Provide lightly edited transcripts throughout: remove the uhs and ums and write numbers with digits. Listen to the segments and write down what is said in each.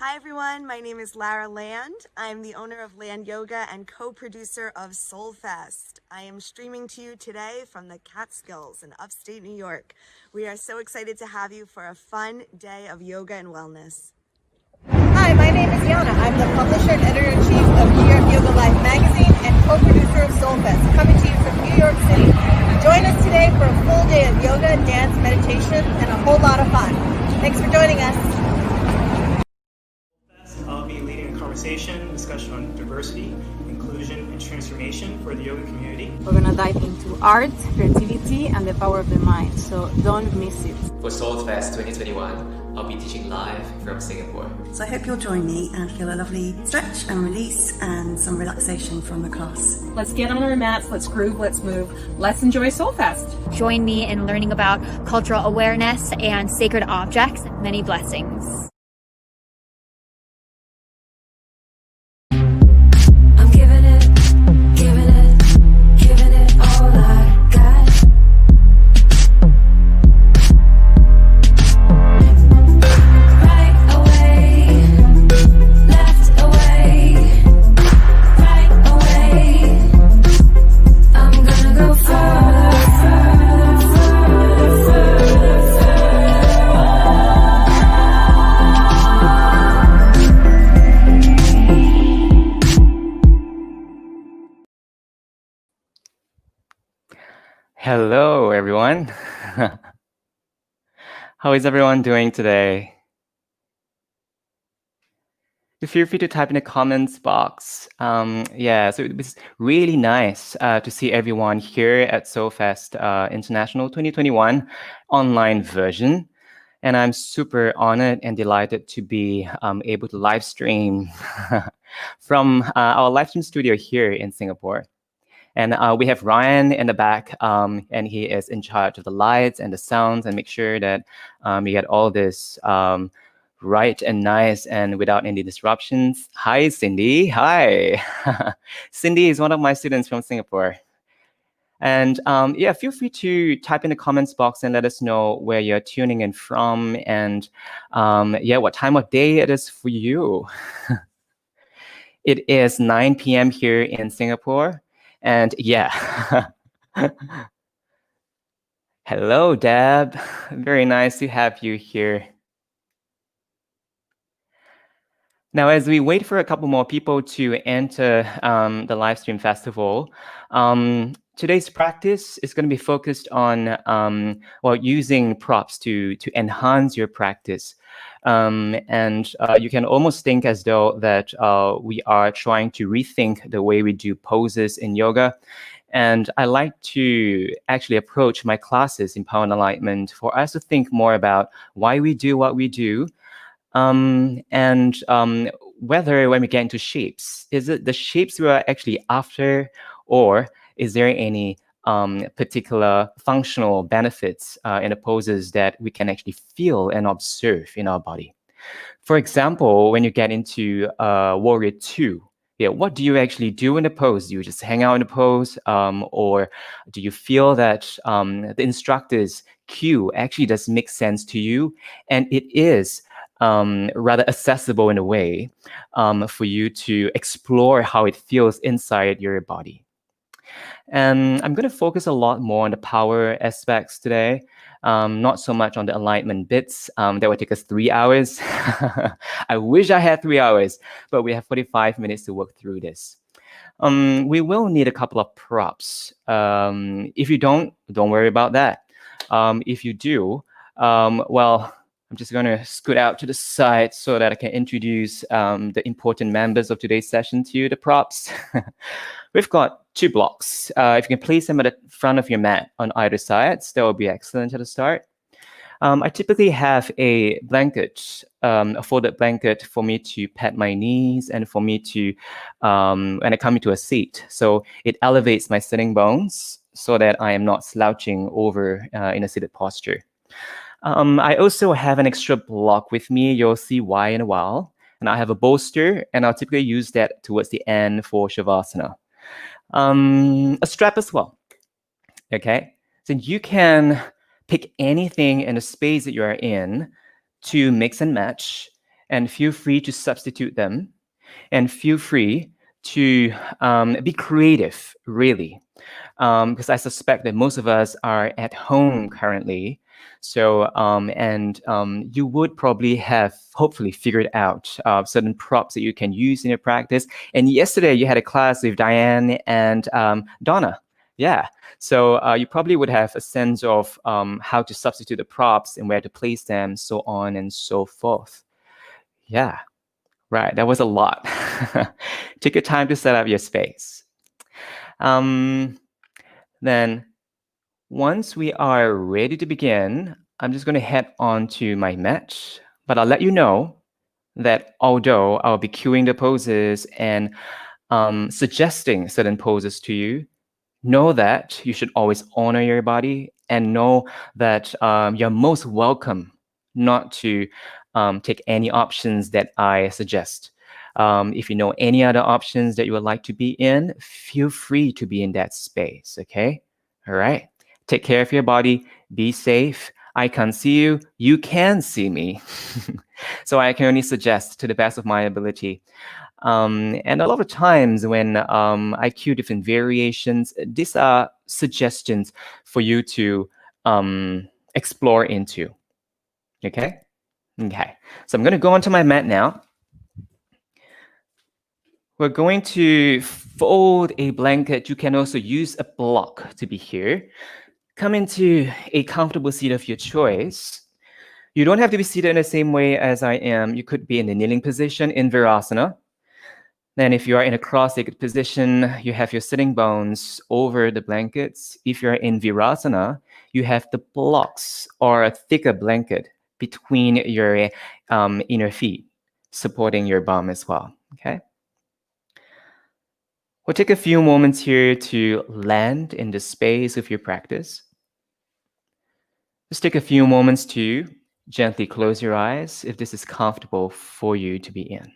Hi everyone, my name is Lara Land. I'm the owner of Land Yoga and co-producer of SOULFest. I am streaming to you today from the Catskills in upstate New York. We are so excited to have you for a fun day of yoga and wellness. Hi, my name is Yana. I'm the publisher and editor-in-chief of New York Yoga Life magazine and co-producer of SOULFest, coming to you from New York City. Join us today for a full day of yoga, dance, meditation, and a whole lot of fun. Thanks for joining us. I'll be leading a discussion on diversity, inclusion, and transformation for the yoga community. We're going to dive into art, creativity, and the power of the mind, so don't miss it. For SOULFest 2021, I'll be teaching live from Singapore. So I hope you'll join me and feel a lovely stretch and release and some relaxation from the class. Let's get on our mats, let's groove, let's move, let's enjoy SOULFest. Join me in learning about cultural awareness and sacred objects. Many blessings. Hello, everyone. How is everyone doing today? Feel free to type in the comments box. So it was really nice to see everyone here at SOULFest International 2021 online version. And I'm super honored and delighted to be able to live stream from our live stream studio here in Singapore. And we have Ryan in the back, and he is in charge of the lights and the sounds and make sure that we get all this right and nice and without any disruptions. Hi, Cindy. Hi. Cindy is one of my students from Singapore. And feel free to type in the comments box and let us know where you're tuning in from and what time of day it is for you. It is 9 p.m. here in Singapore. And hello, Deb. Very nice to have you here. Now, as we wait for a couple more people to enter the live stream festival, today's practice is going to be focused on using props to enhance your practice. You can almost think as though that we are trying to rethink the way we do poses in yoga. And I like to actually approach my classes in Power and Enlightenment for us to think more about why we do what we do. Whether when we get into shapes, is it the shapes we are actually after, or is there any particular functional benefits in the poses that we can actually feel and observe in our body? For example, when you get into Warrior 2, what do you actually do in the pose? Do you just hang out in the pose, or do you feel that the instructor's cue actually does make sense to you, and it is rather accessible in a way for you to explore how it feels inside your body? And I'm going to focus a lot more on the power aspects today, not so much on the alignment bits. That would take us 3 hours. I wish I had 3 hours, but we have 45 minutes to work through this. We will need a couple of props. If you don't worry about that. If you do, I'm just going to scoot out to the side so that I can introduce the important members of today's session to you, the props. We've got 2 blocks. If you can place them at the front of your mat on either side, that would be excellent at the start. I typically have a blanket, a folded blanket for me to pat my knees and for me to, when I come into a seat. So it elevates my sitting bones so that I am not slouching over in a seated posture. I also have an extra block with me. You'll see why in a while. And I have a bolster, and I'll typically use that towards the end for Shavasana. A strap as well. Okay, so you can pick anything in the space that you are in to mix and match and feel free to substitute them, and feel free to be creative, really, because I suspect that most of us are at home currently. So, you would probably have hopefully figured out certain props that you can use in your practice. And yesterday you had a class with Diane and Donna. Yeah. So you probably would have a sense of how to substitute the props and where to place them, so on and so forth. Yeah. Right. That was a lot. Take your time to set up your space. Then once we are ready to begin, I'm just going to head on to my mat, but I'll let you know that although I'll be cueing the poses and suggesting certain poses to you, know that you should always honor your body and know that you're most welcome not to take any options that I suggest. If you know any other options that you would like to be in, feel free to be in that space, okay? All right. Take care of your body. Be safe. I can't see you. You can see me. So I can only suggest to the best of my ability. And a lot of times when I cue different variations, these are suggestions for you to explore into. Okay? Okay. So I'm going to go onto my mat now. We're going to fold a blanket. You can also use a block to be here. Come into a comfortable seat of your choice. You don't have to be seated in the same way as I am. You could be in the kneeling position in Virasana. Then if you are in a cross-legged position, you have your sitting bones over the blankets. If you're in Virasana, you have the blocks or a thicker blanket between your inner feet, supporting your bum as well, okay? We'll take a few moments here to land in the space of your practice. Just take a few moments to gently close your eyes if this is comfortable for you to be in.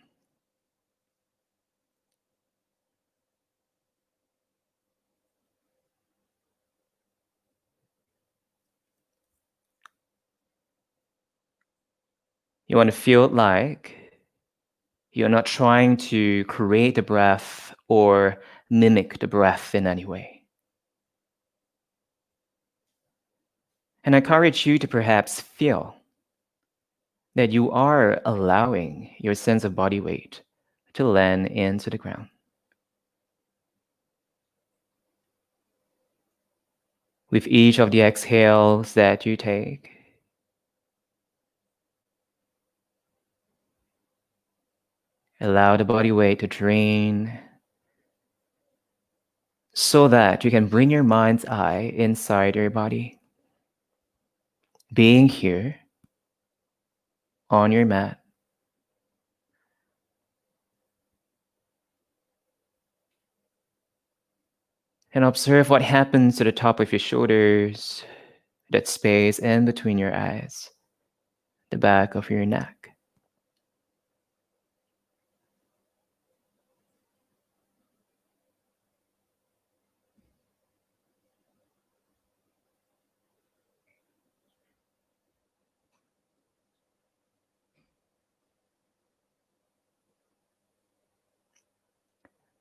You want to feel like you're not trying to create the breath or mimic the breath in any way. And I encourage you to perhaps feel that you are allowing your sense of body weight to land into the ground. With each of the exhales that you take, allow the body weight to drain so that you can bring your mind's eye inside your body. Being here on your mat. And observe what happens to the top of your shoulders, that space in between your eyes, the back of your neck.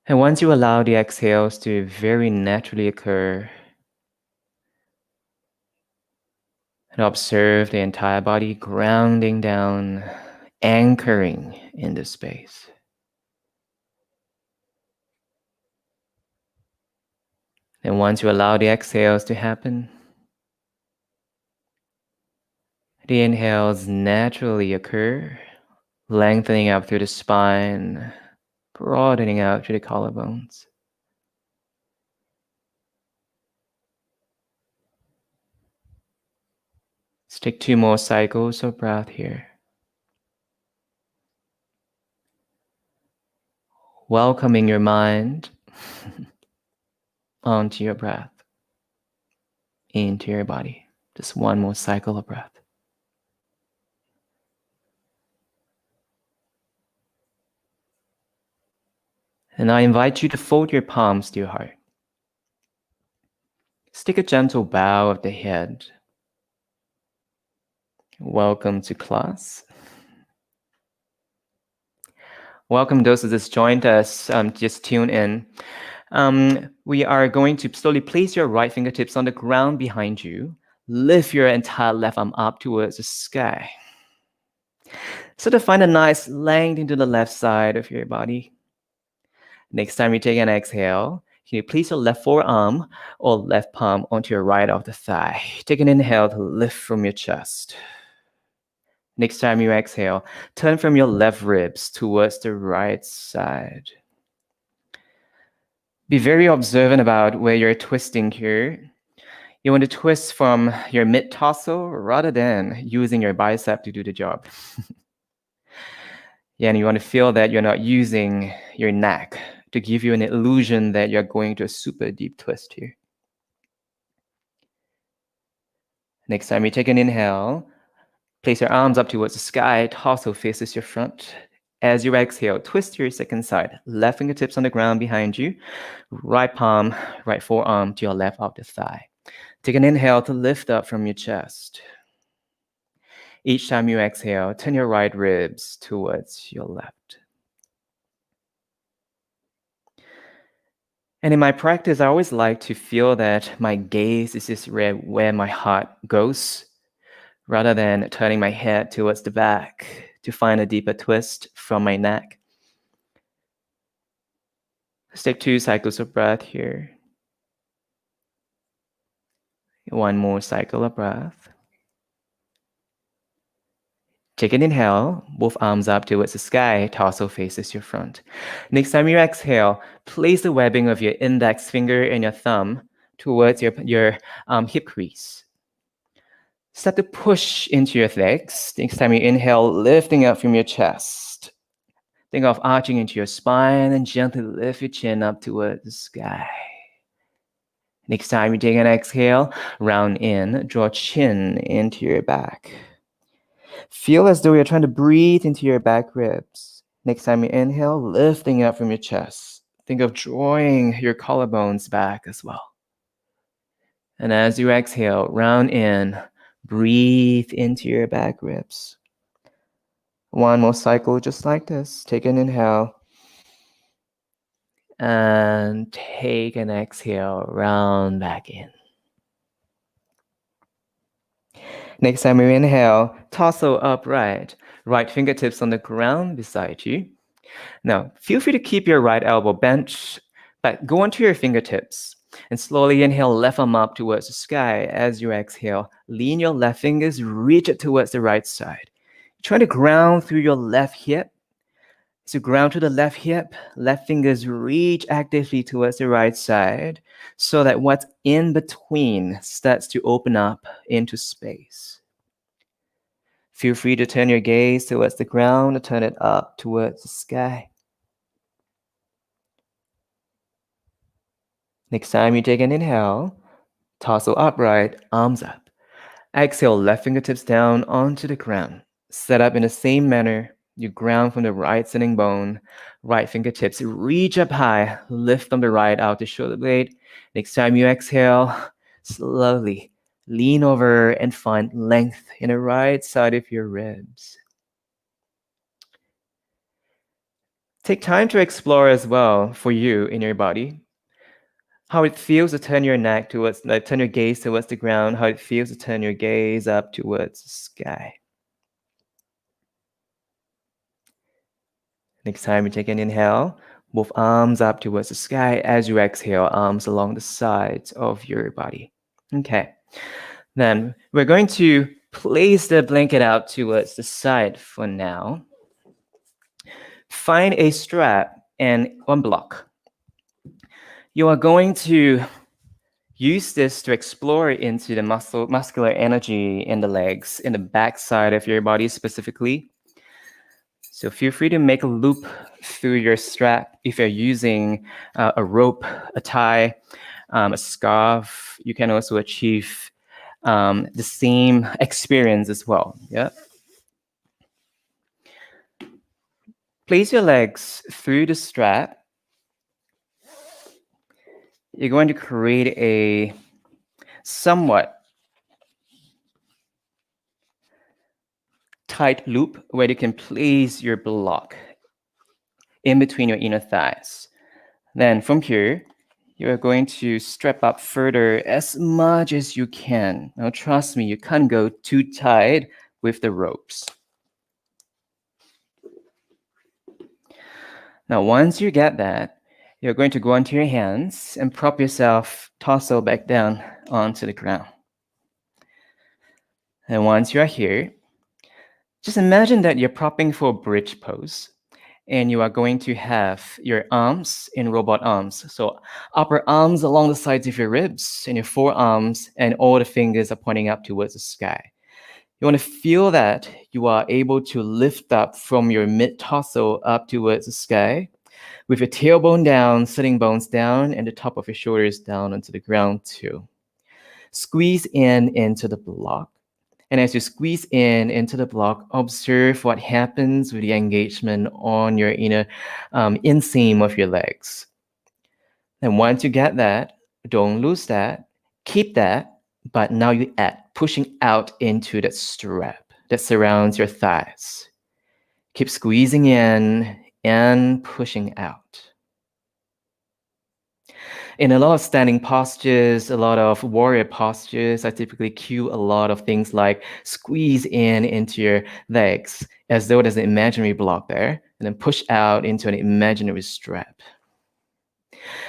And once you allow the exhales to very naturally occur, and observe the entire body grounding down, anchoring in the space. And once you allow the exhales to happen, the inhales naturally occur, lengthening up through the spine, broadening out through the collarbones. Let's take 2 more cycles of breath here. Welcoming your mind onto your breath, into your body. Just 1 more cycle of breath. And I invite you to fold your palms to your heart. Just take a gentle bow of the head. Welcome to class. Welcome those who just joined us, just tune in. We are going to slowly place your right fingertips on the ground behind you. Lift your entire left arm up towards the sky. So to find a nice length into the left side of your body. Next time you take an exhale, can you place your left forearm or left palm onto your right of the thigh? Take an inhale to lift from your chest. Next time you exhale, turn from your left ribs towards the right side. Be very observant about where you're twisting here. You want to twist from your mid-torso rather than using your bicep to do the job. Yeah, and you want to feel that you're not using your neck to give you an illusion that you're going to a super deep twist here. Next time you take an inhale, place your arms up towards the sky, torso faces your front. As you exhale, twist to your second side. Left fingertips on the ground behind you. Right palm, right forearm to your left of the thigh. Take an inhale to lift up from your chest. Each time you exhale, turn your right ribs towards your left. And in my practice, I always like to feel that my gaze is just where my heart goes, rather than turning my head towards the back to find a deeper twist from my neck. Let's take 2 cycles of breath here. 1 more cycle of breath. Take an inhale, both arms up towards the sky, torso faces your front. Next time you exhale, place the webbing of your index finger and your thumb towards your hip crease. Start to push into your legs. Next time you inhale, lifting up from your chest. Think of arching into your spine and gently lift your chin up towards the sky. Next time you take an exhale, round in, draw chin into your back. Feel as though you're trying to breathe into your back ribs. Next time you inhale, lifting up from your chest. Think of drawing your collarbones back as well. And as you exhale, round in, breathe into your back ribs. 1 more cycle just like this. Take an inhale. And take an exhale, round back in. Next time you inhale, torso upright, right fingertips on the ground beside you. Now, feel free to keep your right elbow bent, but go onto your fingertips and slowly inhale, left arm up towards the sky. As you exhale, lean your left fingers, reach it towards the right side. Try to ground through your left hip. So ground to the left hip, left fingers reach actively towards the right side so that what's in between starts to open up into space. Feel free to turn your gaze towards the ground or turn it up towards the sky. Next time you take an inhale, torso upright, arms up. Exhale, left fingertips down onto the ground. Set up in the same manner. You ground from the right sitting bone. Right fingertips reach up high. Lift from the right outer shoulder blade. Next time you exhale, slowly lean over and find length in the right side of your ribs. Take time to explore as well for you in your body. How it feels to turn your neck towards, turn your gaze towards the ground. How it feels to turn your gaze up towards the sky. Next time you take an inhale, both arms up towards the sky. As you exhale, arms along the sides of your body. Okay. Then we're going to place the blanket out towards the side for now. Find a strap and 1 block. You are going to use this to explore into the muscular energy in the legs, in the back side of your body specifically. So feel free to make a loop through your strap. If you're using a rope, a tie, a scarf, you can also achieve the same experience as well. Yeah. Place your legs through the strap. You're going to create a somewhat tight loop where you can place your block. in between your inner thighs. Then from here, you're going to strap up further as much as you can. Now, trust me, you can't go too tight with the ropes. Now, once you get that, you're going to go onto your hands and prop yourself torso back down onto the ground. And once you're here, just imagine that you're propping for a bridge pose. And you are going to have your arms in robot arms. So upper arms along the sides of your ribs and your forearms, and all the fingers are pointing up towards the sky. You want to feel that you are able to lift up from your mid-torso up towards the sky with your tailbone down, sitting bones down, and the top of your shoulders down onto the ground too. Squeeze in into the block. And as you squeeze in into the block, observe what happens with the engagement on your inner inseam of your legs. And once you get that, don't lose that, keep that, but now you add pushing out into that strap that surrounds your thighs. Keep squeezing in and pushing out. In a lot of standing postures, a lot of warrior postures, I typically cue a lot of things like squeeze in into your legs as though there's an imaginary block there, and then push out into an imaginary strap.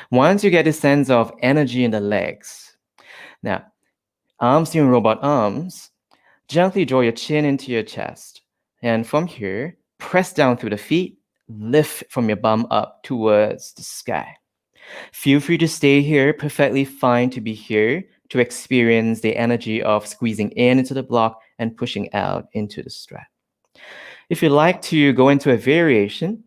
Once you get a sense of energy in the legs, now, arms in robot arms, gently draw your chin into your chest. And from here, press down through the feet, lift from your bum up towards the sky. Feel free to stay here, perfectly fine to be here to experience the energy of squeezing in into the block and pushing out into the strap. If you'd like to go into a variation,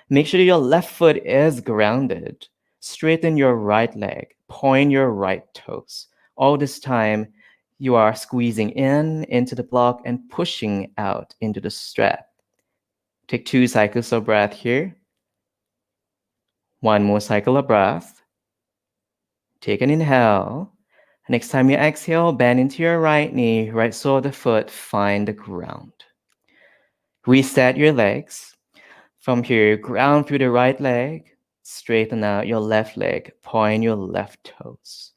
make sure that your left foot is grounded. Straighten your right leg, point your right toes. All this time, you are squeezing in into the block and pushing out into the strap. Take 2 cycles of breath here. 1 more cycle of breath. Take an inhale. Next time you exhale, bend into your right knee, right sole of the foot, find the ground. Reset your legs. From here, ground through the right leg, straighten out your left leg, point your left toes.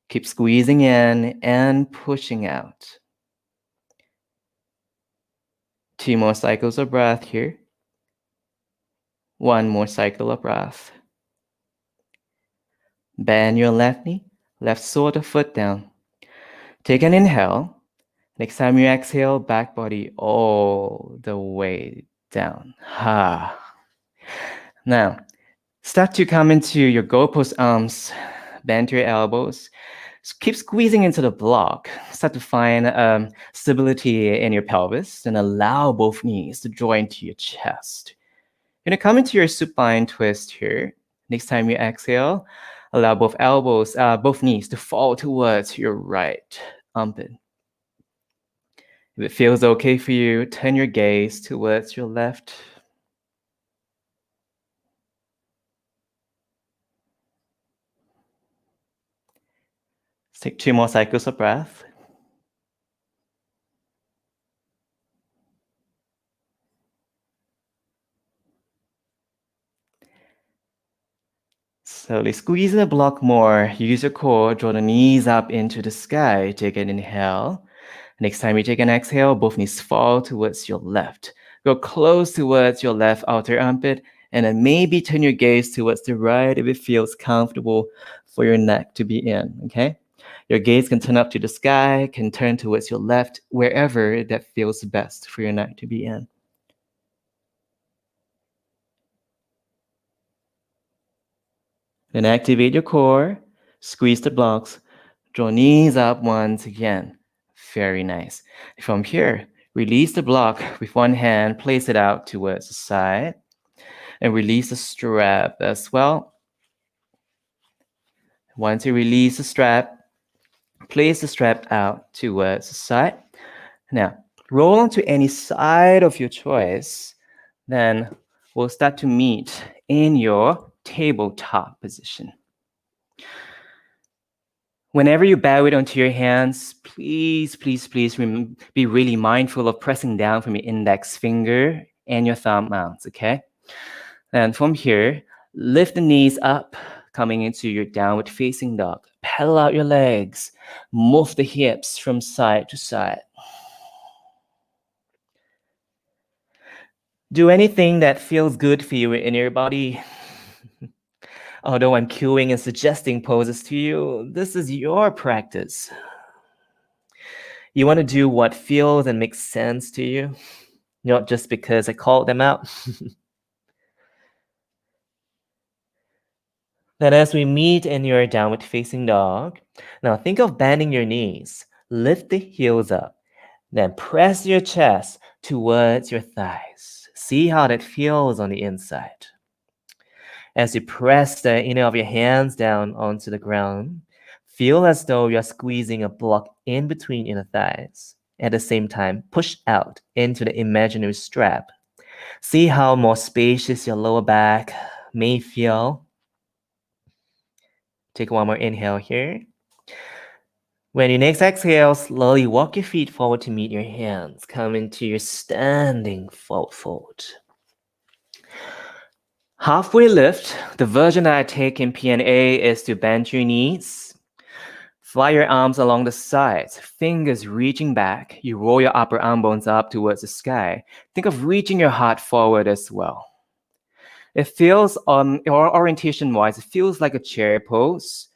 Keep squeezing in and pushing out. 2 more cycles of breath here. 1 more cycle of breath. Bend your left knee, left sole of the foot down. Take an inhale. Next time you exhale, back body all the way down. Now, start to come into your goalpost arms. Bend your elbows. Keep squeezing into the block. Start to find stability in your pelvis and allow both knees to draw into your chest. You're going to come into your supine twist here. Next time you exhale, allow both knees to fall towards your right armpit. If it feels okay for you, turn your gaze towards your left. Let's take 2 more cycles of breath. Slowly squeeze the block more. Use your core, draw the knees up into the sky. Take an inhale. Next time you take an exhale, both knees fall towards your left. Go close towards your left outer armpit, and then maybe turn your gaze towards the right if it feels comfortable for your neck to be in, okay? Your gaze can turn up to the sky, can turn towards your left, wherever that feels best for your neck to be in. Then activate your core, squeeze the blocks, draw knees up once again. Very nice. From here, release the block with one hand, place it out towards the side, and release the strap as well. Once you release the strap, place the strap out towards the side. Now, roll onto any side of your choice. Then we'll start to meet in your tabletop position. Whenever you bow it onto your hands, please be really mindful of pressing down from your index finger and your thumb mounts, okay? And from here, lift the knees up, coming into your downward facing dog. Pedal out your legs. Move the hips from side to side. Do anything that feels good for you in your body. Although I'm cueing and suggesting poses to you, this is your practice. You want to do what feels and makes sense to you, not just because I called them out. Then as we meet in your downward facing dog, now think of bending your knees. Lift the heels up. Then press your chest towards your thighs. See how that feels on the inside. As you press the inner of your hands down onto the ground, feel as though you're squeezing a block in between inner thighs. At the same time, push out into the imaginary strap. See how more spacious your lower back may feel. Take one more inhale here. When you next exhale, slowly walk your feet forward to meet your hands. Come into your standing forward fold. Halfway lift, the version that I take in PNA is to bend your knees. Fly your arms along the sides, fingers reaching back. You roll your upper arm bones up towards the sky. Think of reaching your heart forward as well. It feels, orientation-wise, it feels like a chair pose,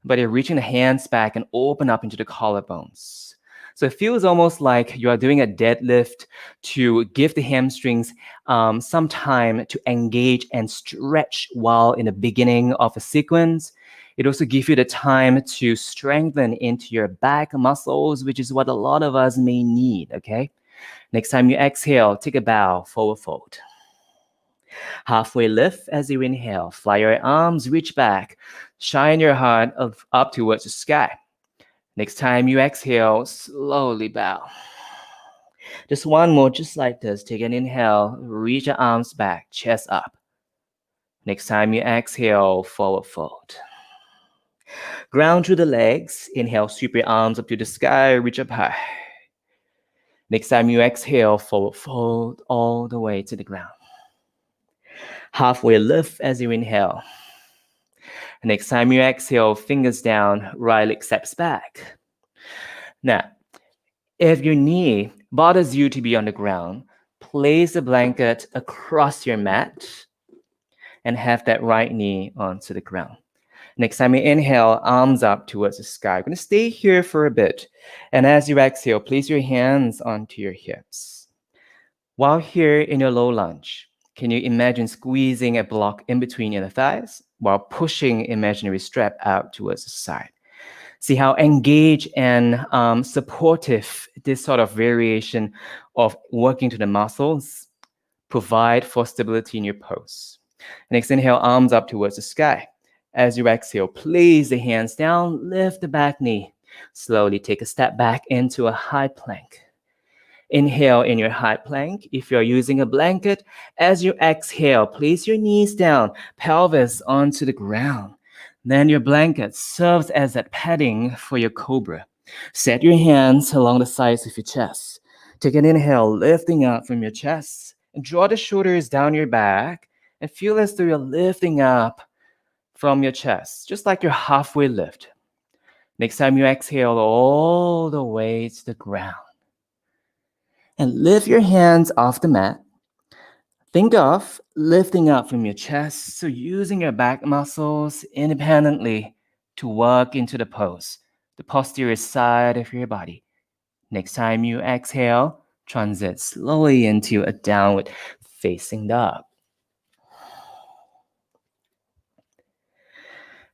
but you're reaching the hands back and open up into the collarbones. So it feels almost like you are doing a deadlift to give the hamstrings some time to engage and stretch while in the beginning of a sequence. It also gives you the time to strengthen into your back muscles, which is what a lot of us may need, okay? Next time you exhale, take a bow, forward fold. Halfway lift as you inhale. Fly your arms, reach back. Shine your heart up towards the sky. Next time you exhale, slowly bow. Just one more, just like this. Take an inhale, reach your arms back, chest up. Next time you exhale, forward fold. Ground through the legs. Inhale, sweep your arms up to the sky, reach up high. Next time you exhale, forward fold all the way to the ground. Halfway lift as you inhale. Next time you exhale, fingers down, right leg steps back. Now, if your knee bothers you to be on the ground, place a blanket across your mat and have that right knee onto the ground. Next time you inhale, arms up towards the sky. You're going to stay here for a bit. And as you exhale, place your hands onto your hips. While here in your low lunge, can you imagine squeezing a block in between your thighs while pushing imaginary strap out towards the side? See how engaged and supportive this sort of variation of working to the muscles provide for stability in your pose. Next inhale, arms up towards the sky. As you exhale, place the hands down, lift the back knee. Slowly take a step back into a high plank. Inhale in your high plank. If you're using a blanket, as you exhale, place your knees down, pelvis onto the ground. Then your blanket serves as that padding for your cobra. Set your hands along the sides of your chest. Take an inhale, lifting up from your chest. And draw the shoulders down your back and feel as though you're lifting up from your chest, just like your halfway lift. Next time you exhale all the way to the ground. And lift your hands off the mat. Think of lifting up from your chest, so using your back muscles independently to work into the pose, the posterior side of your body. Next time you exhale, transit slowly into a downward facing dog.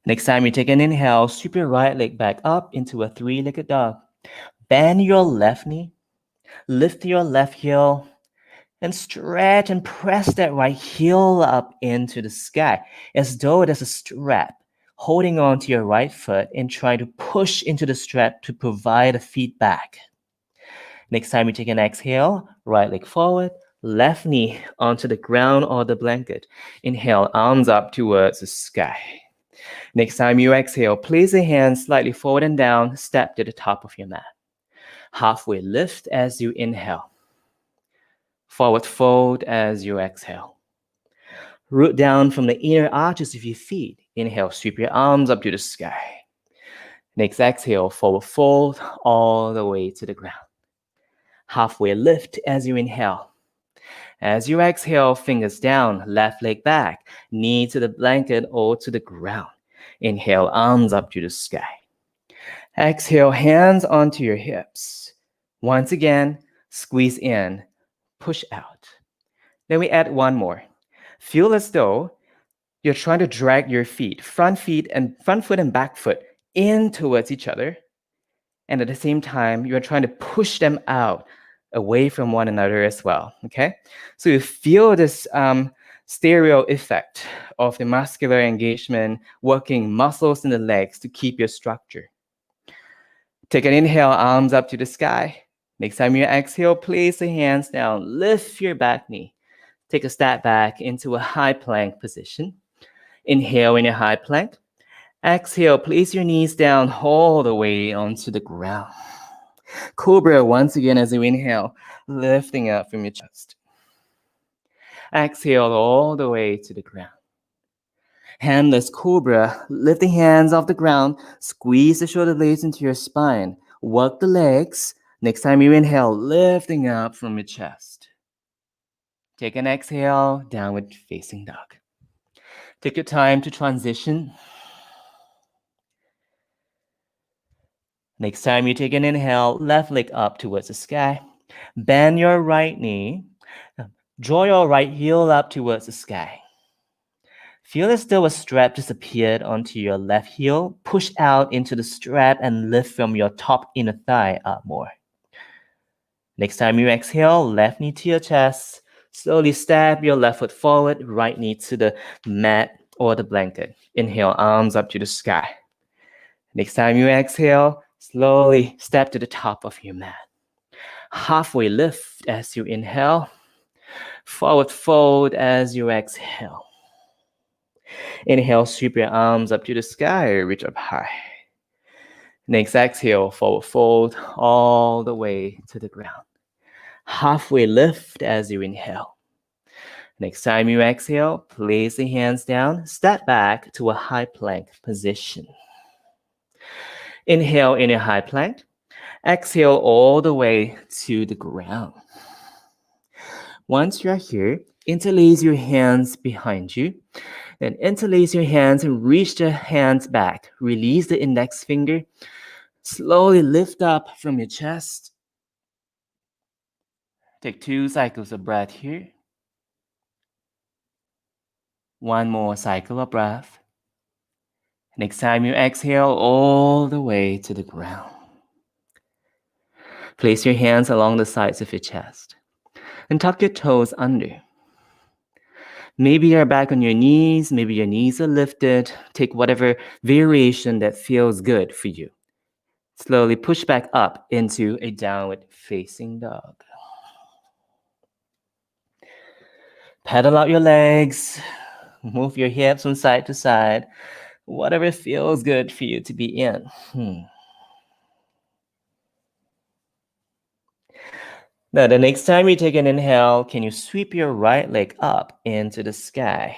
Next time you take an inhale, sweep your right leg back up into a three-legged dog. Bend your left knee, lift your left heel, and stretch and press that right heel up into the sky as though there's a strap holding on to your right foot and try to push into the strap to provide a feedback. Next time you take an exhale, right leg forward, left knee onto the ground or the blanket. Inhale, arms up towards the sky. Next time you exhale, place the hands slightly forward and down, step to the top of your mat. Halfway lift as you inhale. Forward fold as you exhale. Root down from the inner arches of your feet. Inhale, sweep your arms up to the sky. Next exhale, forward fold all the way to the ground. Halfway lift as you inhale. As you exhale, fingers down, left leg back, knee to the blanket or to the ground. Inhale, arms up to the sky. Exhale, hands onto your hips. Once again, squeeze in, push out. Then we add one more. Feel as though you're trying to drag your front foot and back foot in towards each other. And at the same time, you're trying to push them out away from one another as well, okay? So you feel this stereo effect of the muscular engagement, working muscles in the legs to keep your structure. Take an inhale, arms up to the sky. Next time you exhale, place the hands down, lift your back knee. Take a step back into a high plank position. Inhale in a high plank. Exhale, place your knees down all the way onto the ground. Cobra once again as you inhale, lifting up from your chest. Exhale all the way to the ground. Handless cobra, lift the hands off the ground, squeeze the shoulder blades into your spine, work the legs. Next time you inhale, lifting up from your chest. Take an exhale, downward facing dog. Take your time to transition. Next time you take an inhale, left leg up towards the sky. Bend your right knee. Draw your right heel up towards the sky. Feel as though a strap just appeared onto your left heel. Push out into the strap and lift from your top inner thigh up more. Next time you exhale, left knee to your chest. Slowly step your left foot forward, right knee to the mat or the blanket. Inhale, arms up to the sky. Next time you exhale, slowly step to the top of your mat. Halfway lift as you inhale. Forward fold as you exhale. Inhale, sweep your arms up to the sky, reach up high. Next exhale, forward fold all the way to the ground. Halfway lift as you inhale. Next time you exhale, place the hands down, step back to a high plank position. Inhale in a high plank. Exhale all the way to the ground. Once you're here, interlace your hands behind you. Then interlace your hands and reach the hands back. Release the index finger. Slowly lift up from your chest. Take 2 cycles of breath here. One more cycle of breath. Next time you exhale all the way to the ground. Place your hands along the sides of your chest and tuck your toes under. Maybe you're back on your knees, maybe your knees are lifted. Take whatever variation that feels good for you. Slowly push back up into a downward facing dog. Pedal out your legs, move your hips from side to side, whatever feels good for you to be in. Now, the next time you take an inhale, can you sweep your right leg up into the sky?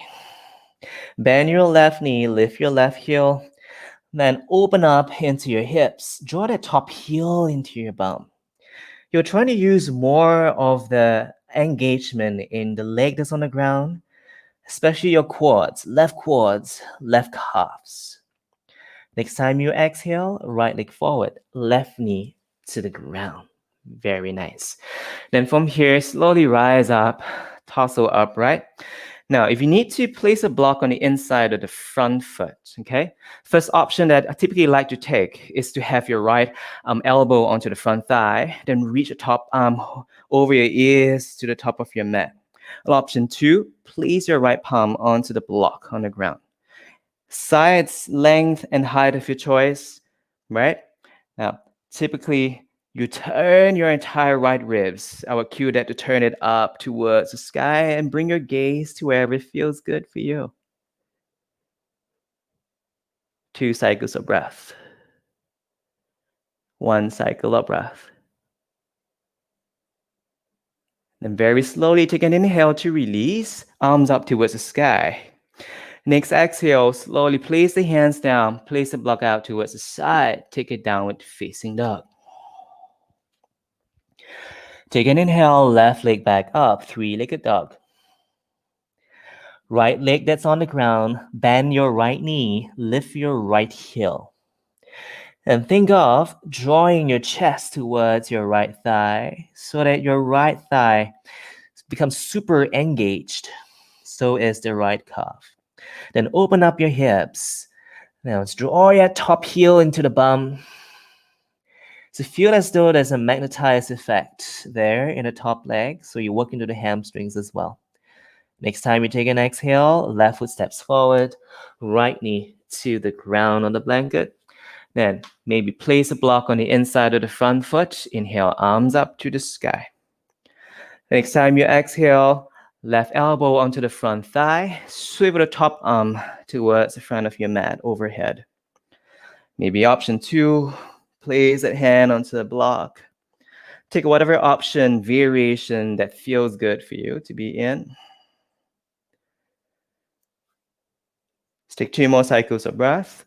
Bend your left knee, lift your left heel, then open up into your hips. Draw that top heel into your bum. You're trying to use more of the engagement in the leg that's on the ground, especially your quads, left calves. Next time you exhale, right leg forward, left knee to the ground. Very nice. Then from here, slowly rise up, torso upright. Now, if you need to place a block on the inside of the front foot, okay? First option that I typically like to take is to have your right elbow onto the front thigh, then reach the top arm over your ears to the top of your mat. Option 2, place your right palm onto the block on the ground. Size, length, and height of your choice, right? Now, typically, you turn your entire right ribs. I would cue that to turn it up towards the sky and bring your gaze to wherever it feels good for you. 2 cycles of breath. 1 cycle of breath. Then very slowly take an inhale to release, arms up towards the sky. Next exhale, slowly place the hands down, place the block out towards the side, take it downward facing dog. Take an inhale, left leg back up, three-legged dog. Right leg that's on the ground, bend your right knee, lift your right heel. And think of drawing your chest towards your right thigh so that your right thigh becomes super engaged. So is the right calf. Then open up your hips. Now let's draw your top heel into the bum. So feel as though there's a magnetized effect there in the top leg. So you work into the hamstrings as well. Next time you take an exhale, left foot steps forward, right knee to the ground on the blanket. Then maybe place a block on the inside of the front foot. Inhale, arms up to the sky. Next time you exhale, left elbow onto the front thigh, swivel the top arm towards the front of your mat overhead. Maybe option 2, place that hand onto the block. Take whatever option, variation that feels good for you to be in. Let's take 2 more cycles of breath.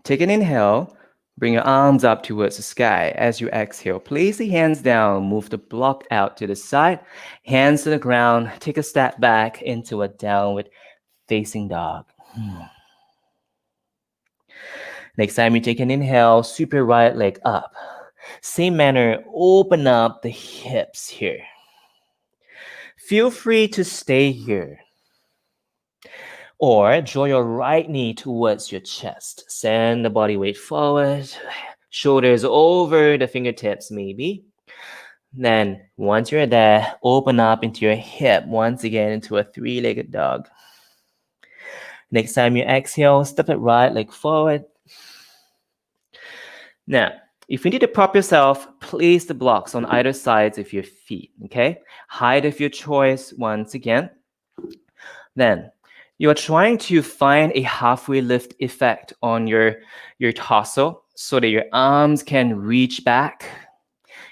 Take an inhale. Bring your arms up towards the sky. As you exhale, place the hands down. Move the block out to the side. Hands to the ground. Take a step back into a downward facing dog. Next time you take an inhale, sweep your right leg up. Same manner, open up the hips here. Feel free to stay here. Or draw your right knee towards your chest. Send the body weight forward. Shoulders over the fingertips maybe. Then once you're there, open up into your hip. Once again into a three-legged dog. Next time you exhale, step the right leg forward. Now, if you need to prop yourself, place the blocks on either sides of your feet, okay? Height of your choice once again. Then, you are trying to find a halfway lift effect on your torso so that your arms can reach back.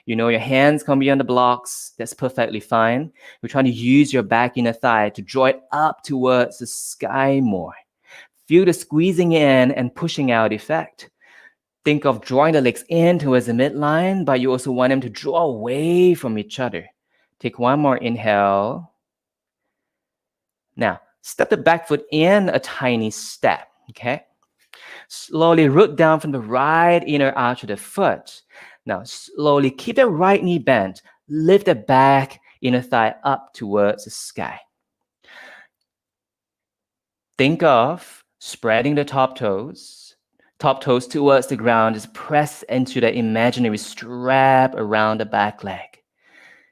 You know, your hands can be on the blocks. That's perfectly fine. We're trying to use your back inner thigh to draw it up towards the sky more. Feel the squeezing in and pushing out effect. Think of drawing the legs in towards the midline, but you also want them to draw away from each other. Take one more inhale. Now, step the back foot in a tiny step, okay? Slowly root down from the right inner arch of the foot. Now, slowly keep the right knee bent. Lift the back inner thigh up towards the sky. Think of spreading the top toes towards the ground. Just press into that imaginary strap around the back leg.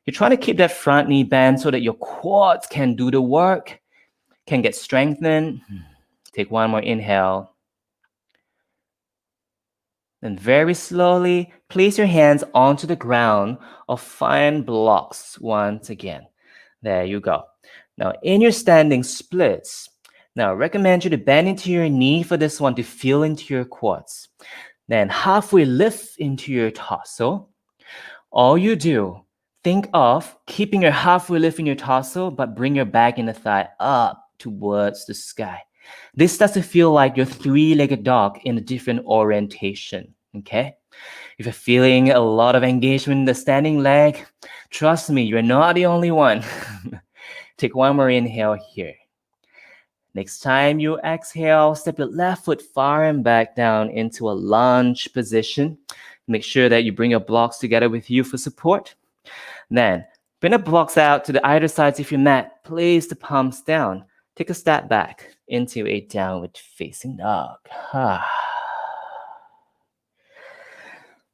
You're trying to keep that front knee bent so that your quads can do the work, can get strengthened. Take one more inhale. Then very slowly, place your hands onto the ground or find blocks once again. There you go. Now, in your standing splits, now, I recommend you to bend into your knee for this one to feel into your quads. Then halfway lift into your torso. All you do, think of keeping your halfway lift in your torso, but bring your back inner thigh up towards the sky. This starts to feel like your three-legged dog in a different orientation, okay? If you're feeling a lot of engagement in the standing leg, trust me, you're not the only one. Take one more inhale here. Next time you exhale, step your left foot far and back down into a lunge position. Make sure that you bring your blocks together with you for support. Then, bring the blocks out to the either sides of your mat. Place the palms down. Take a step back into a downward facing dog.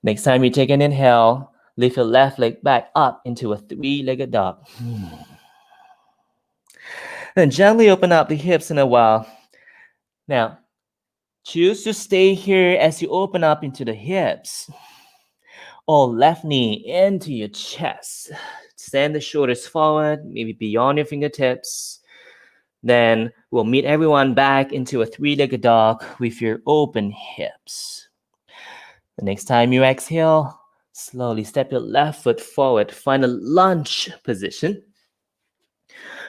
Next time you take an inhale, lift your left leg back up into a three-legged dog. Then gently open up the hips in a while. Now, choose to stay here as you open up into the hips. Or left knee into your chest. Send the shoulders forward, maybe beyond your fingertips. Then we'll meet everyone back into a three-legged dog with your open hips. The next time you exhale, slowly step your left foot forward. Find a lunge position.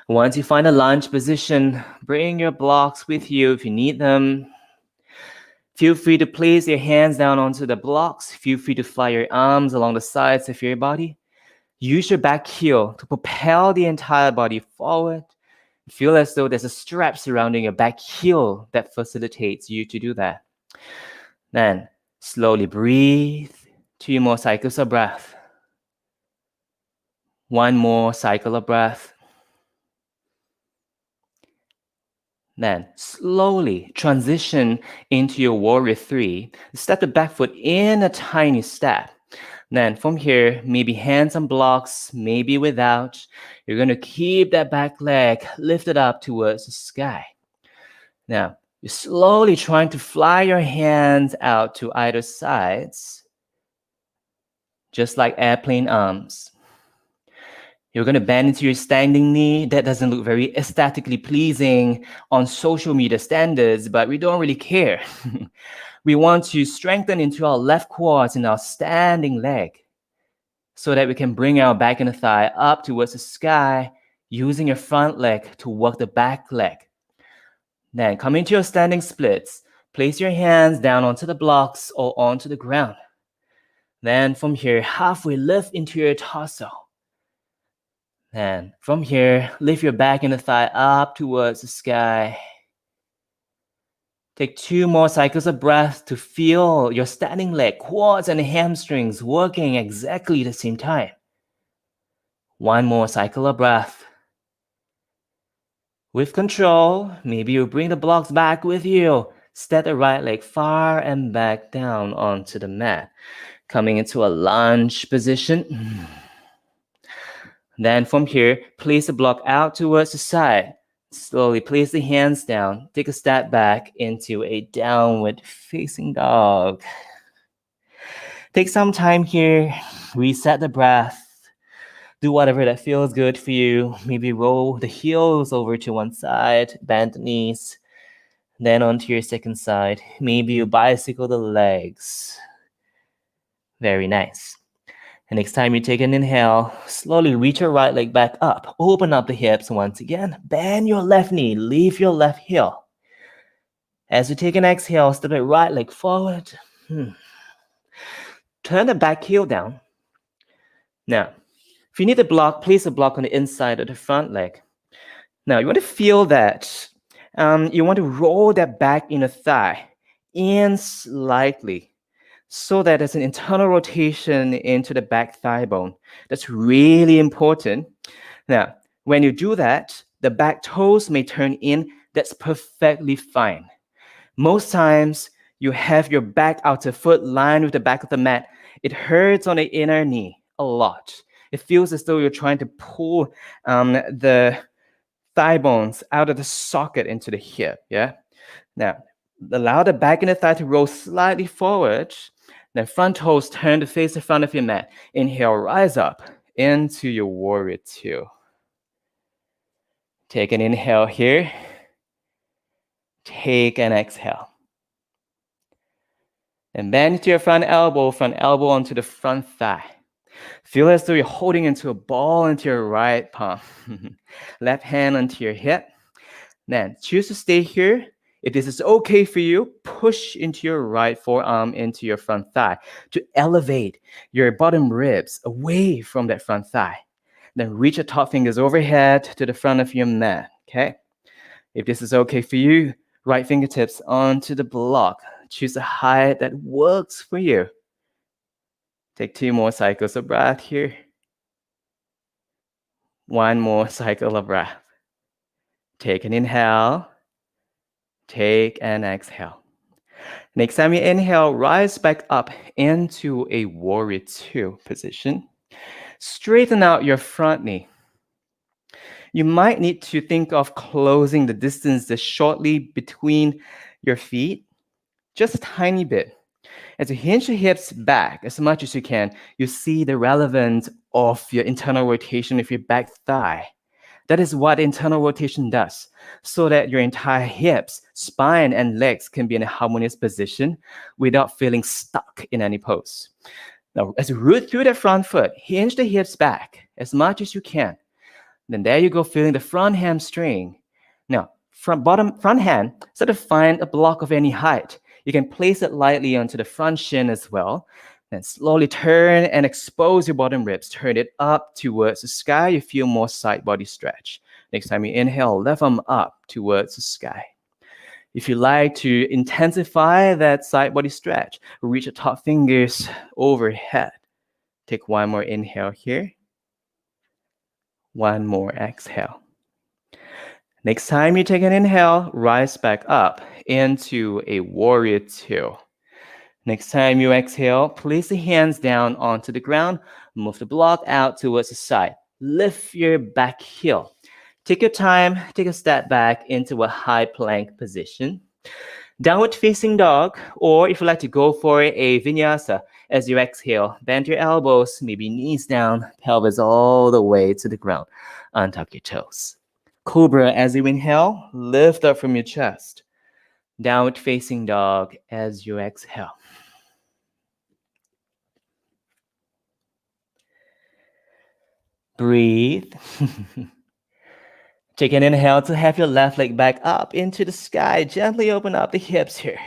Once you find a lunge position, bring your blocks with you if you need them. Feel free to place your hands down onto the blocks. Feel free to fly your arms along the sides of your body. Use your back heel to propel the entire body forward. Feel as though there's a strap surrounding your back heel that facilitates you to do that. Then slowly breathe. 2 more cycles of breath. 1 more cycle of breath. Then slowly transition into your warrior 3. Step the back foot in a tiny step. Then from here, maybe hands on blocks, maybe without. You're going to keep that back leg lifted up towards the sky. Now, you're slowly trying to fly your hands out to either sides, just like airplane arms. You're going to bend into your standing knee. That doesn't look very aesthetically pleasing on social media standards, but we don't really care. We want to strengthen into our left quads in our standing leg so that we can bring our back and the thigh up towards the sky using your front leg to work the back leg. Then come into your standing splits. Place your hands down onto the blocks or onto the ground. Then from here, halfway lift into your torso. Then from here, lift your back and the thigh up towards the sky. Take 2 more cycles of breath to feel your standing leg, quads, and hamstrings working exactly the same time. 1 more cycle of breath. With control, maybe you bring the blocks back with you. Step the right leg far and back down onto the mat. Coming into a lunge position. Then from here, place the block out towards the side. Slowly place the hands down. Take a step back into a downward facing dog. Take some time here. Reset the breath. Do whatever that feels good for you. Maybe roll the heels over to one side. Bend the knees. Then onto your second side. Maybe you bicycle the legs. Very nice. And next time you take an inhale, slowly reach your right leg back up. Open up the hips once again. Bend your left knee. Leave your left heel. As you take an exhale, step the right leg forward. Turn the back heel down. Now, if you need a block, place a block on the inside of the front leg. Now, you want to feel that. You want to roll that back inner thigh in slightly, so that there's an internal rotation into the back thigh bone. That's really important. Now, when you do that, the back toes may turn in. That's perfectly fine. Most times, you have your back outer foot lined with the back of the mat. It hurts on the inner knee a lot. It feels as though you're trying to pull the thigh bones out of the socket into the hip, yeah? Now, allow the back and the thigh to roll slightly forward. Then front toes turn to face the front of your mat. Inhale, rise up into your warrior 2. Take an inhale here. Take an exhale. And bend to your front elbow onto the front thigh. Feel as though you're holding into a ball into your right palm. Left hand onto your hip. Then choose to stay here. If this is okay for you, push into your right forearm into your front thigh to elevate your bottom ribs away from that front thigh. Then reach your top fingers overhead to the front of your mat, okay? If this is okay for you, right fingertips onto the block. Choose a height that works for you. Take 2 more cycles of breath here. 1 more cycle of breath. Take an inhale. Take an exhale. Next time you inhale, rise back up into a warrior 2 position. Straighten out your front knee. You might need to think of closing the distance just shortly between your feet, just a tiny bit. As you hinge your hips back as much as you can, you see the relevance of your internal rotation of your back thigh. That is what internal rotation does, so that your entire hips, spine, and legs can be in a harmonious position without feeling stuck in any pose. Now, as you root through the front foot, hinge the hips back as much as you can. Then there you go, feeling the front hamstring. Now, front hand, sort of find a block of any height. You can place it lightly onto the front shin as well. Then slowly turn and expose your bottom ribs. Turn it up towards the sky. You feel more side body stretch. Next time you inhale, left arm up towards the sky. If you like to intensify that side body stretch, reach the top fingers overhead. Take one more inhale here. One more exhale. Next time you take an inhale, rise back up into a warrior two. Next time you exhale, place the hands down onto the ground, move the block out towards the side. Lift your back heel. Take your time, take a step back into a high plank position. Downward facing dog, or if you like to go for a vinyasa, as you exhale, bend your elbows, maybe knees down, pelvis all the way to the ground. Untuck your toes. Cobra as you inhale, lift up from your chest. Downward facing dog as you exhale. Breathe. Take an inhale to have your left leg back up into the sky. Gently open up the hips here.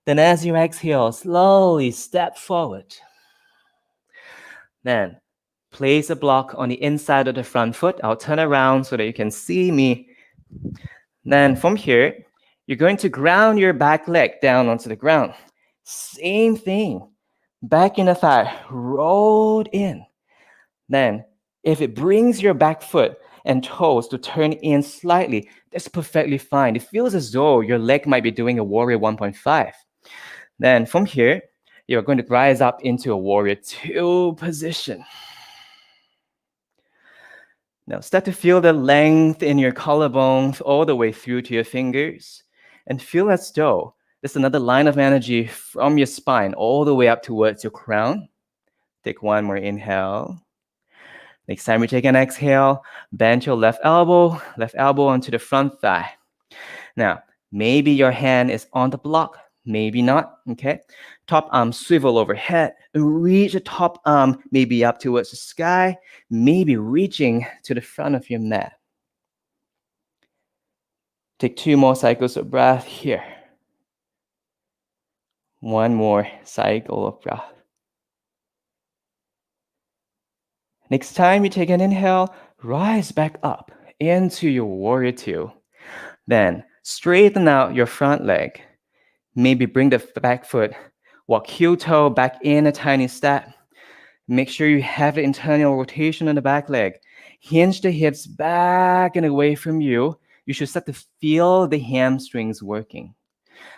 Then as you exhale, slowly step forward. Then place a block on the inside of the front foot. I'll turn around so that you can see me. Then from here, you're going to ground your back leg down onto the ground. Same thing. Back inner thigh rolled in. Then if it brings your back foot and toes to turn in slightly, that's perfectly fine. It feels as though your leg might be doing a warrior 1.5. Then from here, you're going to rise up into a warrior two position. Now start to feel the length in your collarbones all the way through to your fingers, and feel as though there's another line of energy from your spine all the way up towards your crown. Take one more inhale. Next time you take an exhale, bend your left elbow onto the front thigh. Now, maybe your hand is on the block, maybe not, okay? Top arm swivel overhead, reach the top arm maybe up towards the sky, maybe reaching to the front of your mat. Take 2 more cycles of breath here. 1 more cycle of breath. Next time you take an inhale, rise back up into your warrior two. Then straighten out your front leg. Maybe bring the back foot, walk heel toe back in a tiny step. Make sure you have the internal rotation on the back leg. Hinge the hips back and away from you. You should start to feel the hamstrings working.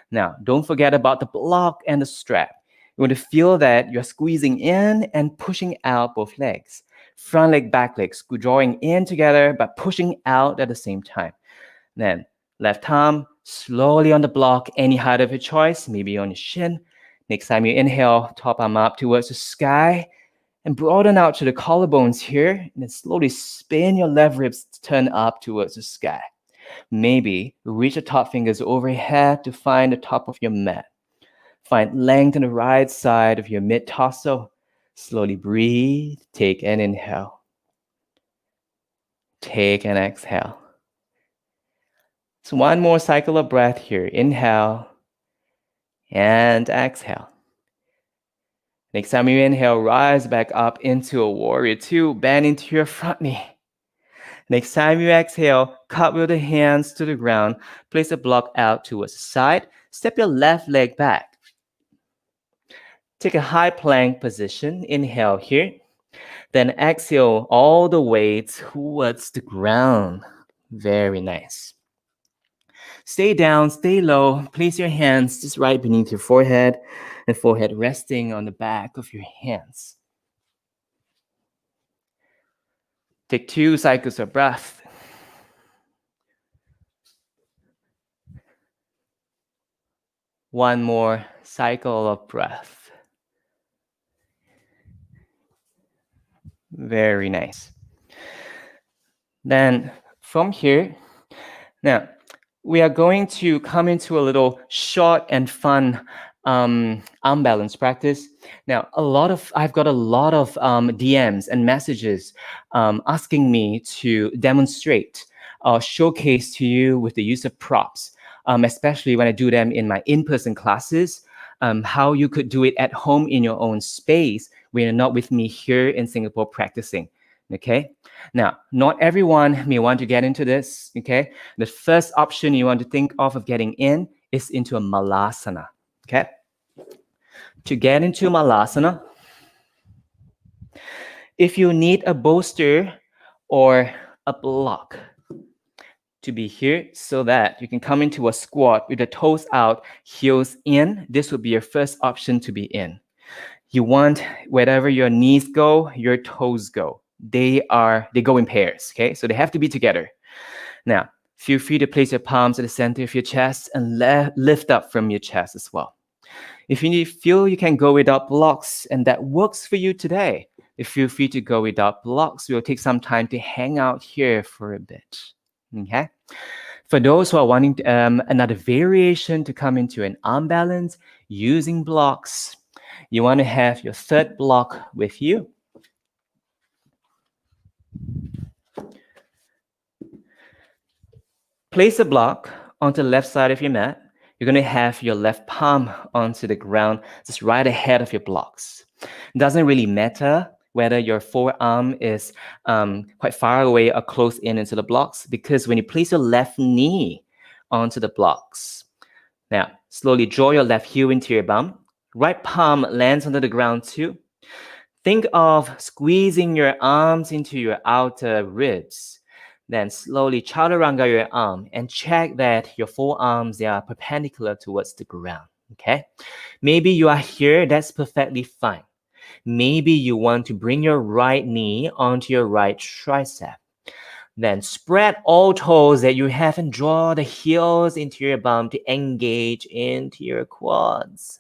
Now, don't forget about the block and the strap. You want to feel that you're squeezing in and pushing out both legs. Front leg, back leg, drawing in together, but pushing out at the same time. Then left arm, slowly on the block, any height of your choice, maybe on your shin. Next time you inhale, top arm up towards the sky and broaden out to the collarbones here. And then slowly spin your left ribs to turn up towards the sky. Maybe reach the top fingers overhead to find the top of your mat. Find length on the right side of your mid-torso. Slowly breathe. Take an inhale. Take an exhale. So 1 more cycle of breath here. Inhale and exhale. Next time you inhale, rise back up into a warrior two. Bend into your front knee. Next time you exhale, cartwheel the hands to the ground. Place a block out towards the side. Step your left leg back. Take a high plank position. Inhale here. Then exhale all the way towards the ground. Very nice. Stay down, stay low. Place your hands just right beneath your forehead and forehead resting on the back of your hands. Take 2 cycles of breath. One more cycle of breath. Very nice. Then from here, now we are going to come into a little short and fun arm balance practice. Now, I've got a lot of DMs and messages asking me to demonstrate or showcase to you with the use of props, especially when I do them in my in-person classes, how you could do it at home in your own space when you're not with me here in Singapore practicing. Okay. Now, not everyone may want to get into this. Okay. The first option you want to think of getting in is into a malasana. Okay. To get into malasana, if you need a bolster or a block to be here so that you can come into a squat with the toes out, heels in, this would be your first option to be in. You want wherever your knees go, your toes go. They go in pairs, okay? So they have to be together. Now, feel free to place your palms at the center of your chest and lift up from your chest as well. If you feel you can go without blocks and that works for you today, feel free to go without blocks. We'll take some time to hang out here for a bit, okay? For those who are wanting another variation to come into an arm balance using blocks, you want to have your third block with you. Place a block onto the left side of your mat. You're going to have your left palm onto the ground, just right ahead of your blocks. It doesn't really matter whether your forearm is quite far away or close in into the blocks, because when you place your left knee onto the blocks, now slowly draw your left heel into your bum. Right palm lands onto the ground too. Think of squeezing your arms into your outer ribs. Then slowly chaturanga your arm and check that your forearms, they are perpendicular towards the ground, okay? Maybe you are here, that's perfectly fine. Maybe you want to bring your right knee onto your right tricep. Then spread all toes that you have and draw the heels into your bum to engage into your quads.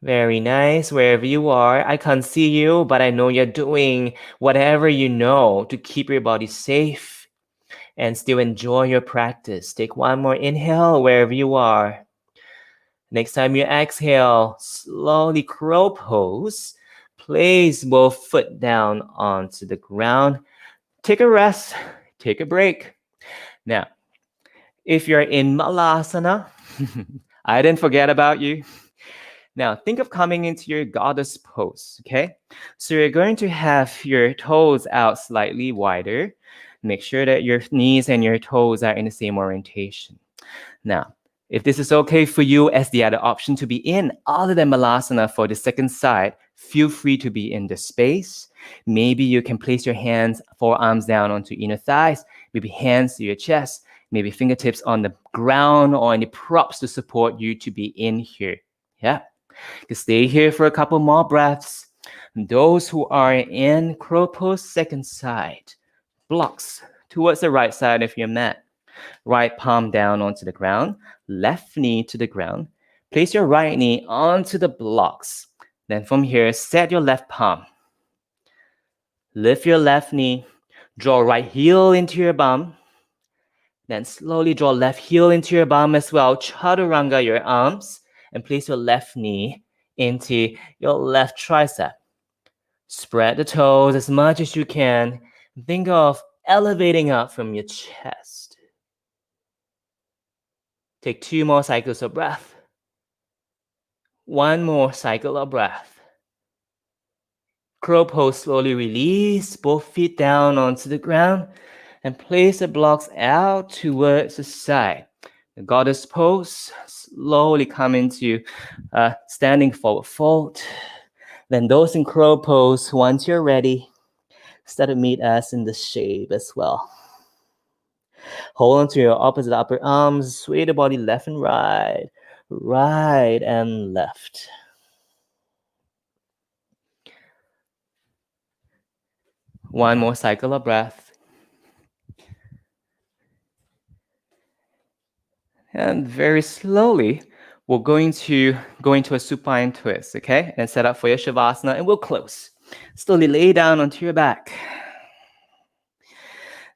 Very nice, wherever you are. I can't see you, but I know you're doing whatever you know to keep your body safe and still enjoy your practice. Take one more inhale wherever you are. Next time you exhale, slowly crow pose. Place both foot down onto the ground. Take a rest, take a break. Now, if you're in malasana, I didn't forget about you. Now, think of coming into your goddess pose, okay? So you're going to have your toes out slightly wider. Make sure that your knees and your toes are in the same orientation. Now, if this is okay for you as the other option to be in other than malasana for the second side, feel free to be in the space. Maybe you can place your hands, forearms down onto inner thighs, maybe hands to your chest, maybe fingertips on the ground or any props to support you to be in here. Yeah. You can stay here for a couple more breaths. Those who are in crow pose second side, blocks towards the right side of your mat. Right palm down onto the ground, left knee to the ground. Place your right knee onto the blocks. Then from here, set your left palm. Lift your left knee. Draw right heel into your bum. Then slowly draw left heel into your bum as well. Chaturanga your arms. And place your left knee into your left tricep. Spread the toes as much as you can. Think of elevating up from your chest. Take 2 more cycles of breath. 1 more cycle of breath. Crow pose, slowly release both feet down onto the ground and place the blocks out towards the side. The goddess pose, slowly come into standing forward fold. Then those in crow pose, once you're ready, start to meet us in the shape as well. Hold on to your opposite upper arms, sway the body left and right, right and left. One more cycle of breath. And very slowly, we're going to go into a supine twist, okay? And set up for your Shavasana, and we'll close. Slowly lay down onto your back.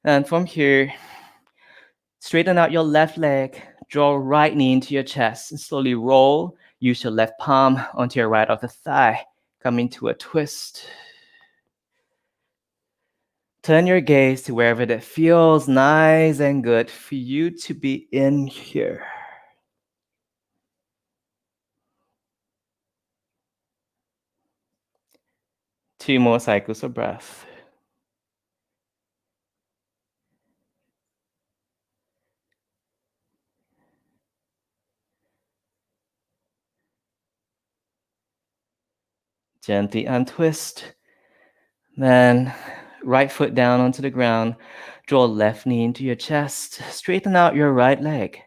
And from here, straighten out your left leg, draw right knee into your chest, and slowly roll. Use your left palm onto your right outer thigh. Come into a twist. Turn your gaze to wherever that feels nice and good for you to be in here. Two more cycles of breath. Gently untwist. Then right foot down onto the ground. Draw left knee into your chest. Straighten out your right leg.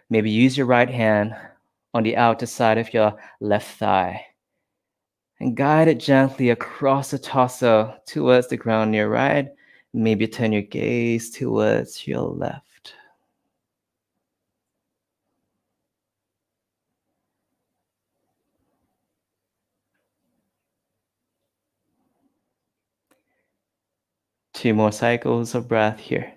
Maybe use your right hand on the outer side of your left thigh. And guide it gently across the torso towards the ground near right. Maybe turn your gaze towards your left. Two more cycles of breath here.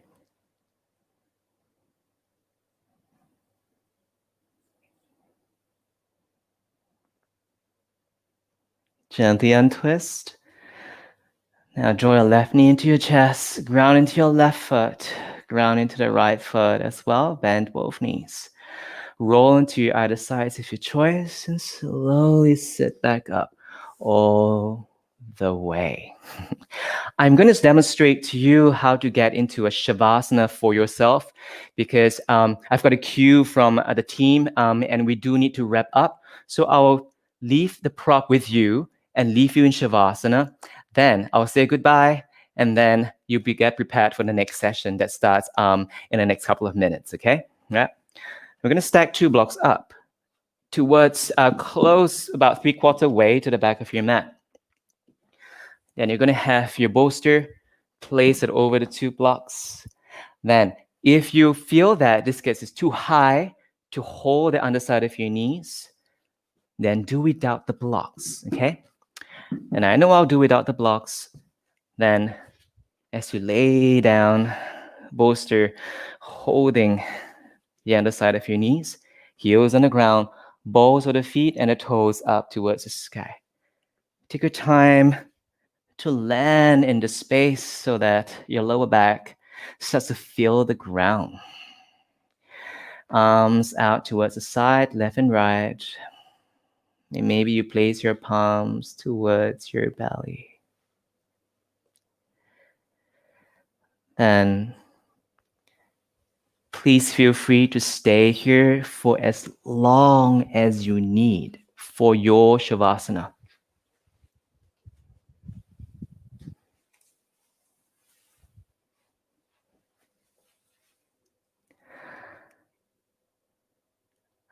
Gently untwist. Now draw your left knee into your chest, ground into your left foot, ground into the right foot as well, bend both knees. Roll into either sides of your choice and slowly sit back up all the way. I'm going to demonstrate to you how to get into a Shavasana for yourself because I've got a cue from the team and we do need to wrap up. So I'll leave the prop with you and leave you in Shavasana. Then I'll say goodbye and then you get prepared for the next session that starts in the next couple of minutes, okay? Yeah. We're going to stack 2 blocks up towards close about 3/4 way to the back of your mat. Then you're going to have your bolster, place it over the 2 blocks. Then if you feel that this gets too high to hold the underside of your knees, then do without the blocks, okay? And I know I'll do without the blocks. Then as you lay down, bolster holding the underside of your knees, heels on the ground, balls of the feet and the toes up towards the sky. Take your time to land in the space so that your lower back starts to feel the ground. Arms out towards the side, left and right. And maybe you place your palms towards your belly. Then please feel free to stay here for as long as you need for your Shavasana.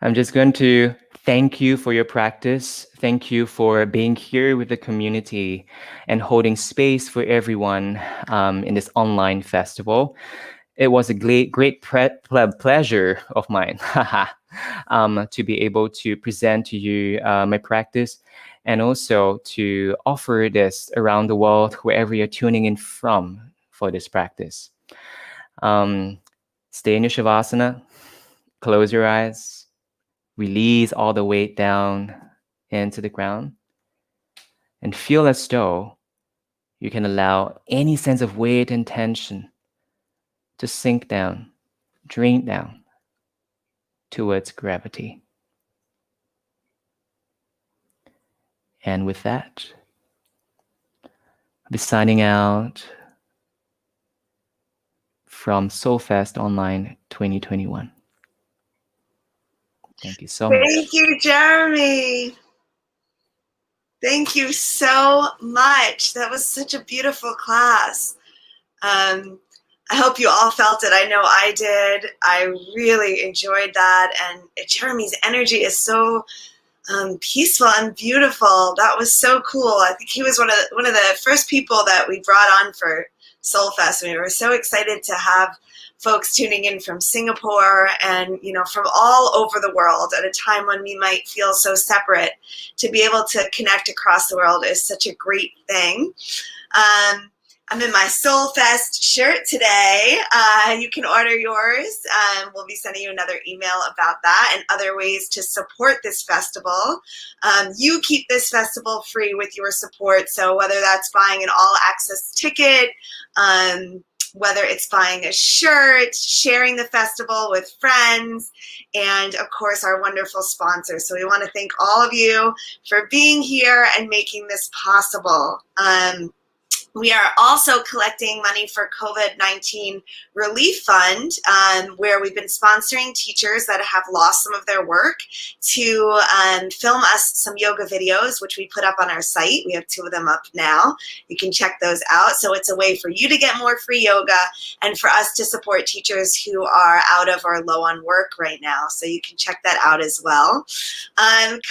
I'm just going to thank you for your practice. Thank you for being here with the community and holding space for everyone in this online festival. It was a great pleasure of mine to be able to present to you my practice and also to offer this around the world, wherever you're tuning in from for this practice. Stay in your Shavasana, close your eyes, release all the weight down into the ground, and feel as though you can allow any sense of weight and tension to sink down, drain down towards gravity. And with that, I'll be signing out from SOULFest Online 2021. Thank you so much. Thank you, Jeremy. Thank you so much. That was such a beautiful class. I hope you all felt it. I know I did. I really enjoyed that. And Jeremy's energy is so peaceful and beautiful. That was so cool. I think he was one of the first people that we brought on for SOULFest. We were so excited to have folks tuning in from Singapore and from all over the world at a time when we might feel so separate. To be able to connect across the world is such a great thing. I'm in my SOULFest shirt today. You can order yours. We'll be sending you another email about that and other ways to support this festival. You keep this festival free with your support. So whether that's buying an all-access ticket, whether it's buying a shirt, sharing the festival with friends, and of course our wonderful sponsors. So we want to thank all of you for being here and making this possible. We are also collecting money for COVID-19 Relief Fund, where we've been sponsoring teachers that have lost some of their work to film us some yoga videos, which we put up on our site. We have 2 of them up now. You can check those out. So it's a way for you to get more free yoga and for us to support teachers who are out of or low on work right now. So you can check that out as well.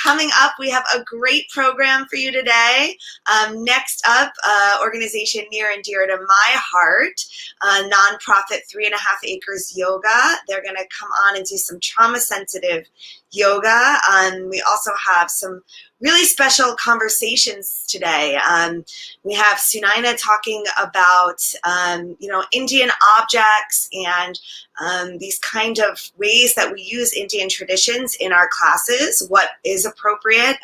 Coming up, we have a great program for you today. Next up, organization near and dear to my heart, nonprofit 3.5 Acres Yoga. They're going to come on and do some trauma-sensitive yoga. We also have some really special conversations today. We have Sunaina talking about, Indian objects and these kind of ways that we use Indian traditions in our classes, what is appropriate,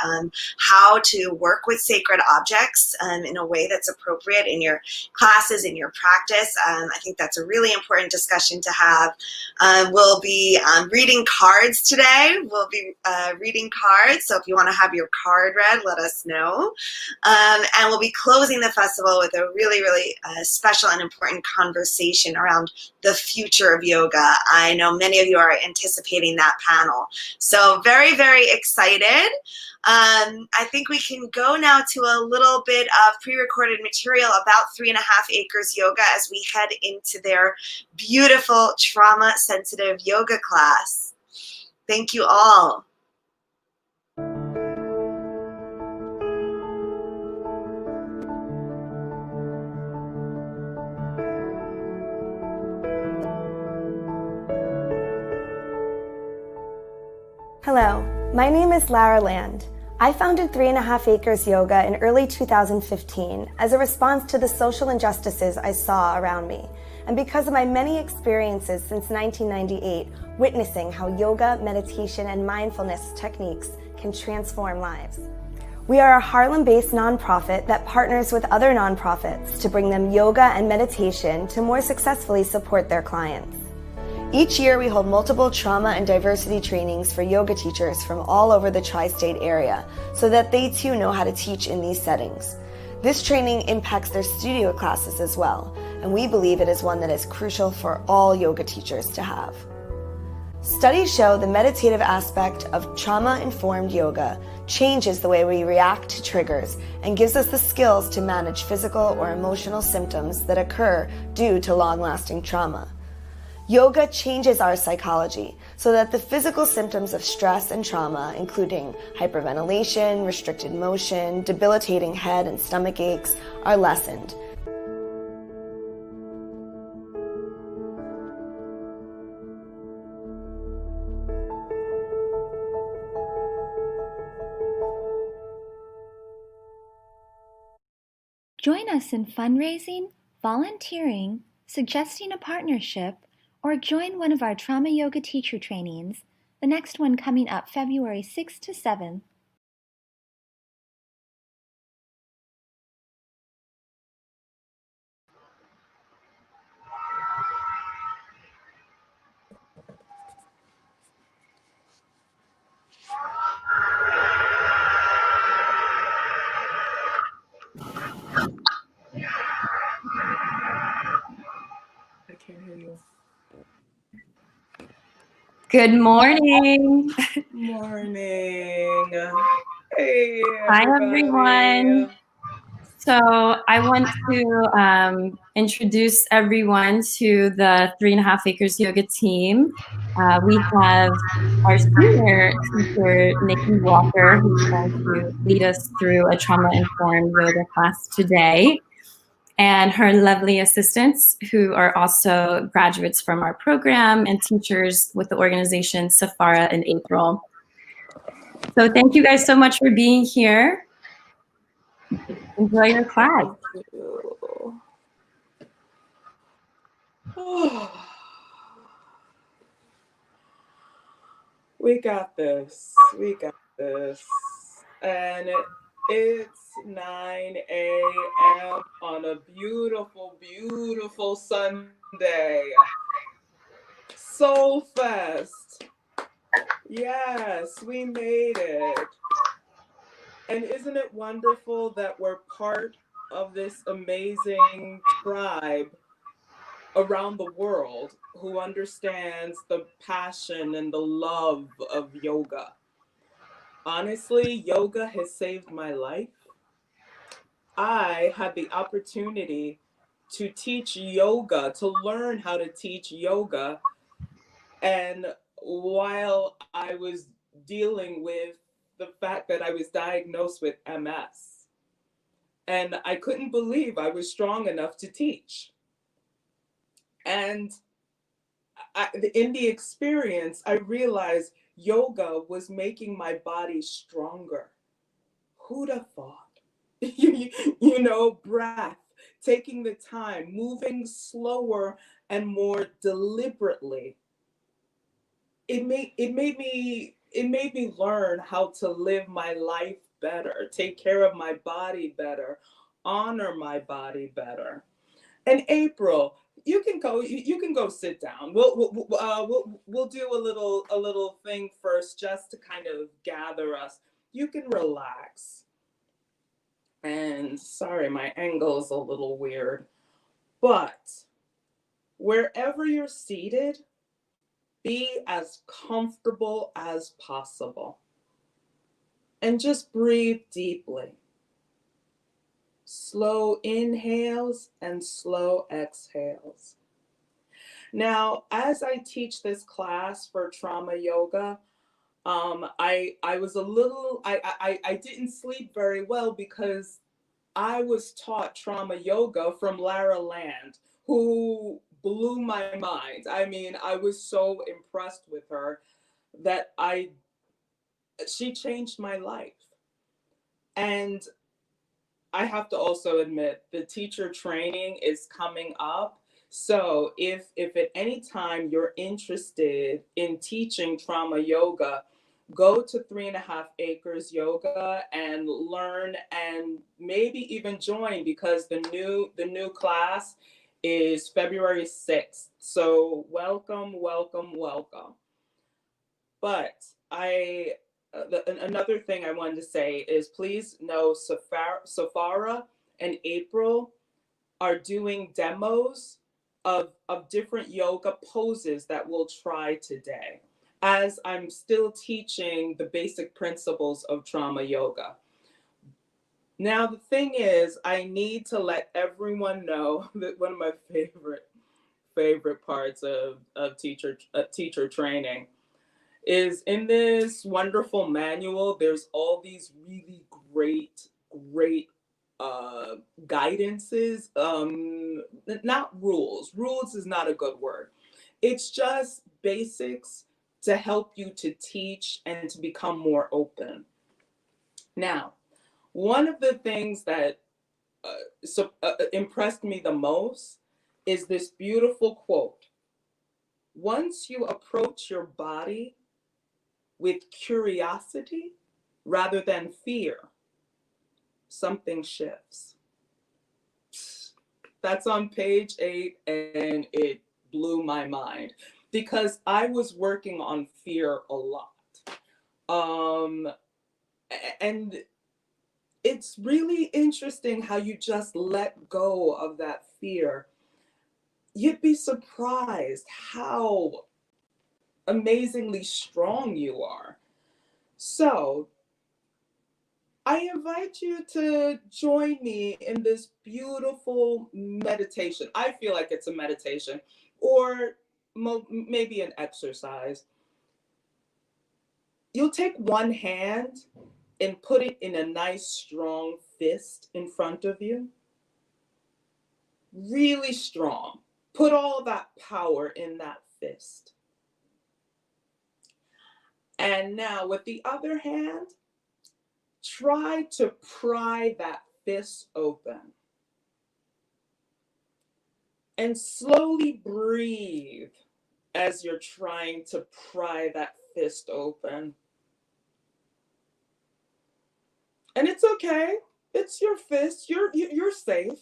how to work with sacred objects in a way that's appropriate in your classes, in your practice. I think that's a really important discussion to have. We'll be reading cards today. We'll be reading cards, so if you want to have your card read, let us know. And we'll be closing the festival with a really, really special and important conversation around the future of yoga. I know many of you are anticipating that panel. So very, very excited. I think we can go now to a little bit of pre-recorded material about 3.5 Acres Yoga as we head into their beautiful trauma-sensitive yoga class. Thank you all. Hello, my name is Lara Land. I founded 3.5 Acres Yoga in early 2015 as a response to the social injustices I saw around me, and because of my many experiences since 1998, witnessing how yoga, meditation, and mindfulness techniques can transform lives. We are a Harlem-based nonprofit that partners with other nonprofits to bring them yoga and meditation to more successfully support their clients. Each year, we hold multiple trauma and diversity trainings for yoga teachers from all over the tri-state area so that they too know how to teach in these settings. This training impacts their studio classes as well, and we believe it is one that is crucial for all yoga teachers to have. Studies show the meditative aspect of trauma-informed yoga changes the way we react to triggers and gives us the skills to manage physical or emotional symptoms that occur due to long-lasting trauma. Yoga changes our psychology so that the physical symptoms of stress and trauma, including hyperventilation, restricted motion, debilitating head and stomach aches, are lessened. Join us in fundraising, volunteering, suggesting a partnership, or join one of our trauma yoga teacher trainings, the next one coming up February 6th to 7th. I can't hear you. Good morning. Morning. Hey, Hi, everybody. everyone. So I want to introduce everyone to the 3.5 Acres Yoga team. We have our senior teacher, Nikki Walker, who's going to lead us through a trauma-informed yoga class today, and her lovely assistants, who are also graduates from our program and teachers with the organization Safara and April. So thank you guys so much for being here. Enjoy your class. We got this. We got this. And it's 9 a.m. on a beautiful, beautiful Sunday. SOULFest. Yes, we made it. And isn't it wonderful that we're part of this amazing tribe around the world who understands the passion and the love of yoga? Honestly, yoga has saved my life. I had the opportunity to teach yoga, to learn how to teach yoga. And while I was dealing with the fact that I was diagnosed with MS, and I couldn't believe I was strong enough to teach. And in the experience, I realized yoga was making my body stronger. Who'd have thought? You know, breath, taking the time, moving slower and more deliberately. It made me learn how to live my life better, take care of my body better, honor my body better. And April, you can go sit down. We'll do a little thing first just to kind of gather us. You can relax. And sorry, my angle is a little weird. But wherever you're seated, be as comfortable as possible. And just breathe deeply. Slow inhales and slow exhales. Now, as I teach this class for trauma yoga, I was a little, I didn't sleep very well because I was taught trauma yoga from Lara Land, who blew my mind. I mean, I was so impressed with her that she changed my life. And I have to also admit, the teacher training is coming up. So if at any time you're interested in teaching trauma yoga, go to 3.5 Acres Yoga and learn, and maybe even join, because the new class is February 6th. So welcome, welcome, welcome. But another thing I wanted to say is, please know Safara and April are doing demos of different yoga poses that we'll try today, as I'm still teaching the basic principles of trauma yoga. Now, the thing is, I need to let everyone know that one of my favorite parts of teacher training is, in this wonderful manual, there's all these really great guidances, not rules. Rules is not a good word. It's just basics to help you to teach and to become more open. Now, one of the things that impressed me the most is this beautiful quote. Once you approach your body with curiosity rather than fear, something shifts. That's on page 8, and it blew my mind because I was working on fear a lot. And it's really interesting how you just let go of that fear. You'd be surprised how amazingly strong you are. So I invite you to join me in this beautiful meditation. I feel like it's a meditation, or maybe an exercise. You'll take one hand and put it in a nice strong fist in front of you. Really strong. Put all that power in that fist. And now with the other hand, try to pry that fist open. And slowly breathe as you're trying to pry that fist open. And it's okay. It's your fist. You're safe.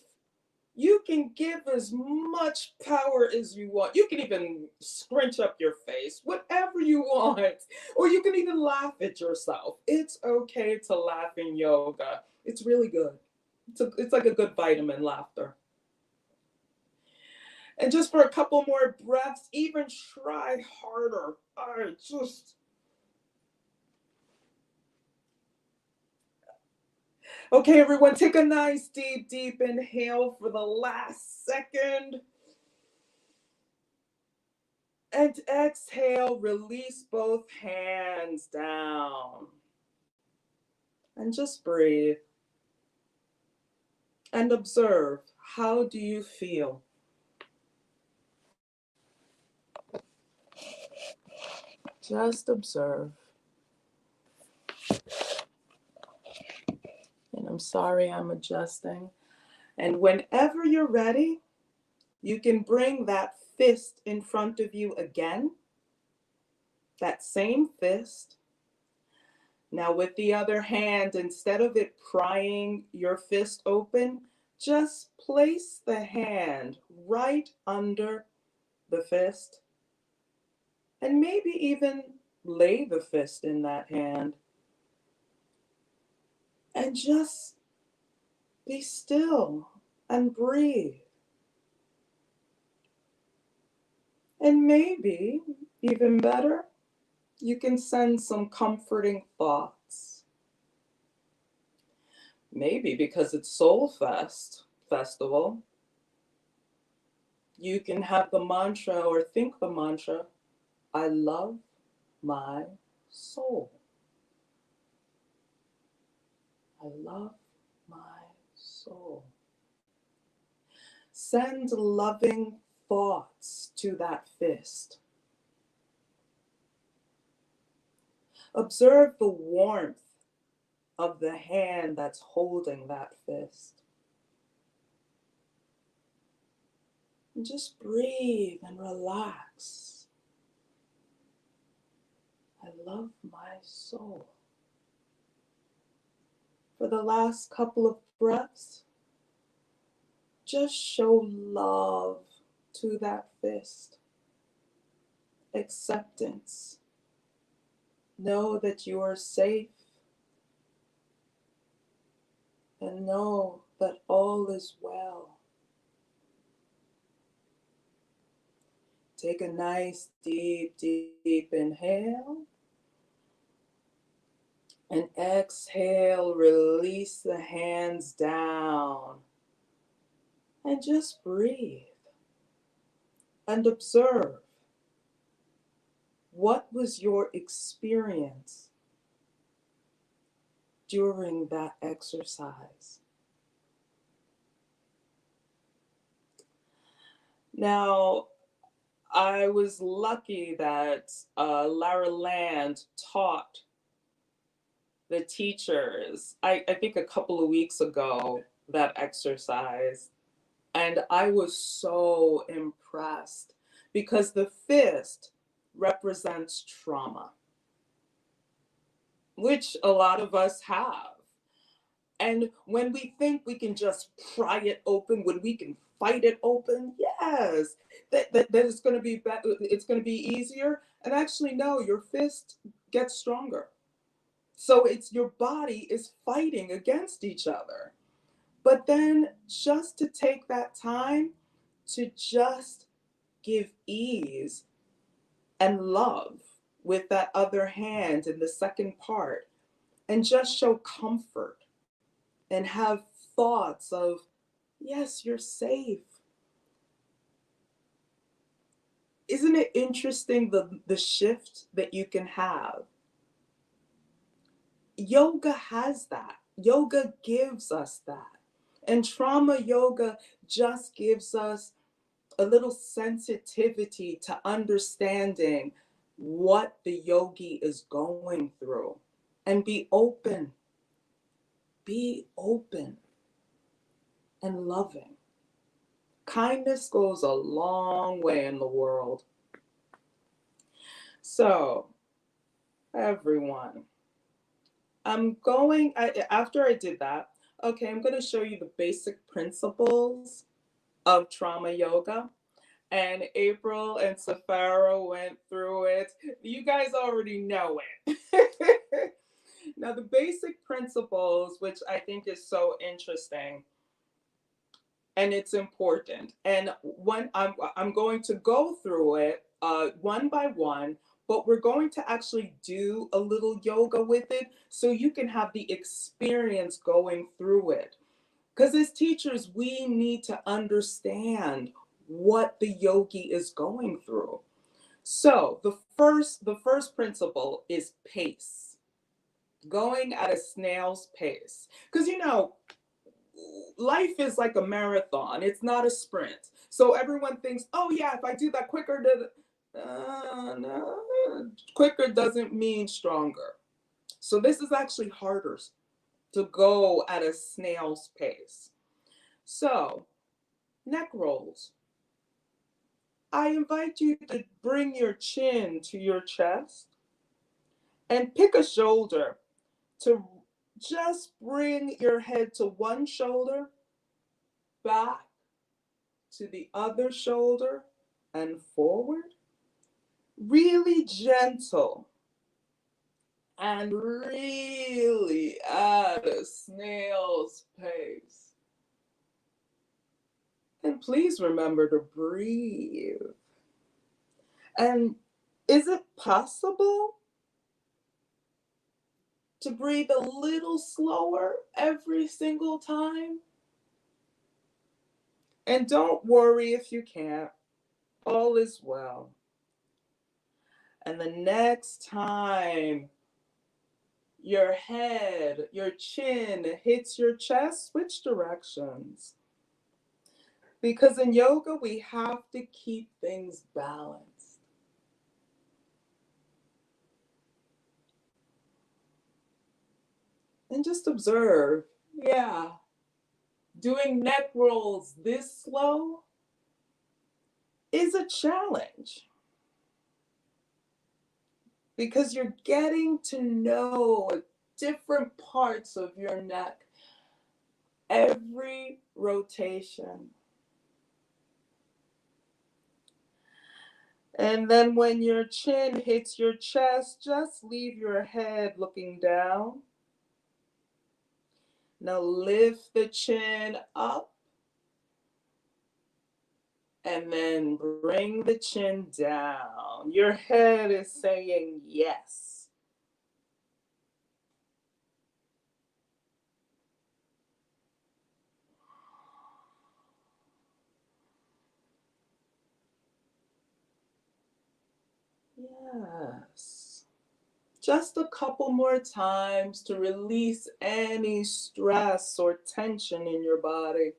You can give as much power as you want. You can even scrunch up your face, whatever you want. Or you can even laugh at yourself. It's okay to laugh in yoga. It's really good. It's like a good vitamin, laughter. And just for a couple more breaths, even try harder. Okay, everyone, take a nice deep inhale for the last second. And exhale, release both hands down. And just breathe. And observe, how do you feel? Just observe. And I'm sorry I'm adjusting. And whenever you're ready, you can bring that fist in front of you again. That same fist. Now with the other hand, instead of it prying your fist open, just place the hand right under the fist. And maybe even lay the fist in that hand. And just be still and breathe. And maybe, even better, you can send some comforting thoughts. Maybe because it's SOULFest festival, you can have the mantra or think the mantra, I love my soul. I love my soul. Send loving thoughts to that fist. Observe the warmth of the hand that's holding that fist. And just breathe and relax. I love my soul. For the last couple of breaths, just show love to that fist. Acceptance. Know that you are safe. And know that all is well. Take a nice deep inhale. And exhale, release the hands down. And just breathe. And observe. What was your experience during that exercise? Now, I was lucky that Lara Land taught the teachers, I think a couple of weeks ago, that exercise. And I was so impressed because the fist represents trauma, which a lot of us have. And when we think we can just pry it open, when we can fight it open, yes, that it's going to be it's going to be easier. And actually, no, your fist gets stronger. So it's your body is fighting against each other. But then just to take that time to just give ease and love with that other hand in the second part, and just show comfort and have thoughts of, yes, you're safe. Isn't it interesting the shift that you can have? Yoga has that. Yoga gives us that. And trauma yoga just gives us a little sensitivity to understanding what the yogi is going through. And be open. Be open and loving. Kindness goes a long way in the world. So, everyone, after I did that, okay, I'm going to show you the basic principles of trauma yoga. And April and Safara went through it. You guys already know it. Now, the basic principles, which I think is so interesting, and it's important. And I'm going to go through it one by one, but we're going to actually do a little yoga with it so you can have the experience going through it. Because as teachers, we need to understand what the yogi is going through. So the first principle is pace. Going at a snail's pace. Because life is like a marathon. It's not a sprint. So everyone thinks, oh yeah, if I do that quicker, no, quicker doesn't mean stronger. So this is actually harder to go at a snail's pace. So, neck rolls. I invite you to bring your chin to your chest and pick a shoulder to just bring your head to one shoulder, back to the other shoulder, and forward. Really gentle and really at a snail's pace. And please remember to breathe. And is it possible to breathe a little slower every single time? And don't worry if you can't. All is well. And the next time your head, your chin hits your chest, switch directions. Because in yoga, we have to keep things balanced. And just observe, yeah, doing neck rolls this slow is a challenge. Because you're getting to know different parts of your neck every rotation. And then when your chin hits your chest, just leave your head looking down. Now lift the chin up and then bring the chin down. Your head is saying yes. Yes. Just a couple more times to release any stress or tension in your body.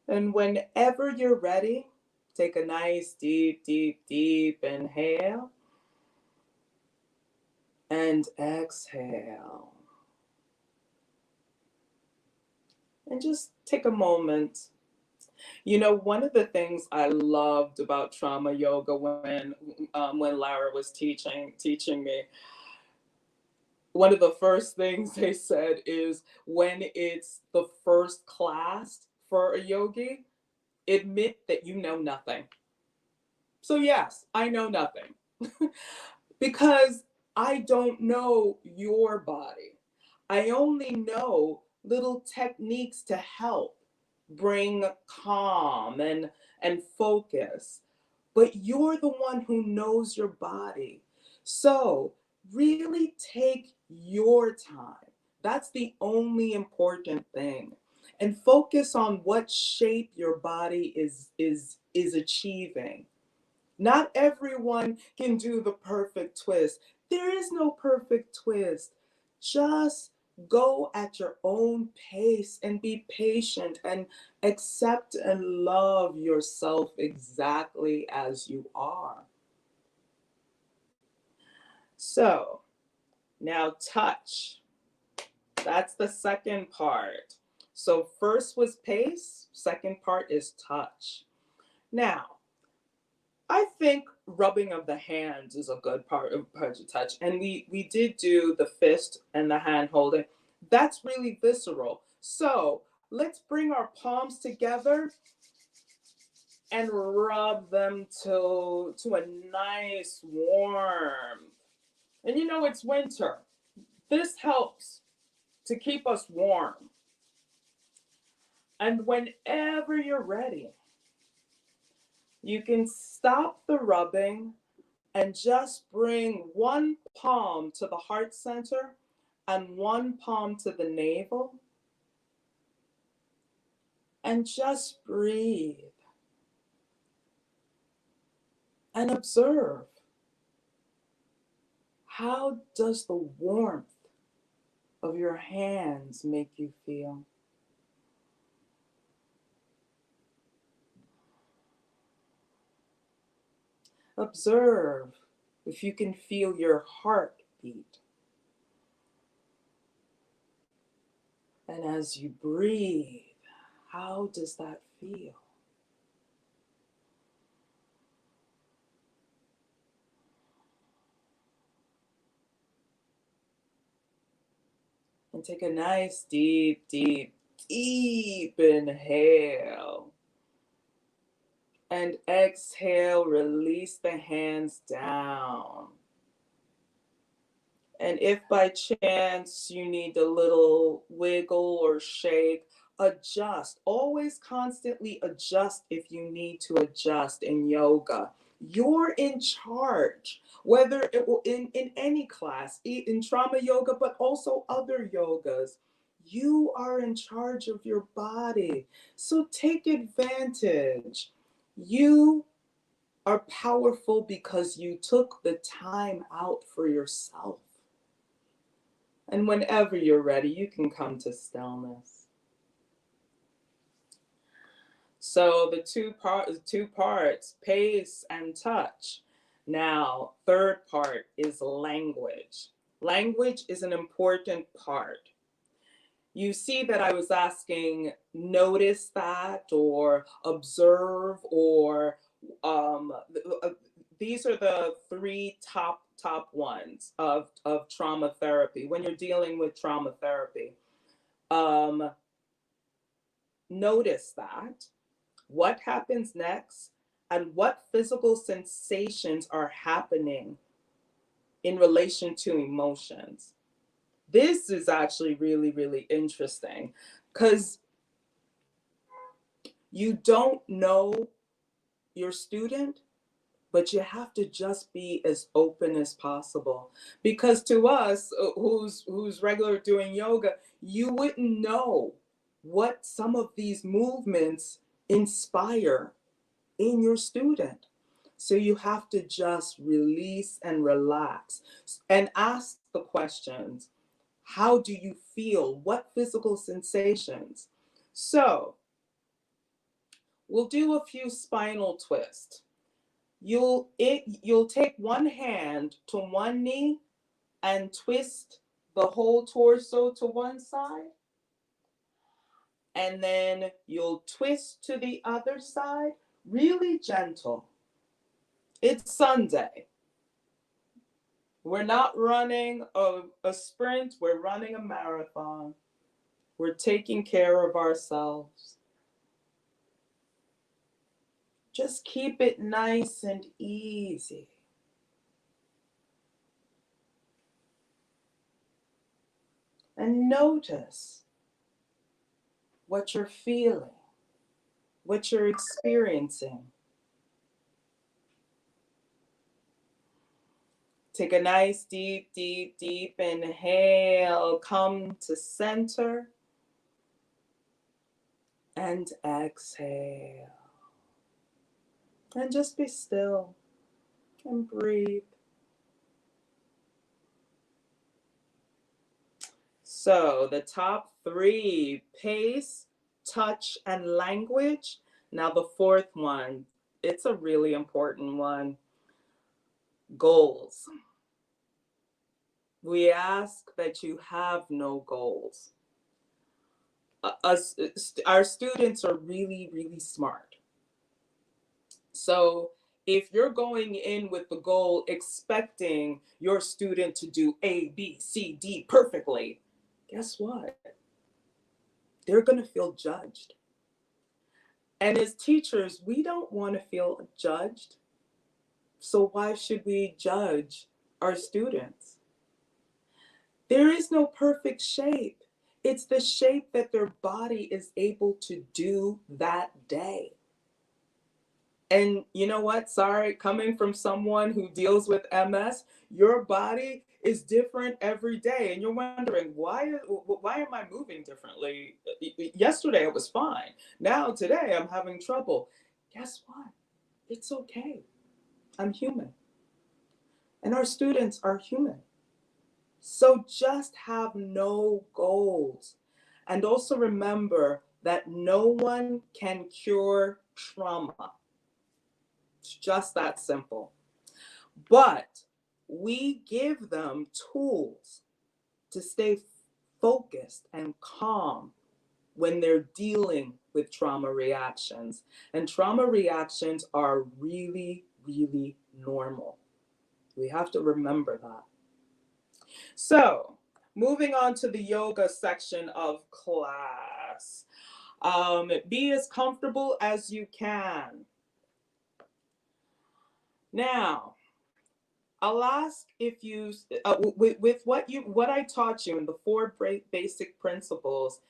And whenever you're ready, take a nice deep, deep, deep inhale and exhale. And just take a moment. One of the things I loved about trauma yoga when Lara was teaching me, one of the first things they said is when it's the first class for a yogi, admit that you know nothing. So yes, I know nothing because I don't know your body. I only know little techniques to help bring calm and focus. But you're the one who knows your body. So really take your time. That's the only important thing. And focus on what shape your body is achieving. Not everyone can do the perfect twist. There is no perfect twist. Just go at your own pace and be patient and accept and love yourself exactly as you are. So now touch. That's the second part. So first was pace, second part is touch. Now, I think rubbing of the hands is a good part of touch. And we did do the fist and the hand holding. That's really visceral. So let's bring our palms together and rub them to a nice warm. And you know, it's winter. This helps to keep us warm. And whenever you're ready, you can stop the rubbing and just bring one palm to the heart center and one palm to the navel. And just breathe and observe. How does the warmth of your hands make you feel? Observe if you can feel your heart beat. And as you breathe, how does that feel? And take a nice deep, deep, deep inhale. And exhale, release the hands down. And if by chance you need a little wiggle or shake, adjust. Always constantly adjust if you need to adjust in yoga. You're in charge, whether it will in any class, in trauma yoga, but also other yogas. You are in charge of your body. So take advantage. You are powerful because you took the time out for yourself. And whenever you're ready, you can come to stillness. So the two parts, pace and touch. Now, third part is language. Language is an important part. You see that I was asking, notice that, or observe, or these are the three top ones of trauma therapy when you're dealing with trauma therapy. Notice that, what happens next, and what physical sensations are happening in relation to emotions. This is actually really, really interesting because you don't know your student, but you have to just be as open as possible. Because to us, who's regular doing yoga, you wouldn't know what some of these movements inspire in your student. So you have to just release and relax and ask the questions. How do you feel? What physical sensations? So we'll do a few spinal twists. You'll take one hand to one knee and twist the whole torso to one side. And then you'll twist to the other side, really gentle. It's Sunday. We're not running a sprint, we're running a marathon. We're taking care of ourselves. Just keep it nice and easy. And notice what you're feeling, what you're experiencing. Take a nice deep, deep, deep inhale. Come to center. And exhale. And just be still and breathe. So the top three, pace, touch, and language. Now the fourth one, it's a really important one. Goals. We ask that you have no goals. Our students are really, really smart. So if you're going in with the goal expecting your student to do A, B, C, D perfectly, guess what? They're going to feel judged. And as teachers, we don't want to feel judged. So why should we judge our students? There is no perfect shape. It's the shape that their body is able to do that day. And you know what? Sorry, coming from someone who deals with MS, your body is different every day. And you're wondering, why am I moving differently? Yesterday it was fine. Now today I'm having trouble. Guess what? It's okay. I'm human. And our students are human. So just have no goals. And also remember that no one can cure trauma. It's just that simple. But we give them tools to stay focused and calm when they're dealing with trauma reactions. And trauma reactions are really, really normal. We have to remember that. So, moving on to the yoga section of class. Be as comfortable as you can. Now, I'll ask if you, with what I taught you in the 4 basic principles,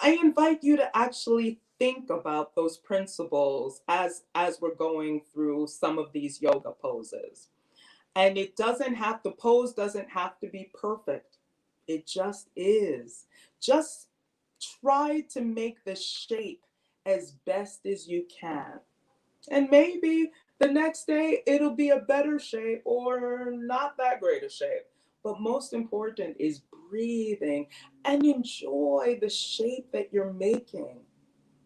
I invite you to actually think about those principles as we're going through some of these yoga poses. And the pose doesn't have to be perfect. It just is. Just try to make the shape as best as you can. And maybe the next day it'll be a better shape or not that great a shape. But most important is breathing and enjoy the shape that you're making.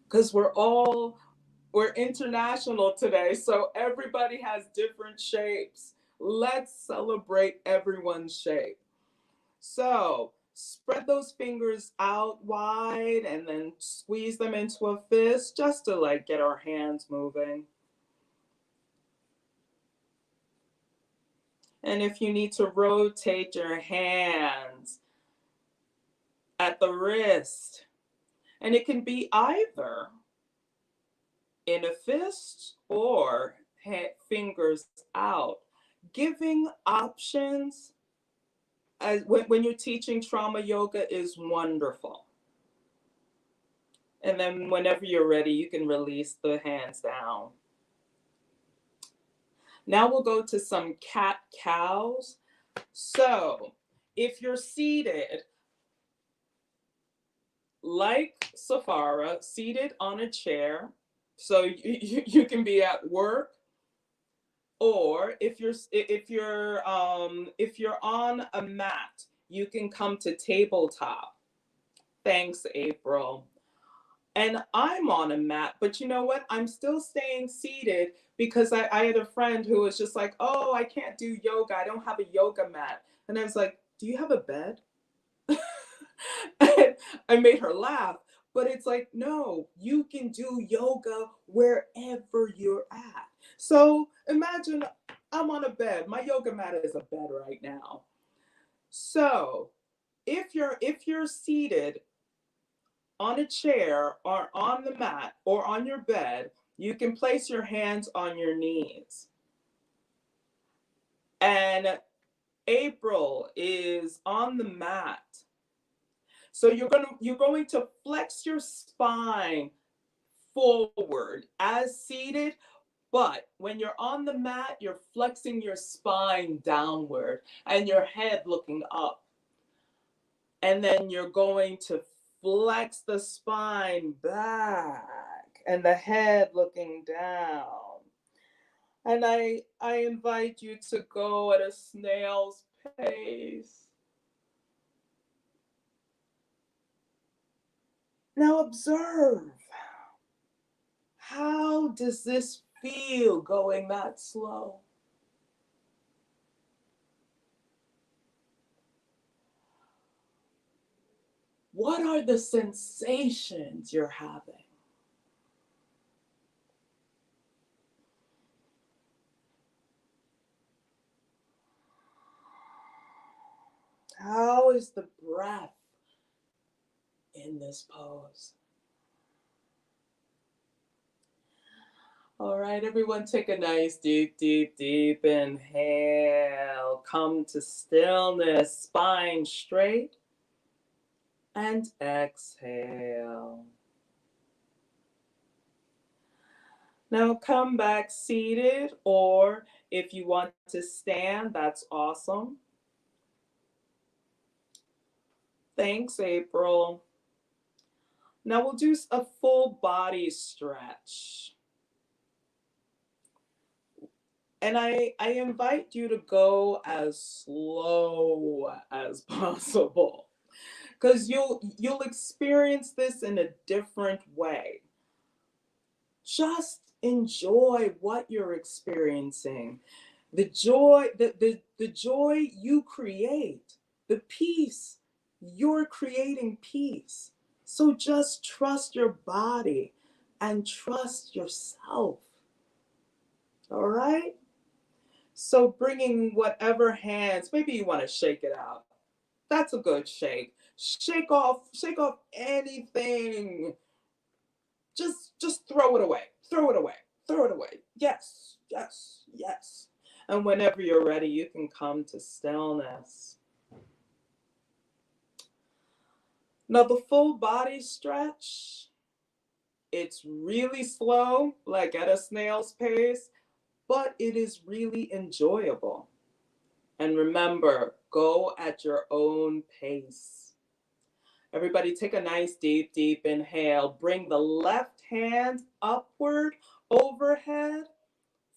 Because we're international today, so everybody has different shapes. Let's celebrate everyone's shape. So spread those fingers out wide and then squeeze them into a fist just to get our hands moving. And if you need to rotate your hands at the wrist, and it can be either in a fist or fingers out, giving options when you're teaching trauma yoga is wonderful. And then whenever you're ready, you can release the hands down. Now we'll go to some cat-cows. So if you're seated, like Safara, seated on a chair, so you can be at work, or if you're on a mat, you can come to tabletop. Thanks, April. And I'm on a mat, but you know what? I'm still staying seated because I had a friend who was just like, oh, I can't do yoga. I don't have a yoga mat. And I was like, do you have a bed? And I made her laugh, but it's like, no, you can do yoga wherever you're at. So imagine I'm on a bed. My yoga mat is a bed right now. So if you're seated on a chair or on the mat or on your bed, you can place your hands on your knees. And April is on the mat. So you're going to flex your spine forward as seated, but when you're on the mat, you're flexing your spine downward and your head looking up. And then you're going to flex the spine back and the head looking down. And I invite you to go at a snail's pace. Now observe. How does this feel going that slow? What are the sensations you're having? How is the breath in this pose? All right, everyone, take a nice deep, deep, deep inhale. Come to stillness, spine straight, and exhale. Now come back seated, or if you want to stand, that's awesome. Thanks, April. Now we'll do a full body stretch. And I invite you to go as slow as possible, because you'll experience this in a different way. Just enjoy what you're experiencing. The joy, the joy you create, the peace, you're creating peace. So just trust your body and trust yourself. All right? So bringing whatever hands, maybe you want to shake it out. That's a good shake. Shake off anything. Just throw it away. Throw it away. Throw it away. Yes, yes, yes. And whenever you're ready, you can come to stillness. Now the full body stretch, it's really slow, like at a snail's pace, but it is really enjoyable. And remember, go at your own pace. Everybody take a nice deep, deep inhale. Bring the left hand upward, overhead.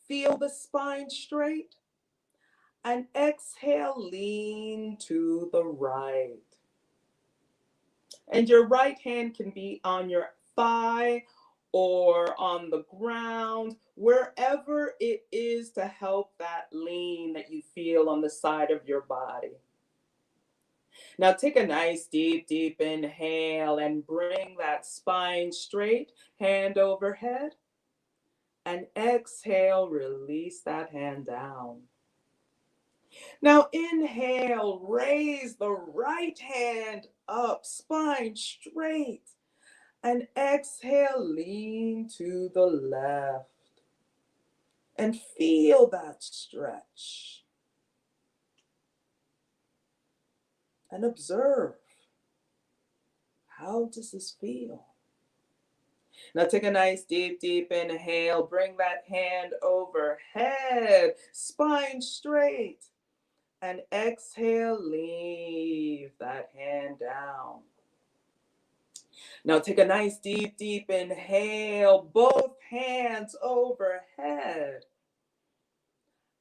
Feel the spine straight. And exhale, lean to the right. And your right hand can be on your thigh or on the ground, wherever it is to help that lean that you feel on the side of your body. Now take a nice deep, deep inhale and bring that spine straight, hand overhead. And exhale, release that hand down. Now inhale, raise the right hand up, spine straight. And exhale, lean to the left. And feel that stretch. And observe. How does this feel? Now take a nice deep, deep inhale. Bring that hand overhead, spine straight. And exhale, leave that hand down. Now take a nice deep, deep inhale. Both hands overhead.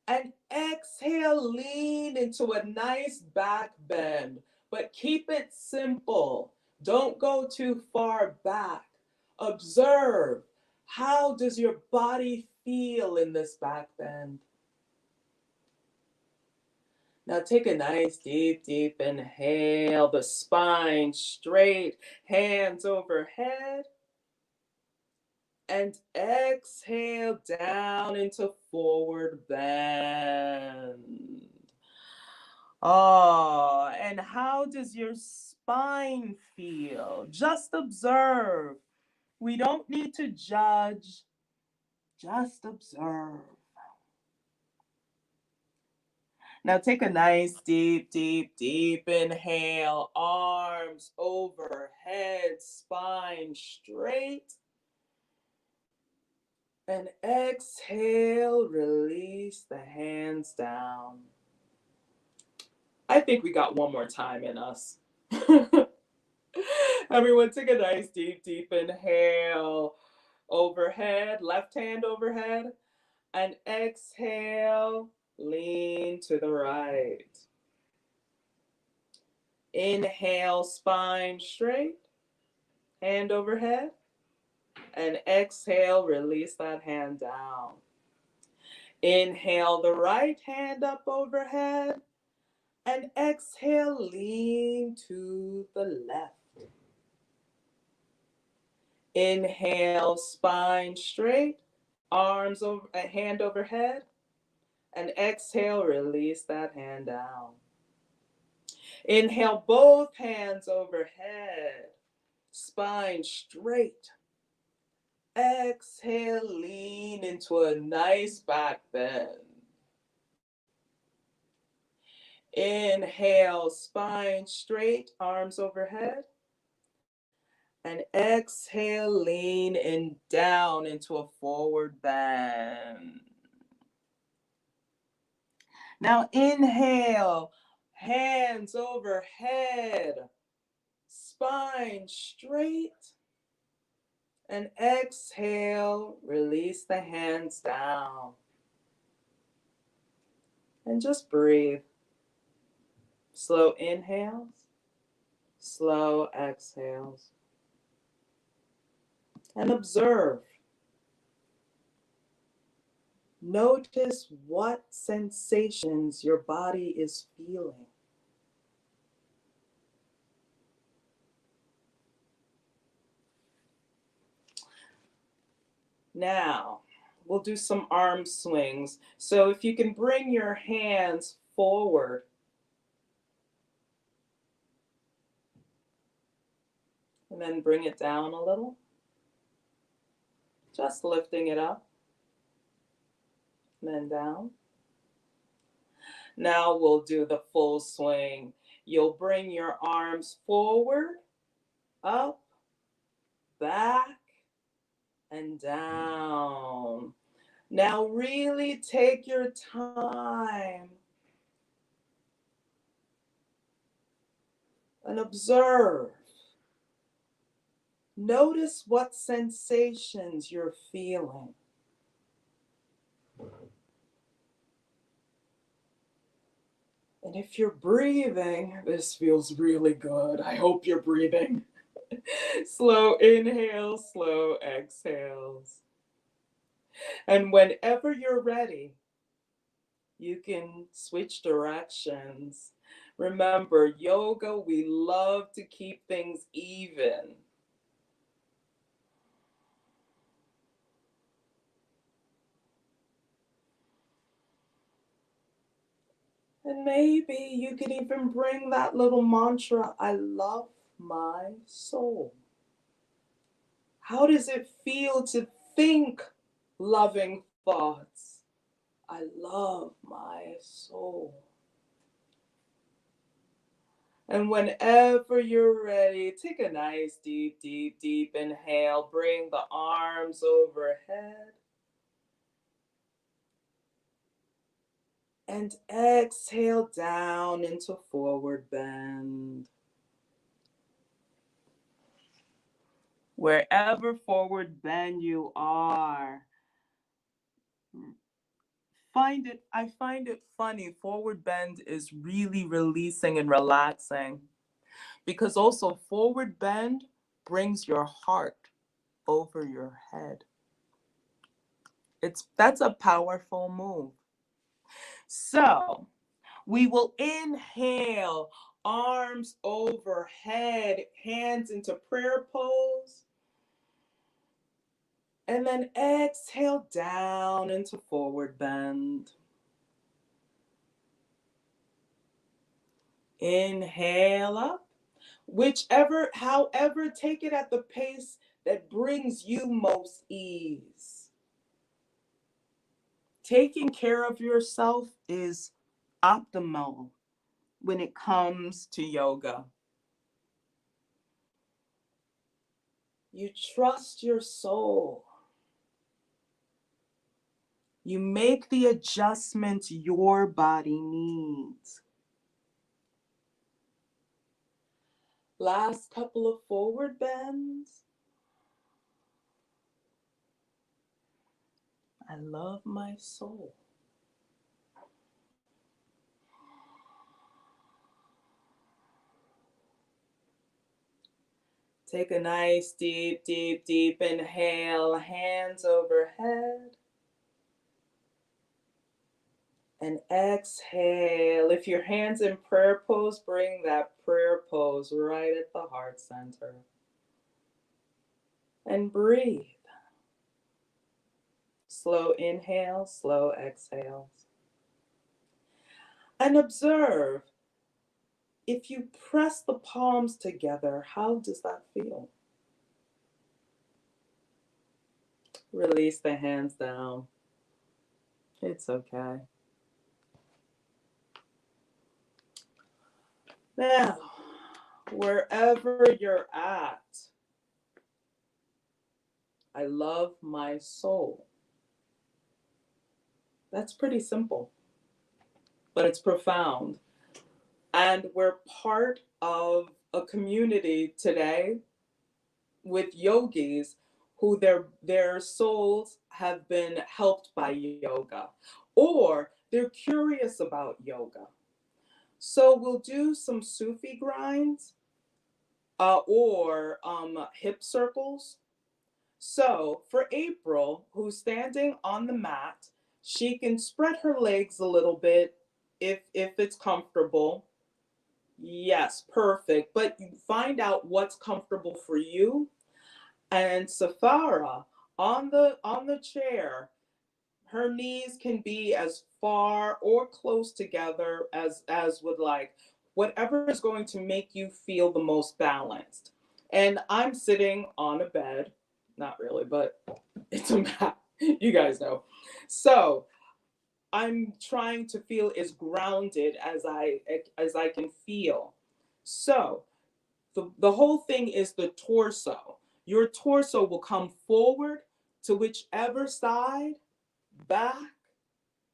And exhale, lean into a nice back bend. But keep it simple. Don't go too far back. Observe, how does your body feel in this back bend? Now take a nice deep, deep inhale, the spine straight, hands overhead. And exhale down into forward bend. Oh, and how does your spine feel? Just observe. We don't need to judge, just observe. Now take a nice deep, deep, deep inhale. Arms overhead, spine straight. And exhale, release the hands down. I think we got one more time in us. Everyone take a nice deep, deep inhale. Overhead, left hand overhead. And exhale, lean to the right. Inhale, spine straight, hand overhead. And exhale, release that hand down. Inhale the right hand up overhead. And exhale, lean to the left. Inhale, spine straight, arms over, a hand overhead. And exhale, release that hand down. Inhale, both hands overhead, spine straight. Exhale, lean into a nice back bend. Inhale, spine straight, arms overhead. And exhale, lean and down into a forward bend. Now inhale, hands overhead, spine straight. And exhale, release the hands down. And just breathe. Slow inhales, slow exhales. And observe. Notice what sensations your body is feeling. Now, we'll do some arm swings. So if you can bring your hands forward. And then bring it down a little. Just lifting it up. And then down. Now we'll do the full swing. You'll bring your arms forward, up, back, and down. Now really take your time and observe. Notice what sensations you're feeling. And if you're breathing, this feels really good. I hope you're breathing. Slow inhales, slow exhales. And whenever you're ready, you can switch directions. Remember, yoga, we love to keep things even. And maybe you can even bring that little mantra, I love my soul. How does it feel to think loving thoughts? I love my soul. And whenever you're ready, take a nice deep, deep, deep inhale. Bring the arms overhead. And exhale down into forward bend. Wherever forward bend you are, I find it funny. Forward bend is really releasing and relaxing because also forward bend brings your heart over your head. That's a powerful move. So we will inhale, arms overhead, hands into prayer pose. And then exhale down into forward bend. Inhale up. However, take it at the pace that brings you most ease. Taking care of yourself is optimal when it comes to yoga. You trust your soul. You make the adjustments your body needs. Last couple of forward bends. I love my soul. Take a nice deep, deep, deep inhale, hands overhead. And exhale. If your hand's in prayer pose, bring that prayer pose right at the heart center. And breathe. Slow inhales, slow exhales. And observe, if you press the palms together, how does that feel? Release the hands down. It's okay. Now, wherever you're at, I love my soul. That's pretty simple, but it's profound. And we're part of a community today with yogis who their souls have been helped by yoga, or they're curious about yoga. So we'll do some Sufi grinds or hip circles. So for April, who's standing on the mat, she can spread her legs a little bit if it's comfortable. Yes, perfect. But you find out what's comfortable for you. And Safara, on the chair, her knees can be as far or close together as would like. Whatever is going to make you feel the most balanced. And I'm sitting on a bed. Not really, but it's a mat. You guys know. So I'm trying to feel as grounded as I can feel. So the whole thing is the torso. Your torso will come forward to whichever side, back,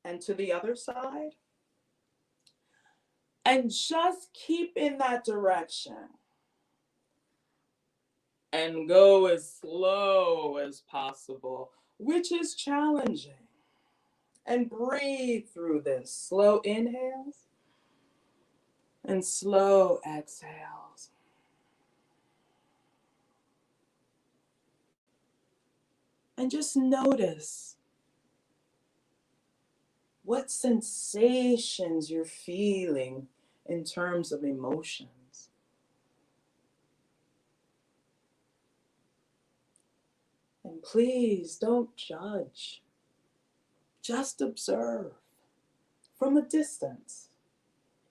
and to the other side. And just keep in that direction. And go as slow as possible, which is challenging. And breathe through this. Slow inhales and slow exhales. And just notice what sensations you're feeling in terms of emotions. And please don't judge. Just observe from a distance.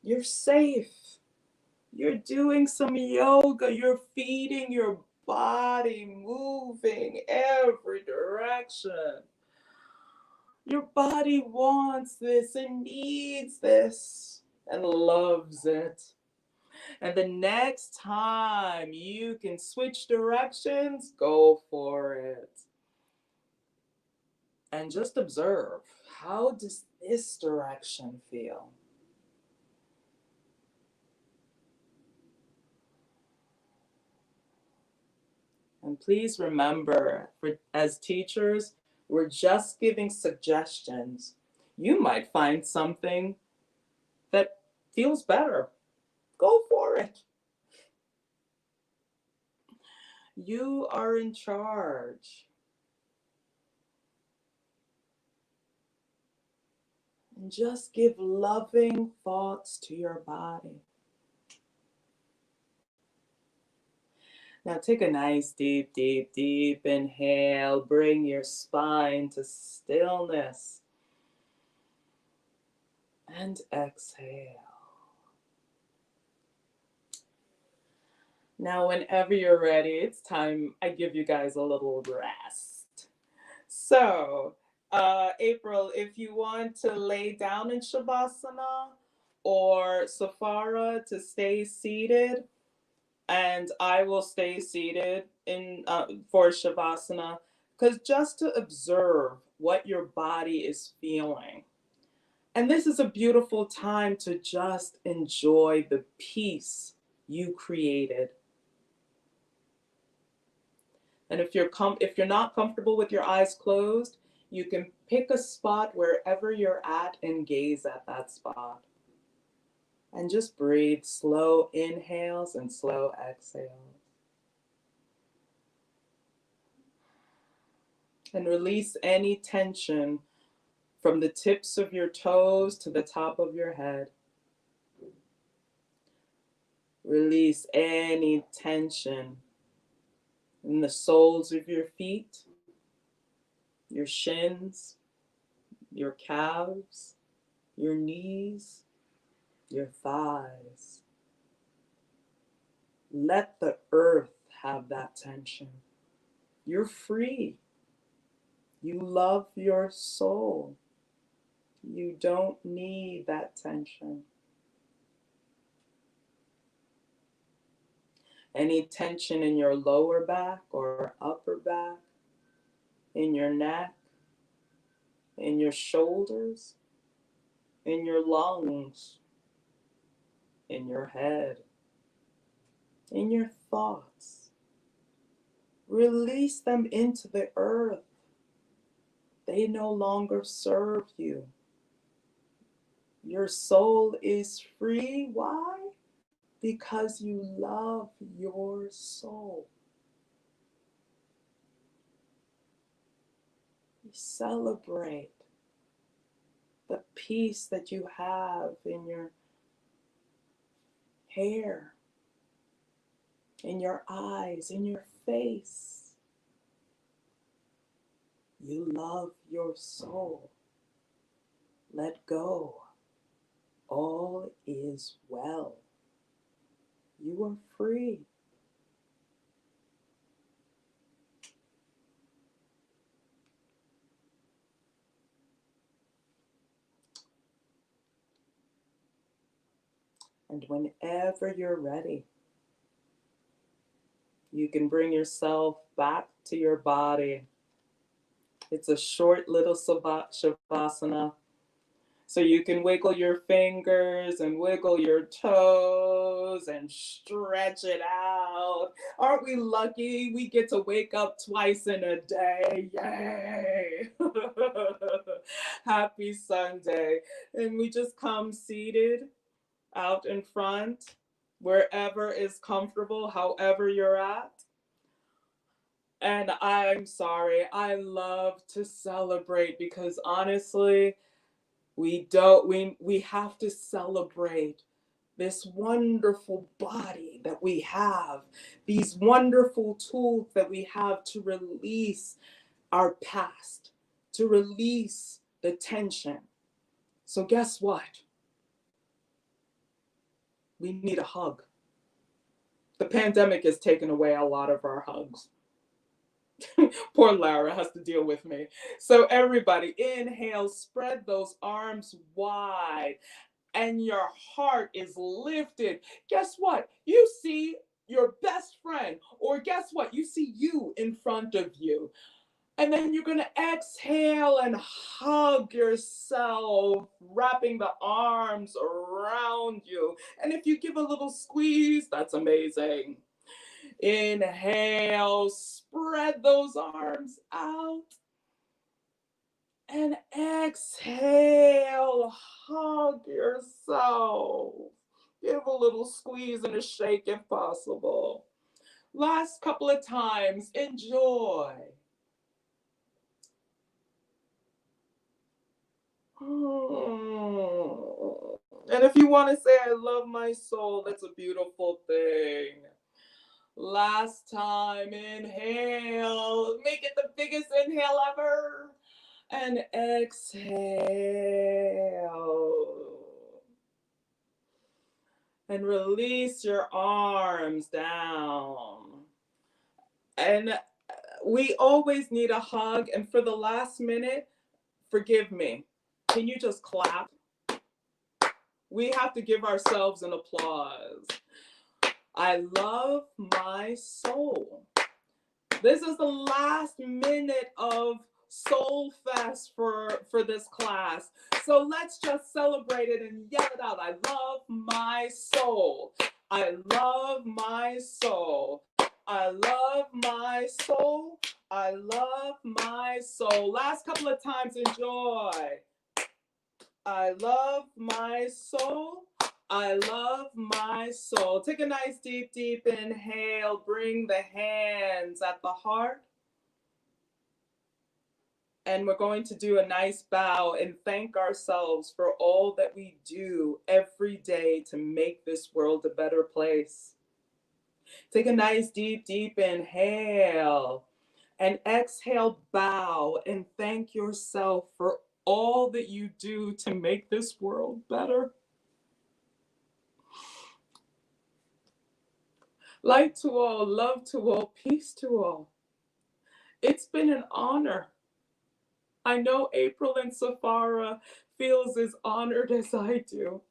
You're safe. You're doing some yoga. You're feeding your body, moving every direction. Your body wants this and needs this and loves it. And the next time you can switch directions, go for it. And just observe, how does this direction feel? And please remember, as teachers, we're just giving suggestions. You might find something that feels better. Go for it. You are in charge. And just give loving thoughts to your body. Now take a nice deep, deep, deep inhale. Bring your spine to stillness. And exhale. Now, whenever you're ready, it's time I give you guys a little rest. So, April, if you want to lay down in Shavasana, or Safara to stay seated, and I will stay seated in for Shavasana, because just to observe what your body is feeling. And this is a beautiful time to just enjoy the peace you created. And if you're not comfortable with your eyes closed, you can pick a spot wherever you're at and gaze at that spot. And just breathe slow inhales and slow exhales. And release any tension from the tips of your toes to the top of your head. Release any tension in the soles of your feet, your shins, your calves, your knees, your thighs. Let the earth have that tension. You're free. You love your soul. You don't need that tension. Any tension in your lower back or upper back, in your neck, in your shoulders, in your lungs, in your head, in your thoughts. Release them into the earth. They no longer serve you. Your soul is free. Why? Because you love your soul. You celebrate the peace that you have in your hair, in your eyes, in your face. You love your soul. Let go. All is well. You are free. And whenever you're ready, you can bring yourself back to your body. It's a short little shavasana. So you can wiggle your fingers and wiggle your toes and stretch it out. Aren't we lucky we get to wake up twice in a day? Yay! Happy Sunday. And we just come seated out in front, wherever is comfortable, however you're at. And I'm sorry, I love to celebrate because honestly, we have to celebrate this wonderful body that we have, these wonderful tools that we have to release our past, to release the tension. So guess what? We need a hug. The pandemic has taken away a lot of our hugs. Poor Lara has to deal with me. So everybody, inhale, spread those arms wide, and your heart is lifted. Guess what? You see your best friend, or guess what? You see you in front of you. And then you're going to exhale and hug yourself, wrapping the arms around you. And if you give a little squeeze, that's amazing. Inhale, spread those arms out. And exhale, hug yourself. Give a little squeeze and a shake if possible. Last couple of times, enjoy. And if you want to say, I love my soul, that's a beautiful thing. Last time, inhale. Make it the biggest inhale ever. And exhale. And release your arms down. And we always need a hug. And for the last minute, forgive me. Can you just clap? We have to give ourselves an applause. I love my soul. This is the last minute of SOULFest for this class. So let's just celebrate it and yell it out. I love my soul. I love my soul. I love my soul. I love my soul. Last couple of times, enjoy. I love my soul. I love my soul. Take a nice deep, deep inhale. Bring the hands at the heart. And we're going to do a nice bow and thank ourselves for all that we do every day to make this world a better place. Take a nice deep inhale. And exhale, bow, and thank yourself for all that you do to make this world better. Light to all, love to all, peace to all. It's been an honor. I know April and Safara feels as honored as I do.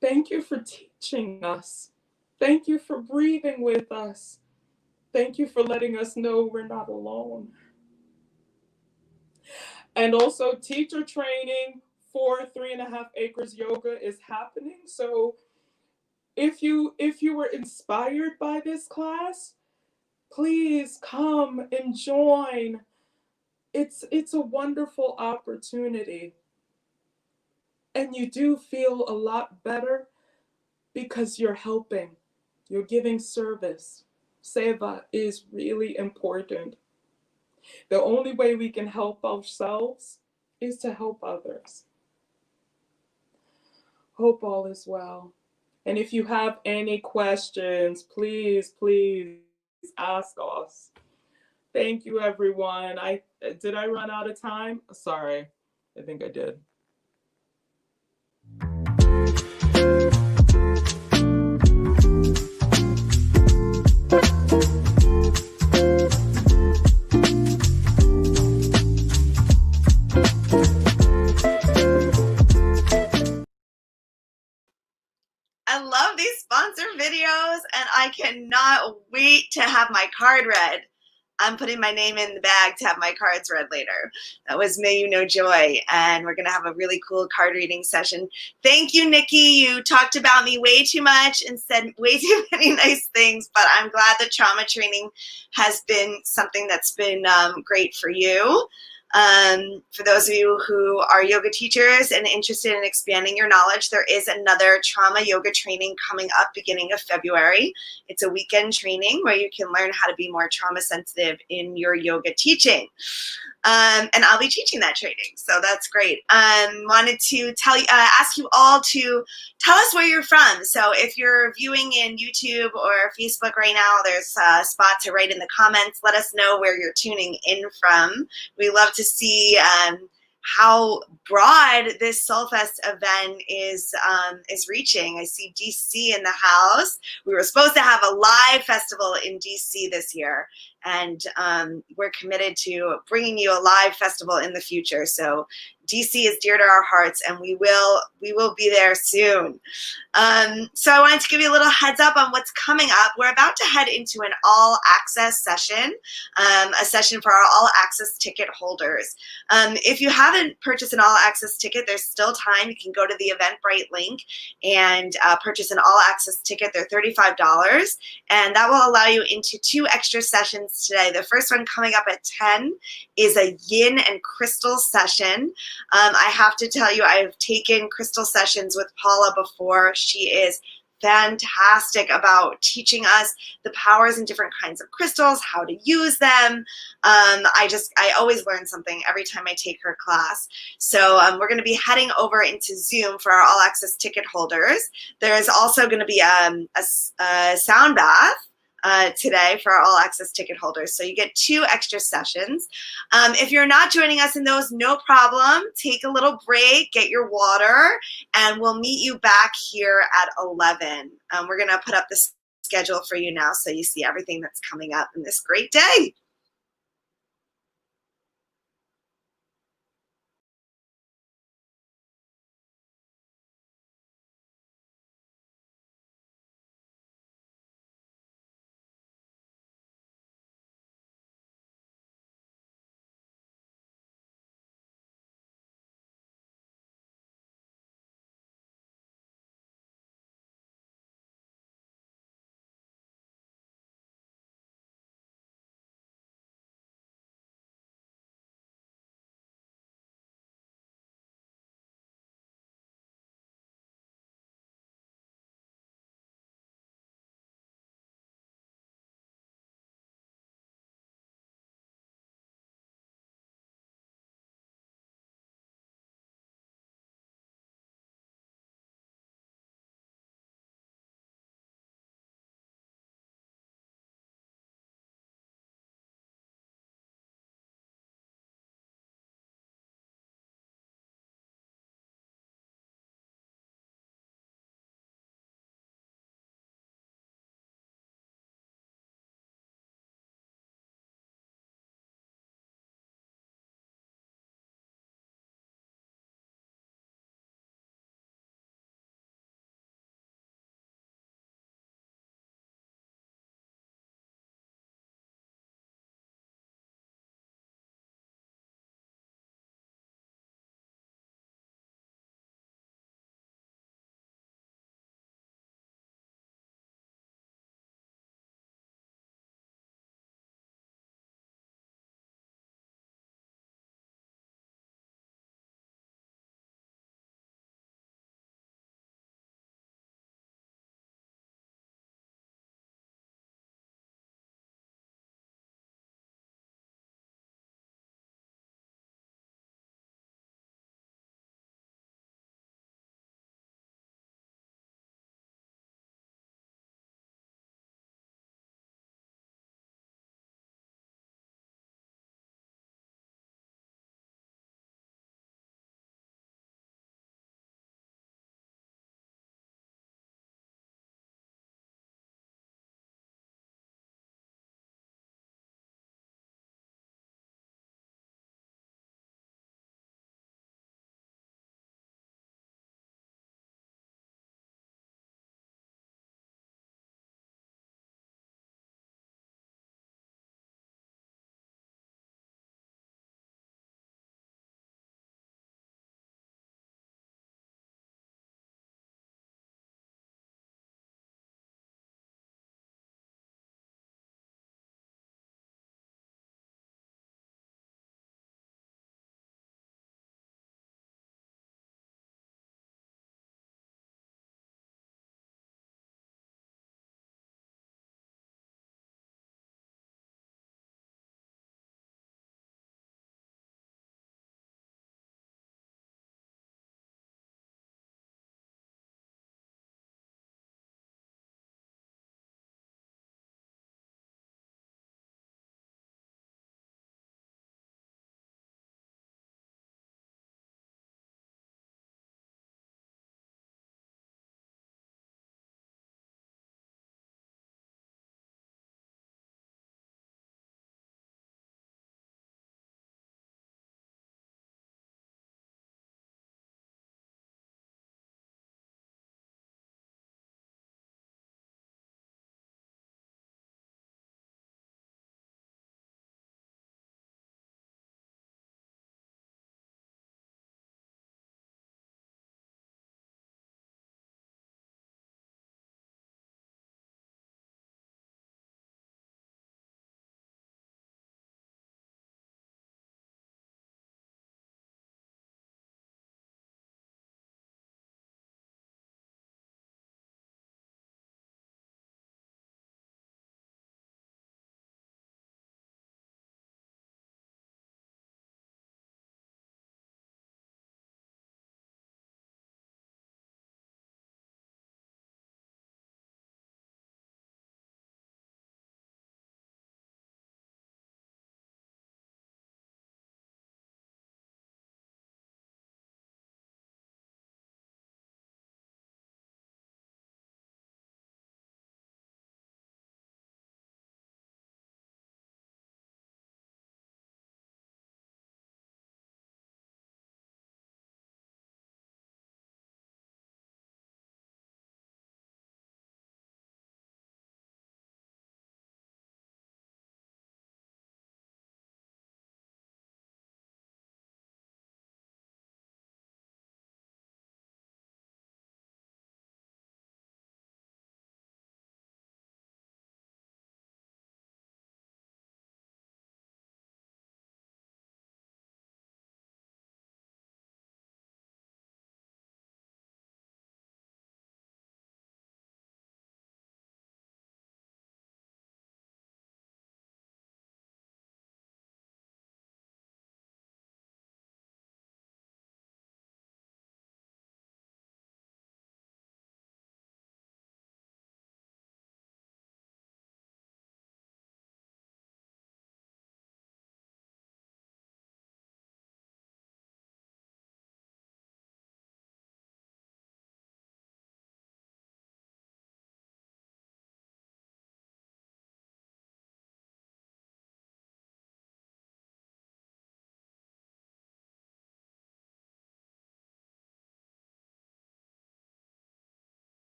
Thank you for teaching us. Thank you for breathing with us. Thank you for letting us know we're not alone. And also teacher training for 3.5 Acres Yoga is happening. So if you were inspired by this class, please come and join. It's a wonderful opportunity. And you do feel a lot better because you're helping. You're giving service. Seva is really important. The only way we can help ourselves is to help others. Hope all is well. And if you have any questions, please ask us. Thank you, everyone. Did I run out of time? Sorry, I think I did. I love these sponsor videos, and I cannot wait to have my card read. I'm putting my name in the bag to have my cards read later. That was May You Know Joy, and we're going to have a really cool card reading session. Thank you, Nikki. You talked about me way too much and said way too many nice things, but I'm glad that trauma training has been something that's been great for you. For those of you who are yoga teachers and interested in expanding your knowledge, there is another trauma yoga training coming up beginning of February. It's a weekend training where you can learn how to be more trauma sensitive in your yoga teaching. And I'll be teaching that training, so that's great. Wanted to ask you all to tell us where you're from. So if you're viewing in YouTube or Facebook right now, there's a spot to write in the comments. Let us know where you're tuning in from. We love to see how broad this SOULFest event is reaching. I see DC in the house. We were supposed to have a live festival in DC this year, and we're committed to bringing you a live festival in the future. So DC is dear to our hearts, and we will be there soon. So I wanted to give you a little heads up on what's coming up. We're about to head into an all-access session, a session for our all-access ticket holders. If you haven't purchased an all-access ticket, there's still time. You can go to the Eventbrite link and purchase an all-access ticket. They're $35, and that will allow you into 2 extra sessions today. The first one coming up at 10 is a yin and crystal session. I have to tell you, I've taken crystal sessions with Paula before. She is fantastic about teaching us the powers in different kinds of crystals, how to use them. I always learn something every time I take her class. So we're going to be heading over into Zoom for our all access ticket holders. There's also going to be a sound bath today for our all access ticket holders. So you get 2 extra sessions. If you're not joining us in those, no problem. Take a little break, get your water, and we'll meet you back here at 11. We're going to put up the schedule for you now so you see everything that's coming up in this great day.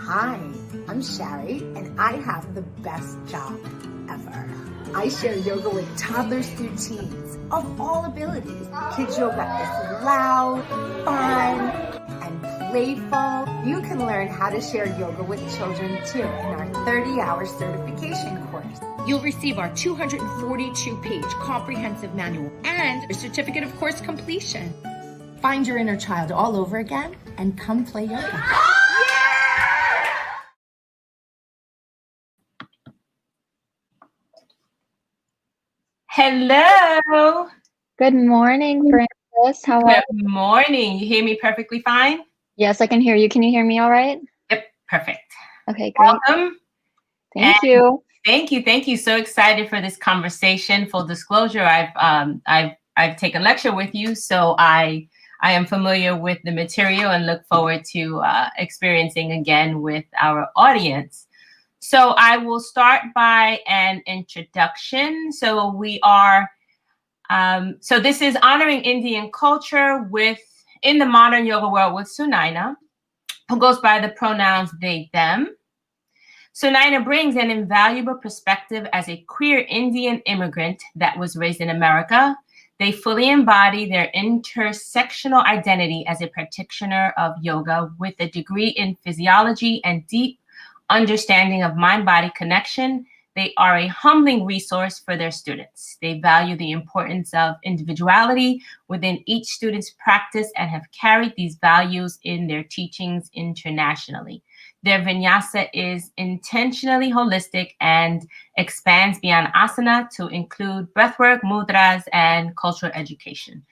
Hi, I'm Shari, and I have the best job ever. I share yoga with toddlers through teens of all abilities. Kids yoga is loud, fun, and playful. You can learn how to share yoga with children too in our 30-hour certification course. You'll receive our 242-page comprehensive manual and a certificate of course completion. Find your inner child all over again and come play yoga. Hello. Good morning, Francis. How are you? Good morning. You hear me perfectly fine? Yes, I can hear you. Can you hear me all right? Yep, perfect. Okay, great. Welcome. Thank you. Thank you. Thank you. So excited for this conversation. Full disclosure, I've taken lecture with you, so I am familiar with the material and look forward to experiencing again with our audience. So I will start by an introduction. So we are, so this is honoring Indian culture in the modern yoga world with Sunaina, who goes by the pronouns they, them. Sunaina brings an invaluable perspective as a queer Indian immigrant that was raised in America. They fully embody their intersectional identity as a practitioner of yoga with a degree in physiology and deep understanding of mind-body connection. They are a humbling resource for their students. They value the importance of individuality within each student's practice and have carried these values in their teachings internationally. Their vinyasa is intentionally holistic and expands beyond asana to include breathwork, mudras, and cultural education.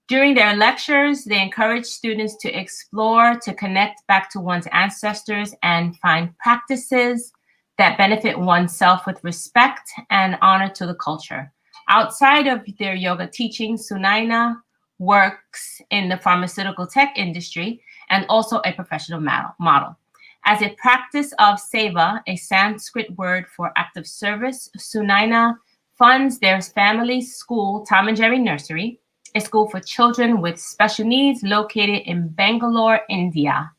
During their lectures, they encourage students to explore, to connect back to one's ancestors and find practices that benefit oneself with respect and honor to the culture. Outside of their yoga teachings, Sunaina works in the pharmaceutical tech industry and also a professional model. As a practice of seva, a Sanskrit word for active service, Sunaina funds their family's school, Tom and Jerry Nursery, a school for children with special needs located in Bangalore, India.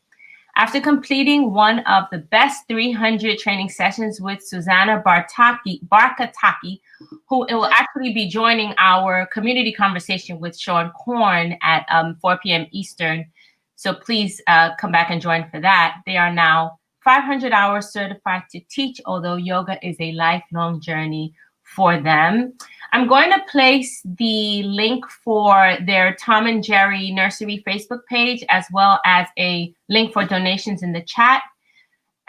After completing one of the best 300 training sessions with Susanna Barkataki, who will actually be joining our community conversation with Sean Korn at 4 p.m. Eastern. So please come back and join for that. They are now 500 hours certified to teach, although yoga is a lifelong journey for them. I'm going to place the link for their Tom and Jerry Nursery Facebook page, as well as a link for donations in the chat.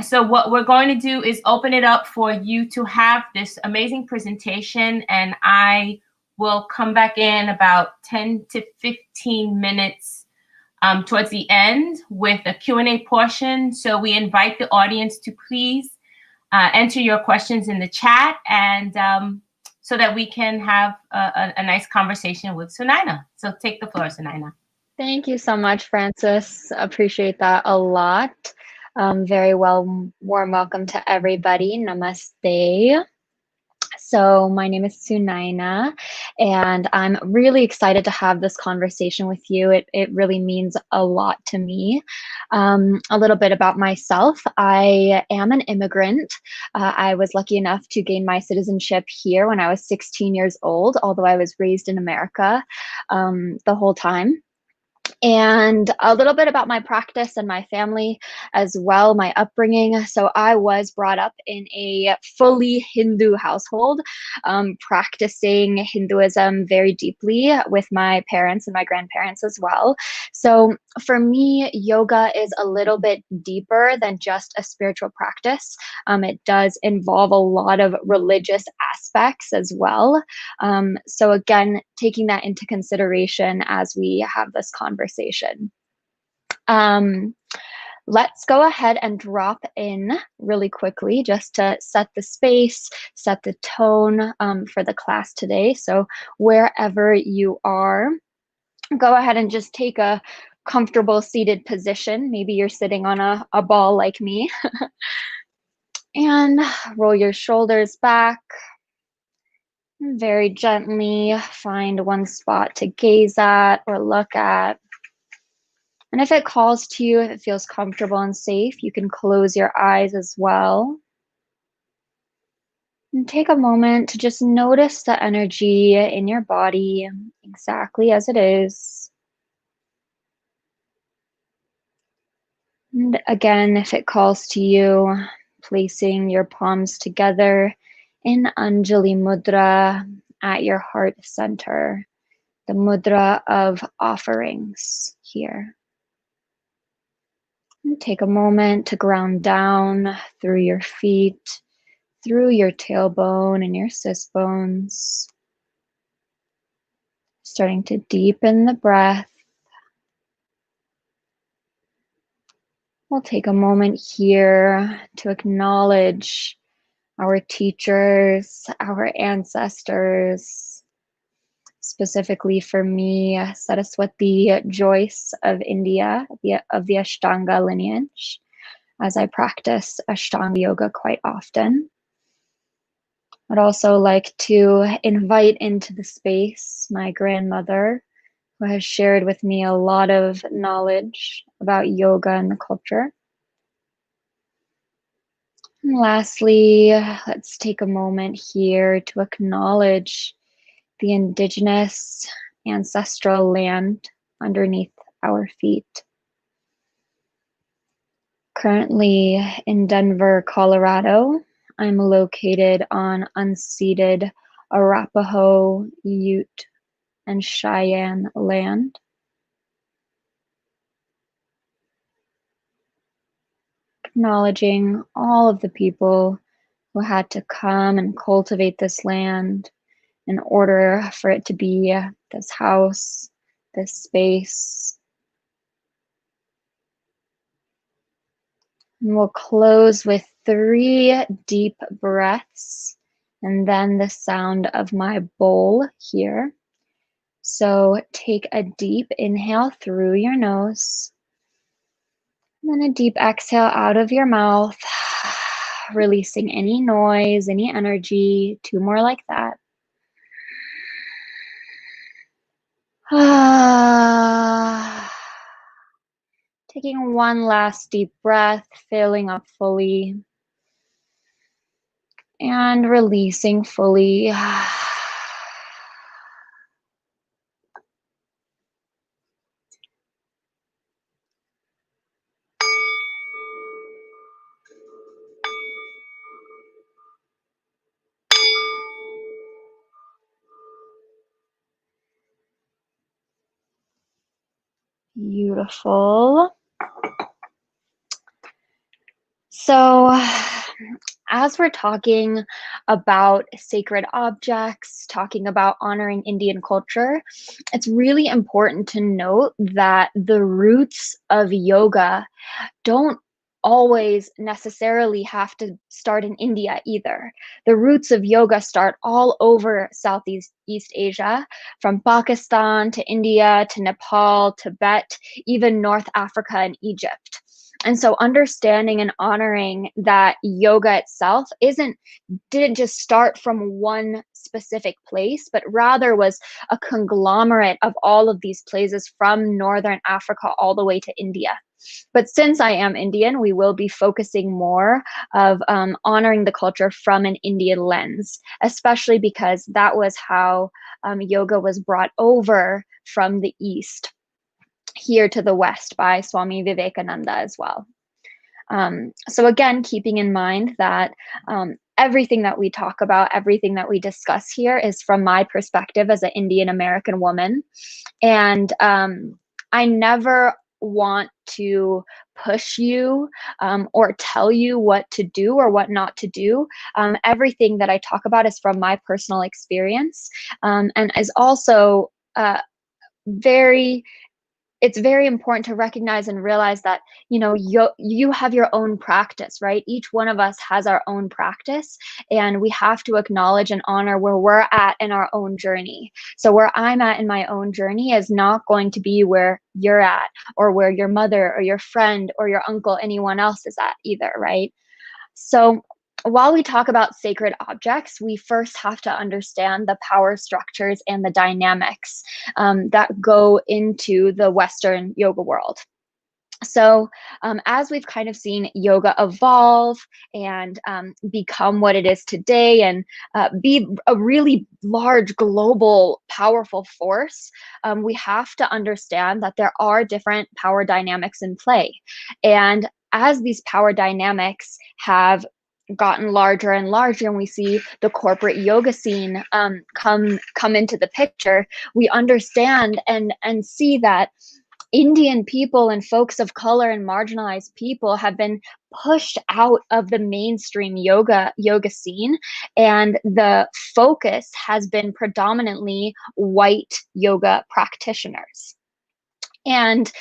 So what we're going to do is open it up for you to have this amazing presentation, and I will come back in about 10 to 15 minutes towards the end with a Q&A portion. So we invite the audience to please enter your questions in the chat, and so that we can have a nice conversation with Sunaina. So take the floor, Sunaina. Thank you so much, Francis. Appreciate that a lot. Very warm welcome to everybody. Namaste. So my name is Sunaina, and I'm really excited to have this conversation with you. It really means a lot to me. A little bit about myself. I am an immigrant. I was lucky enough to gain my citizenship here when I was 16 years old, although I was raised in America the whole time. And a little bit about my practice and my family as well, my upbringing. So I was brought up in a fully Hindu household, practicing Hinduism very deeply with my parents and my grandparents as well. So for me, yoga is a little bit deeper than just a spiritual practice. It does involve a lot of religious aspects as well. So again, taking that into consideration as we have this conversation. Let's go ahead and drop in really quickly just to set the space, set the tone for the class today. So wherever you are, go ahead and just take a comfortable seated position. Maybe you're sitting on a ball like me. And roll your shoulders back. Very gently find one spot to gaze at or look at. And if it calls to you, if it feels comfortable and safe, you can close your eyes as well. And take a moment to just notice the energy in your body exactly as it is. And again, if it calls to you, placing your palms together in Anjali Mudra at your heart center, the mudra of offerings here. And take a moment to ground down through your feet, through your tailbone and your sit bones. Starting to deepen the breath. We'll take a moment here to acknowledge our teachers, our ancestors. Specifically for me, Saraswati Joyce of India, of the Ashtanga lineage, as I practice Ashtanga yoga quite often. I'd also like to invite into the space my grandmother, who has shared with me a lot of knowledge about yoga and the culture. And lastly, let's take a moment here to acknowledge the indigenous ancestral land underneath our feet. Currently in Denver, Colorado, I'm located on unceded Arapaho, Ute, and Cheyenne land. Acknowledging all of the people who had to come and cultivate this land in order for it to be this house, this space. And we'll close with 3 deep breaths and then the sound of my bowl here. So take a deep inhale through your nose, and then a deep exhale out of your mouth, releasing any noise, any energy. 2 more like that. Taking 1 last deep breath, filling up fully, and releasing fully. Beautiful. So, as we're talking about sacred objects, talking about honoring Indian culture, it's really important to note that the roots of yoga don't always necessarily have to start in India either. The roots of yoga start all over Southeast Asia, from Pakistan to India to Nepal, Tibet, even North Africa and Egypt. And so understanding and honoring that yoga itself didn't just start from one specific place, but rather was a conglomerate of all of these places from Northern Africa all the way to India. But since I am Indian, we will be focusing more of honoring the culture from an Indian lens, especially because that was how yoga was brought over from the East here to the West by Swami Vivekananda as well. So again, keeping in mind that everything that we talk about, everything that we discuss here is from my perspective as an Indian American woman. And I never want to push you or tell you what to do or what not to do. Everything that I talk about is from my personal experience and is also it's very important to recognize and realize that, you have your own practice, right? Each one of us has our own practice, and we have to acknowledge and honor where we're at in our own journey. So where I'm at in my own journey is not going to be where you're at, or where your mother or your friend or your uncle, anyone else is at either, right? So while we talk about sacred objects, we first have to understand the power structures and the dynamics that go into the Western yoga world. So as we've kind of seen yoga evolve and become what it is today and be a really large, global, powerful force, we have to understand that there are different power dynamics in play. And as these power dynamics have gotten larger and larger, and we see the corporate yoga scene come into the picture, we understand and see that Indian people and folks of color and marginalized people have been pushed out of the mainstream yoga scene, and the focus has been predominantly white yoga practitioners. And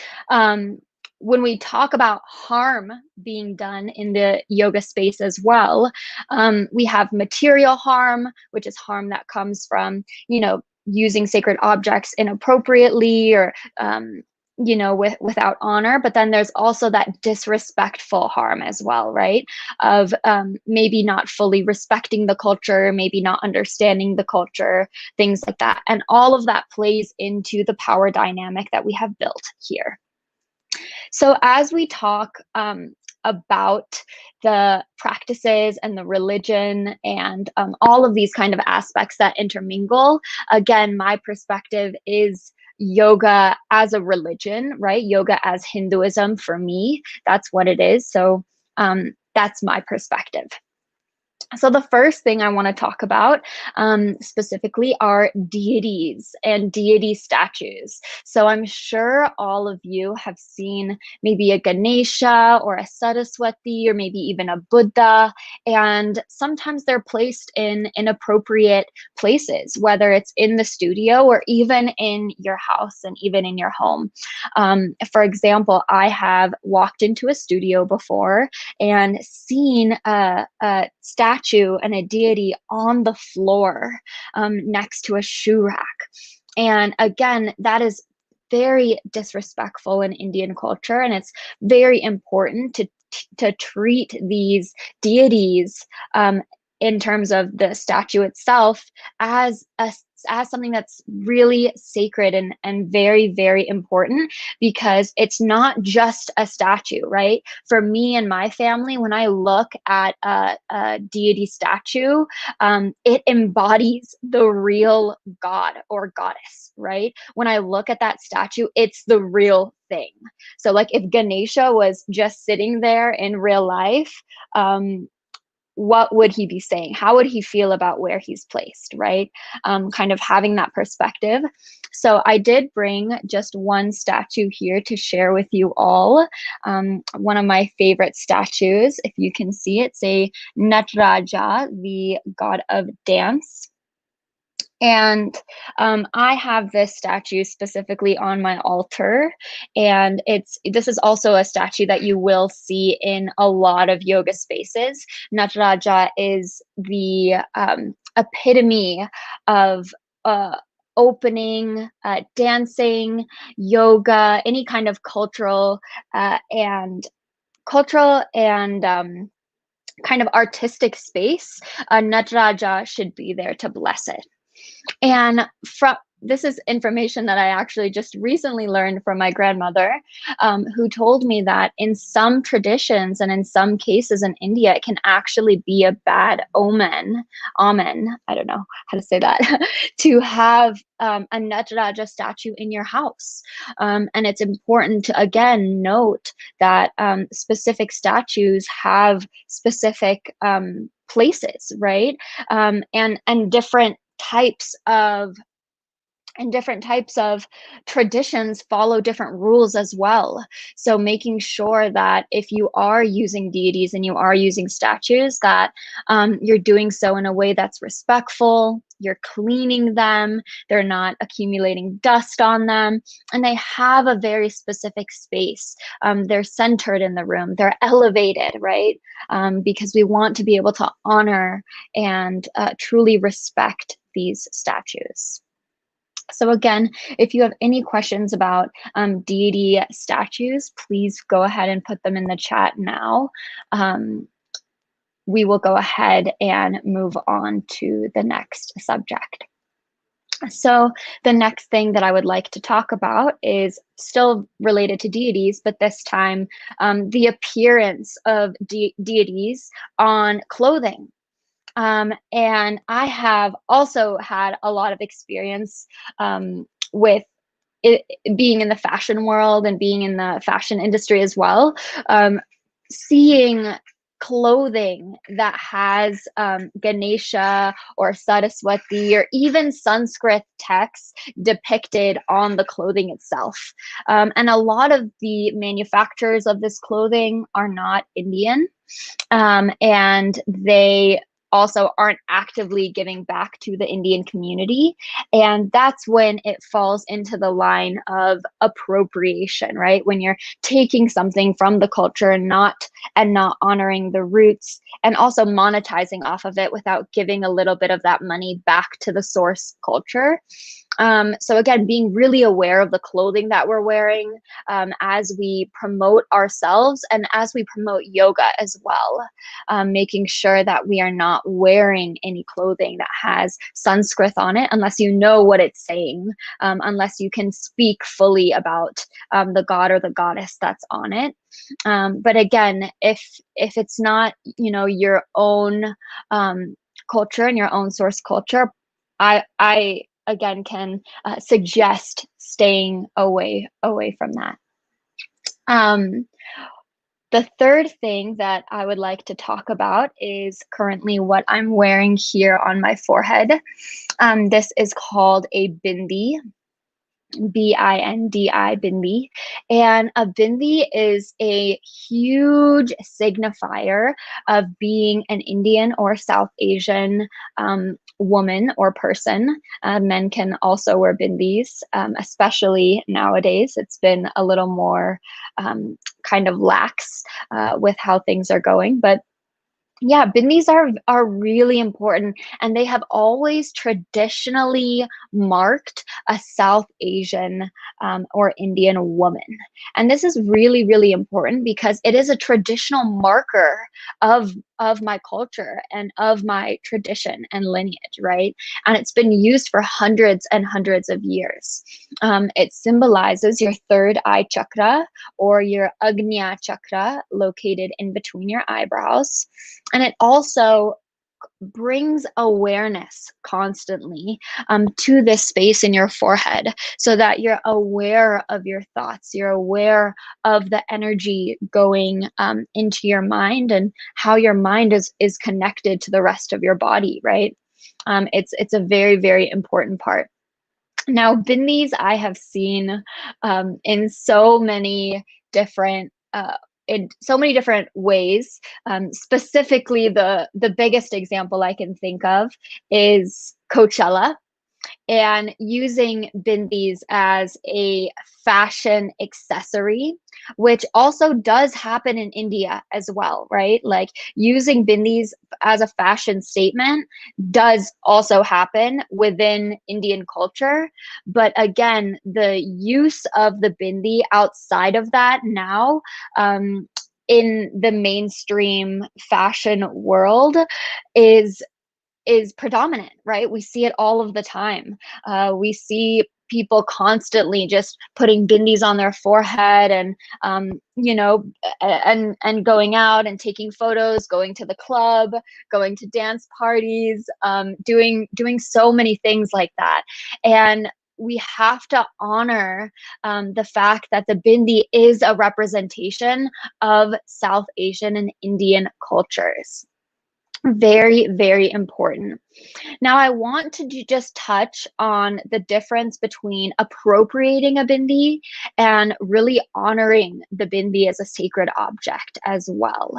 when we talk about harm being done in the yoga space as well, we have material harm, which is harm that comes from, using sacred objects inappropriately or without honor. But then there's also that disrespectful harm as well, right? Of maybe not fully respecting the culture, maybe not understanding the culture, things like that. And all of that plays into the power dynamic that we have built here. So as we talk about the practices and the religion and all of these kind of aspects that intermingle, again, my perspective is yoga as a religion, right? Yoga as Hinduism for me, that's what it is. So that's my perspective. So the first thing I want to talk about specifically are deities and deity statues. So I'm sure all of you have seen maybe a Ganesha or a Saraswati or maybe even a Buddha, and sometimes they're placed in inappropriate places, whether it's in the studio or even in your house and even in your home. For example, I have walked into a studio before and seen a statue and a deity on the floor next to a shoe rack. And again, that is very disrespectful in Indian culture, and it's very important to treat these deities in terms of the statue itself as something that's really sacred and very, very important, because it's not just a statue, right? For me and my family, when I look at a deity statue, it embodies the real god or goddess, right? When I look at that statue, it's the real thing. So like if Ganesha was just sitting there in real life, what would he be saying? How would he feel about where he's placed, right? Kind of having that perspective. So I did bring just one statue here to share with you all. One of my favorite statues, if you can see, it's a Nataraja, the god of dance. And I have this statue specifically on my altar, and this is also a statue that you will see in a lot of yoga spaces. Nataraja is the epitome of opening, dancing, yoga, any kind of cultural and kind of artistic space. Nataraja should be there to bless it. And this is information that I actually just recently learned from my grandmother, who told me that in some traditions and in some cases in India, it can actually be a bad omen, I don't know how to say that, to have a Nataraja statue in your house. And it's important to, again, note that specific statues have specific places, right? And different types of traditions follow different rules as well. So making sure that if you are using deities and you are using statues, that you're doing so in a way that's respectful, you're cleaning them, they're not accumulating dust on them, and they have a very specific space. They're centered in the room, they're elevated, right? Because we want to be able to honor and truly respect these statues. So again, if you have any questions about deity statues, please go ahead and put them in the chat now. We will go ahead and move on to the next subject. So the next thing that I would like to talk about is still related to deities, but this time the appearance of deities on clothing. And I have also had a lot of experience with it, being in the fashion world and being in the fashion industry as well, seeing clothing that has Ganesha or Saraswati or even Sanskrit texts depicted on the clothing itself. And a lot of the manufacturers of this clothing are not Indian, and they also aren't actively giving back to the Indian community. And that's when it falls into the line of appropriation, right? When you're taking something from the culture and not honoring the roots, and also monetizing off of it without giving a little bit of that money back to the source culture. So again, being really aware of the clothing that we're wearing as we promote ourselves and as we promote yoga as well, making sure that we are not wearing any clothing that has Sanskrit on it unless you know what it's saying, unless you can speak fully about the god or the goddess that's on it. But again, if it's not, your own culture and your own source culture, I again can suggest staying away from that. The third thing that I would like to talk about is currently what I'm wearing here on my forehead. This is called a bindi. Bindi, bindi. And a bindi is a huge signifier of being an Indian or South Asian woman or person. Men can also wear bindis, especially nowadays. It's been a little more kind of lax with how things are going, but yeah, bindis are really important, and they have always traditionally marked a South Asian or Indian woman. And this is really, really important because it is a traditional marker of my culture and of my tradition and lineage, right? And it's been used for hundreds and hundreds of years. It symbolizes your third eye chakra or your Agnya chakra located in between your eyebrows. And it also brings awareness constantly to this space in your forehead so that you're aware of your thoughts, you're aware of the energy going into your mind and how your mind is connected to the rest of your body, right? It's a very, very important part. Now, bindis I have seen in so many different in so many different ways. Specifically, the biggest example I can think of is Coachella, and using bindis as a fashion accessory, which also does happen in India as well, right? Like using bindis as a fashion statement does also happen within Indian culture. But again, the use of the bindi outside of that now, in the mainstream fashion world is predominant, right? We see it all of the time. We see people constantly just putting bindis on their forehead and and going out and taking photos, going to the club, going to dance parties, doing so many things like that. And we have to honor the fact that the bindi is a representation of South Asian and Indian cultures. Very, very important. Now, I want to just touch on the difference between appropriating a bindi and really honoring the bindi as a sacred object as well.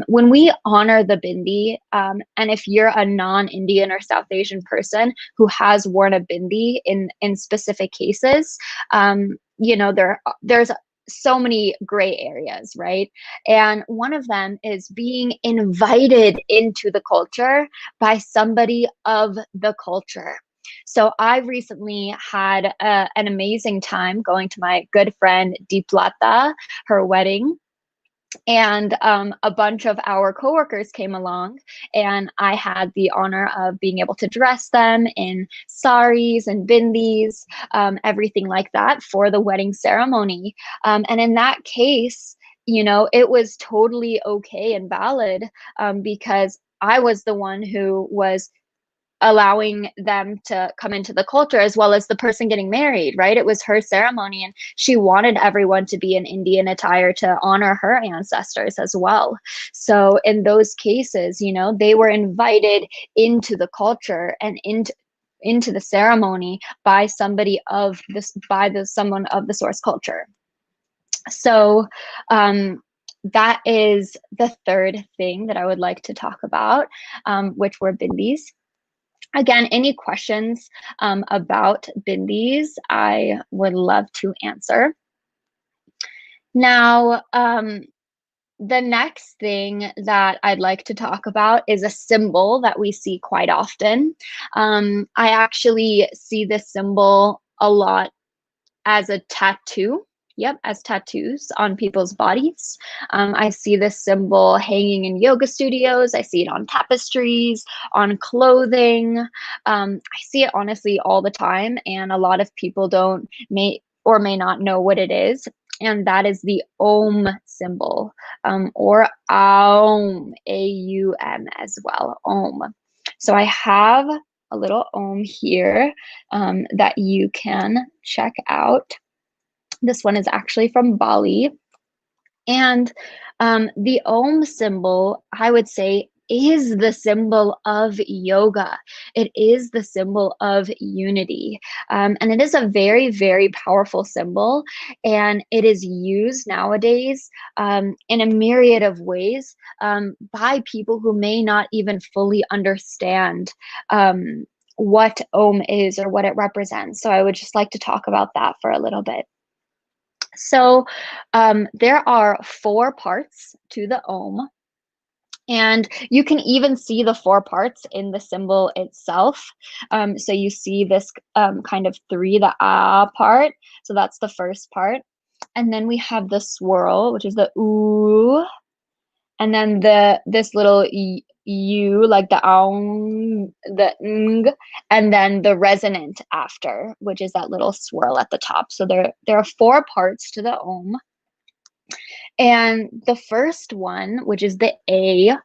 When we honor the bindi, and if you're a non-Indian or South Asian person who has worn a bindi in specific cases, there's so many gray areas, right? And one of them is being invited into the culture by somebody of the culture. So I recently had an amazing time going to my good friend Deeplata, her wedding. And a bunch of our coworkers came along, and I had the honor of being able to dress them in saris and bindis, everything like that for the wedding ceremony. And in that case, you know, it was totally okay and valid, because I was the one who was allowing them to come into the culture, as well as the person getting married, right? It was her ceremony, and she wanted everyone to be in Indian attire to honor her ancestors as well. So in those cases, you know, they were invited into the culture and into the ceremony by somebody of this, someone of the source culture. So that is the third thing that I would like to talk about, which were bindis. Again, any questions about bindis, I would love to answer. Now, the next thing that I'd like to talk about is a symbol that we see quite often. I actually see this symbol a lot as a tattoo. Yep, as tattoos on people's bodies. I see this symbol hanging in yoga studios. I see it on tapestries, on clothing. I see it honestly all the time, and a lot of people may not know what it is. And that is the Om symbol, or Aum, A-U-M as well, Om. So I have a little Om here that you can check out. This one is actually from Bali. And the Om symbol, I would say, is the symbol of yoga. It is the symbol of unity. And it is a very, very powerful symbol. And it is used nowadays in a myriad of ways by people who may not even fully understand what Om is or what it represents. So I would just like to talk about that for a little bit. So there are 4 parts to the Om, and you can even see the 4 parts in the symbol itself. So you see this kind of 3, the Ah part. So that's the first part. And then we have the swirl, which is the Oo. And then this little U, like the aung, the ng, and then the resonant after, which is that little swirl at the top. So there are 4 parts to the Om. And the first one, which is the A,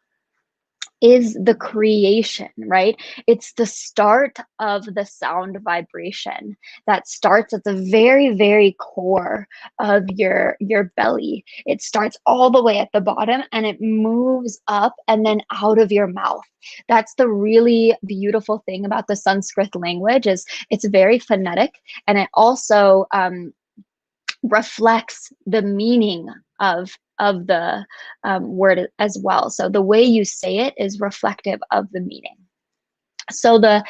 is the creation, right? It's the start of the sound vibration that starts at the very, very core of your belly. It starts all the way at the bottom and it moves up and then out of your mouth. That's the really beautiful thing about the Sanskrit language, is it's very phonetic, and it also reflects the meaning of the word as well. So the way you say it is reflective of the meaning. So the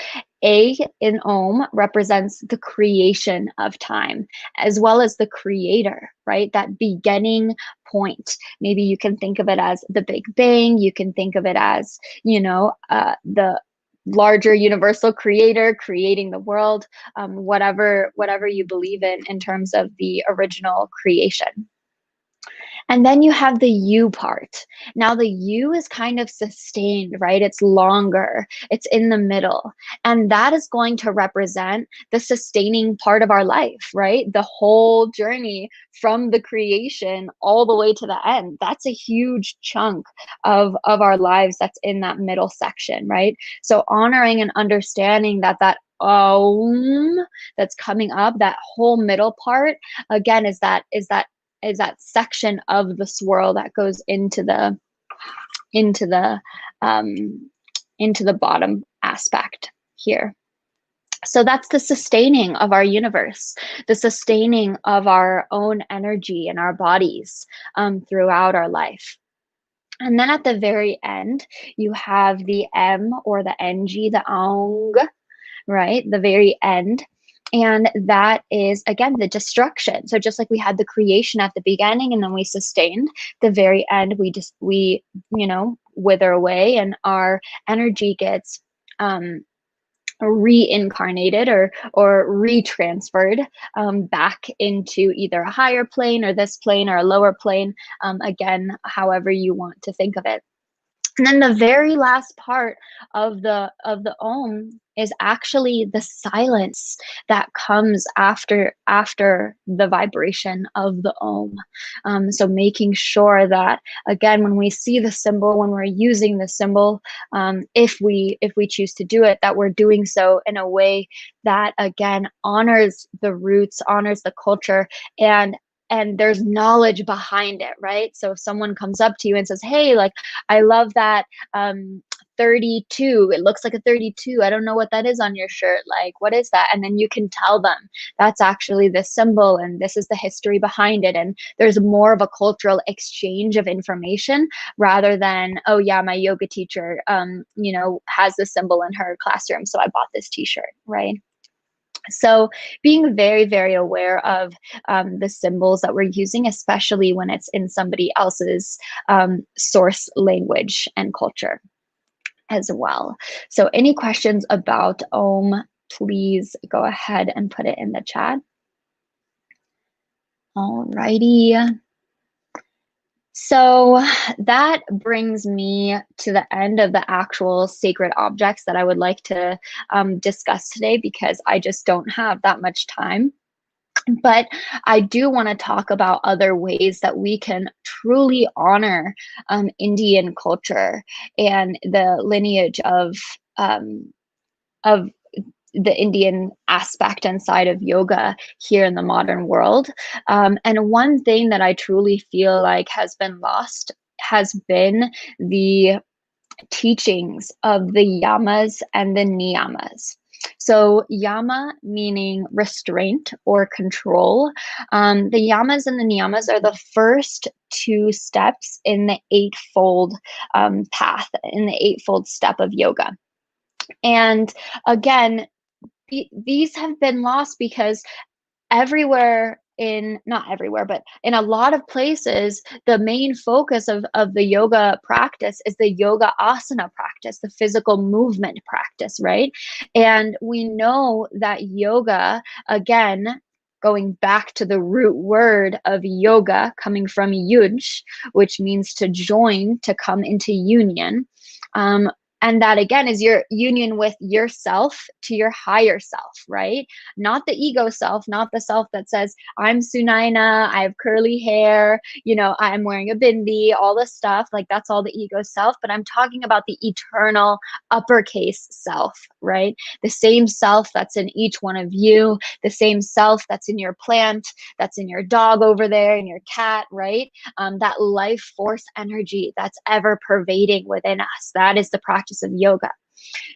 A in Om represents the creation of time, as well as the creator, right? That beginning point. Maybe you can think of it as the Big Bang. You can think of it as, you know, the larger universal creator creating the world, whatever you believe in terms of the original creation. And then you have the U part. Now the U is kind of sustained, right? It's longer, it's in the middle. And that is going to represent the sustaining part of our life, right? The whole journey from the creation all the way to the end. That's a huge chunk of our lives that's in that middle section, right? So honoring and understanding that Om that's coming up, that whole middle part, again, is that section of the swirl that goes into the bottom aspect here. So that's the sustaining of our universe, the sustaining of our own energy and our bodies throughout our life. And then at the very end, you have the M or the NG, the Aung, right? The very end. And that is, again, the destruction. So just like we had the creation at the beginning and then we sustained, the very end, we wither away and our energy gets reincarnated or retransferred back into either a higher plane or this plane or a lower plane, again, however you want to think of it. And then the very last part of the Om is actually the silence that comes after the vibration of the Om. So making sure that, again, when we see the symbol, when we're using the symbol, if we choose to do it, that we're doing so in a way that, again, honors the roots, honors the culture, and there's knowledge behind it, right? So if someone comes up to you and says, hey, like, I love that 32, it looks like a 32, I don't know what that is on your shirt, like, what is that? And then you can tell them that's actually the symbol and this is the history behind it. And there's more of a cultural exchange of information rather than, oh yeah, my yoga teacher, has this symbol in her classroom, so I bought this t-shirt, right? So being very, very aware of the symbols that we're using, especially when it's in somebody else's source language and culture as well. So any questions about Om, please go ahead and put it in the chat. Alrighty. So that brings me to the end of the actual sacred objects that I would like to discuss today, because I just don't have that much time. But I do want to talk about other ways that we can truly honor Indian culture and the lineage of the Indian aspect and side of yoga here in the modern world. And one thing that I truly feel like has been lost has been the teachings of the yamas and the niyamas. So yama meaning restraint or control. The yamas and the niyamas are the first two steps in the eightfold path, in the eightfold step of yoga. And again, these have been lost because not everywhere, but in a lot of places, the main focus of the yoga practice is the yoga asana practice, the physical movement practice, right? And we know that yoga, again, going back to the root word of yoga, coming from yuj, which means to join, to come into union. And that, again, is your union with yourself to your higher self, right? Not the ego self, not the self that says, I'm Sunaina, I have curly hair, I'm wearing a bindi, all this stuff. Like, that's all the ego self. But I'm talking about the eternal uppercase self, right? The same self that's in each one of you, the same self that's in your plant, that's in your dog over there, and your cat, right? That life force energy that's ever pervading within us. That is the practice of yoga.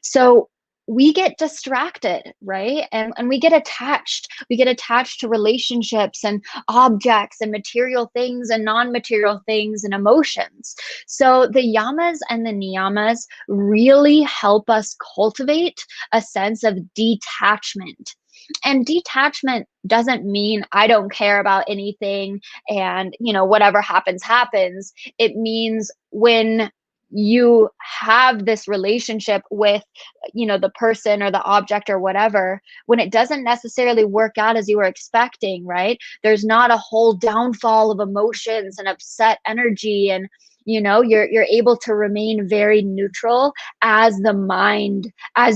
So we get distracted, right? And we get attached. We get attached to relationships and objects and material things and non-material things and emotions. So the yamas and the niyamas really help us cultivate a sense of detachment. And detachment doesn't mean I don't care about anything and, whatever happens, happens. It means when you have this relationship with, the person or the object or whatever, when it doesn't necessarily work out as you were expecting, right? There's not a whole downfall of emotions and upset energy, and you're able to remain very neutral as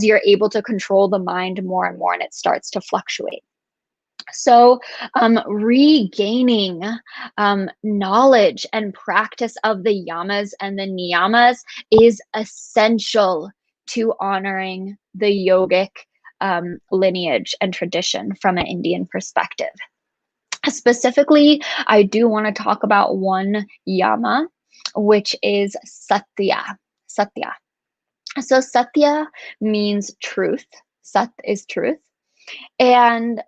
you're able to control the mind more and more, and it starts to fluctuate. So regaining knowledge and practice of the yamas and the niyamas is essential to honoring the yogic lineage and tradition from an Indian perspective. Specifically, I do want to talk about one yama, which is satya. Satya. So satya means truth. Sat is truth. And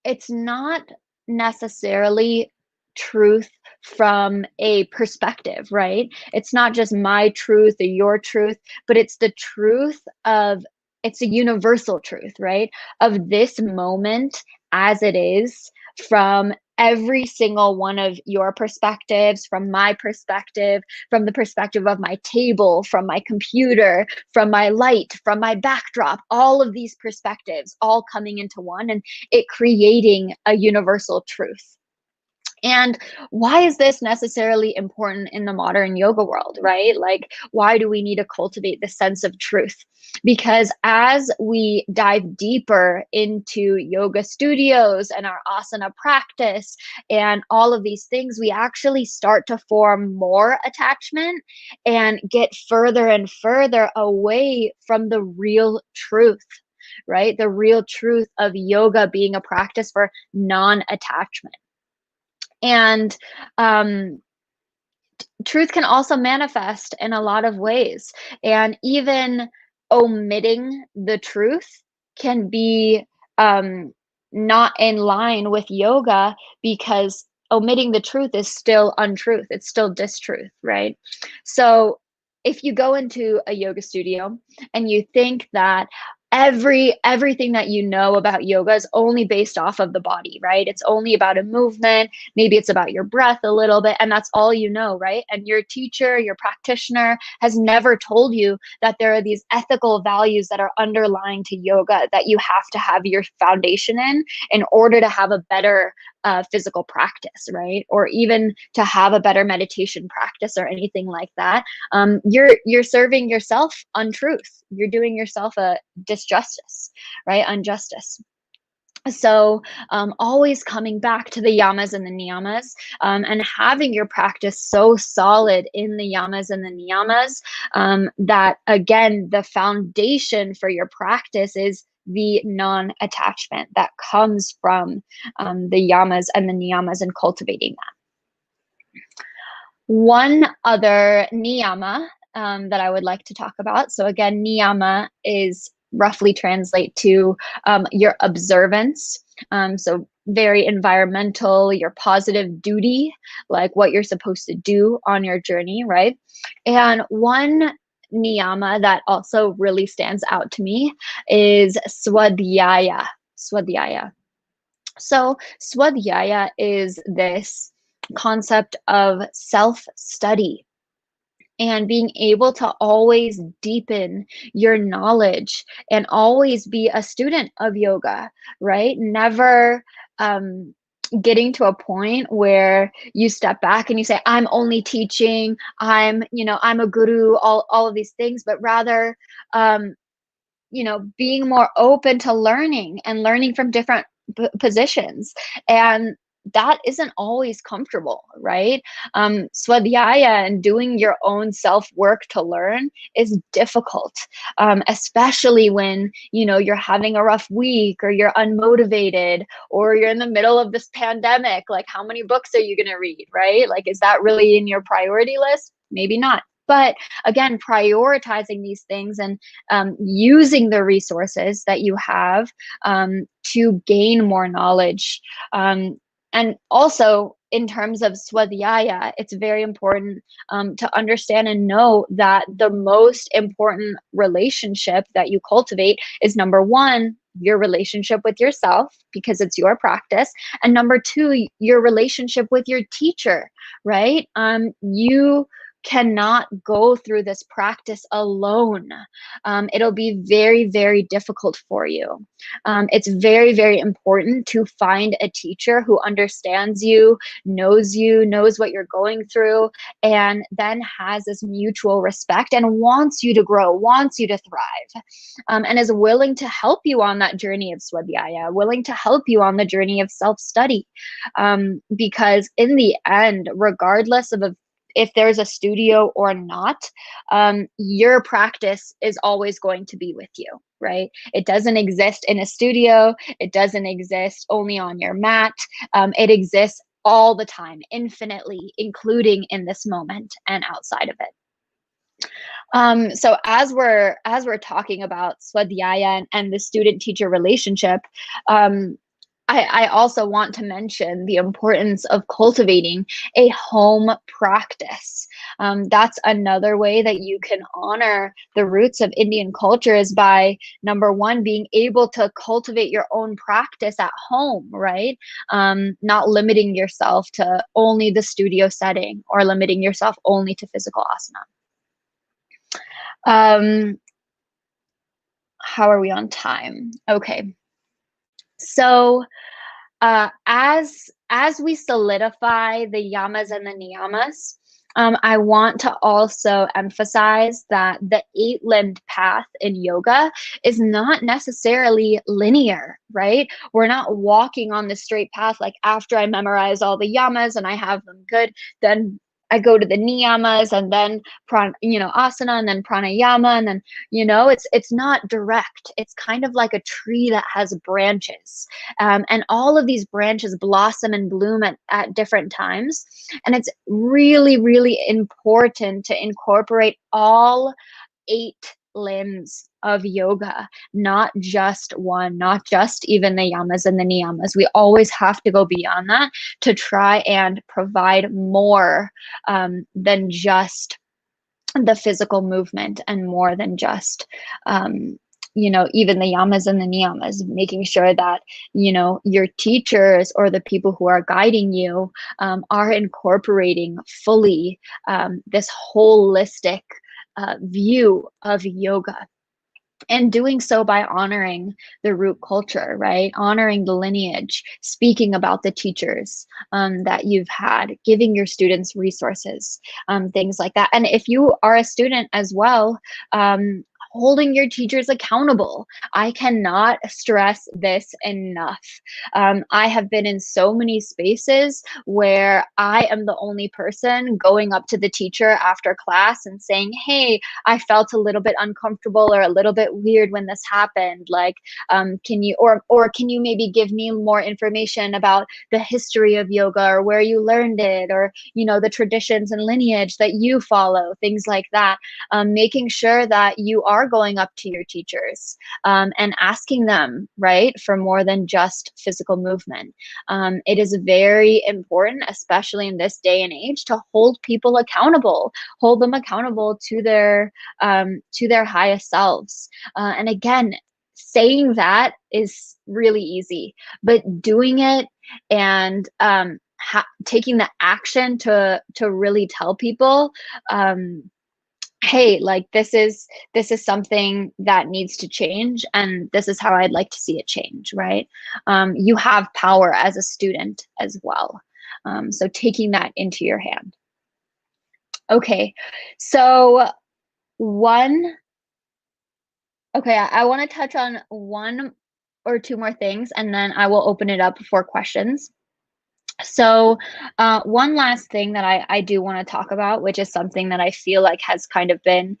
it's not necessarily truth from a perspective, right? It's not just my truth or your truth, but it's the truth it's a universal truth, right? Of this moment as it is from every single one of your perspectives, from my perspective, from the perspective of my table, from my computer, from my light, from my backdrop, all of these perspectives all coming into one and it creating a universal truth. And why is this necessarily important in the modern yoga world, right? Like, why do we need to cultivate the sense of truth? Because as we dive deeper into yoga studios and our asana practice and all of these things, we actually start to form more attachment and get further and further away from the real truth, right? The real truth of yoga being a practice for non-attachment. And truth can also manifest in a lot of ways. And even omitting the truth can be not in line with yoga, because omitting the truth is still untruth. It's still distruth, right? So if you go into a yoga studio and you think that everything that you know about yoga is only based off of the body, right? It's only about a movement, maybe it's about your breath a little bit, and that's all you know, right? And your teacher, your practitioner has never told you that there are these ethical values that are underlying to yoga that you have to have your foundation in order to have a better physical practice, right? Or even to have a better meditation practice or anything like that. You're serving yourself untruth. You're doing yourself a disjustice, right? Injustice. So always coming back to the yamas and the niyamas, and having your practice so solid in the yamas and the niyamas, that again, the foundation for your practice is the non-attachment that comes from the yamas and the niyamas and cultivating that. One other niyama that I would like to talk about. So again, niyama is roughly translate to your observance. So very environmental, your positive duty, like what you're supposed to do on your journey, right? And one niyama that also really stands out to me is swadhyaya. Swadhyaya. So swadhyaya is this concept of self-study and being able to always deepen your knowledge and always be a student of yoga, right? Never getting to a point where you step back and you say, I'm only teaching, I'm a guru, all of these things, but rather, being more open to learning and learning from different positions. And that isn't always comfortable, right? Swadhyaya and doing your own self-work to learn is difficult, especially when, you're having a rough week or you're unmotivated or you're in the middle of this pandemic. Like, how many books are you going to read, right? Like, is that really in your priority list? Maybe not. But again, prioritizing these things and using the resources that you have to gain more knowledge. And also, in terms of swadhyaya, it's very important to understand and know that the most important relationship that you cultivate is, number one, your relationship with yourself, because it's your practice, and number two, your relationship with your teacher, right? You cannot go through this practice alone. It'll be very, very difficult for you. It's very, very important to find a teacher who understands you, knows what you're going through, and then has this mutual respect and wants you to grow, wants you to thrive, and is willing to help you on that journey of swadhyaya, willing to help you on the journey of self-study. Because in the end, regardless of if there's a studio or not, your practice is always going to be with you, right? It doesn't exist in a studio. It doesn't exist only on your mat. It exists all the time, infinitely, including in this moment and outside of it. So as we're talking about swadhyaya and the student-teacher relationship, I also want to mention the importance of cultivating a home practice. That's another way that you can honor the roots of Indian culture, is by, number one, being able to cultivate your own practice at home, right? Not limiting yourself to only the studio setting or limiting yourself only to physical asana. How are we on time? Okay. So as we solidify the yamas and the niyamas, I want to also emphasize that the 8-limbed path in yoga is not necessarily linear, right? We're not walking on the straight path, like after I memorize all the yamas and I have them good, then I go to the niyamas, and then asana, and then pranayama, and then it's not direct. It's kind of like a tree that has branches, and all of these branches blossom and bloom at different times. And it's really, really important to incorporate all 8 limbs of yoga, not just one, not just even the yamas and the niyamas. We always have to go beyond that to try and provide more than just the physical movement, and more than just even the yamas and the niyamas, making sure that your teachers or the people who are guiding you are incorporating fully this holistic view of yoga, and doing so by honoring the root culture, right? Honoring the lineage, speaking about the teachers that you've had, giving your students resources, things like that. And if you are a student as well, holding your teachers accountable. I cannot stress this enough. I have been in so many spaces where I am the only person going up to the teacher after class and saying, hey, I felt a little bit uncomfortable or a little bit weird when this happened. Like, can you, or can you maybe give me more information about the history of yoga, or where you learned it, or, the traditions and lineage that you follow, things like that. Making sure that you are going up to your teachers and asking them, right, for more than just physical movement. It is very important, especially in this day and age, to hold people accountable, hold them accountable to their highest selves. And again, saying that is really easy, but doing it and taking the action to really tell people, hey, like this is something that needs to change, and this is how I'd like to see it change, right? You have power as a student as well. So taking that into your hand. Okay, so I want to touch on 1 or 2 more things, and then I will open it up for questions. So one last thing that I do want to talk about, which is something that I feel like has kind of been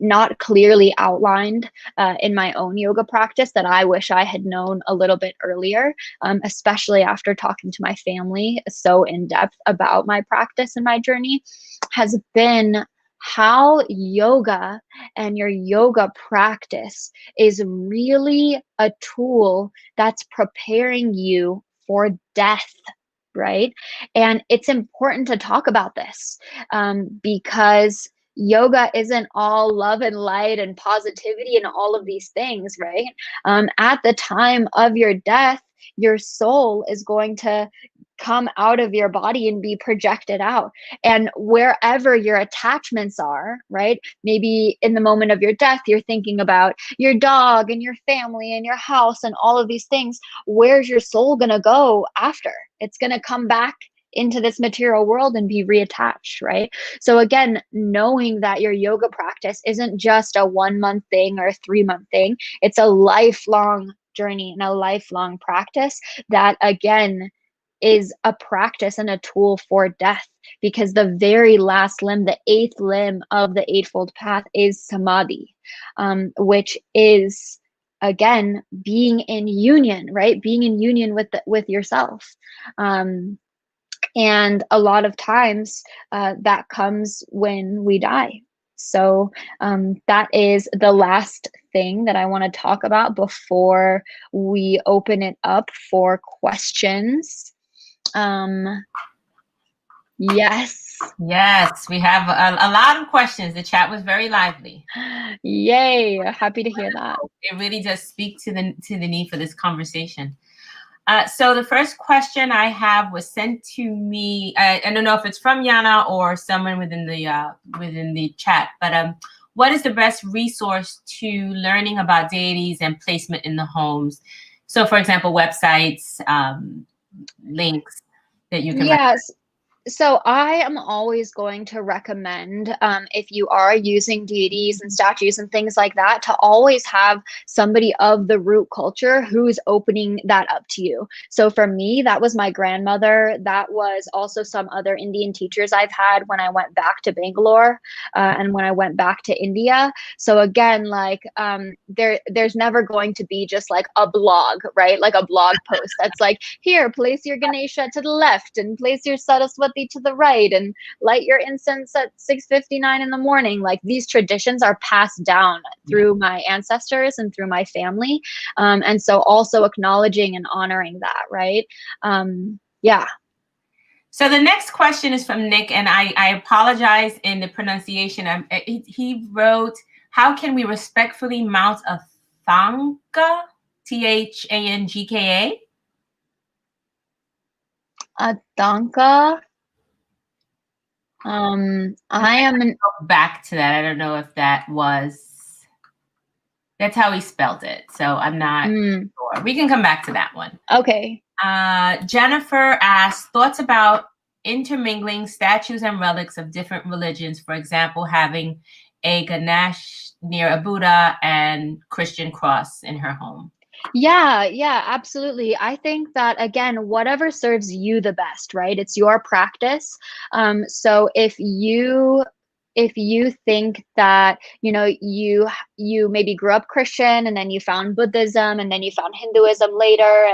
not clearly outlined in my own yoga practice, that I wish I had known a little bit earlier, especially after talking to my family so in depth about my practice and my journey, has been how yoga and your yoga practice is really a tool that's preparing you for death, right? And it's important to talk about this because yoga isn't all love and light and positivity and all of these things, right? At the time of your death, your soul is going to come out of your body and be projected out. And wherever your attachments are, right? Maybe in the moment of your death, you're thinking about your dog and your family and your house and all of these things. Where's your soul going to go after? It's going to come back into this material world and be reattached, right? So again, knowing that your yoga practice isn't just a 1-month thing or a 3-month thing, it's a lifelong journey and a lifelong practice that, again, is a practice and a tool for death, because the very last limb, the 8th limb of the Eightfold Path, is samadhi, which is, again, being in union, right? Being in union with yourself. And a lot of times that comes when we die. So that is the last thing that I want to talk about before we open it up for questions? Yes. Yes, we have a lot of questions. The chat was very lively. Yay, happy to hear that. It really does speak to the need for this conversation. So the first question I have was sent to me. I don't know if it's from Yana or someone within the chat, but what is the best resource to learning about deities and placement in the homes? So, for example, websites, links that you can. Yes. So I am always going to recommend, if you are using deities and statues and things like that, to always have somebody of the root culture who's opening that up to you. So for me, that was my grandmother. That was also some other Indian teachers I've had when I went back to Bangalore and when I went back to India. So again, like there's never going to be just like a blog, right? Like a blog post that's like, here, place your Ganesha to the left and place your Saraswati to the right and light your incense at 6:59 in the morning. Like these traditions are passed down through my ancestors and through my family. And so also acknowledging and honoring that, right? Yeah. So the next question is from Nick, and I apologize in the pronunciation. He wrote, how can we respectfully mount a thangka? Thangka? A thangka? I am go back to that. I don't know if that's how he spelled it. So I'm not sure. We can come back to that one. Okay. Jennifer asked, thoughts about intermingling statues and relics of different religions. For example, having a Ganesh near a Buddha and Christian cross in her home. Yeah, absolutely. I think that, again, whatever serves you the best, right? It's your practice. So if you think that, you maybe grew up Christian and then you found Buddhism and then you found Hinduism later,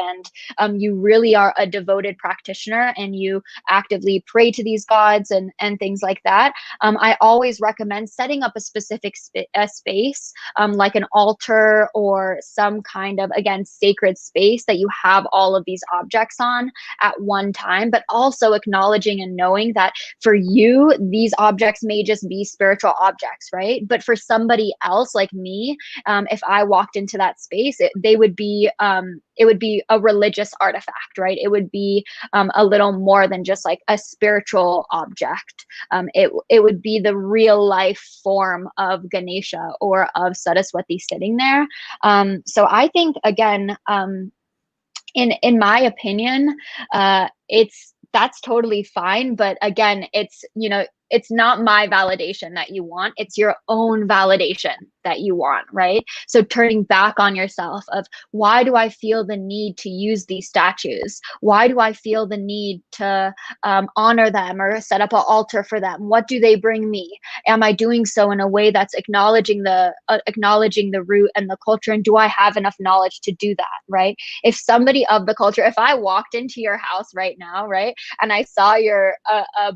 and you really are a devoted practitioner and you actively pray to these gods and things like that, I always recommend setting up a specific space, like an altar or some kind of, again, sacred space that you have all of these objects on at one time, but also acknowledging and knowing that for you, these objects may just be spiritual objects, right? But for somebody else like me, if I walked into that space, it would be a religious artifact, right? It would be a little more than just like a spiritual object. It would be the real life form of Ganesha or of Saraswati sitting there. So I think, again, in my opinion, that's totally fine. But again, it's not my validation that you want. It's your own validation that you want, right? So turning back on yourself of, why do I feel the need to use these statues? Why do I feel the need to honor them or set up an altar for them? What do they bring me? Am I doing so in a way that's acknowledging the root and the culture? And do I have enough knowledge to do that, right? If somebody of the culture, if I walked into your house right now, right, and I saw your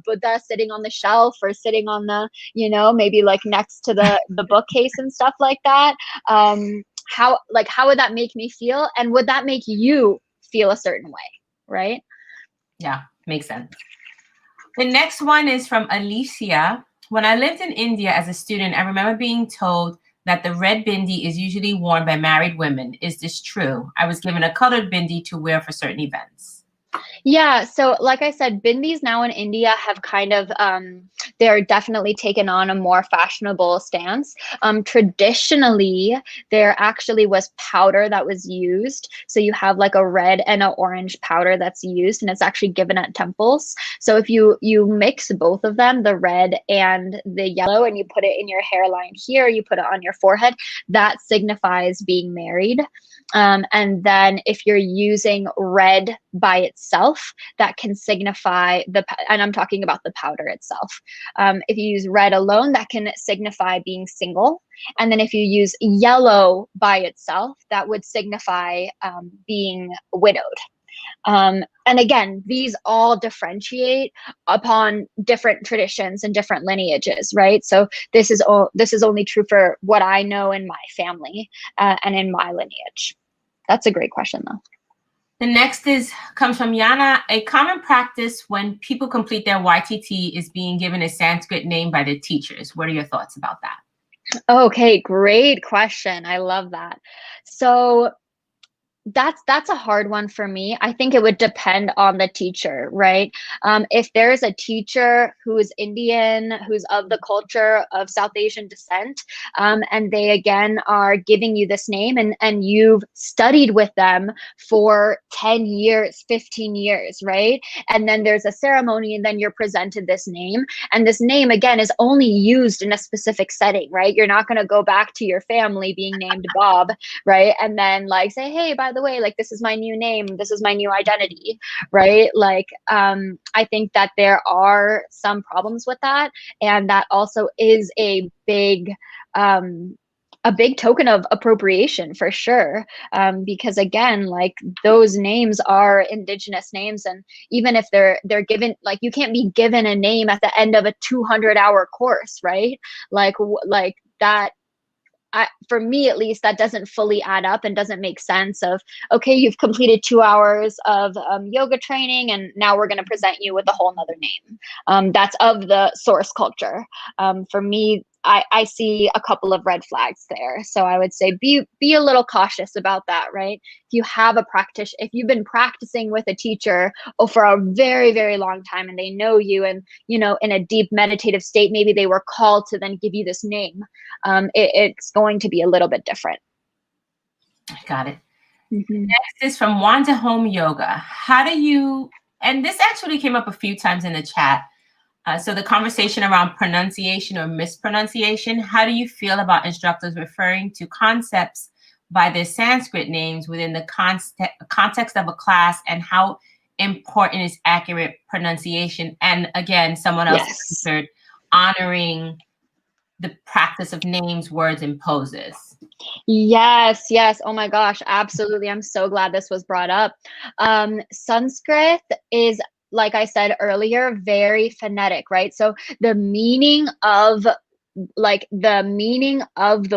Buddha sitting on the shelf or sitting on the, maybe like next to the bookcase and stuff like that, how would that make me feel? And would that make you feel a certain way, right? Yeah, makes sense. The next one is from Alicia. When I lived in India as a student, I remember being told that the red bindi is usually worn by married women. Is this true? I was given a colored bindi to wear for certain events. Yeah, so like I said, bindis now in India have kind of, they're definitely taken on a more fashionable stance. Traditionally, there actually was powder that was used. So you have like a red and an orange powder that's used, and it's actually given at temples. So if you mix both of them, the red and the yellow, and you put it in your hairline here, you put it on your forehead, that signifies being married. And then if you're using red by itself, that can signify and I'm talking about the powder itself. If you use red alone, that can signify being single. And then if you use yellow by itself, that would signify being widowed. And again, these all differentiate upon different traditions and different lineages, right? So this is only true for what I know in my family and in my lineage. That's a great question, though. The next comes from Yana. A common practice when people complete their YTT is being given a Sanskrit name by the teachers. What are your thoughts about that? Okay, great question. I love that. So that's a hard one for me. I think it would depend on the teacher, right? If there's a teacher who is Indian, who's of the culture of South Asian descent, and they again are giving you this name, and you've studied with them for 10 years, 15 years, right? And then there's a ceremony, and then you're presented this name, and this name again is only used in a specific setting, right? You're not going to go back to your family being named Bob, right? And then like say, hey, by the way, like this is my new name, this is my new identity, right? Like I think that there are some problems with that, and that also is a big token of appropriation for sure, because again, like those names are indigenous names, and even if they're given, like you can't be given a name at the end of a 200-hour course, right? Like that. For me at least, that doesn't fully add up and doesn't make sense of, okay, you've completed 2 hours of yoga training and now we're going to present you with a whole nother name that's of the source culture. For me, I see a couple of red flags there. So I would say be a little cautious about that, right? If you've been practicing with a teacher for a very, very long time and they know you and, you know, in a deep meditative state, maybe they were called to then give you this name. It's going to be a little bit different. Got it. Mm-hmm. Next is from Wanda Home Yoga. How do you, and this actually came up a few times in the chat, so the conversation around pronunciation or mispronunciation, how do you feel about instructors referring to concepts by their Sanskrit names within the context of a class, and how important is accurate pronunciation? And again, someone else answered, honoring the practice of names, words, and poses. Yes. Oh my gosh, absolutely. I'm so glad this was brought up. Sanskrit is, like I said earlier, very phonetic, right? So the meaning of the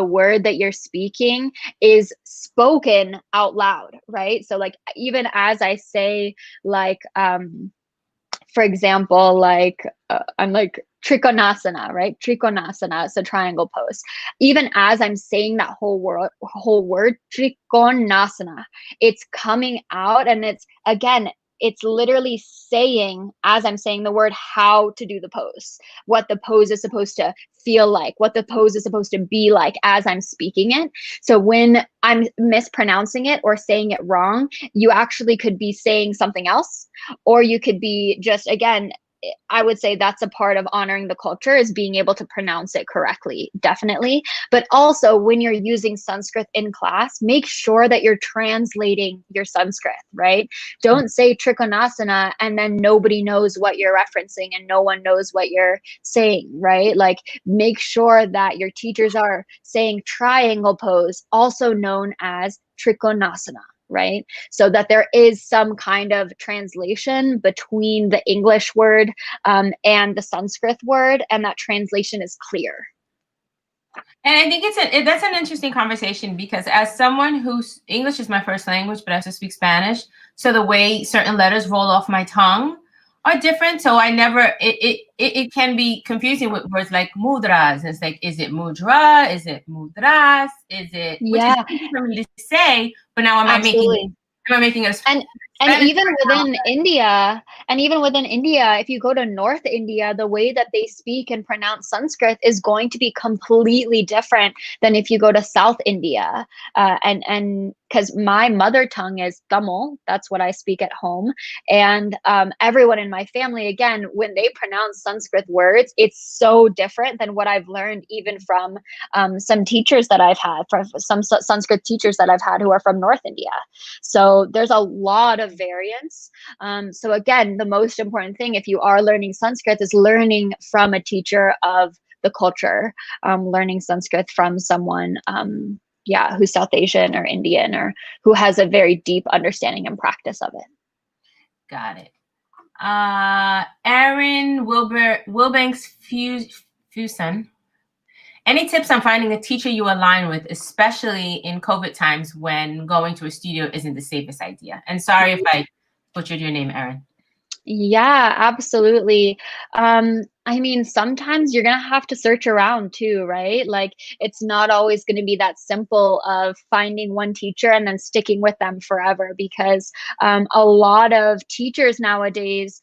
word that you're speaking is spoken out loud, right? So like even as I say, like for example, like I'm like Trikonasana, right? Trikonasana, it's a triangle pose. Even as I'm saying that whole word, Trikonasana, it's coming out, and it's literally saying, as I'm saying the word, how to do the pose, what the pose is supposed to feel like, what the pose is supposed to be like as I'm speaking it. So when I'm mispronouncing it or saying it wrong, you actually could be saying something else, or you could be just, again, I would say that's a part of honoring the culture, is being able to pronounce it correctly, definitely. But also when you're using Sanskrit in class, make sure that you're translating your Sanskrit, right? Don't say Trikonasana and then nobody knows what you're referencing and no one knows what you're saying, right? Like make sure that your teachers are saying triangle pose, also known as Trikonasana, right? So that there is some kind of translation between the English word and the Sanskrit word, and that translation is clear. And I think that's an interesting conversation, because as someone whose English is my first language, but I also speak Spanish, so the way certain letters roll off my tongue are different. So it can be confusing with words like mudras. And it's like, is it mudra? Is it mudras? Is it, which is easy for me to say, but now am I making it and even within India, if you go to North India, the way that they speak and pronounce Sanskrit is going to be completely different than if you go to South India. And because my mother tongue is Tamil, that's what I speak at home. And everyone in my family, again, when they pronounce Sanskrit words, it's so different than what I've learned even from some teachers that I've had, from some Sanskrit teachers that I've had who are from North India. So there's a lot of variance. So again, the most important thing if you are learning Sanskrit is learning from a teacher of the culture, learning Sanskrit from someone who's South Asian or Indian, or who has a very deep understanding and practice of it. Got it. Aaron Wilbanks Fuson. Any tips on finding a teacher you align with, especially in COVID times when going to a studio isn't the safest idea? And sorry if I butchered your name, Aaron. Yeah, absolutely. I mean, sometimes you're going to have to search around too, right? Like, it's not always going to be that simple of finding one teacher and then sticking with them forever, because a lot of teachers nowadays,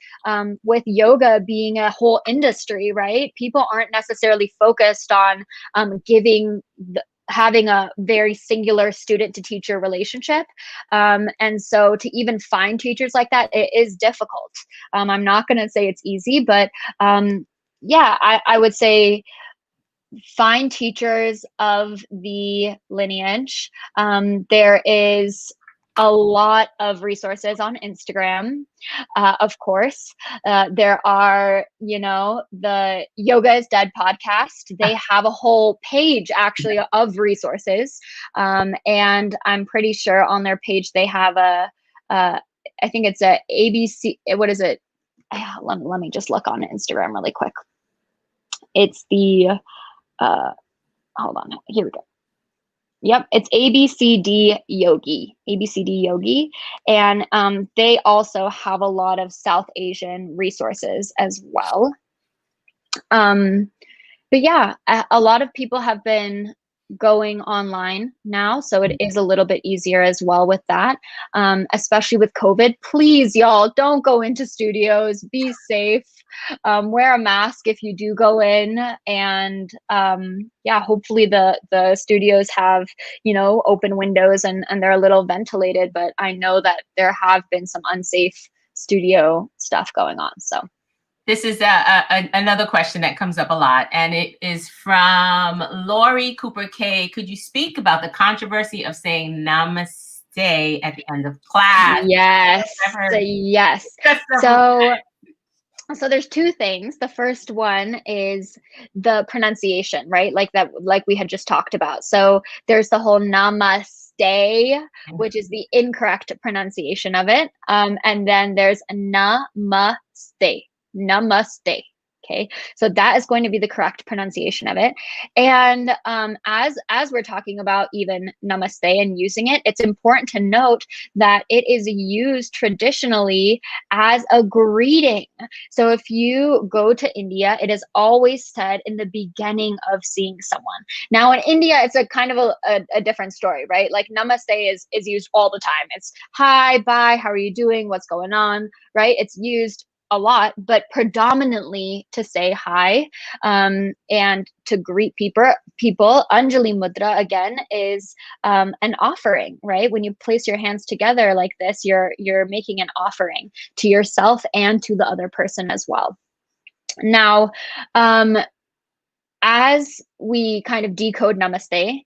with yoga being a whole industry, right? People aren't necessarily focused on having a very singular student to teacher relationship. And so to even find teachers like that, it is difficult. I'm not going to say it's easy, but yeah, I would say find teachers of the lineage. There is a lot of resources on Instagram, of course. There are, the Yoga is Dead podcast. They have a whole page actually of resources. And I'm pretty sure on their page they have I think it's a ABC, what is it? Let me just look on Instagram really quick. It's the, hold on, here we go. Yep, it's ABCD Yogi, ABCD Yogi. And they also have a lot of South Asian resources as well. But yeah, a lot of people have been going online now, so it is a little bit easier as well with that, especially with COVID. Please, y'all, don't go into studios. Be safe. Wear a mask if you do go in, and yeah, hopefully the studios have open windows and they're a little ventilated. But I know that there have been some unsafe studio stuff going on. So this is another question that comes up a lot, and it is from Lori Cooper K. Could you speak about the controversy of saying namaste at the end of class? Yes, yes. So there's two things. The first one is the pronunciation, right? Like we had just talked about. So there's the whole namaste, which is the incorrect pronunciation of it. And then there's namaste. Namaste. Okay, so that is going to be the correct pronunciation of it. And as we're talking about even namaste and using it, it's important to note that it is used traditionally as a greeting. So if you go to India, it is always said in the beginning of seeing someone. Now in India, it's a kind of a different story, right? Like namaste is used all the time. It's hi, bye, how are you doing? What's going on, right? It's used a lot, but predominantly to say hi and to greet people. Anjali Mudra, again, is an offering, right? When you place your hands together like this, you're making an offering to yourself and to the other person as well. Now, as we kind of decode namaste,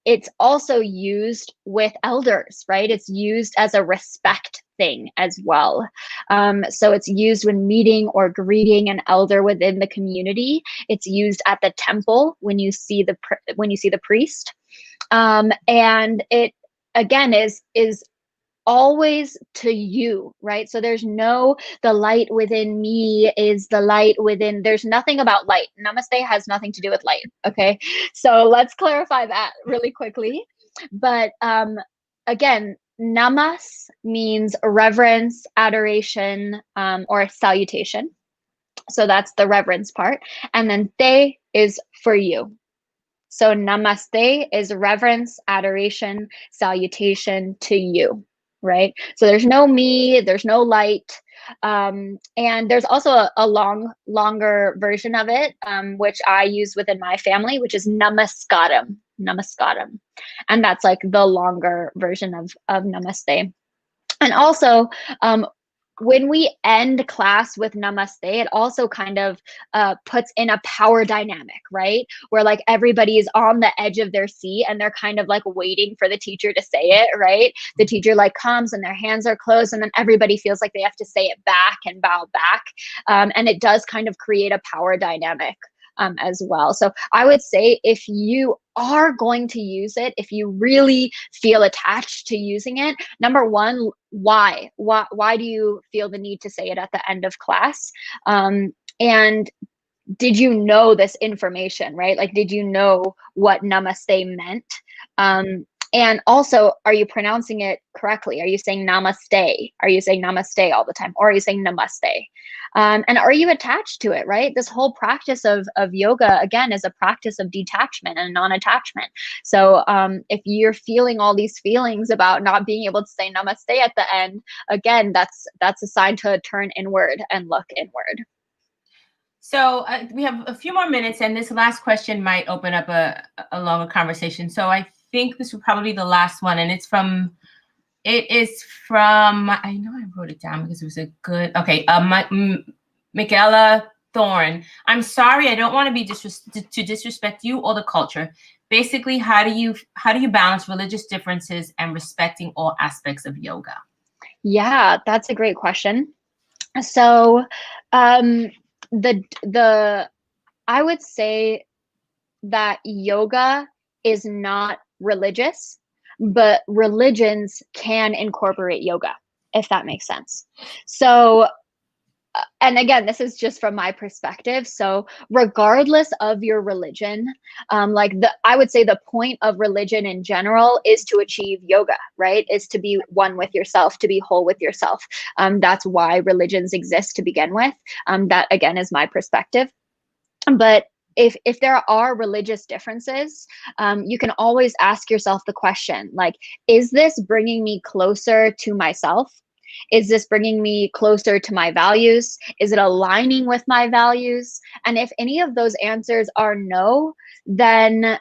it's also used with elders, right? It's used as a respect thing as well. So it's used when meeting or greeting an elder within the community. It's used at the temple when you see the priest, and it again is always to you, right? So there's no, the light within me is the light within, there's nothing about light. Namaste has nothing to do with light. Okay. So let's clarify that really quickly. But again, namas means reverence, adoration, or salutation. So that's the reverence part. And then te is for you. So namaste is reverence, adoration, salutation to you. Right? So there's no me, there's no light. And there's also a longer version of it, which I use within my family, which is namaskaram. Namaskaram. And that's like the longer version of namaste. And also, when we end class with namaste, it also kind of puts in a power dynamic, right? Where like everybody is on the edge of their seat and they're kind of like waiting for the teacher to say it, right? The teacher like comes and their hands are closed and then everybody feels like they have to say it back and bow back. And it does kind of create a power dynamic as well. So I would say if you are going to use it, if you really feel attached to using it, number one, why do you feel the need to say it at the end of class? And did you know this information, right? Like, did you know what namaste meant? And also, are you pronouncing it correctly? Are you saying namaste? Are you saying namaste all the time? Or are you saying namaste? And are you attached to it, right? This whole practice of yoga, again, is a practice of detachment and non-attachment. So if you're feeling all these feelings about not being able to say namaste at the end, again, that's a sign to turn inward and look inward. So we have a few more minutes, and this last question might open up a longer conversation. So I think this will probably be the last one, and it is from, I know I wrote it down because it was a good, okay, Michaela Thorne. I'm sorry, I don't want to be to disrespect you or the culture. Basically, how do you balance religious differences and respecting all aspects of yoga? Yeah, that's a great question. So I would say that yoga is not religious, but religions can incorporate yoga, if that makes sense. So, and again, this is just from my perspective. So regardless of your religion, I would say the point of religion in general is to achieve yoga, right? Is to be one with yourself, to be whole with yourself. That's why religions exist to begin with. That again is my perspective. But if there are religious differences, you can always ask yourself the question, like, is this bringing me closer to myself? Is this bringing me closer to my values? Is it aligning with my values? And if any of those answers are no, then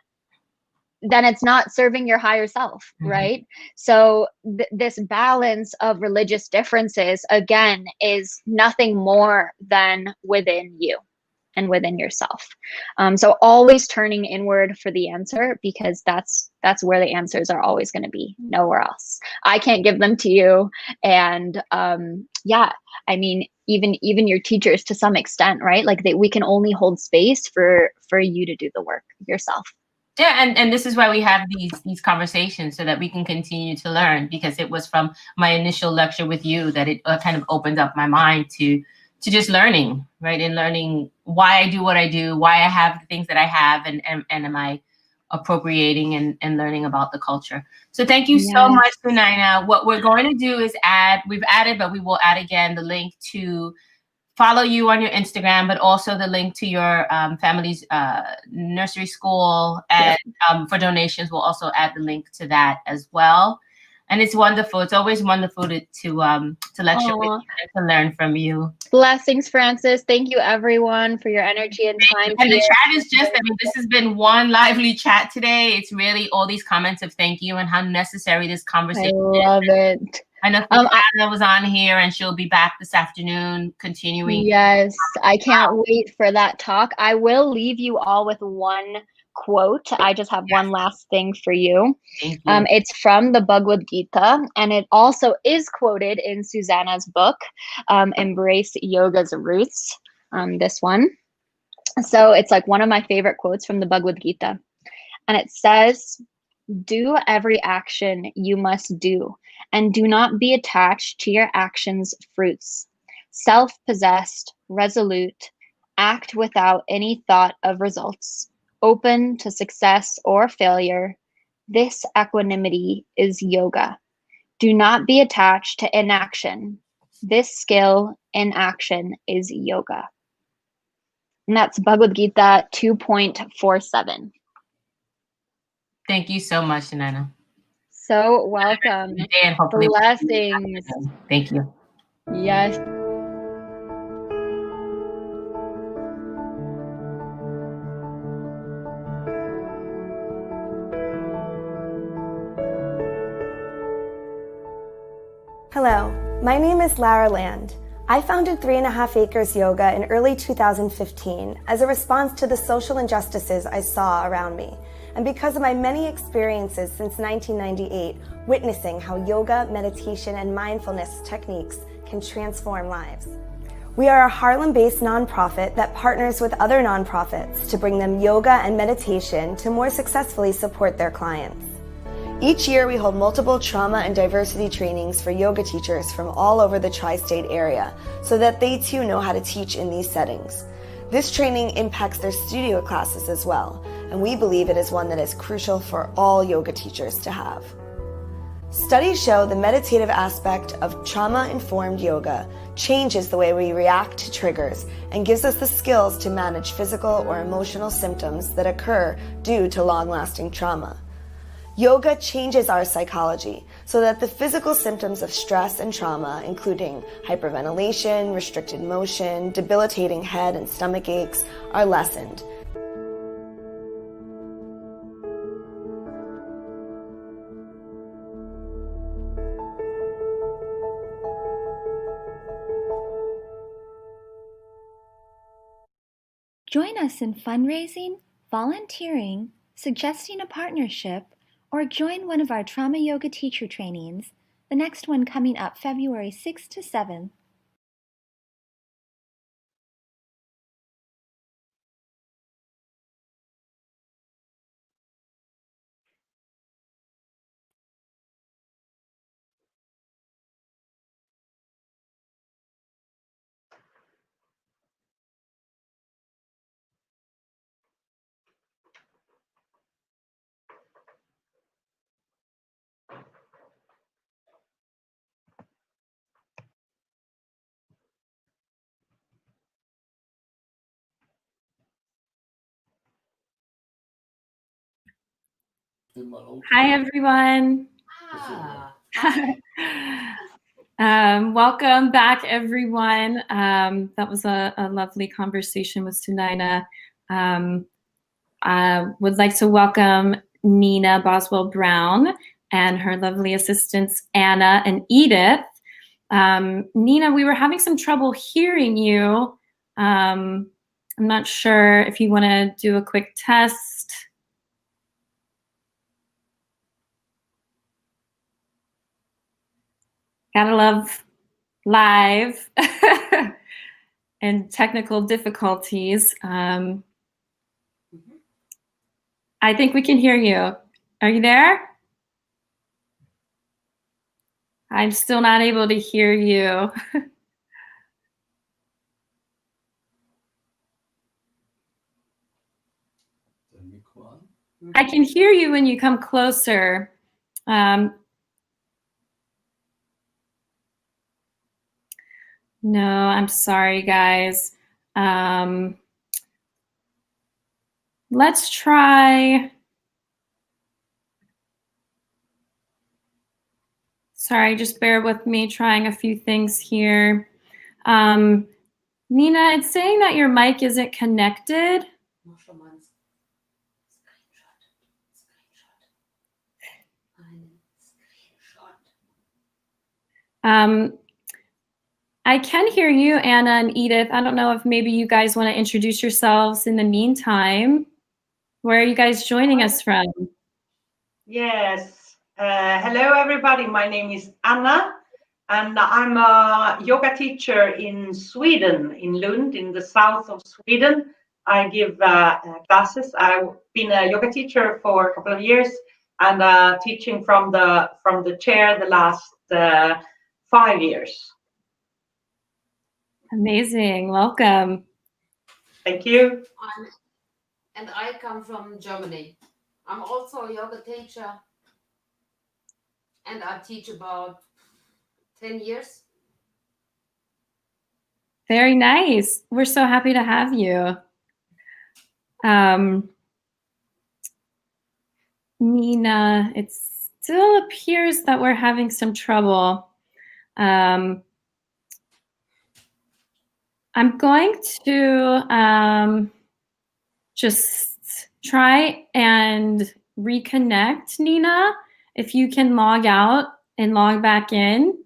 it's not serving your higher self, right? So this balance of religious differences, again, is nothing more than within you and within yourself. So always turning inward for the answer, because that's where the answers are always going to be, nowhere else. I can't give them to you. And yeah, I mean, even your teachers to some extent, right? Like we can only hold space for you to do the work yourself. Yeah, and this is why we have these conversations, so that we can continue to learn, because it was from my initial lecture with you that it kind of opened up my mind to just learning, right? And learning why I do what I do, why I have the things that I have, and am I appropriating and learning about the culture. So thank you so much, Sunaina. What we're going to do is we've added, but we will add again the link to follow you on your Instagram, but also the link to your family's nursery school. And for donations, we'll also add the link to that as well. And it's wonderful. It's always wonderful to lecture with you and to learn from you. Blessings, Frances. Thank you, everyone, for your energy and time. And the chat is just, I mean, this has been one lively chat today. It's really all these comments of thank you and how necessary this conversation is. I love it. I know Anna was on here, and she'll be back this afternoon continuing. Yes, I can't wait for that talk. I will leave you all with one quote. I just have one last thing for you. Thank you. It's from the Bhagavad Gita, and it also is quoted in Susanna's book, Embrace Yoga's Roots, this one. So it's like one of my favorite quotes from the Bhagavad Gita. And it says, "Do every action you must do, and do not be attached to your actions' fruits. Self-possessed, resolute, act without any thought of results, open to success or failure. This equanimity is yoga. Do not be attached to inaction. This skill in action is yoga." And that's Bhagavad Gita 2.47. Thank you so much, Sunaina. So welcome. And hopefully blessings. Thank you. Yes. Hello, my name is Lara Land. I founded 3.5 Acres Yoga in early 2015 as a response to the social injustices I saw around me, and because of my many experiences since 1998, witnessing how yoga, meditation, and mindfulness techniques can transform lives. We are a Harlem-based nonprofit that partners with other nonprofits to bring them yoga and meditation to more successfully support their clients. Each year, we hold multiple trauma and diversity trainings for yoga teachers from all over the tri-state area so that they too know how to teach in these settings. This training impacts their studio classes as well, and we believe it is one that is crucial for all yoga teachers to have. Studies show the meditative aspect of trauma-informed yoga changes the way we react to triggers and gives us the skills to manage physical or emotional symptoms that occur due to long-lasting trauma. Yoga changes our psychology so that the physical symptoms of stress and trauma, including hyperventilation, restricted motion, debilitating head and stomach aches, are lessened. Join us in fundraising, volunteering, suggesting a partnership, or join one of our trauma yoga teacher trainings, the next one coming up February 6th to 7th. Hi, everyone. Welcome back, everyone. That was a lovely conversation with Sunaina. I would like to welcome Nina Boswell-Brown and her lovely assistants, Anna and Edith. Nina, we were having some trouble hearing you. I'm not sure if you want to do a quick test. Gotta love live and technical difficulties. I think we can hear you. Are you there? I'm still not able to hear you. I can hear you when you come closer. No, I'm sorry, guys. Let's try. Sorry, just bear with me trying a few things here. Nina, it's saying that your mic isn't connected. I can hear you, Anna and Edith. I don't know if maybe you guys want to introduce yourselves in the meantime. Where are you guys joining us from? Yes. Hello, everybody. My name is Anna, and I'm a yoga teacher in Sweden, in Lund, in the south of Sweden. I give classes. I've been a yoga teacher for a couple of years and teaching from the chair the last 5 years. Amazing. Welcome. Thank you. And I come from Germany. I'm also a yoga teacher and I teach about 10 years. Very nice. We're so happy to have you. Nina, it still appears that we're having some trouble. I'm going to just try and reconnect, Nina, if you can log out and log back in.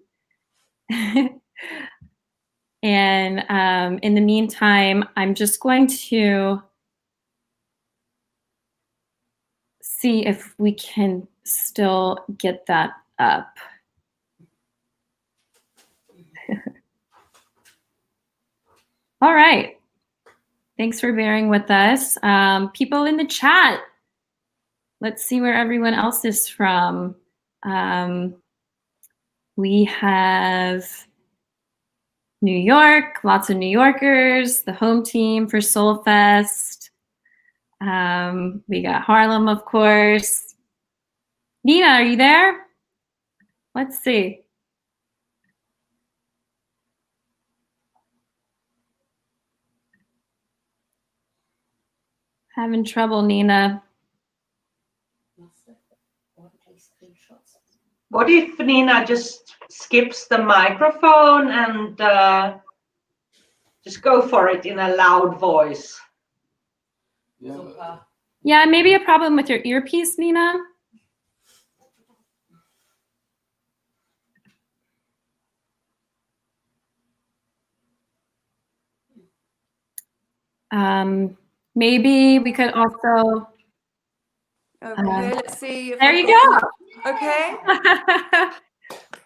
And in the meantime, I'm just going to see if we can still get that up. All right. Thanks for bearing with us. People in the chat, let's see where everyone else is from. We have New York, lots of New Yorkers, the home team for SOULFest. We got Harlem, of course. Nina, are you there? Let's see. Having trouble, Nina. What if Nina just skips the microphone and just go for it in a loud voice? Yeah, maybe a problem with your earpiece, Nina. Maybe we could also. Okay, let's see if there I've you got go. Okay.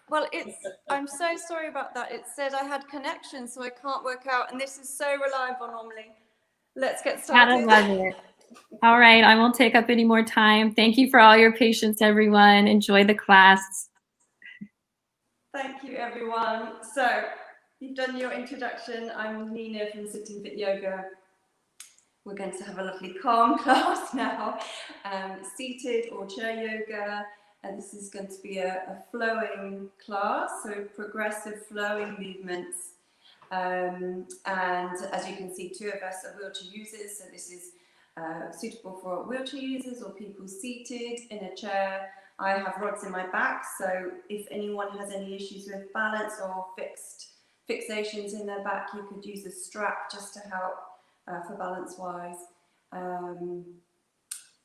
Well, I'm so sorry about that. It said I had connection, so I can't work out, and this is so reliable normally. Let's get Gotta started. love it. All right, I won't take up any more time. Thank you for all your patience, everyone. Enjoy the class. Thank you, everyone. So, you've done your introduction. I'm Nina from Sitting Fit Yoga. We're going to have a lovely calm class now, seated or chair yoga. And this is going to be a flowing class, so progressive flowing movements. And as you can see, 2 of us are wheelchair users, so this is suitable for wheelchair users or people seated in a chair. I have rods in my back, so if anyone has any issues with balance or fixations in their back, you could use a strap just to help for balance wise.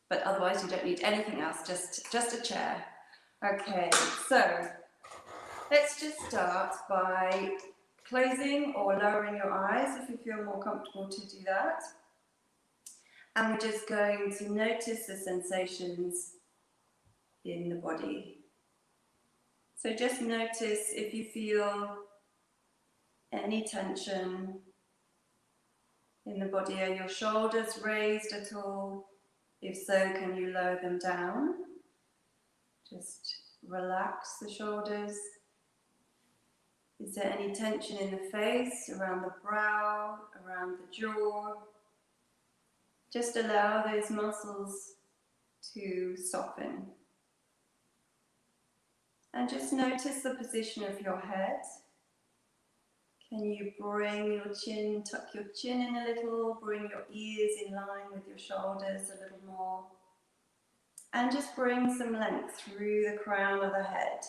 But otherwise you don't need anything else, just a chair. Okay, so let's just start by closing or lowering your eyes if you feel more comfortable to do that. And we're just going to notice the sensations in the body. So just notice if you feel any tension in the body. Are your shoulders raised at all? If so, can you lower them down? Just relax the shoulders. Is there any tension in the face, around the brow, around the jaw? Just allow those muscles to soften. And just notice the position of your head. Can you bring your chin, tuck your chin in a little, bring your ears in line with your shoulders a little more. And just bring some length through the crown of the head.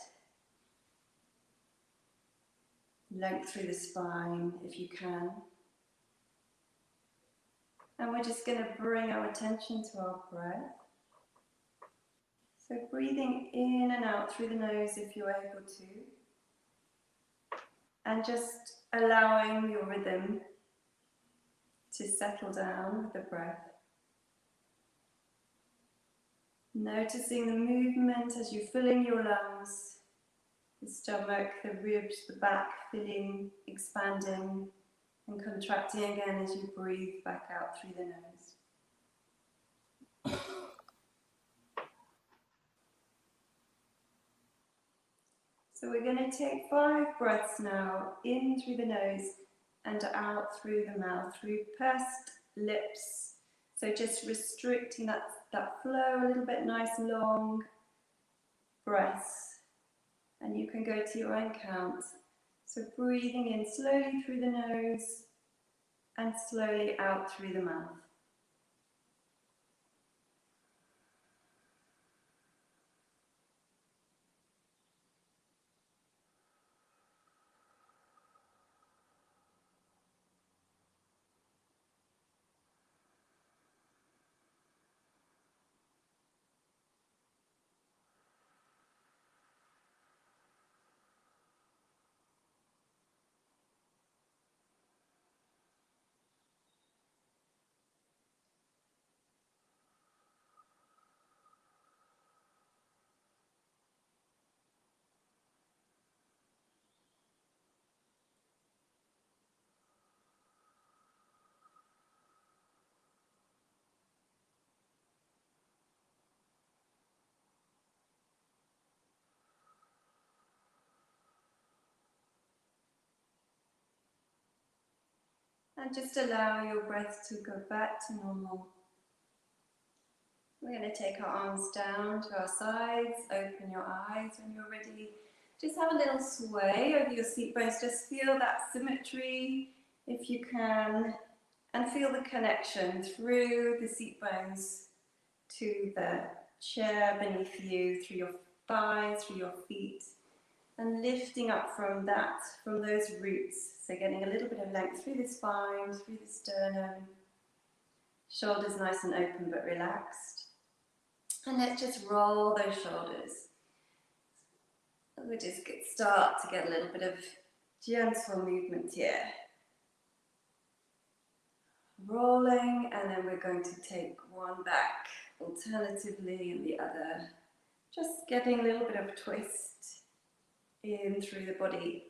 Length through the spine if you can. And we're just going to bring our attention to our breath. So breathing in and out through the nose if you're able to. And just allowing your rhythm to settle down with the breath. Noticing the movement as you're filling your lungs, the stomach, the ribs, the back, filling, expanding and contracting again as you breathe back out through the nose. So we're going to take 5 breaths now, in through the nose and out through the mouth, through pursed lips. So just restricting that flow a little bit, nice long breaths. And you can go to your own count. So breathing in slowly through the nose and slowly out through the mouth. And just allow your breath to go back to normal. We're going to take our arms down to our sides, open your eyes when you're ready. Just have a little sway over your seat bones. Just feel that symmetry if you can, and feel the connection through the seat bones to the chair beneath you, through your thighs, through your feet, and lifting up from that, from those roots. So getting a little bit of length through the spine, through the sternum, shoulders nice and open but relaxed. And let's just roll those shoulders. And we just start to get a little bit of gentle movement here. Rolling, and then we're going to take one back, alternatively, and the other. Just getting a little bit of twist in through the body.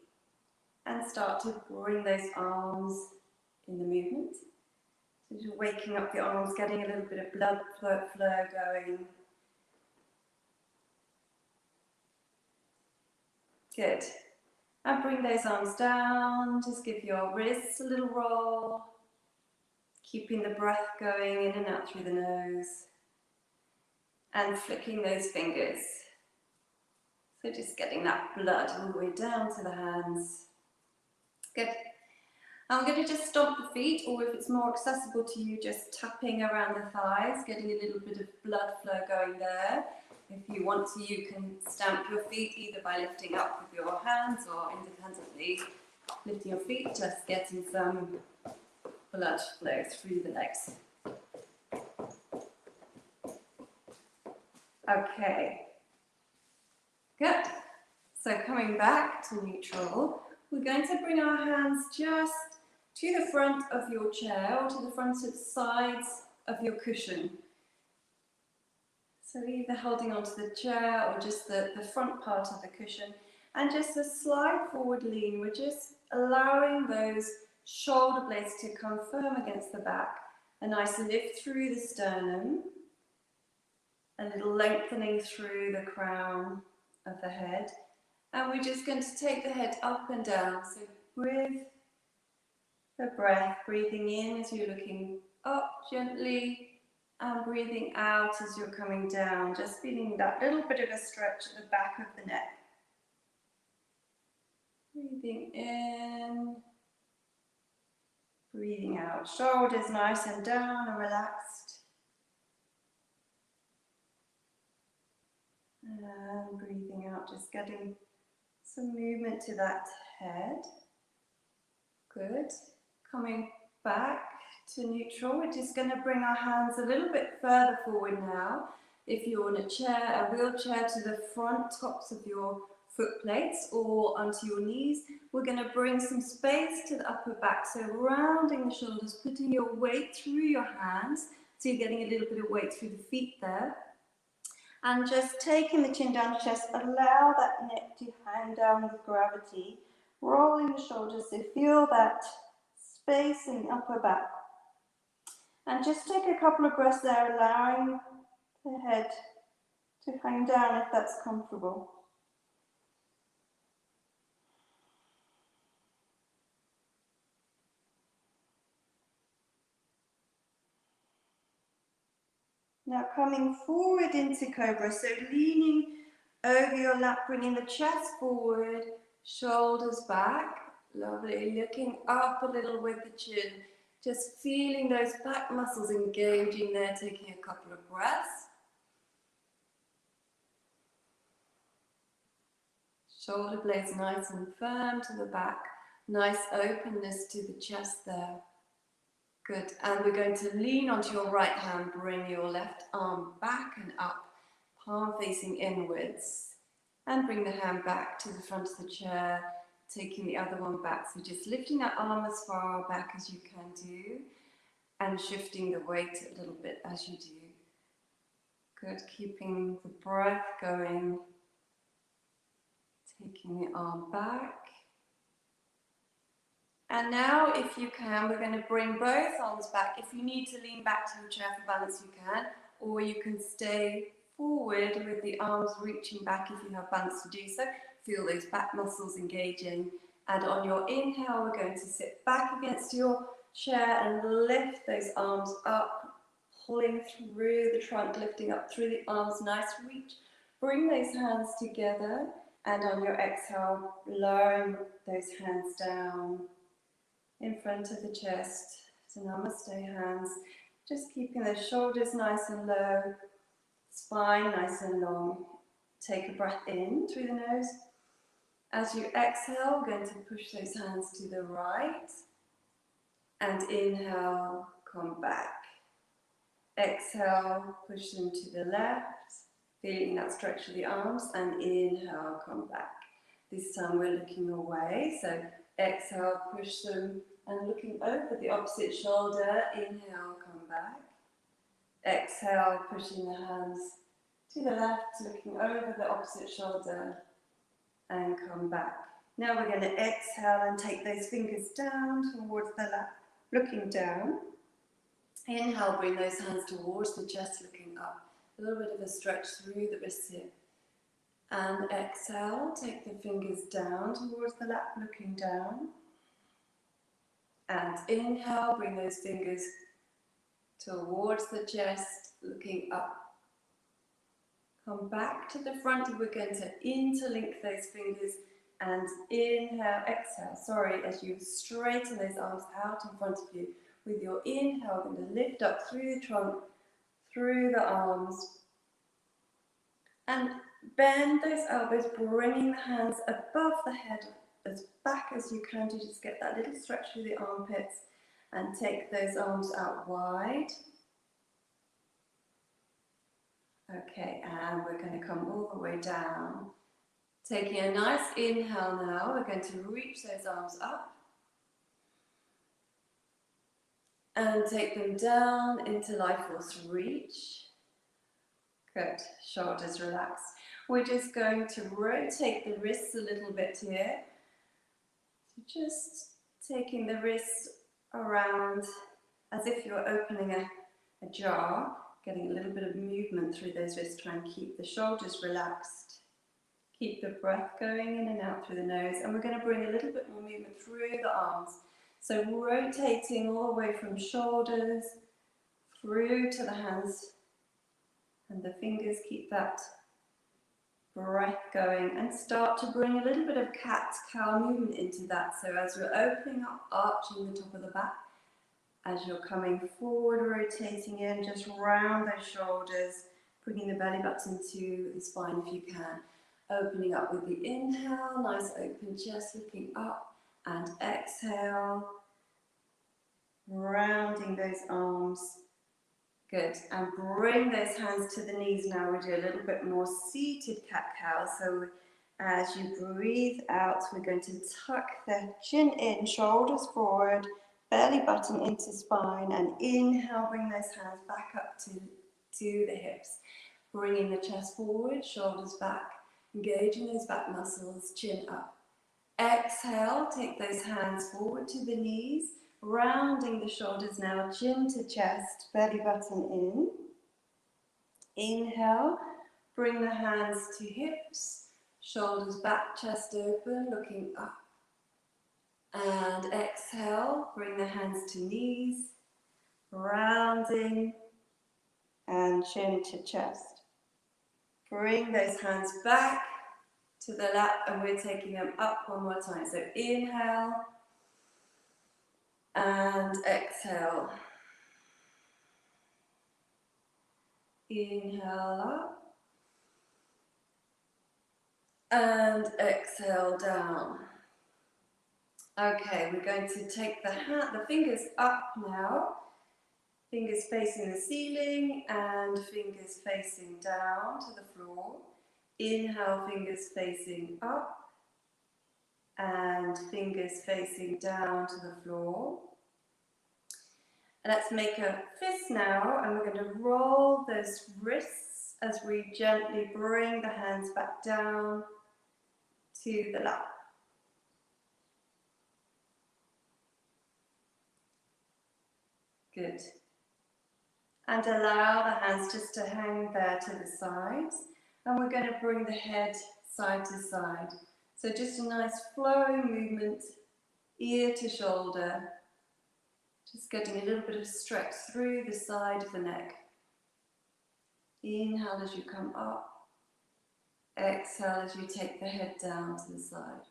And start to bring those arms in the movement. So just waking up the arms, getting a little bit of blood flow going. Good. And bring those arms down. Just give your wrists a little roll. Keeping the breath going in and out through the nose. And flicking those fingers. So just getting that blood all the way down to the hands. Good. I'm going to just stomp the feet, or if it's more accessible to you, just tapping around the thighs, getting a little bit of blood flow going there. If you want to, you can stamp your feet either by lifting up with your hands or independently lifting your feet, just getting some blood flow through the legs. Okay, good. So coming back to neutral, we're going to bring our hands just to the front of your chair or to the front of the sides of your cushion. So either holding onto the chair or just the front part of the cushion, and just a slight forward lean. We're just allowing those shoulder blades to come firm against the back. A nice lift through the sternum, a little lengthening through the crown of the head. And we're just going to take the head up and down. So with the breath, breathing in as you're looking up gently, and breathing out as you're coming down, just feeling that little bit of a stretch at the back of the neck. Breathing in, breathing out. Shoulders nice and down and relaxed. And breathing out, just getting some movement to that head. Good. Coming back to neutral, we're just going to bring our hands a little bit further forward now. If you're in a chair, a wheelchair, to the front tops of your foot plates or onto your knees. We're going to bring some space to the upper back, so rounding the shoulders, putting your weight through your hands, so you're getting a little bit of weight through the feet there. And just taking the chin down to chest, allow that neck to hang down with gravity, rolling the shoulders, so feel that space in the upper back. And just take a couple of breaths there, allowing the head to hang down if that's comfortable. Now coming forward into Cobra, so leaning over your lap, bringing the chest forward, shoulders back. Lovely, looking up a little with the chin. Just feeling those back muscles engaging there, taking a couple of breaths. Shoulder blades nice and firm to the back. Nice openness to the chest there. Good, and we're going to lean onto your right hand, bring your left arm back and up, palm facing inwards. And bring the hand back to the front of the chair, taking the other one back. So just lifting that arm as far back as you can do, and shifting the weight a little bit as you do. Good, keeping the breath going. Taking the arm back. And now, if you can, we're going to bring both arms back. If you need to lean back to your chair for balance, you can. Or you can stay forward with the arms reaching back if you have balance to do so. Feel those back muscles engaging. And on your inhale, we're going to sit back against your chair and lift those arms up, pulling through the trunk, lifting up through the arms, nice reach. Bring those hands together, and on your exhale, lowering those hands down in front of the chest. So namaste hands, just keeping those shoulders nice and low, spine nice and long. Take a breath in through the nose. As you exhale, we're going to push those hands to the right, and inhale, come back. Exhale, push them to the left, feeling that stretch of the arms, and inhale, come back. This time we're looking away, so exhale, push them, and looking over the opposite shoulder, inhale, come back. Exhale, pushing the hands to the left, looking over the opposite shoulder, and come back. Now we're going to exhale and take those fingers down towards the lap, looking down. Inhale, bring those hands towards the chest, looking up. A little bit of a stretch through the wrists here. And exhale, take the fingers down towards the lap, looking down. And inhale, bring those fingers towards the chest, looking up. Come back to the front, and we're going to interlink those fingers and inhale, exhale. Sorry, as you straighten those arms out in front of you. With your inhale, we're going to lift up through the trunk, through the arms, and bend those elbows, bringing the hands above the head, as back as you can to just get that little stretch through the armpits, and take those arms out wide. Okay, and we're going to come all the way down. Taking a nice inhale now, we're going to reach those arms up and take them down into Life Force Reach. Good, shoulders relaxed. We're just going to rotate the wrists a little bit here. So just taking the wrists around as if you're opening a jar, getting a little bit of movement through those wrists. Try and keep the shoulders relaxed. Keep the breath going in and out through the nose. And we're going to bring a little bit more movement through the arms. So rotating all the way from shoulders through to the hands. And the fingers, keep that breath going. And start to bring a little bit of cat-cow movement into that. So as you're opening up, arching the top of the back. As you're coming forward, rotating in, just round those shoulders. Bringing the belly button to the spine if you can. Opening up with the inhale, nice open chest, looking up, and exhale, rounding those arms. Good, and bring those hands to the knees now. We do a little bit more seated cat-cow. So as you breathe out, we're going to tuck the chin in, shoulders forward, belly button into spine, and inhale, bring those hands back up to the hips. Bringing the chest forward, shoulders back. Engaging those back muscles, chin up. Exhale, take those hands forward to the knees, rounding the shoulders now, chin to chest, belly button in. Inhale, bring the hands to hips, shoulders back, chest open, looking up. And exhale, bring the hands to knees, rounding, and chin to chest. Bring those hands back to the lap, and we're taking them up one more time. So inhale and exhale. Inhale up and exhale down. Okay, we're going to take the fingers up now. Fingers facing the ceiling and fingers facing down to the floor. Inhale, fingers facing up and fingers facing down to the floor. Let's make a fist now, and we're going to roll those wrists as we gently bring the hands back down to the lap. Good. And allow the hands just to hang there to the sides. And we're going to bring the head side to side. So just a nice flowing movement, ear to shoulder, Just getting a little bit of stretch through the side of the neck. Inhale as you come up. Exhale as you take the head down to the side.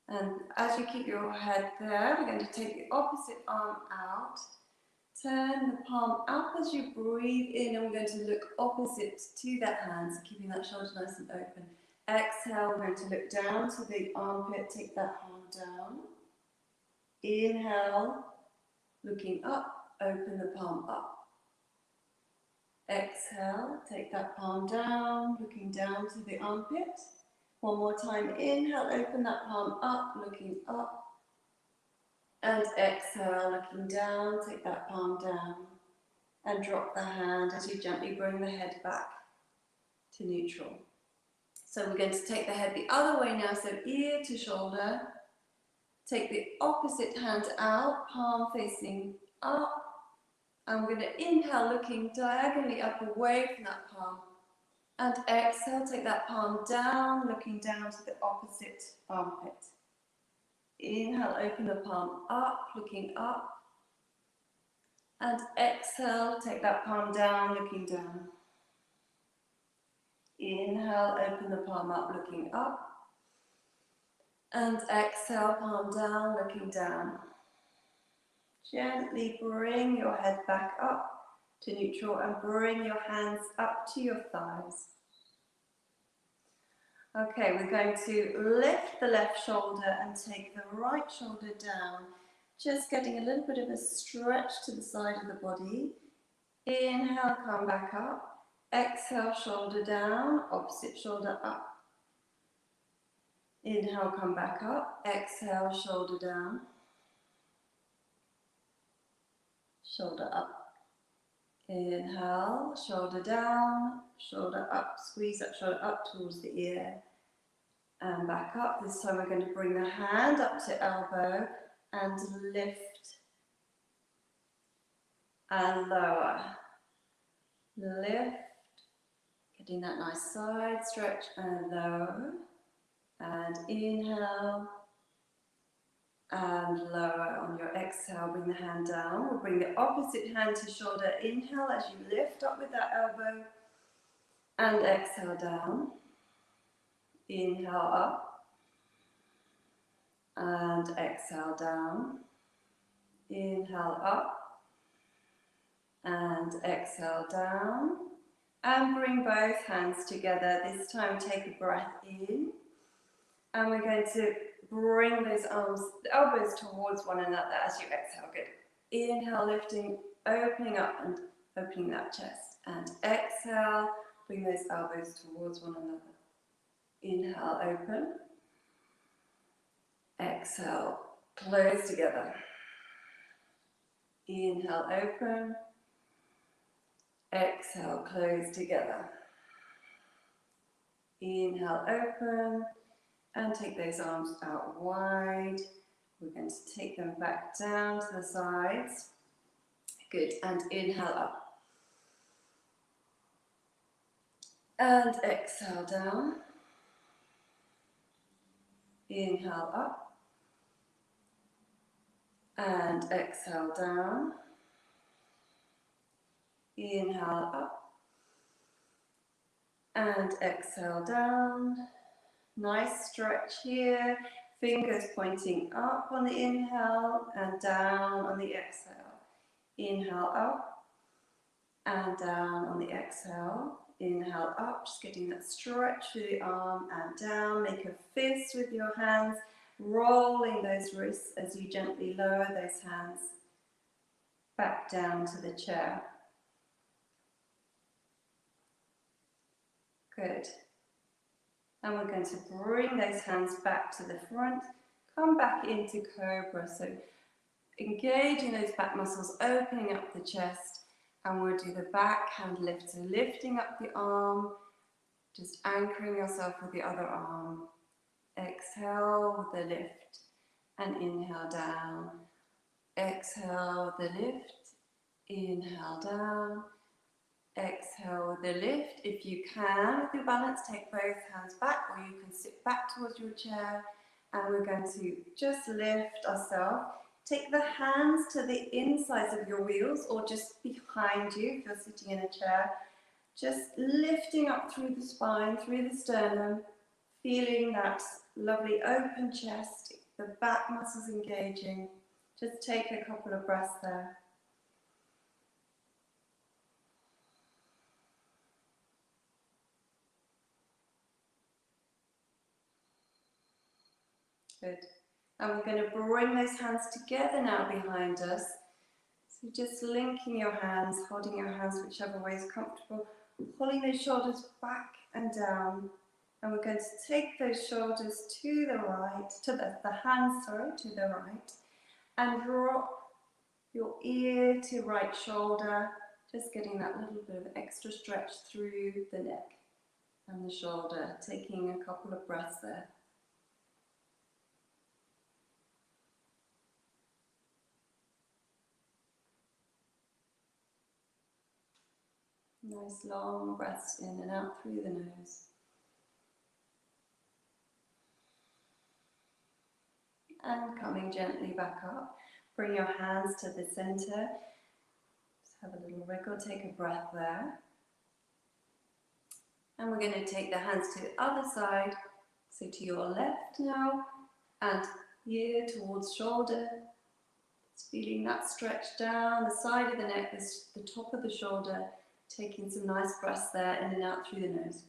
And as you keep your head there, we're going to take the opposite arm out. Turn the palm up as you breathe in, and we're going to look opposite to that hand, so keeping that shoulder nice and open. Exhale, we're going to look down to the armpit, take that palm down. Inhale, looking up, open the palm up. Exhale, take that palm down, looking down to the armpit. One more time, inhale, open that palm up, looking up. And exhale, looking down, take that palm down. And drop the hand as you gently bring the head back to neutral. So we're going to take the head the other way now, so ear to shoulder. Take the opposite hand out, palm facing up. I'm going to inhale, looking diagonally up away from that palm. And exhale, take that palm down, looking down to the opposite armpit. Inhale, open the palm up, looking up. And exhale, take that palm down, looking down. Inhale, open the palm up, looking up. And exhale, palm down, looking down. Gently bring your head back up to neutral and bring your hands up to your thighs. Okay, we're going to lift the left shoulder and take the right shoulder down, just getting a little bit of a stretch to the side of the body. Inhale, come back up. Exhale, shoulder down, opposite shoulder up. Inhale, come back up. Exhale, shoulder down. Shoulder up. Inhale, shoulder down, shoulder up. Squeeze that shoulder up towards the ear. And back up. This time we're going to bring the hand up to elbow and lift and lower. Lift, getting that nice side stretch and lower. And inhale and lower. On your exhale, bring the hand down. We'll bring the opposite hand to shoulder. Inhale as you lift up with that elbow. And exhale down. Inhale up. And exhale down. Inhale up. And exhale down. And bring both hands together. This time take a breath in. And we're going to bring those arms, the elbows towards one another as you exhale. Good. Inhale, lifting, opening up and opening that chest. And exhale, bring those elbows towards one another. Inhale, open. Exhale, close together. Inhale, open. Exhale, close together. Inhale, open. And take those arms out wide. We're going to take them back down to the sides. Good. And inhale up. And exhale down. Inhale up. And exhale down. Inhale up. And exhale down. Nice stretch here. Fingers pointing up on the inhale and down on the exhale. Inhale up and down on the exhale. Inhale up, just getting that stretch through the arm and down. Make a fist with your hands, rolling those wrists as you gently lower those hands back down to the chair. Good. And we're going to bring those hands back to the front, come back into Cobra. So engaging those back muscles, opening up the chest, and we'll do the back hand lift. So lifting up the arm, just anchoring yourself with the other arm. Exhale with the lift, and inhale down. Exhale with the lift, inhale down. Exhale with the lift. If you can, with your balance, take both hands back, or you can sit back towards your chair And we're going to just lift ourselves. Take the hands to the insides of your wheels or just behind you if you're sitting in a chair. Just lifting up through the spine, through the sternum, feeling that lovely open chest, the back muscles engaging. Just take a couple of breaths there. Good. And we're going to bring those hands together now behind us. So just linking your hands, holding your hands whichever way is comfortable, pulling those shoulders back and down. And we're going to take those shoulders to the right, to the hands, sorry, to the right, and drop your ear to right shoulder, just getting that little bit of extra stretch through the neck and the shoulder, taking a couple of breaths there. Nice long breaths in and out through the nose. And coming gently back up, bring your hands to the center. Just have a little wriggle, take a breath there. And we're going to take the hands to the other side, so to your left now, and ear towards shoulder. Just feeling that stretch down the side of the neck, the top of the shoulder, taking some nice breaths there in and out through the nose.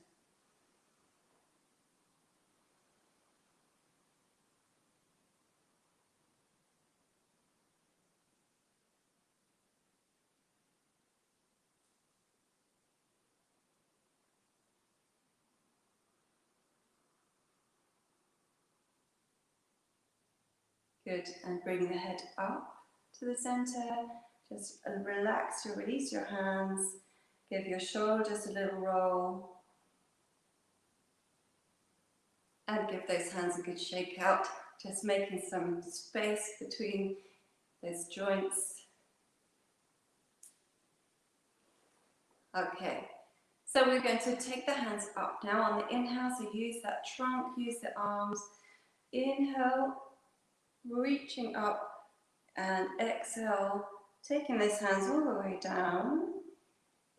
Good, and bring the head up to the center. Just relax, release your hands. Give your shoulders a little roll. And give those hands a good shake out. Just making some space between those joints. Okay, so we're going to take the hands up now on the inhale. So use that trunk, use the arms. Inhale, reaching up, and exhale, taking those hands all the way down.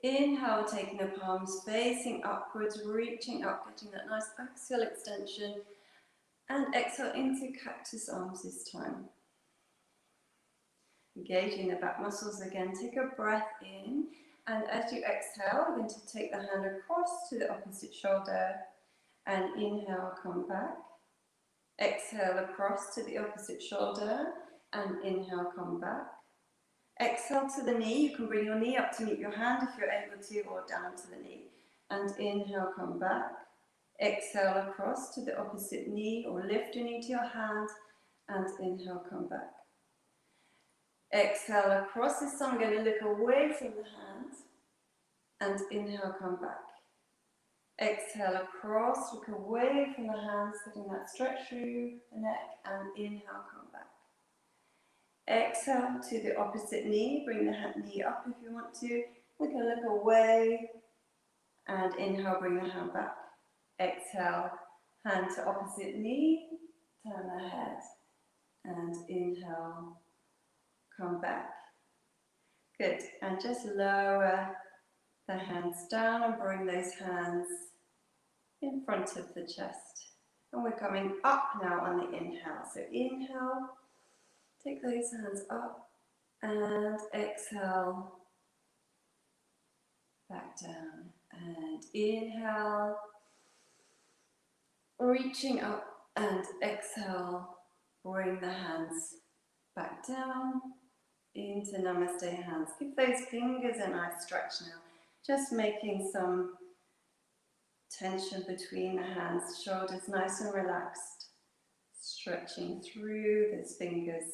Inhale, taking the palms facing upwards, reaching up, getting that nice axial extension. And exhale into cactus arms this time. Engaging the back muscles again. Take a breath in. And as you exhale, we're going to take the hand across to the opposite shoulder. And inhale, come back. Exhale across to the opposite shoulder. And inhale, come back. Exhale to the knee. You can bring your knee up to meet your hand if you're able to, or down to the knee. And inhale, come back. Exhale across to the opposite knee, or lift your knee to your hand. And inhale, come back. Exhale across. This time I'm going to look away from the hands. And inhale, come back. Exhale across, look away from the hands, getting that stretch through the neck. And inhale, come back. Exhale to the opposite knee. Bring the knee up if you want to. We can look away. And inhale, bring the hand back. Exhale, hand to opposite knee. Turn the head. And inhale, come back. Good. And just lower the hands down and bring those hands in front of the chest. And we're coming up now on the inhale. So inhale, take those hands up, and exhale, back down. And inhale, reaching up, and exhale, bring the hands back down into Namaste hands. Give those fingers a nice stretch now. Just making some tension between the hands, shoulders nice and relaxed. Stretching through those fingers.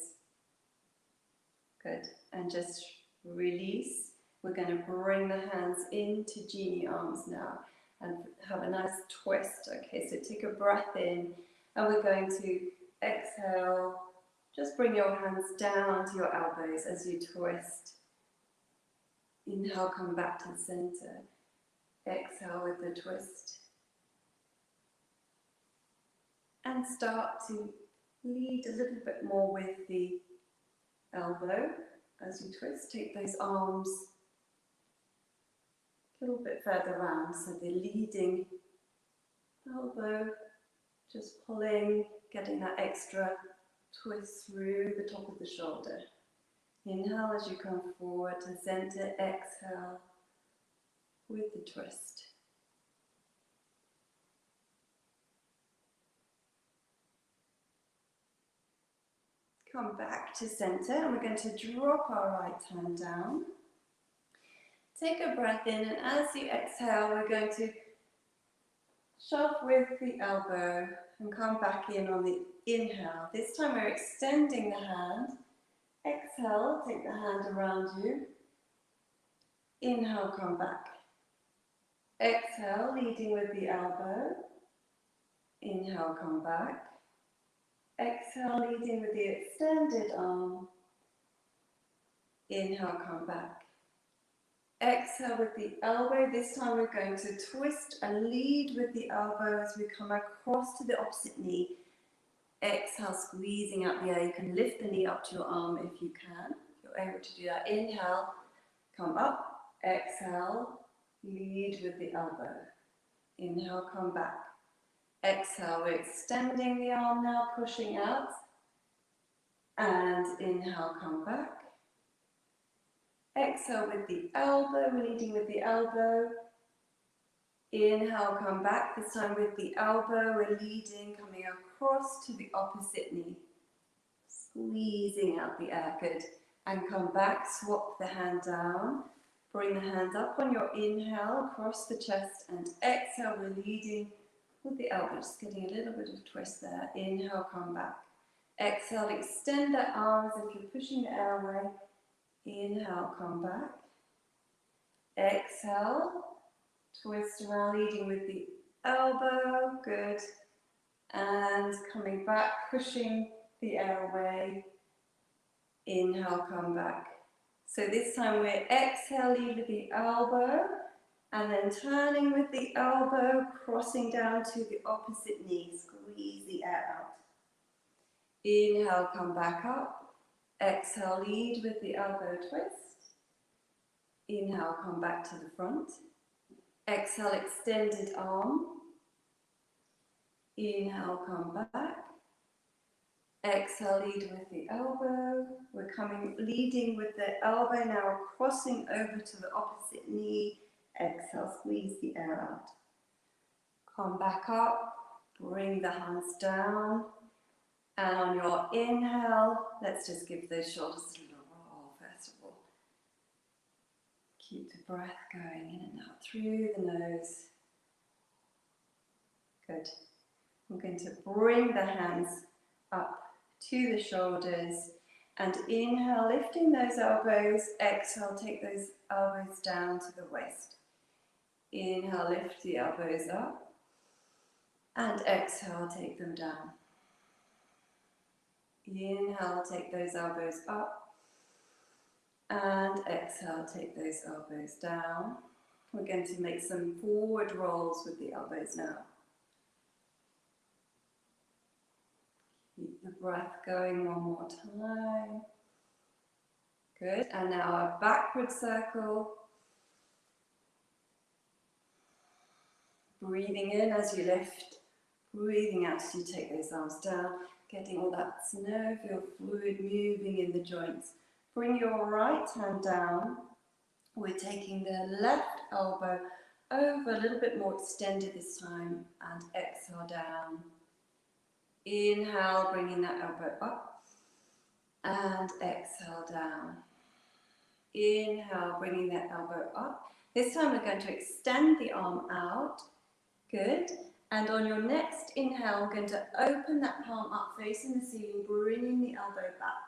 Good. And just release. We're going to bring the hands into genie arms now and have a nice twist. Okay, so take a breath in, and we're going to exhale. Just bring your hands down to your elbows as you twist. Inhale, come back to the center. Exhale with the twist. And start to lead a little bit more with the elbow as you twist. Take those arms a little bit further around, so the leading elbow just pulling, getting that extra twist through the top of the shoulder. Inhale as you come forward to center, exhale with the twist. Come back to center, and we're going to drop our right hand down. Take a breath in, and as you exhale, we're going to shove with the elbow and come back in on the inhale. This time we're extending the hand. Exhale, take the hand around you. Inhale, come back. Exhale, leading with the elbow. Inhale, come back. Exhale, leading with the extended arm. Inhale, come back. Exhale with the elbow. This time we're going to twist and lead with the elbow as we come across to the opposite knee. Exhale, squeezing out the air. You can lift the knee up to your arm if you can. If you're able to do that. Inhale, come up. Exhale, lead with the elbow. Inhale, come back. Exhale, we're extending the arm now, pushing out. And inhale, come back. Exhale with the elbow, we're leading with the elbow. Inhale, come back. This time with the elbow, we're leading, coming across to the opposite knee. Squeezing out the air, good. And come back, swap the hand down. Bring the hands up on your inhale, across the chest, and exhale, we're leading with the elbow, just getting a little bit of twist there. Inhale, come back. Exhale, extend the arms if you're pushing the air away. Inhale, come back. Exhale, twist around, leading with the elbow, good. And coming back, pushing the air away. Inhale, come back. So this time we're exhale, lead with the elbow, and then turning with the elbow, crossing down to the opposite knee. Squeeze the air out. Inhale, come back up. Exhale, lead with the elbow twist. Inhale, come back to the front. Exhale, extended arm. Inhale, come back. Exhale, lead with the elbow. We're leading with the elbow now, crossing over to the opposite knee. Exhale, squeeze the air out. Come back up, bring the hands down. And on your inhale, let's just give those shoulders a little roll first of all. Keep the breath going in and out through the nose. Good. We're going to bring the hands up to the shoulders, and inhale, lifting those elbows. Exhale, take those elbows down to the waist. Inhale, lift the elbows up, and exhale, take them down. Inhale, take those elbows up, and exhale, take those elbows down. We're going to make some forward rolls with the elbows now. Keep the breath going one more time. Good, and now a backward circle. Breathing in as you lift, breathing out as you take those arms down, getting all that synovial fluid moving in the joints. Bring your right hand down. We're taking the left elbow over, a little bit more extended this time, and exhale down. Inhale, bringing that elbow up, and exhale down. Inhale, bringing that elbow up. This time we're going to extend the arm out. Good. And on your next inhale, we're going to open that palm up, facing the ceiling, bringing the elbow back.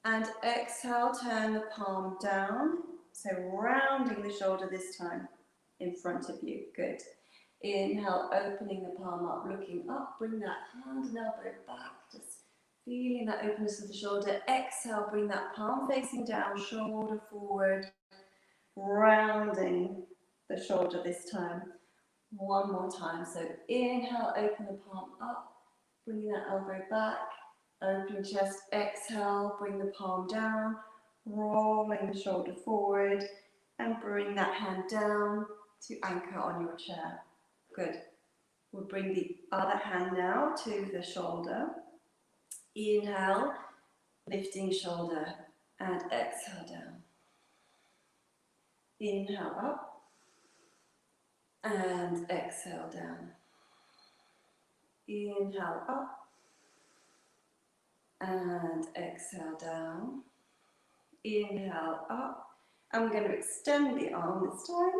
And exhale, turn the palm down. So rounding the shoulder this time in front of you. Good. Inhale, opening the palm up, looking up, bring that hand and elbow back, just feeling that openness of the shoulder. Exhale, bring that palm facing down, shoulder forward, rounding the shoulder this time. One more time. So inhale, open the palm up, Bring that elbow back, open chest, exhale, bring the palm down, rolling the shoulder forward, and bring that hand down to anchor on your chair. Good. We'll bring the other hand now to the shoulder. Inhale, lifting shoulder, and exhale down. Inhale up, and exhale down. Inhale up, and exhale down. Inhale up. I'm going to extend the arm this time.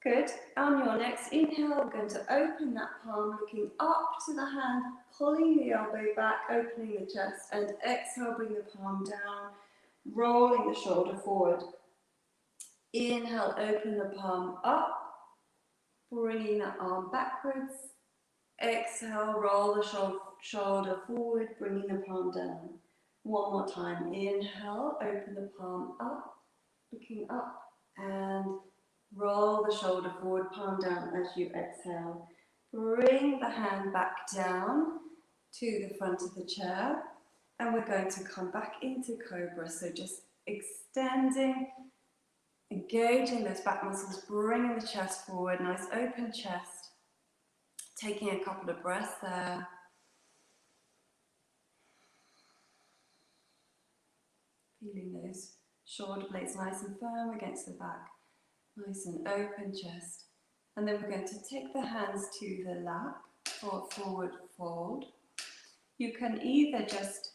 Good. On your next inhale, we're going to open that palm, looking up to the hand, pulling the elbow back, opening the chest, and exhale, bring the palm down, rolling the shoulder forward. Inhale, open the palm up, bringing that arm backwards. Exhale, roll the shoulder forward, bringing the palm down. One more time. Inhale, open the palm up, looking up, and roll the shoulder forward, palm down as you exhale. Bring the hand back down to the front of the chair, and we're going to come back into Cobra. So just extending, engaging those back muscles, bringing the chest forward, nice open chest. Taking a couple of breaths there. Feeling those shoulder blades nice and firm against the back. Nice and open chest. And then we're going to take the hands to the lap for a forward fold. You can either just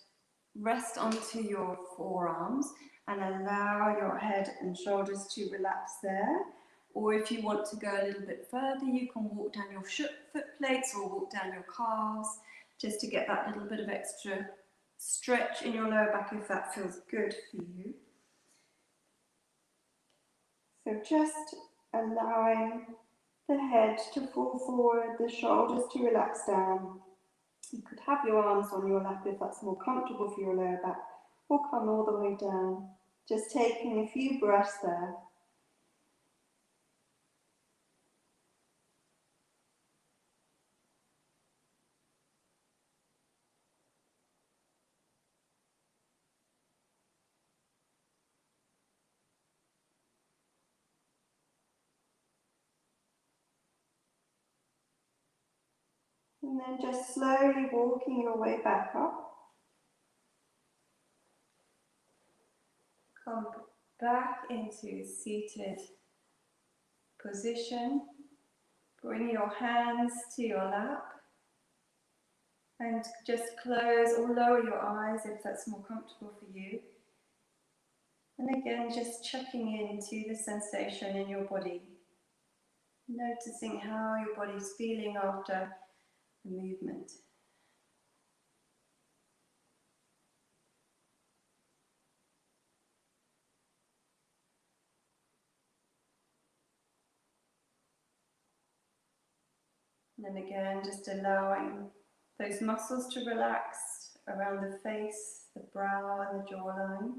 rest onto your forearms and allow your head and shoulders to relax there. Or if you want to go a little bit further, you can walk down your foot plates or walk down your calves just to get that little bit of extra stretch in your lower back if that feels good for you. So just allowing the head to fall forward, the shoulders to relax down. You could have your arms on your lap if that's more comfortable for your lower back, or come all the way down. Just taking a few breaths there. And then just slowly walking your way back up. Come back into seated position. Bring your hands to your lap. And just close or lower your eyes if that's more comfortable for you. And again, just checking into the sensation in your body. Noticing how your body's feeling after the movement. And then again, just allowing those muscles to relax around the face, the brow and the jawline.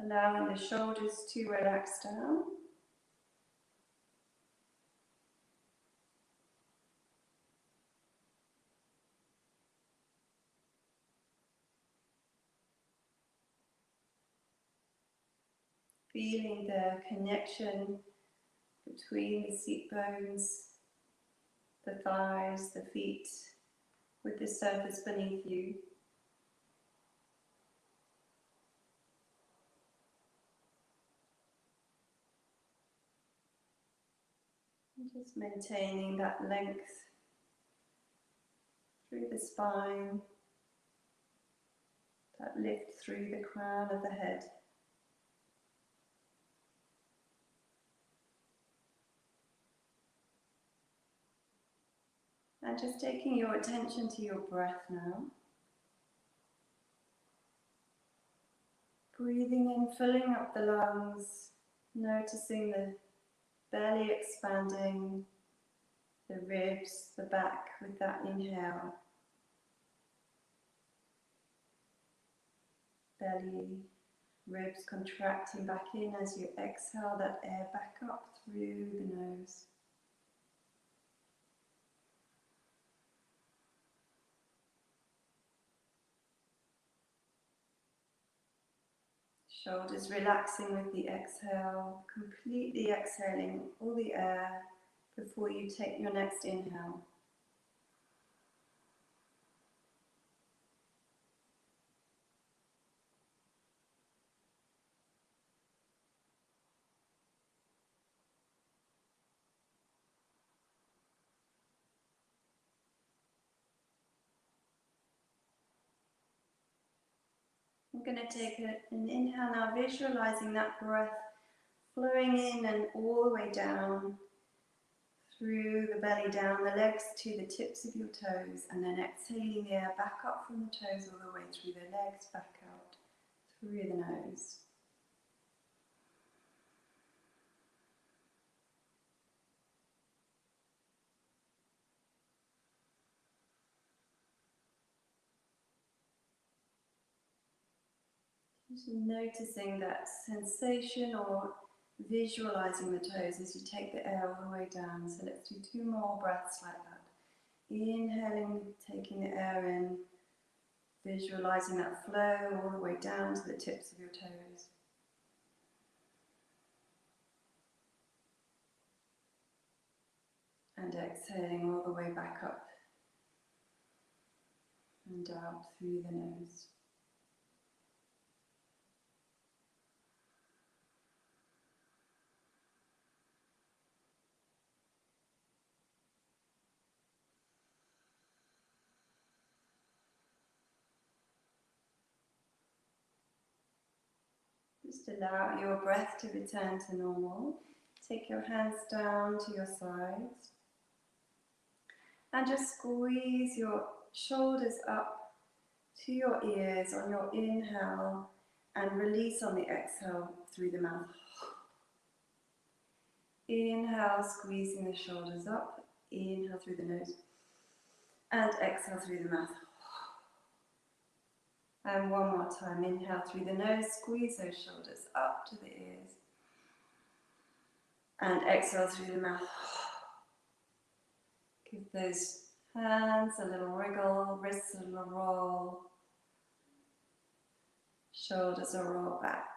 Allowing the shoulders to relax down. Feeling the connection between the seat bones, the thighs, the feet, with the surface beneath you. And just maintaining that length through the spine, that lift through the crown of the head. And just taking your attention to your breath now. Breathing in, filling up the lungs, noticing the belly expanding, the ribs, the back with that inhale. Belly Ribs contracting back in as you exhale that air back up through the nose. Shoulders relaxing with the exhale, completely exhaling all the air before you take your next inhale. I'm going to take an inhale now, visualizing that breath flowing in and all the way down through the belly, down the legs to the tips of your toes, and then exhaling the air back up from the toes all the way through the legs, back out through the nose. Just noticing that sensation or visualizing the toes as you take the air all the way down. So let's do 2 more breaths like that. Inhaling, taking the air in, visualizing that flow all the way down to the tips of your toes. And exhaling all the way back up and out through the nose. Just allow your breath to return to normal. Take your hands down to your sides and just squeeze your shoulders up to your ears on your inhale and release on the exhale through the mouth. Inhale, squeezing the shoulders up. Inhale through the nose and exhale through the mouth. And one more time, inhale through the nose, squeeze those shoulders up to the ears. And exhale through the mouth. Give those hands a little wriggle, wrists a little roll. Shoulders a roll back.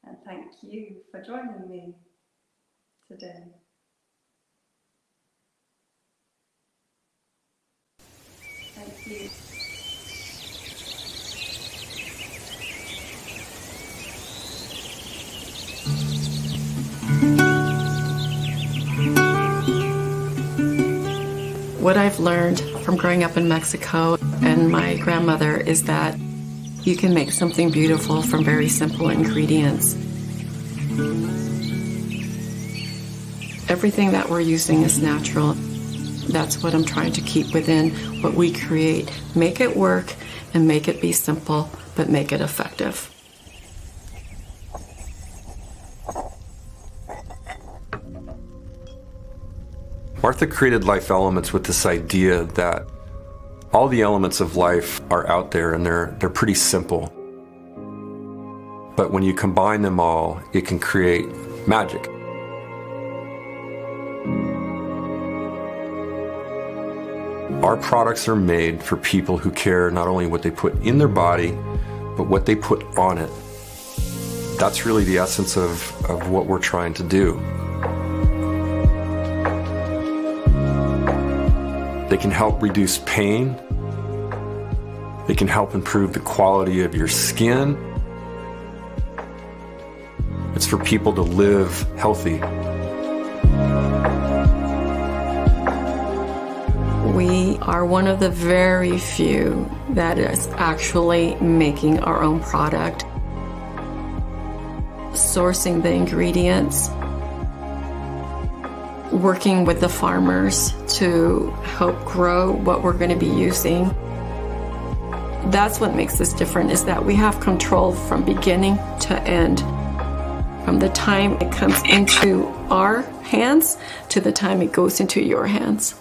And thank you for joining me today. Thank you. What I've learned from growing up in Mexico and my grandmother is that you can make something beautiful from very simple ingredients. Everything that we're using is natural. That's what I'm trying to keep within what we create. Make it work and make it be simple, but make it effective. Martha created Life Elements with this idea that all the elements of life are out there and they're pretty simple. But when you combine them all, it can create magic. Our products are made for people who care not only what they put in their body, but what they put on it. That's really the essence of what we're trying to do. They can help reduce pain. They can help improve the quality of your skin. It's for people to live healthy. We are one of the very few that is actually making our own product, sourcing the ingredients, working with the farmers to help grow what we're going to be using. That's what makes this different, is that we have control from beginning to end. From the time it comes into our hands to the time it goes into your hands.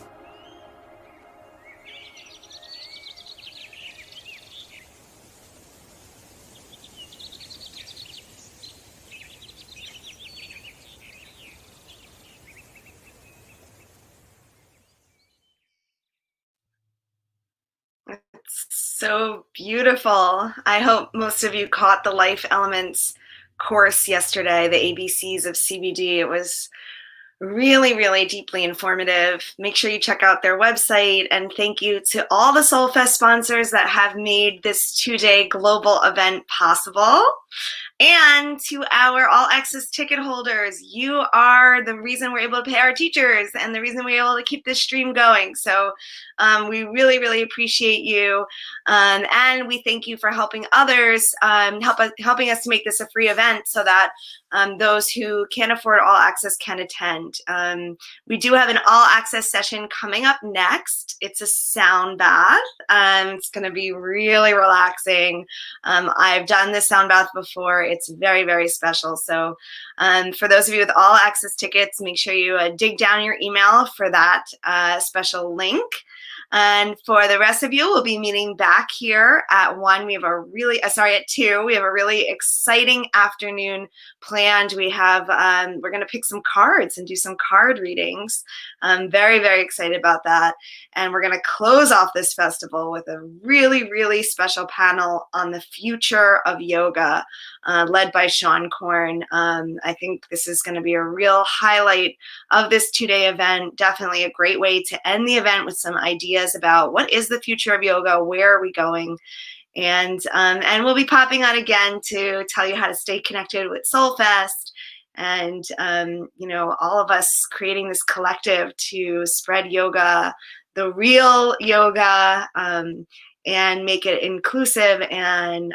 So beautiful. I hope most of you caught the Life Elements course yesterday, the ABCs of CBD. It was really, really deeply informative. Make sure you check out their website, and thank you to all the SOULFest sponsors that have made this 2-day global event possible. And to our all access ticket holders, you are the reason we're able to pay our teachers and the reason we're able to keep this stream going. So we really, really appreciate you. And we thank you for helping others, helping us to make this a free event so that those who can't afford all access can attend. We do have an all access session coming up next. It's a sound bath. It's going to be really relaxing. I've done this sound bath before. It's very, very special. So for those of you with all access tickets, make sure you dig down your email for that special link. And for the rest of you, we'll be meeting back here at 1. We have a really, at 2. We have a really exciting afternoon planned. We have, we're going to pick some cards and do some card readings. I'm very, very excited about that. And we're going to close off this festival with a really, really special panel on the future of yoga, led by Sean Korn. I think this is going to be a real highlight of this 2-day event. Definitely a great way to end the event with some ideas about what is the future of yoga, where are we going, and we'll be popping on again to tell you how to stay connected with SOULFest, and you know, all of us creating this collective to spread yoga, the real yoga, and make it inclusive and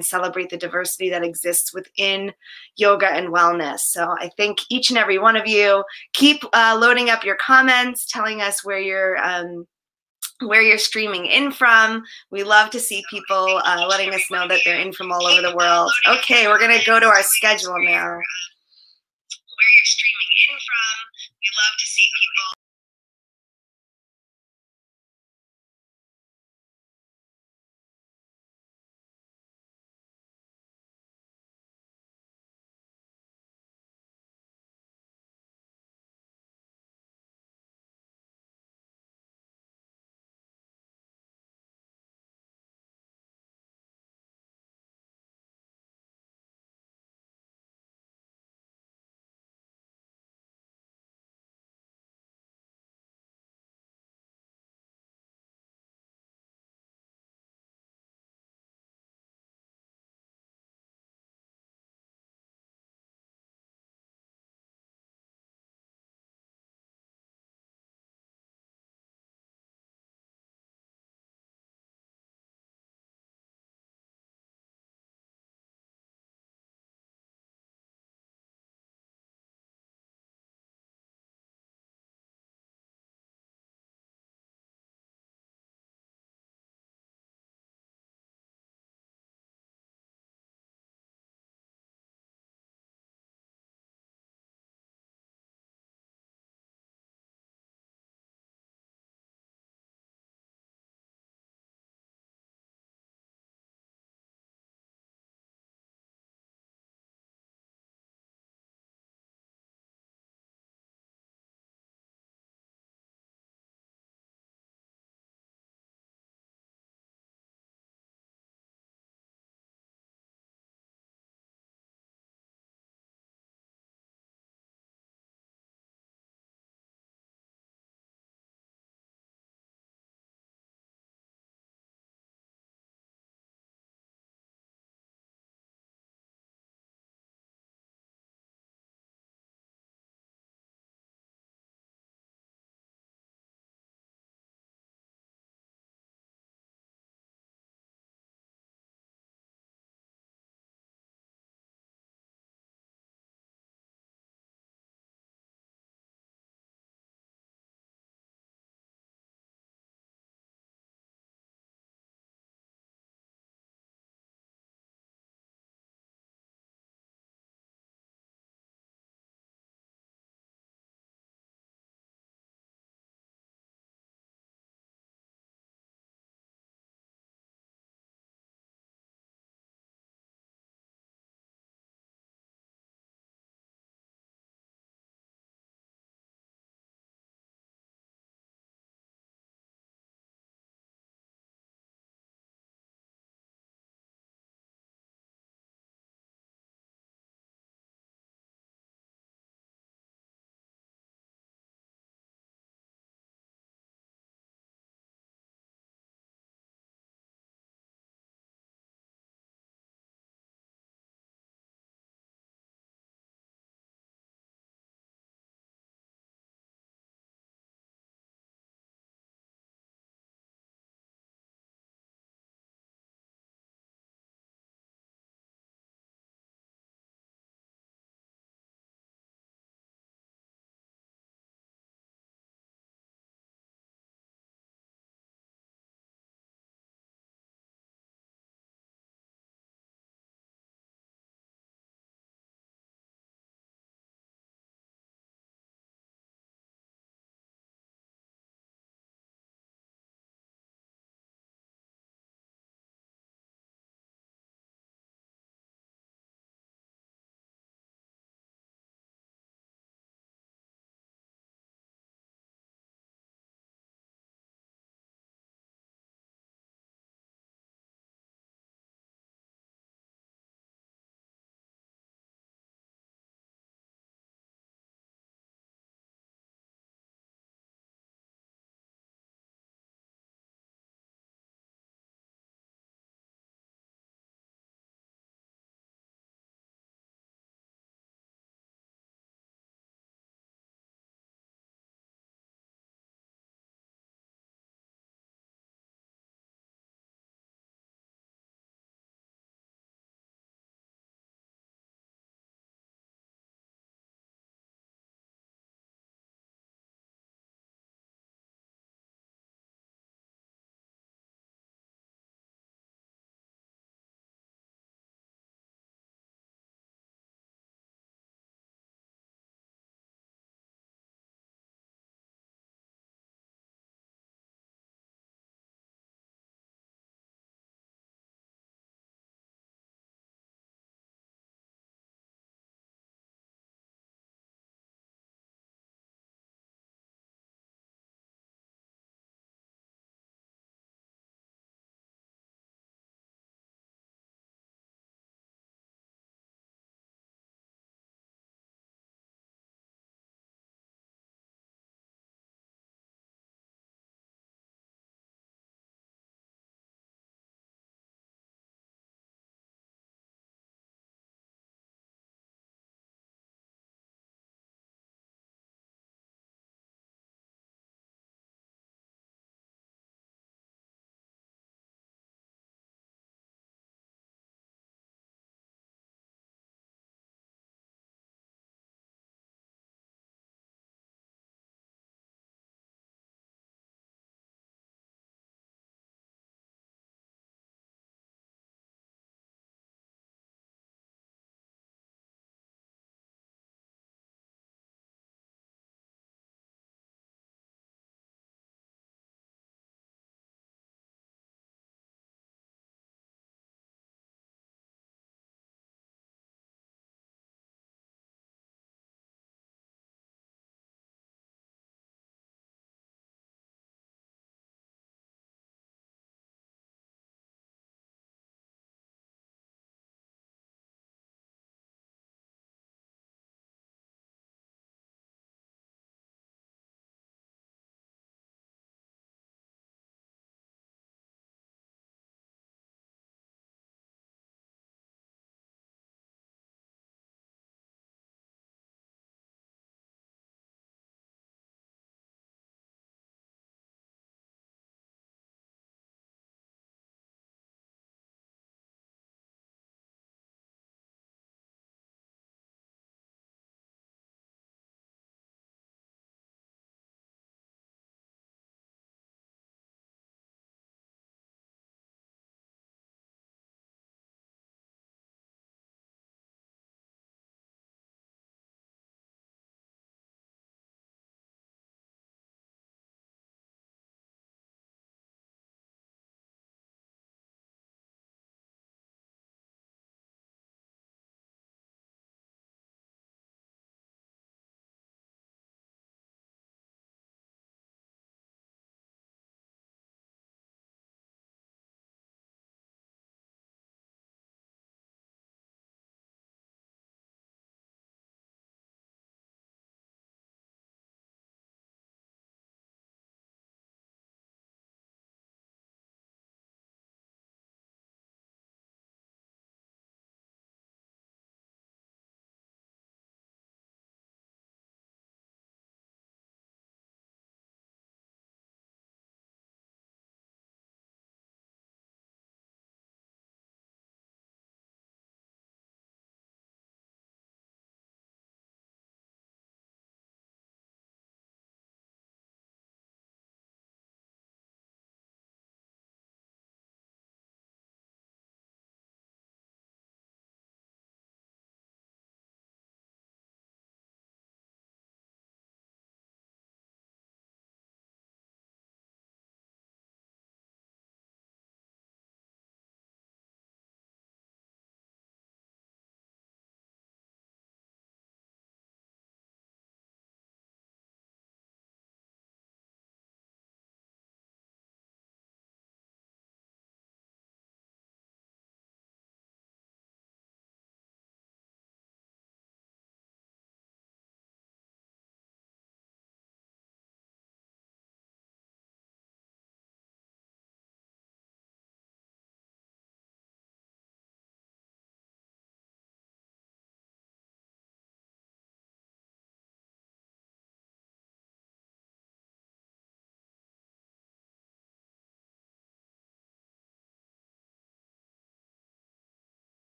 celebrate the diversity that exists within yoga and wellness. So I thank each and every one of you. Keep loading up your comments, telling us where you're streaming in from. We love to see people letting us know that they're in from all over the world. Okay, we're gonna go to our schedule now. Where you're streaming in from. We love to see people.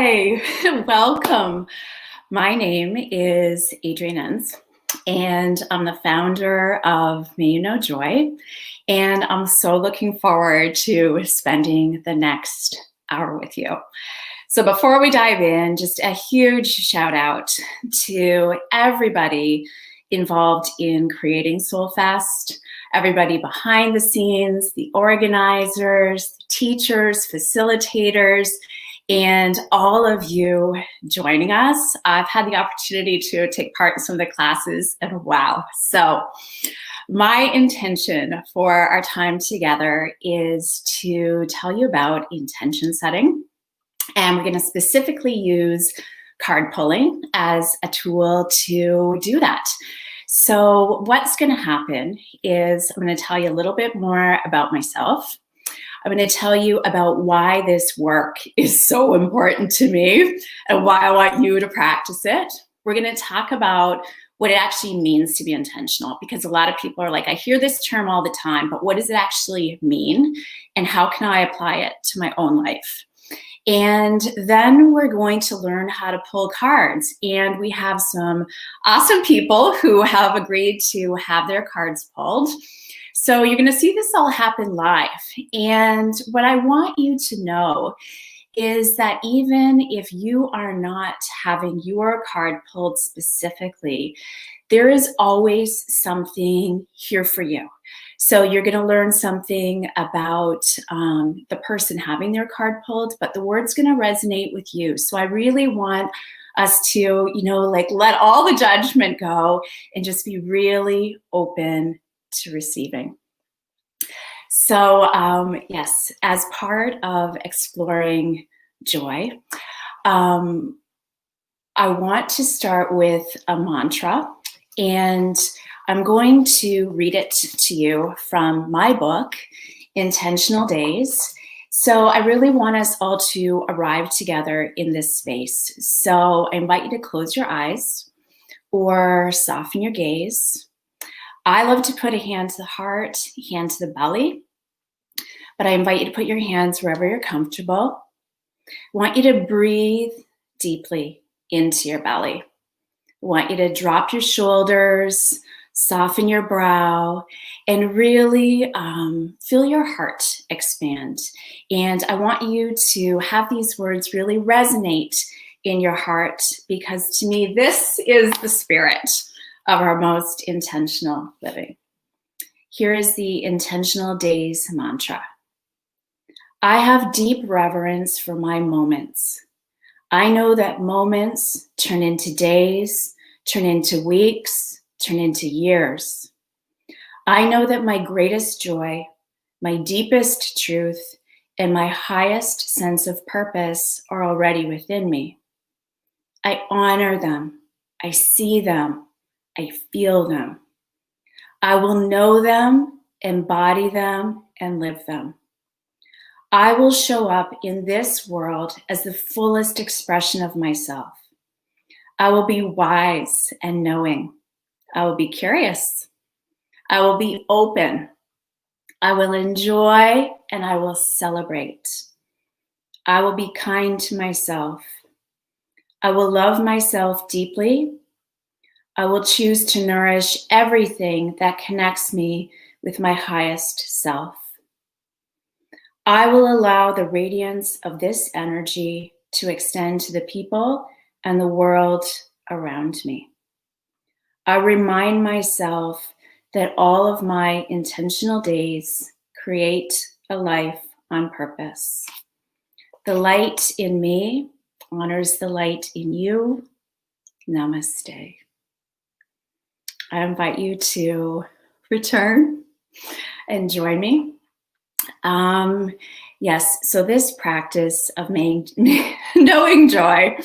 Hi, welcome. My name is Adrienne Enns, and I'm the founder of May You Know Joy, and I'm so looking forward to spending the next hour with you. So before we dive in, just a huge shout out to everybody involved in creating SOULFest, everybody behind the scenes, the organizers, the teachers, facilitators, and all of you joining us. I've had the opportunity to take part in some of the classes, and wow. So my intention for our time together is to tell you about intention setting. And we're going to specifically use card pulling as a tool to do that. So what's going to happen is I'm going to tell you a little bit more about myself. I'm going to tell you about why this work is so important to me and why I want you to practice it. We're going to talk about what it actually means to be intentional, because a lot of people are like, I hear this term all the time, but what does it actually mean? And how can I apply it to my own life? And then we're going to learn how to pull cards. And we have some awesome people who have agreed to have their cards pulled. So you're going to see this all happen live. And what I want you to know is that even if you are not having your card pulled specifically, there is always something here for you. So you're going to learn something about the person having their card pulled, but the word's going to resonate with you. So I really want us to, like let all the judgment go and just be really open to receiving. So yes, as part of exploring joy, I want to start with a mantra, and I'm going to read it to you from my book, Intentional Days. So I really want us all to arrive together in this space. So I invite you to close your eyes or soften your gaze. I love to put a hand to the heart, hand to the belly, but I invite you to put your hands wherever you're comfortable. I want you to breathe deeply into your belly. I want you to drop your shoulders, soften your brow, and really feel your heart expand. And I want you to have these words really resonate in your heart, because to me, this is the spirit of our most intentional living. Here is the Intentional Days mantra. I have deep reverence for my moments. I know that moments turn into days, turn into weeks, turn into years. I know that my greatest joy, my deepest truth, and my highest sense of purpose are already within me. I honor them. I see them. I feel them. I will know them, embody them, and live them. I will show up in this world as the fullest expression of myself. I will be wise and knowing. I will be curious. I will be open. I will enjoy and I will celebrate. I will be kind to myself. I will love myself deeply. I will choose to nourish everything that connects me with my highest self. I will allow the radiance of this energy to extend to the people and the world around me. I remind myself that all of my intentional days create a life on purpose. The light in me honors the light in you. Namaste. I invite you to return and join me. Yes, so this practice of knowing joy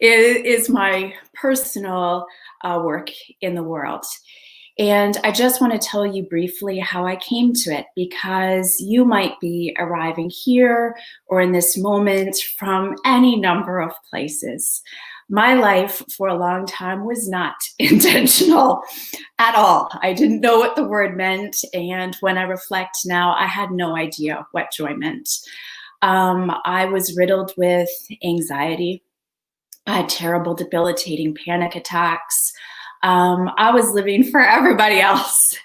is my personal work in the world. And I just want to tell you briefly how I came to it, because you might be arriving here or in this moment from any number of places. My life for a long time was not intentional at all. I didn't know what the word meant. And when I reflect now, I had no idea what joy meant. I was riddled with anxiety. I had terrible, debilitating panic attacks. I was living for everybody else,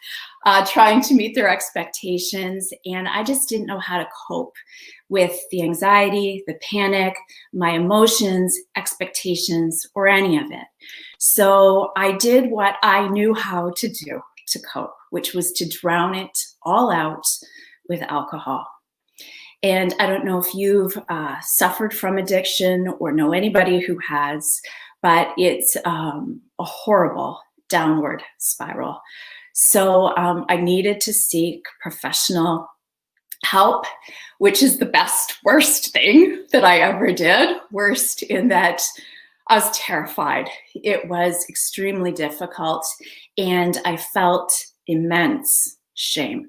trying to meet their expectations. And I just didn't know how to cope with the anxiety, the panic, my emotions, expectations, or any of it. So I did what I knew how to do to cope, which was to drown it all out with alcohol. And I don't know if you've suffered from addiction or know anybody who has, but it's a horrible downward spiral. So I needed to seek professional help, which is the worst thing that I ever did. Worst in that I was terrified. It was extremely difficult, and I felt immense shame.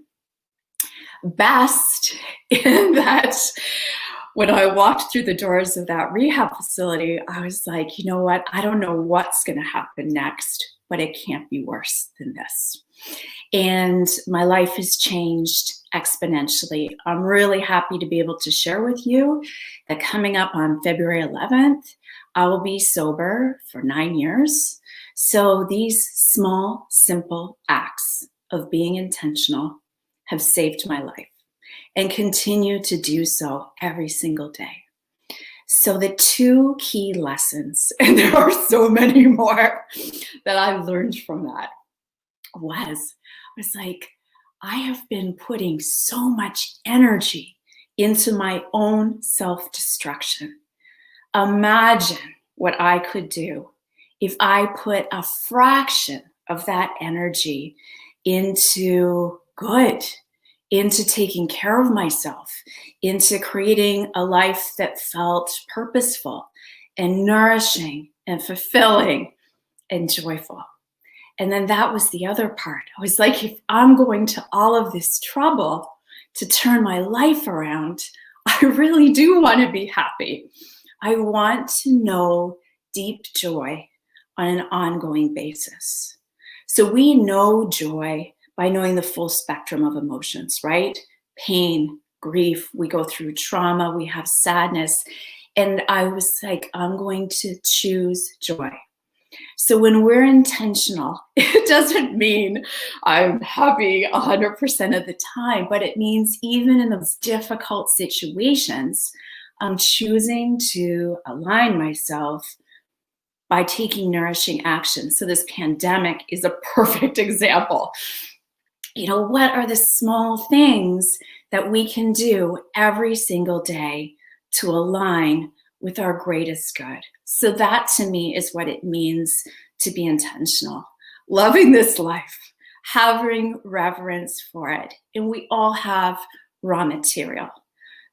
Best in that when I walked through the doors of that rehab facility, I was like, you know what? I don't know what's going to happen next, but it can't be worse than this. And my life has changed exponentially. I'm really happy to be able to share with you that coming up on February 11th, I will be sober for 9 years. So these small, simple acts of being intentional have saved my life and continue to do so every single day. So the two key lessons, and there are so many more that I learned from that, was like, I have been putting so much energy into my own self-destruction. Imagine what I could do if I put a fraction of that energy into good, into taking care of myself, into creating a life that felt purposeful and nourishing and fulfilling and joyful. And then that was the other part. I was like, if I'm going to all of this trouble to turn my life around, I really do want to be happy. I want to know deep joy on an ongoing basis. So we know joy by knowing the full spectrum of emotions, right? Pain, grief, we go through trauma, we have sadness. And I was like, I'm going to choose joy. So when we're intentional, it doesn't mean I'm happy 100% of the time, but it means even in those difficult situations, I'm choosing to align myself by taking nourishing action. So this pandemic is a perfect example. You know, what are the small things that we can do every single day to align with our greatest good? So that to me is what it means to be intentional. Loving this life, having reverence for it. And we all have raw material.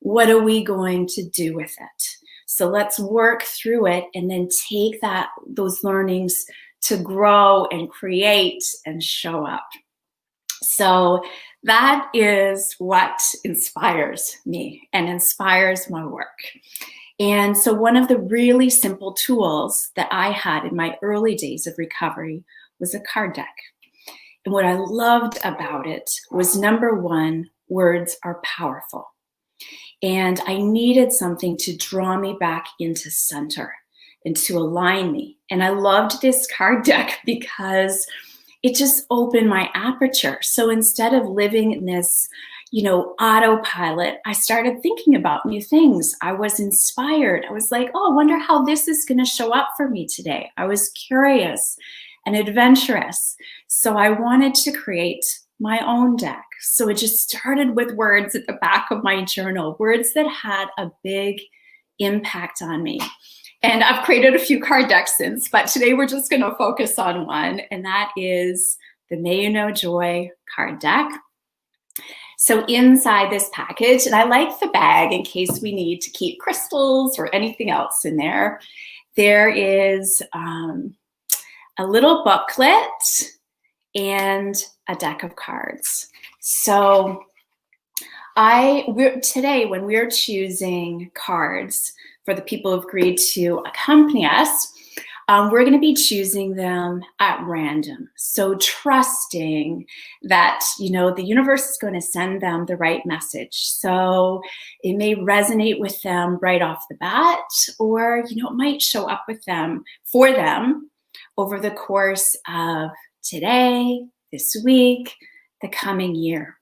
What are we going to do with it? So let's work through it and then take those learnings to grow and create and show up. So that is what inspires me and inspires my work. And so one of the really simple tools that I had in my early days of recovery was a card deck. And what I loved about it was, number one, words are powerful. And I needed something to draw me back into center and to align me. And I loved this card deck because it just opened my aperture. So instead of living in this, autopilot, I started thinking about new things. I was inspired. I was like, oh, I wonder how this is going to show up for me today. I was curious and adventurous. So I wanted to create my own deck. So it just started with words at the back of my journal, words that had a big impact on me. And I've created a few card decks since, but today we're just going to focus on one, and that is the May You Know Joy card deck. So inside this package, and I like the bag in case we need to keep crystals or anything else in there, there is a little booklet and a deck of cards. So today, when we're choosing cards for the people who've agreed to accompany us, we're going to be choosing them at random. So trusting that, you know, the universe is going to send them the right message. So it may resonate with them right off the bat, or, you know, it might show up with them, for them, over the course of today, this week, the coming year.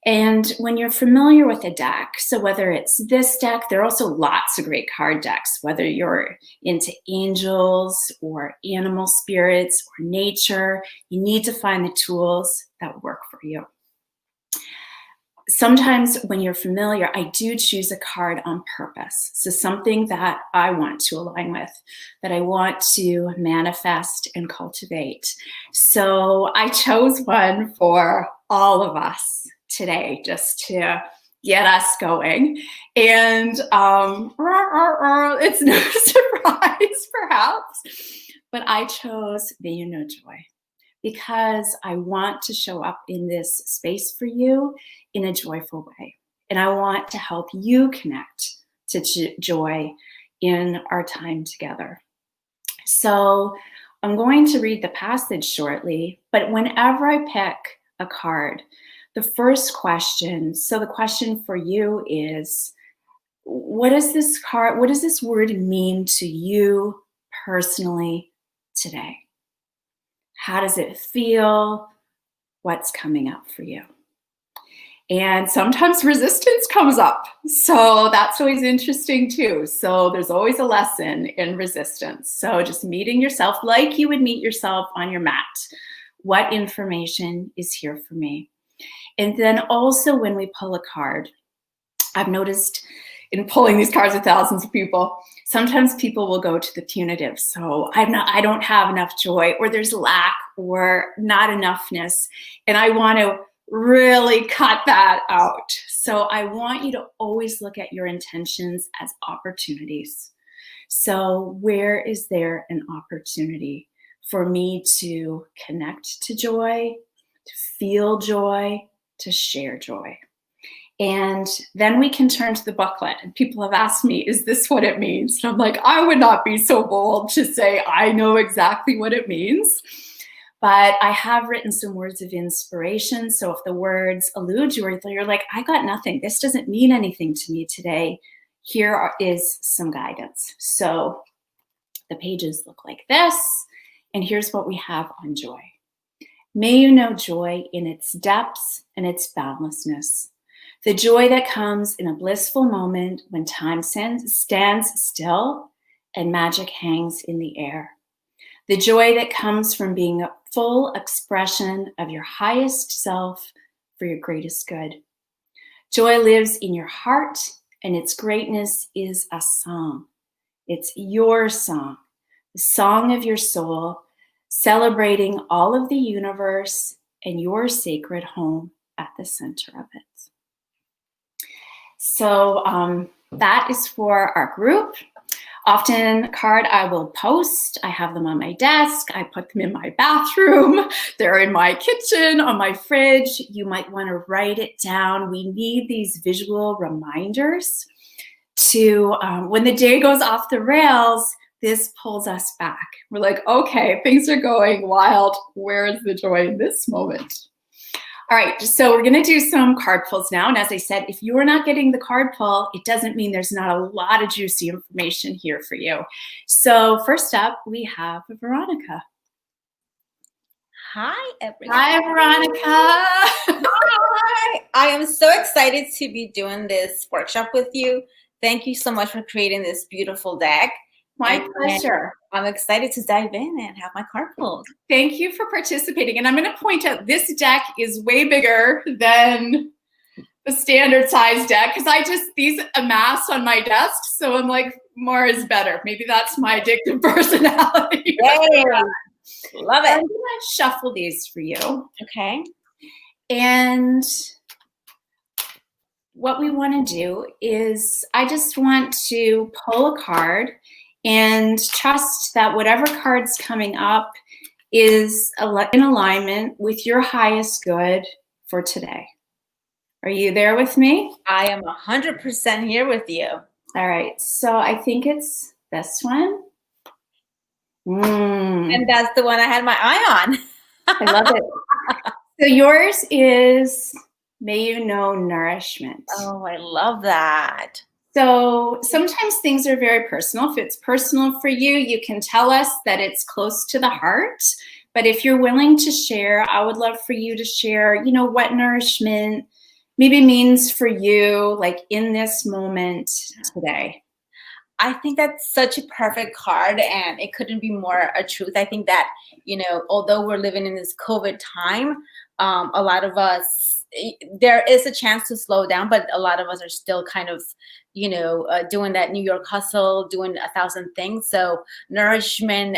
And when you're familiar with a deck, so whether it's this deck, there are also lots of great card decks, whether you're into angels or animal spirits or nature, you need to find the tools that work for you. Sometimes when you're familiar, I do choose a card on purpose. So something that I want to align with, that I want to manifest and cultivate. So I chose one for all of us today, just to get us going. And it's no surprise, perhaps, but I chose May You Know Joy because I want to show up in this space for you in a joyful way. And I want to help you connect to joy in our time together. So I'm going to read the passage shortly, but whenever I pick a card, the first question, so the question for you is, what does this card, what does this word mean to you personally today? How does it feel? What's coming up for you? And sometimes resistance comes up. So that's always interesting too. So there's always a lesson in resistance. So just meeting yourself like you would meet yourself on your mat. What information is here for me? And then also when we pull a card, I've noticed in pulling these cards with thousands of people, sometimes people will go to the punitive. So I don't have enough joy, or there's lack or not enoughness. And I want to really cut that out. So I want you to always look at your intentions as opportunities. So where is there an opportunity for me to connect to joy, to feel joy, to share joy? And then we can turn to the booklet. And people have asked me, is this what it means? And I'm like, I would not be so bold to say I know exactly what it means. But I have written some words of inspiration. So if the words elude you, or you're like, I got nothing, this doesn't mean anything to me today, here is some guidance. So the pages look like this. And here's what we have on joy. May you know joy in its depths and its boundlessness. The joy that comes in a blissful moment when time stands still and magic hangs in the air. The joy that comes from being a full expression of your highest self for your greatest good. Joy lives in your heart, and its greatness is a song. It's your song, the song of your soul, celebrating all of the universe and your sacred home at the center of it. So that is for our group. Often card I will post. I have them on my desk. I put them in my bathroom. They're in my kitchen, on my fridge. You might want to write it down. We need these visual reminders to, when the day goes off the rails, this pulls us back. We're like, okay, things are going wild. Where is the joy in this moment? All right, so we're gonna do some card pulls now. And as I said, if you are not getting the card pull, it doesn't mean there's not a lot of juicy information here for you. So first up, we have Veronica. Hi, everyone. Hi, Veronica. Hi. I am so excited to be doing this workshop with you. Thank you so much for creating this beautiful deck. My pleasure. I'm excited to dive in and have my card pulled. Thank you for participating. And I'm going to point out this deck is way bigger than the standard size deck because these amass on my desk. So I'm like, more is better. Maybe that's my addictive personality. Yay. Love it. I'm going to shuffle these for you. Okay. And what we want to do is I just want to pull a card and trust that whatever card's coming up is in alignment with your highest good for today. Are you there with me? I am 100% here with you. All right, so I think it's this one. And that's the one I had my eye on. I love it. So yours is May You Know Nourishment. Oh, I love that. So sometimes things are very personal. If it's personal for you, you can tell us that it's close to the heart. But if you're willing to share, I would love for you to share, you know, what nourishment maybe means for you, like in this moment today. I think that's such a perfect card, and it couldn't be more a truth. I think that, you know, although we're living in this COVID time, a lot of us, there is a chance to slow down, but a lot of us are still kind of, you know, doing that New York hustle, doing 1,000 things. So nourishment,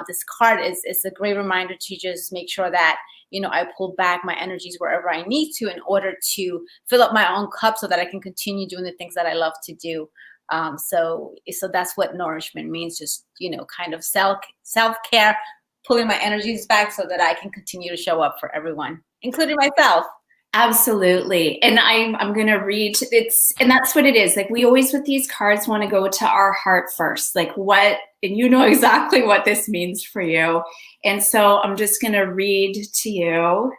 this card is a great reminder to just make sure that, you know, I pull back my energies wherever I need to in order to fill up my own cup so that I can continue doing the things that I love to do. So that's what nourishment means, just, you know, kind of self-care, pulling my energies back so that I can continue to show up for everyone, including myself. Absolutely. And I'm going to read and that's what it is. Like, we always with these cards want to go to our heart first, like what, and you know exactly what this means for you. And so I'm just going to read to you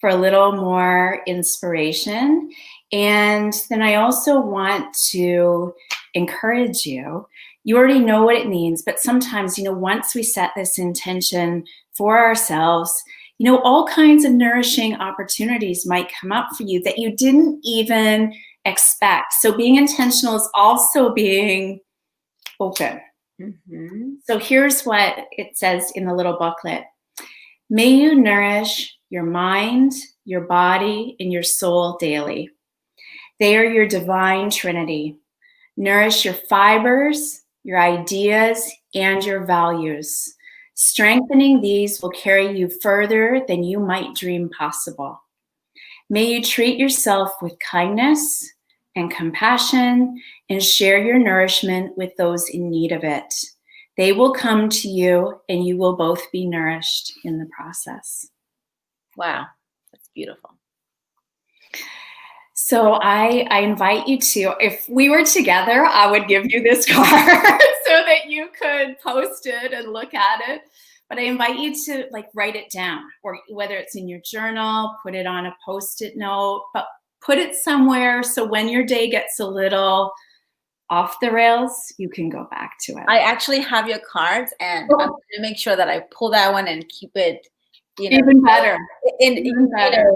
for a little more inspiration. And then I also want to encourage you. You already know what it means, but sometimes, you know, once we set this intention for ourselves, you know, all kinds of nourishing opportunities might come up for you that you didn't even expect. So being intentional is also being open. So here's what it says in the little booklet. May you nourish your mind, your body, and your soul daily. They are your divine trinity. Nourish your fibers, your ideas, and your values. Strengthening these will carry you further than you might dream possible. May you treat yourself with kindness and compassion and share your nourishment with those in need of it. They will come to you and you will both be nourished in the process. Wow, that's beautiful. So I invite you to, if we were together, I would give you this card so that you could post it and look at it. But I invite you to like write it down, or whether it's in your journal, put it on a Post-it note, but put it somewhere so when your day gets a little off the rails, you can go back to it. I actually have your cards, and I'm going to make sure that I pull that one and keep it, you know, even better. Even better.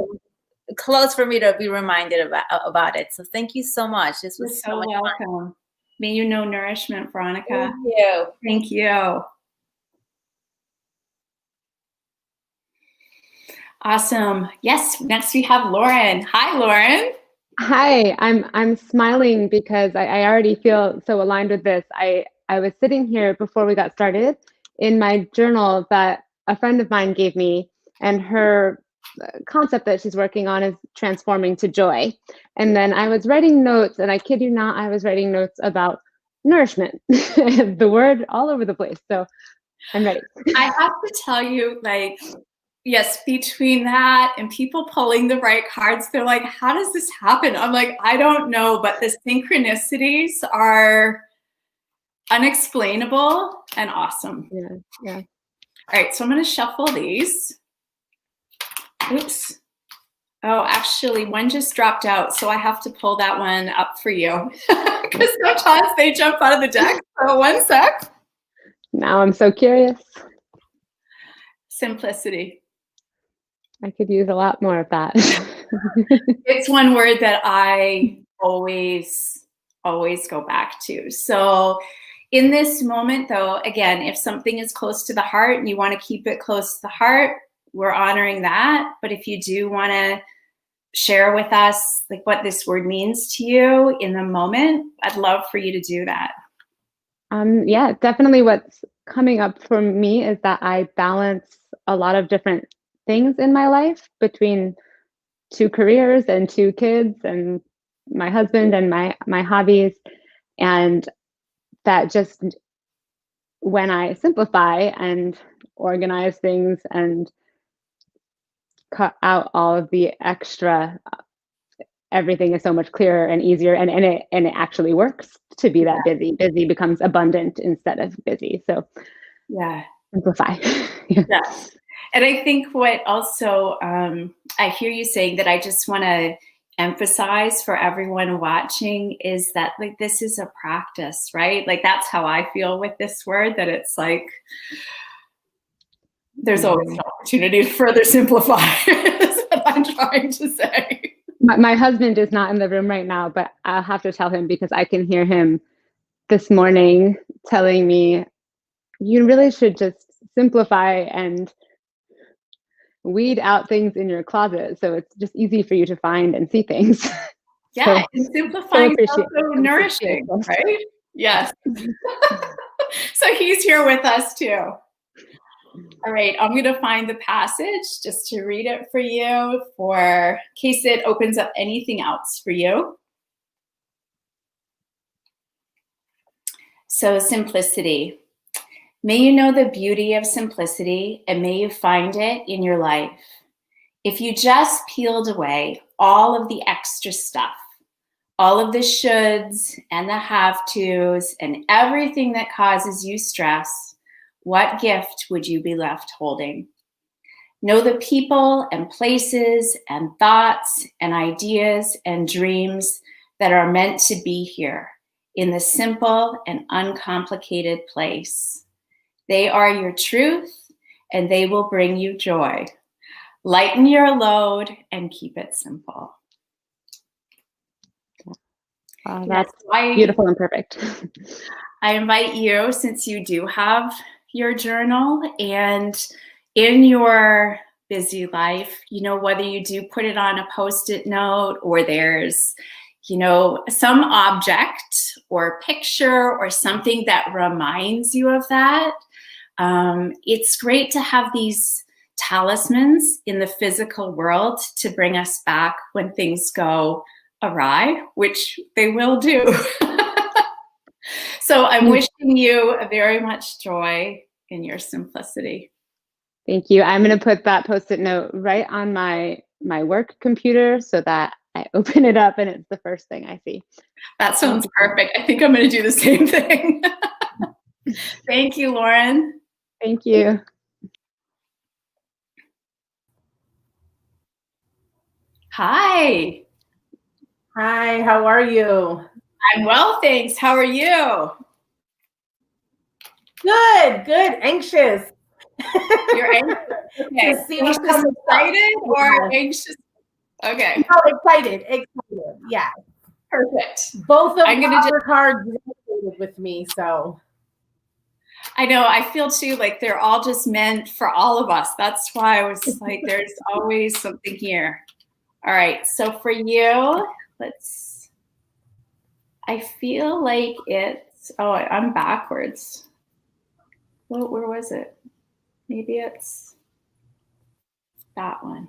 Close for me to be reminded about it. So thank you so much. This was so welcome. Fun. May you know nourishment, Veronica. Thank you. Thank you. Awesome. Yes. Next we have Lauren. Hi, Lauren. Hi. I'm smiling because I already feel so aligned with this. I was sitting here before we got started in my journal that a friend of mine gave me, and her concept that she's working on is transforming to joy. And then I was writing notes, and I kid you not, I was writing notes about nourishment, the word all over the place. So I'm ready. I have to tell you, like, yes, between that and people pulling the right cards, they're like, how does this happen? I'm like, I don't know, but the synchronicities are unexplainable and awesome. Yeah. All right, so I'm going to shuffle these. Oops. Oh, actually, one just dropped out, so I have to pull that one up for you because sometimes they jump out of the deck. So 1 sec. Now I'm so curious. Simplicity. I could use a lot more of that. It's one word that I always go back to. So in this moment, though, again, if something is close to the heart and you want to keep it close to the heart, we're honoring that. But if you do want to share with us like what this word means to you in the moment, I'd love for you to do that. Yeah, definitely what's coming up for me is that I balance a lot of different things in my life between 2 careers and 2 kids and my husband and my hobbies. And that just when I simplify and organize things and cut out all of the extra, everything is so much clearer and easier, and it actually works to be that busy. Busy becomes abundant instead of busy. So Yeah. Simplify. Yeah. And I think what also I hear you saying that I just want to emphasize for everyone watching is that like this is a practice, right? Like that's how I feel with this word, that it's like there's always an opportunity to further simplify is what I'm trying to say. My husband is not in the room right now, but I'll have to tell him because I can hear him this morning telling me, you really should just simplify and weed out things in your closet so it's just easy for you to find and see things. Yeah, and simplifying is also nourishing, right? Yes. So he's here with us too. All right, I'm going to find the passage just to read it for you for in case it opens up anything else for you. So simplicity. May you know the beauty of simplicity and may you find it in your life. If you just peeled away all of the extra stuff, all of the shoulds and the have-tos and everything that causes you stress, what gift would you be left holding? Know the people and places and thoughts and ideas and dreams that are meant to be here in the simple and uncomplicated place. They are your truth and they will bring you joy. Lighten your load and keep it simple. That's beautiful and perfect. I invite you, since you do have your journal and in your busy life, you know, whether you do put it on a Post-it note or there's, you know, some object or picture or something that reminds you of that, it's great to have these talismans in the physical world to bring us back when things go awry, which they will do. So I'm wishing you very much joy in your simplicity. Thank you. I'm going to put that Post-it note right on my work computer so that I open it up and it's the first thing I see. That sounds perfect. I think I'm going to do the same thing. Thank you, Lauren. Thank you. Hi. Hi, how are you? I'm well, thanks. How are you? Good, anxious. You're anxious. Okay. To see what's coming excited or anxious? Okay. No, excited, yeah. Perfect. Both of I'm gonna our cards resonated with me, so. I know, I feel too like they're all just meant for all of us. That's why I was like, there's always something here. All right, so for you, I feel like it's, I'm backwards. Well, where was it? Maybe it's that one.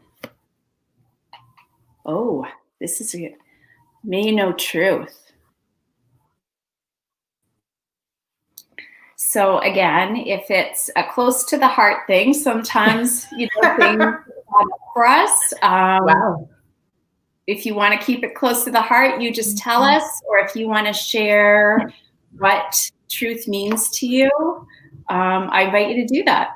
Oh, this is good. May you know truth. So again, if it's a close to the heart thing, sometimes, you know, things for us. Wow. If you want to keep it close to the heart, you just tell us, or if you want to share what truth means to you, I invite you to do that.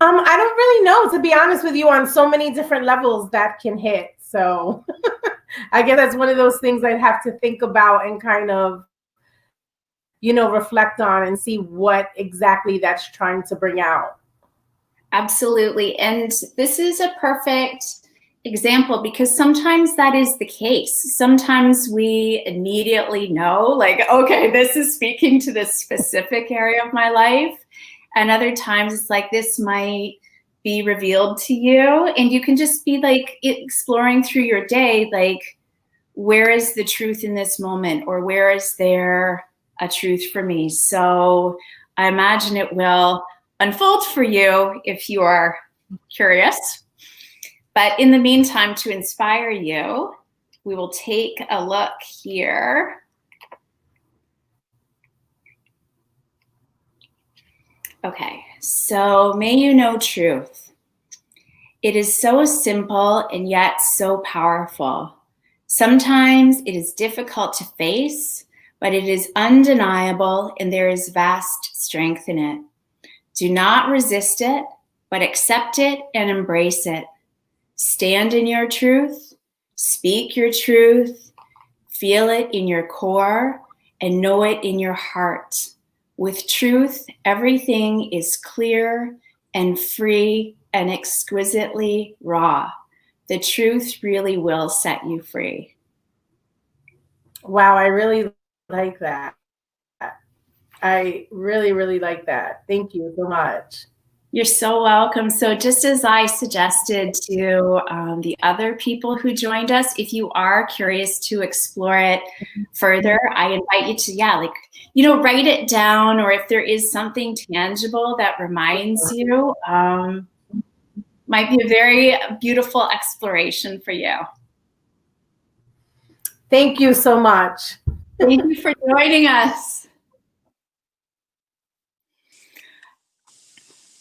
I don't really know, to be honest with you, on so many different levels that can hit. So I guess that's one of those things I'd have to think about and kind of, you know, reflect on and see what exactly that's trying to bring out. Absolutely. And this is a perfect example because sometimes that is the case. Sometimes we immediately know, like, okay, this is speaking to this specific area of my life. And other times it's like, this might be revealed to you. And you can just be like exploring through your day, like, where is the truth in this moment? Or where is there a truth for me? So I imagine it will unfold for you if you are curious. But in the meantime, to inspire you, we will take a look here. Okay, so may you know truth. It is so simple and yet so powerful. Sometimes it is difficult to face, but it is undeniable and there is vast strength in it. Do not resist it, but accept it and embrace it. Stand in your truth, speak your truth, feel it in your core, and know it in your heart. With truth, everything is clear and free and exquisitely raw. The truth really will set you free. Wow, I really like that. I really, really like that. Thank you so much. You're so welcome. So just as I suggested to the other people who joined us, if you are curious to explore it further, I invite you to, write it down, or if there is something tangible that reminds you, might be a very beautiful exploration for you. Thank you so much. Thank you for joining us.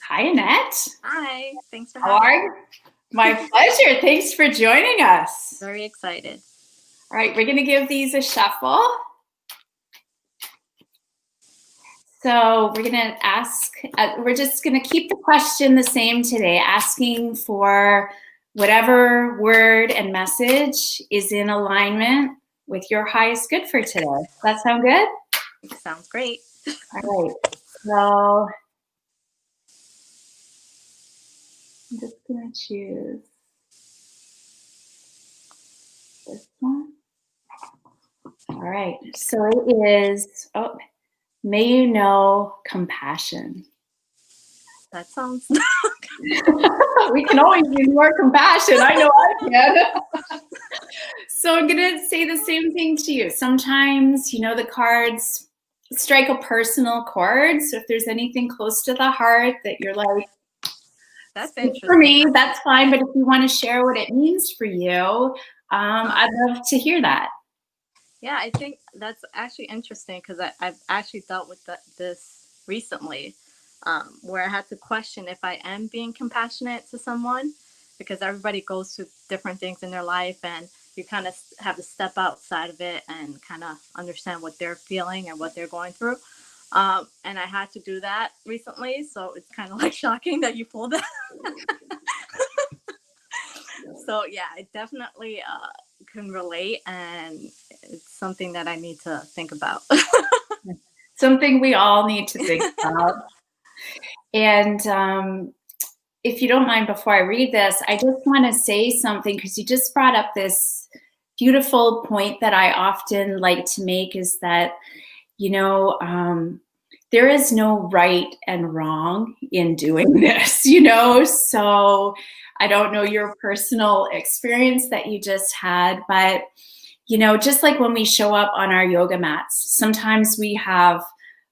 Hi, Annette. Hi, thanks for How having are you? My pleasure. Thanks for joining us. Very excited. All right, we're going to give these a shuffle. So we're going to ask, we're just going to keep the question the same today, asking for whatever word and message is in alignment with your highest good for today. Does that sound good? Sounds great. All right, so I'm just going to choose this one. All right, so it is, may you know compassion. That sounds... We can always use more compassion. I know I can. So I'm going to say the same thing to you. Sometimes, the cards strike a personal chord. So if there's anything close to the heart that you're like, that's interesting. For me, that's fine. But if you want to share what it means for you, I'd love to hear that. Yeah, I think that's actually interesting because I've actually dealt with this recently, where I had to question if I am being compassionate to someone, because everybody goes through different things in their life and you kind of have to step outside of it and kind of understand what they're feeling and what they're going through. And I had to do that recently, so it's kind of like shocking that you pulled that. So yeah, I definitely can relate, and it's something that I need to think about. Something we all need to think about. And if you don't mind, before I read this, I just want to say something, because you just brought up this beautiful point that I often like to make, is that, there is no right and wrong in doing this, So I don't know your personal experience that you just had, but, just like when we show up on our yoga mats, sometimes we have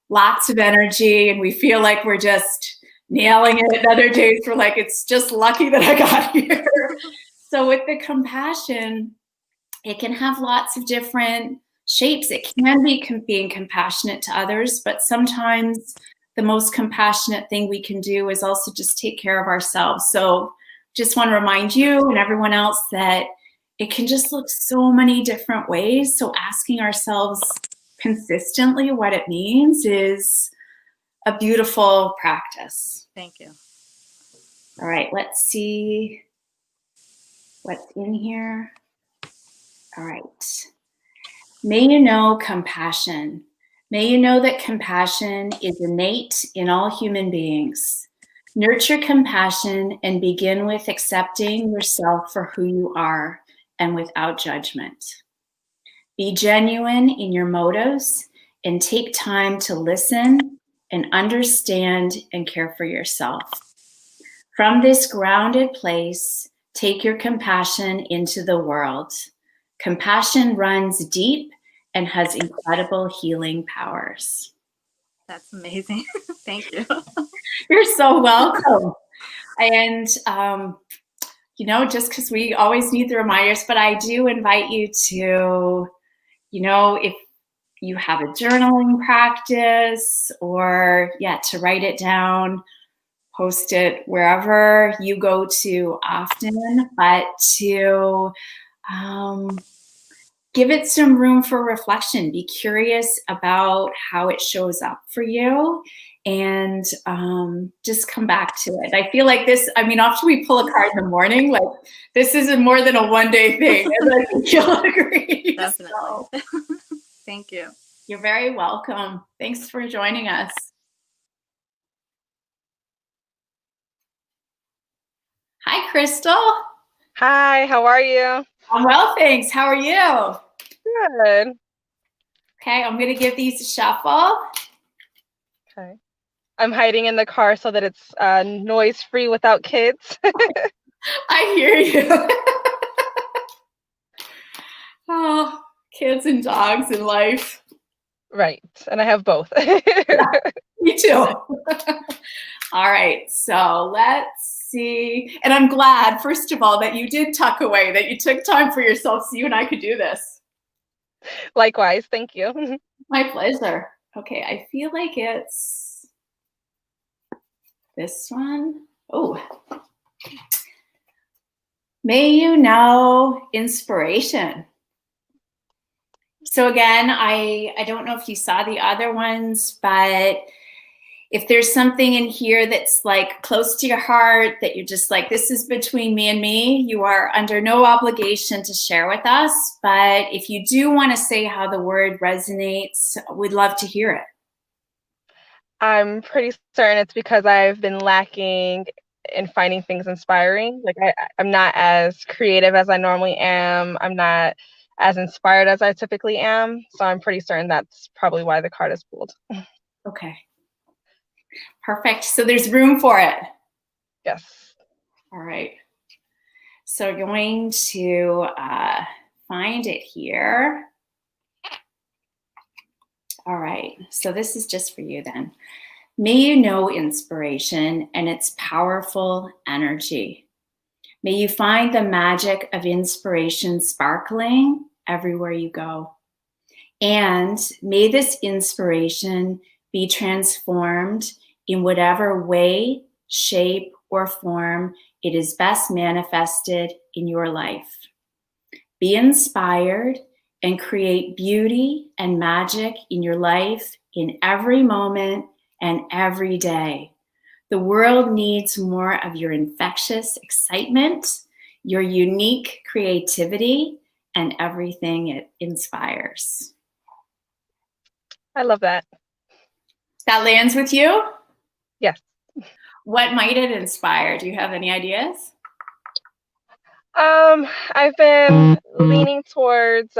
lots of energy and we feel like we're just nailing it. And other days we're like, it's just lucky that I got here. So with the compassion, it can have lots of different shapes. It can be being compassionate to others, but sometimes the most compassionate thing we can do is also just take care of ourselves. So just want to remind you and everyone else that it can just look so many different ways. So asking ourselves consistently what it means is a beautiful practice. Thank you. All right, let's see what's in here. All right. May you know compassion. May you know that compassion is innate in all human beings. Nurture compassion and begin with accepting yourself for who you are and without judgment. Be genuine in your motives and take time to listen and understand and care for yourself. From this grounded place, take your compassion into the world. Compassion runs deep and has incredible healing powers. That's amazing. Thank you. You're so welcome. And, just because we always need the reminders, but I do invite you to, if you have a journaling practice or, to write it down, post it wherever you go to often, but to give it some room for reflection. Be curious about how it shows up for you, and just come back to it. I feel like this, I mean, after we pull a card in the morning, like this isn't more than a one-day thing. And I think you'll agree. Definitely. So, Thank you. you're very welcome. Thanks for joining us. Hi, Crystal. Hi, how are you? I'm well, thanks. How are you? Good. Okay, I'm going to give these a shuffle. Okay. I'm hiding in the car so that it's noise-free without kids. I hear you. Oh, kids and dogs and life. Right, and I have both. Me too. All right, so let's see. And I'm glad, first of all, that you did tuck away, that you took time for yourself so you and I could do this. Likewise, thank you. My pleasure. Okay, I feel like it's this one. Oh. May you know inspiration. So again, I don't know if you saw the other ones, but if there's something in here that's like close to your heart, that you're just like, this is between me and me, you are under no obligation to share with us. But if you do want to say how the word resonates, we'd love to hear it. I'm pretty certain it's because I've been lacking in finding things inspiring. Like I'm not as creative as I normally am. I'm not as inspired as I typically am. So I'm pretty certain that's probably why the card is pulled. Okay. Perfect. So there's room for it. Yes. All right. So we're going to find it here. All right. So this is just for you then. May you know inspiration and its powerful energy. May you find the magic of inspiration sparkling everywhere you go. And may this inspiration be transformed in whatever way, shape, or form it is best manifested in your life. Be inspired and create beauty and magic in your life in every moment and every day. The world needs more of your infectious excitement, your unique creativity, and everything it inspires. I love that. That lands with you? Yes. What might it inspire? Do you have any ideas? I've been leaning towards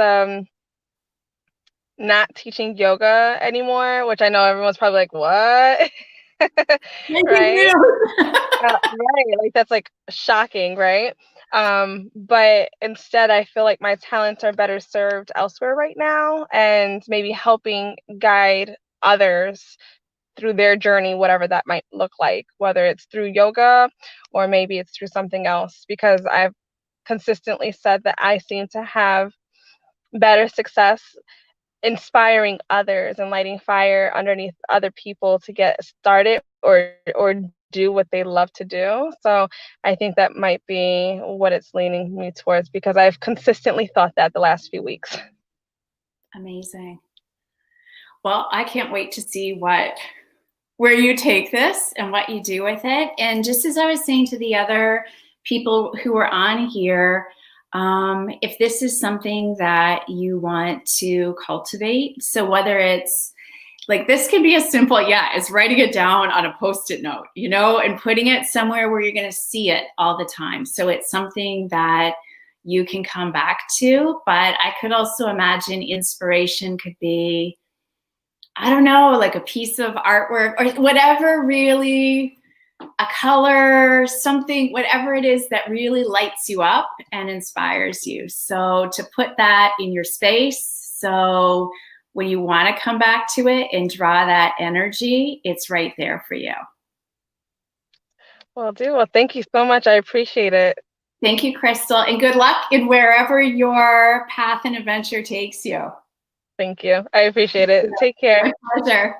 not teaching yoga anymore, which I know everyone's probably like, what? Right? Right, like that's like shocking, right? But instead I feel like my talents are better served elsewhere right now, and maybe helping guide others through their journey, whatever that might look like, whether it's through yoga or maybe it's through something else, because I've consistently said that I seem to have better success inspiring others and lighting fire underneath other people to get started or do what they love to do. So I think that might be what it's leaning me towards, because I've consistently thought that the last few weeks. Amazing. Well, I can't wait to see where you take this and what you do with it. And just as I was saying to the other people who are on here, if this is something that you want to cultivate, so whether it's like, this can be as simple, as writing it down on a Post-it note, and putting it somewhere where you're going to see it all the time. So it's something that you can come back to. But I could also imagine inspiration could be, I don't know, like a piece of artwork or whatever, really, a color, something, whatever it is that really lights you up and inspires you. So to put that in your space, so when you want to come back to it and draw that energy, it's right there for you. Well, thank you so much. I appreciate it. Thank you, Crystal, and good luck in wherever your path and adventure takes you. Thank you. I appreciate it. Take care. My pleasure.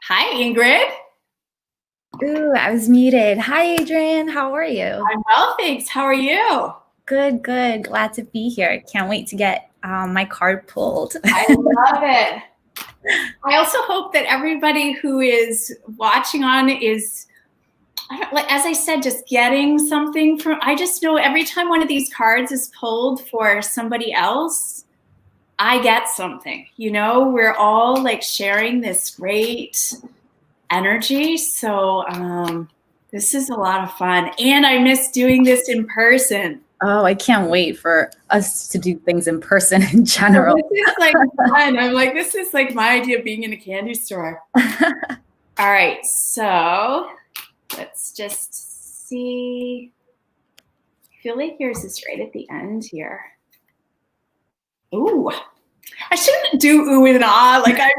Hi, Ingrid. Ooh, I was muted. Hi, Adrian. How are you? I'm well, thanks. How are you? Good, good. Glad to be here. Can't wait to get my card pulled. I love it. I also hope that everybody who is watching on is, as I said, just getting something from, I just know every time one of these cards is pulled for somebody else, I get something. You know, we're all like sharing this great energy. So this is a lot of fun. And I miss doing this in person. Oh, I can't wait for us to do things in person in general. So this is like fun. I'm like, this is like my idea of being in a candy store. All right, so let's just see. I feel like yours is right at the end here. Ooh, I shouldn't do ooh and ah. Like I'm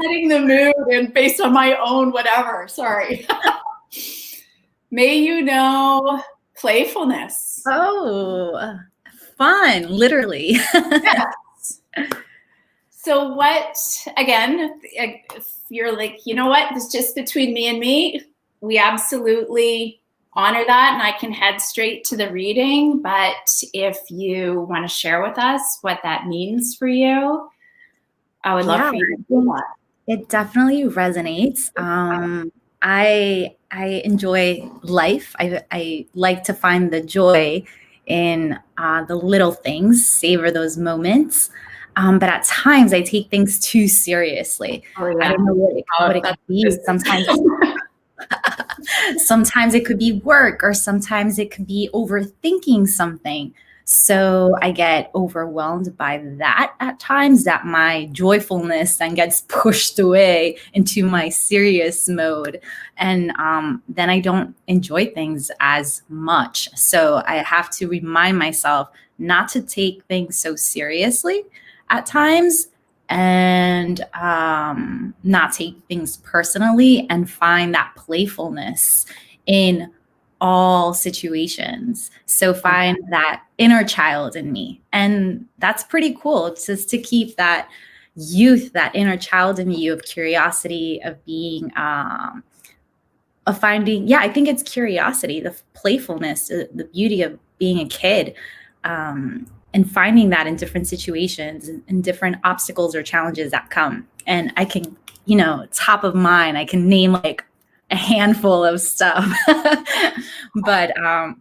setting the mood and based on my own whatever. Sorry. May you know playfulness. Oh, fun, literally. Yes. So what, again, if you're like, you know what, this is just between me and me, we absolutely honor that and I can head straight to the reading. But if you want to share with us what that means for you, I would love for you to do that. It definitely resonates. I enjoy life. I like to find the joy in the little things, savor those moments. But at times I take things too seriously. Oh, yeah. I don't know what it could be. Sometimes it could be work, or sometimes it could be overthinking something. So I get overwhelmed by that at times, that my joyfulness then gets pushed away into my serious mode. And then I don't enjoy things as much. So I have to remind myself not to take things so seriously at times, and not take things personally, and find that playfulness in all situations. So find that inner child in me. And that's pretty cool. It's just to keep that youth, that inner child in you of curiosity, of being, of finding, I think it's curiosity, the playfulness, the beauty of being a kid. And finding that in different situations and different obstacles or challenges that come. And I can, top of mind, I can name like a handful of stuff. But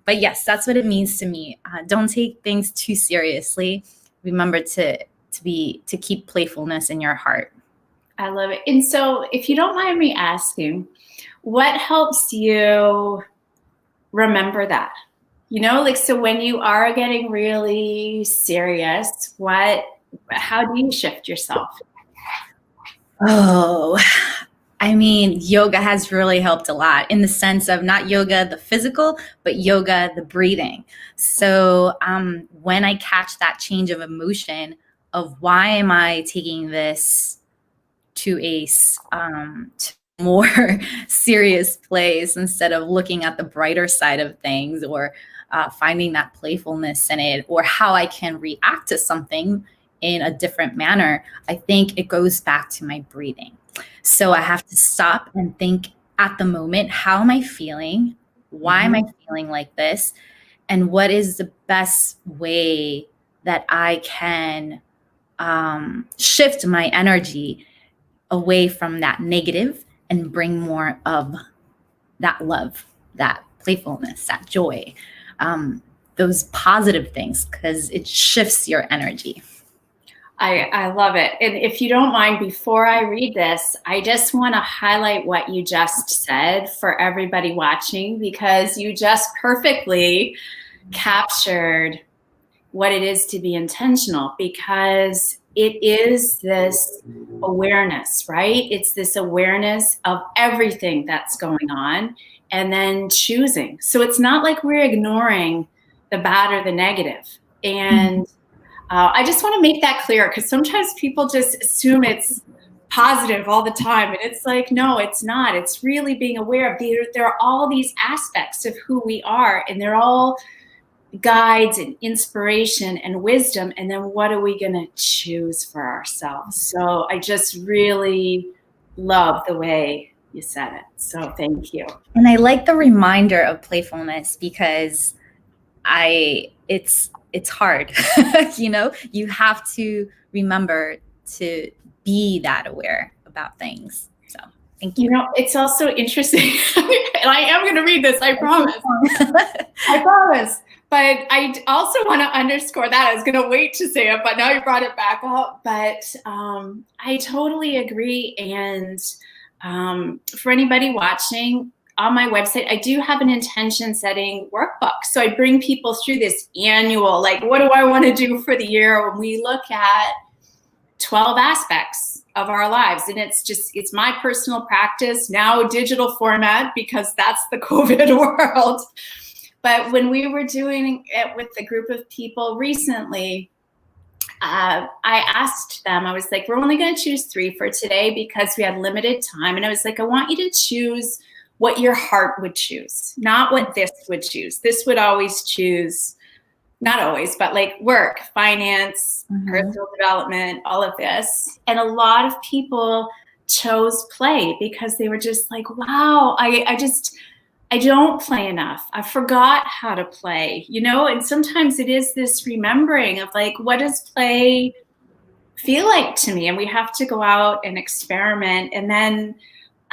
yes, that's what it means to me. Don't take things too seriously. Remember to keep playfulness in your heart. I love it. And so if you don't mind me asking, what helps you remember that? So when you are getting really serious, how do you shift yourself? Oh, I mean, yoga has really helped a lot, in the sense of not yoga, the physical, but yoga, the breathing. So when I catch that change of emotion of why am I taking this to a more serious place instead of looking at the brighter side of things, or finding that playfulness in it, or how I can react to something in a different manner, I think it goes back to my breathing. So I have to stop and think at the moment, how am I feeling? Why am I feeling like this? And what is the best way that I can shift my energy away from that negative and bring more of that love, that playfulness, that joy, those positive things, because it shifts your energy. I love it. And if you don't mind, before I read this, I just want to highlight what you just said for everybody watching, because you just perfectly captured what it is to be intentional, because it is this awareness, right? It's this awareness of everything that's going on and then choosing. So it's not like we're ignoring the bad or the negative. And I just want to make that clear, because sometimes people just assume it's positive all the time. And it's like, no, it's not. It's really being aware of there are all these aspects of who we are, and they're all guides and inspiration and wisdom. And then what are we going to choose for ourselves? So I just really love the way you said it. So thank you. And I like the reminder of playfulness because it's hard. You know, you have to remember to be that aware about things. So thank you. You know, it's also interesting, and I am going to read this, I promise. I promise. But I also want to underscore that. I was going to wait to say it, but now you brought it back up. But I totally agree. And for anybody watching, on my website, I do have an intention setting workbook. So I bring people through this annual, like, what do I want to do for the year? When we look at 12 aspects of our lives. And it's my personal practice, now digital format, because that's the COVID world. But when we were doing it with a group of people recently, I asked them, I was like, we're only going to choose 3 for today because we had limited time. And I was like, I want you to choose what your heart would choose, not what this would choose. This would always choose, not always, but like work, finance, personal development, all of this. And a lot of people chose play because they were just like, wow, I don't play enough. I forgot how to play, you know? And sometimes it is this remembering of like, what does play feel like to me? And we have to go out and experiment and then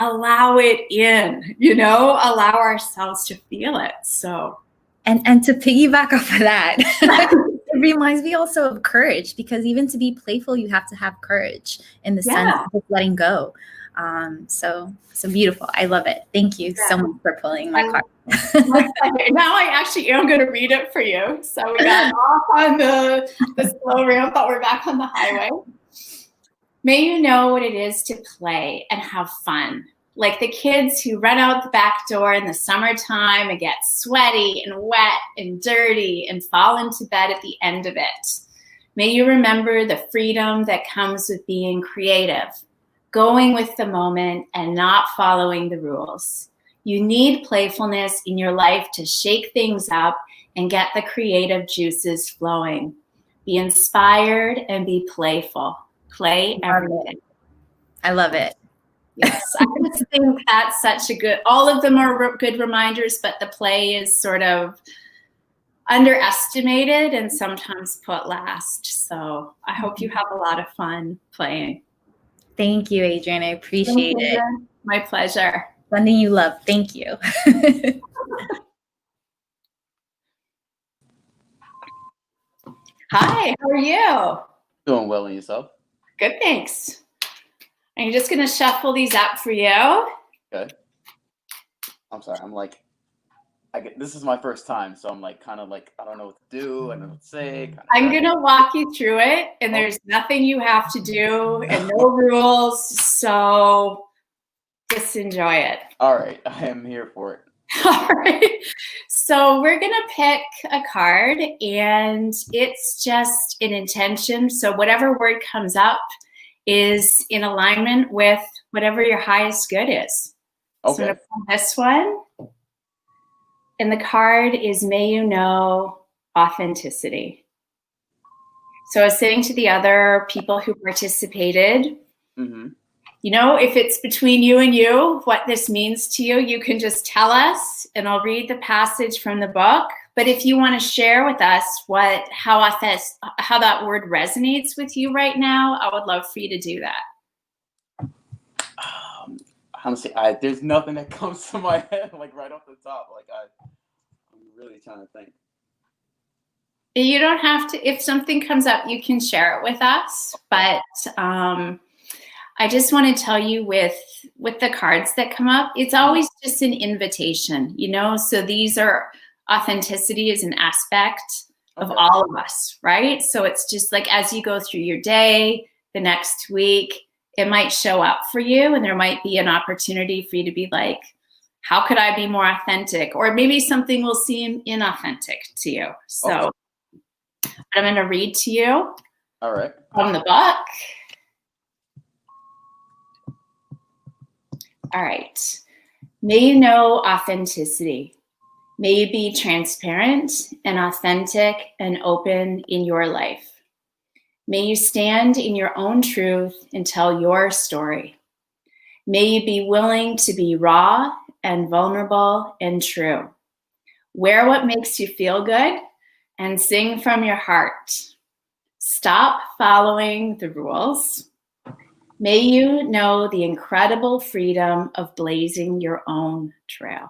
allow it in, you know, allow ourselves to feel it. So. And to piggyback off of that, it reminds me also of courage, because even to be playful, you have to have courage in the sense of letting go. So beautiful. I love it. Thank you so much for pulling my card. Now I actually am going to read it for you. So we got off on the slow ramp, but we're back on the highway. May you know what it is to play and have fun. Like the kids who run out the back door in the summertime and get sweaty and wet and dirty and fall into bed at the end of it. May you remember the freedom that comes with being creative, going with the moment and not following the rules. You need playfulness in your life to shake things up and get the creative juices flowing. Be inspired and be playful. Play every day. I love it. Yes, I just think that's such a good, all of them are good reminders, but the play is sort of underestimated and sometimes put last. So I hope you have a lot of fun playing. Thank you, Adrienne. I appreciate it. My pleasure. Sending you love. Thank you. Hi, how are you? Doing well, and yourself? Good, thanks. I'm just going to shuffle these up for you. Okay. I'm sorry. I'm like, this is my first time, so I'm like, kind of like, I don't know what to do. I don't know what to say. I'm going to walk you through it, and there's nothing you have to do and no rules. So just enjoy it. All right. I am here for it. All right. So we're going to pick a card, and it's just an intention. So whatever word comes up is in alignment with whatever your highest good is. Okay. So I'm going to pull this one. And the card is, may you know authenticity. So I was saying to the other people who participated, you know, if it's between you and you, what this means to you, you can just tell us and I'll read the passage from the book. But if you want to share with us how that word resonates with you right now, I would love for you to do that. Honestly, there's nothing that comes to my head like right off the top. Like I'm really trying to think. You don't have to. If something comes up, you can share it with us. But I just want to tell you with the cards that come up, it's always just an invitation, you know? So authenticity is an aspect of all of us, right? So it's just like as you go through your day, the next week, it might show up for you and there might be an opportunity for you to be like, how could I be more authentic? Or maybe something will seem inauthentic to you. So I'm going to read to you all right from the book. All right. May you know authenticity. May you be transparent and authentic and open in your life. May you stand in your own truth and tell your story. May you be willing to be raw and vulnerable and true. Wear what makes you feel good and sing from your heart. Stop following the rules. May you know the incredible freedom of blazing your own trail.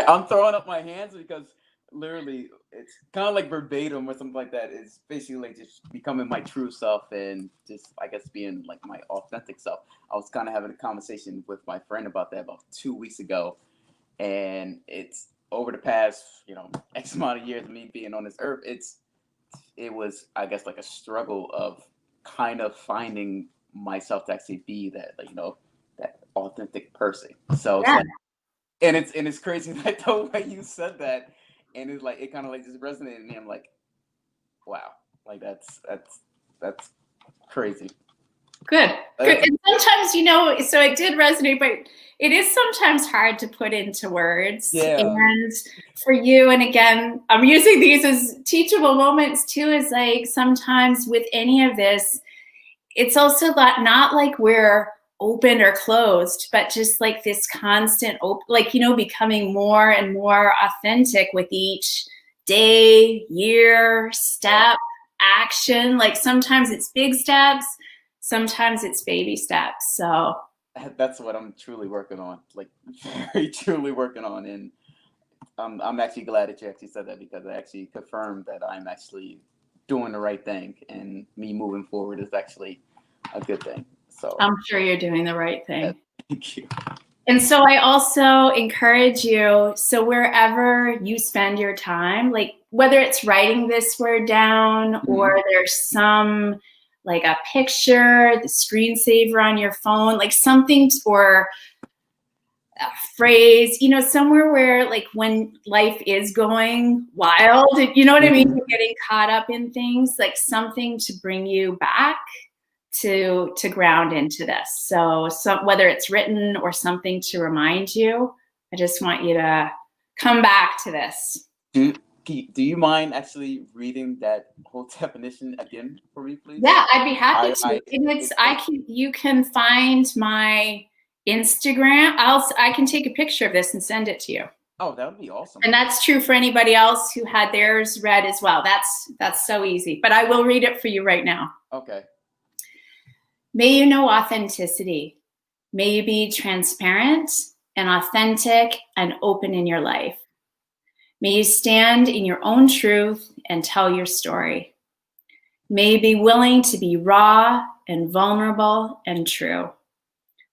I'm throwing up my hands because literally it's kind of like verbatim or something like that. It's basically like just becoming my true self and just, I guess, being like my authentic self. I was kind of having a conversation with my friend about that about 2 weeks ago, and it's over the past, X amount of years of me being on this earth. It was, I guess, like a struggle of kind of finding myself to actually be that, that authentic person. So it's like, and it's crazy that the way you said that, and it's like it kind of like just resonated in me. I'm like, wow, like that's crazy. Good. And sometimes, so it did resonate, but it is sometimes hard to put into words. Yeah. And for you, and again, I'm using these as teachable moments too, is like sometimes with any of this, it's also not like we're open or closed, but just like this constant, becoming more and more authentic with each day, year, step, action. Like sometimes it's big steps, sometimes it's baby steps. So that's what I'm truly working on, like very truly working on. And I'm actually glad that you actually said that, because it actually confirmed that I'm actually doing the right thing, and me moving forward is actually a good thing. So I'm sure you're doing the right thing. Yeah, thank you. And so I also encourage you, so wherever you spend your time, like whether it's writing this word down or there's some, like a picture, the screensaver on your phone, like something, or a phrase, somewhere where like when life is going wild, you know what I mean? You're getting caught up in things, like something to bring you back to ground into this. So whether it's written or something to remind you, I just want you to come back to this. Do you mind actually reading that whole definition again for me, please? Yeah, I'd be happy to. You can find my Instagram. I can take a picture of this and send it to you. Oh, that would be awesome. And that's true for anybody else who had theirs read as well. That's so easy. But I will read it for you right now. Okay. May you know authenticity. May you be transparent and authentic and open in your life. May you stand in your own truth and tell your story. May you be willing to be raw and vulnerable and true.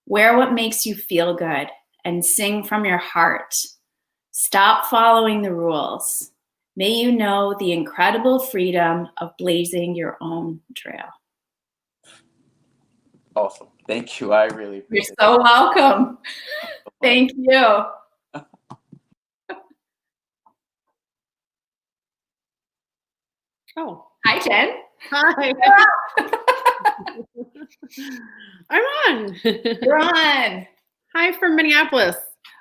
Wear what makes you feel good and sing from your heart. Stop following the rules. May you know the incredible freedom of blazing your own trail. Awesome. Thank you. I really appreciate it. You're so welcome. Thank you. Oh. Hi, Jen. Hi. I'm on. You're on. Hi from Minneapolis.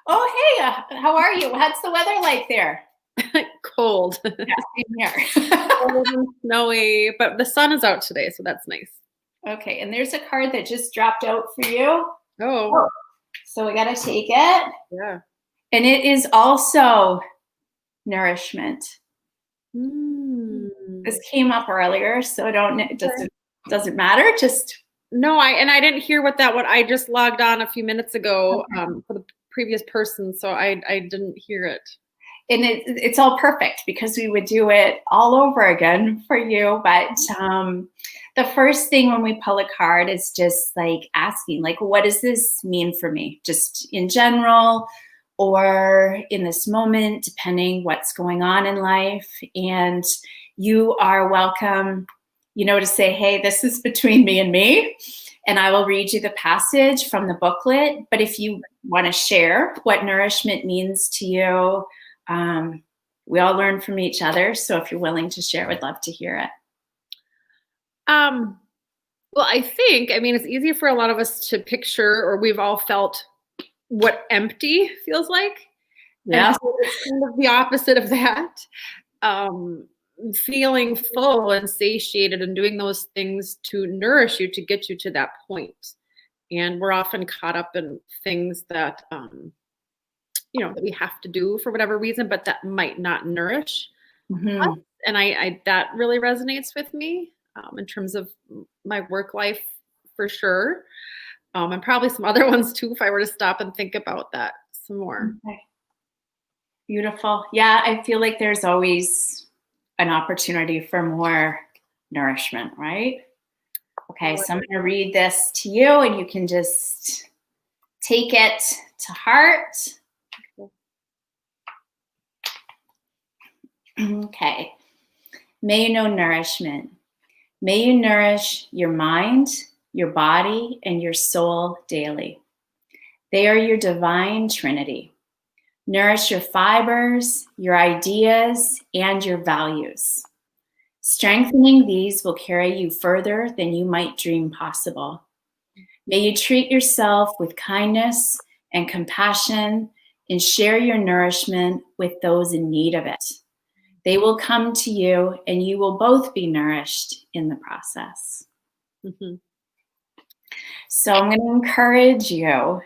Oh, hey. How are you? What's the weather like there? Cold. Yeah, same here. Cold and snowy, but the sun is out today, so that's nice. Okay, and there's a card that just dropped out for you. Oh. So we got to take it. Yeah. And it is also nourishment. This came up earlier, so it doesn't matter. Just no, I didn't hear what I just logged on a few minutes ago for the previous person, so I didn't hear it. And it's all perfect because we would do it all over again for you. But the first thing when we pull a card is just like asking, like, what does this mean for me? Just in general or in this moment, depending what's going on in life. And you are welcome, to say, hey, this is between me and me. And I will read you the passage from the booklet. But if you want to share what nourishment means to you, we all learn from each other. So if you're willing to share, we'd love to hear it. Well, it's easy for a lot of us to picture, or we've all felt what empty feels like. Yeah. And so it's kind of the opposite of that. feeling full and satiated and doing those things to nourish you, to get you to that point. And we're often caught up in things that, that we have to do for whatever reason, but that might not nourish us. And I that really resonates with me in terms of my work life for sure. And probably some other ones too, if I were to stop and think about that some more. Okay. Beautiful. Yeah, I feel like there's always an opportunity for more nourishment, right? Okay, so I'm going to read this to you and you can just take it to heart. Okay. May you know nourishment. May you nourish your mind, your body, and your soul daily. They are your divine trinity. Nourish your fibers, your ideas, and your values. Strengthening these will carry you further than you might dream possible. May you treat yourself with kindness and compassion and share your nourishment with those in need of it. They will come to you and you will both be nourished in the process. So I'm going to encourage you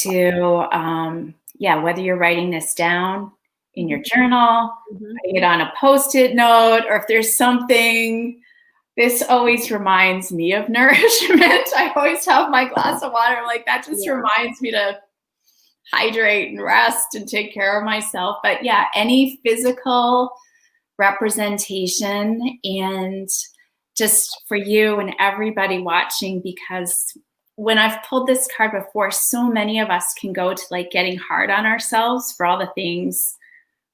to, whether you're writing this down in your journal, putting it on a Post-it note, or if there's something, this always reminds me of nourishment. I always have my glass of water. Like that just reminds me to hydrate and rest and take care of myself. But yeah, any physical representation, and just for you and everybody watching, because when I've pulled this card before, so many of us can go to like getting hard on ourselves for all the things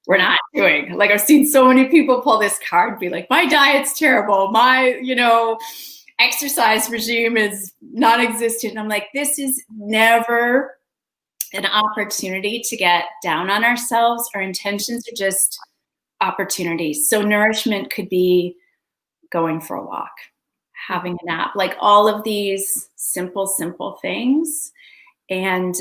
we're not doing. Like I've seen so many people pull this card and be like, my diet's terrible. My, exercise regime is non-existent. And I'm like, this is never an opportunity to get down on ourselves. Our intentions are just opportunities. So nourishment could be going for a walk, having a nap, like all of these simple things. And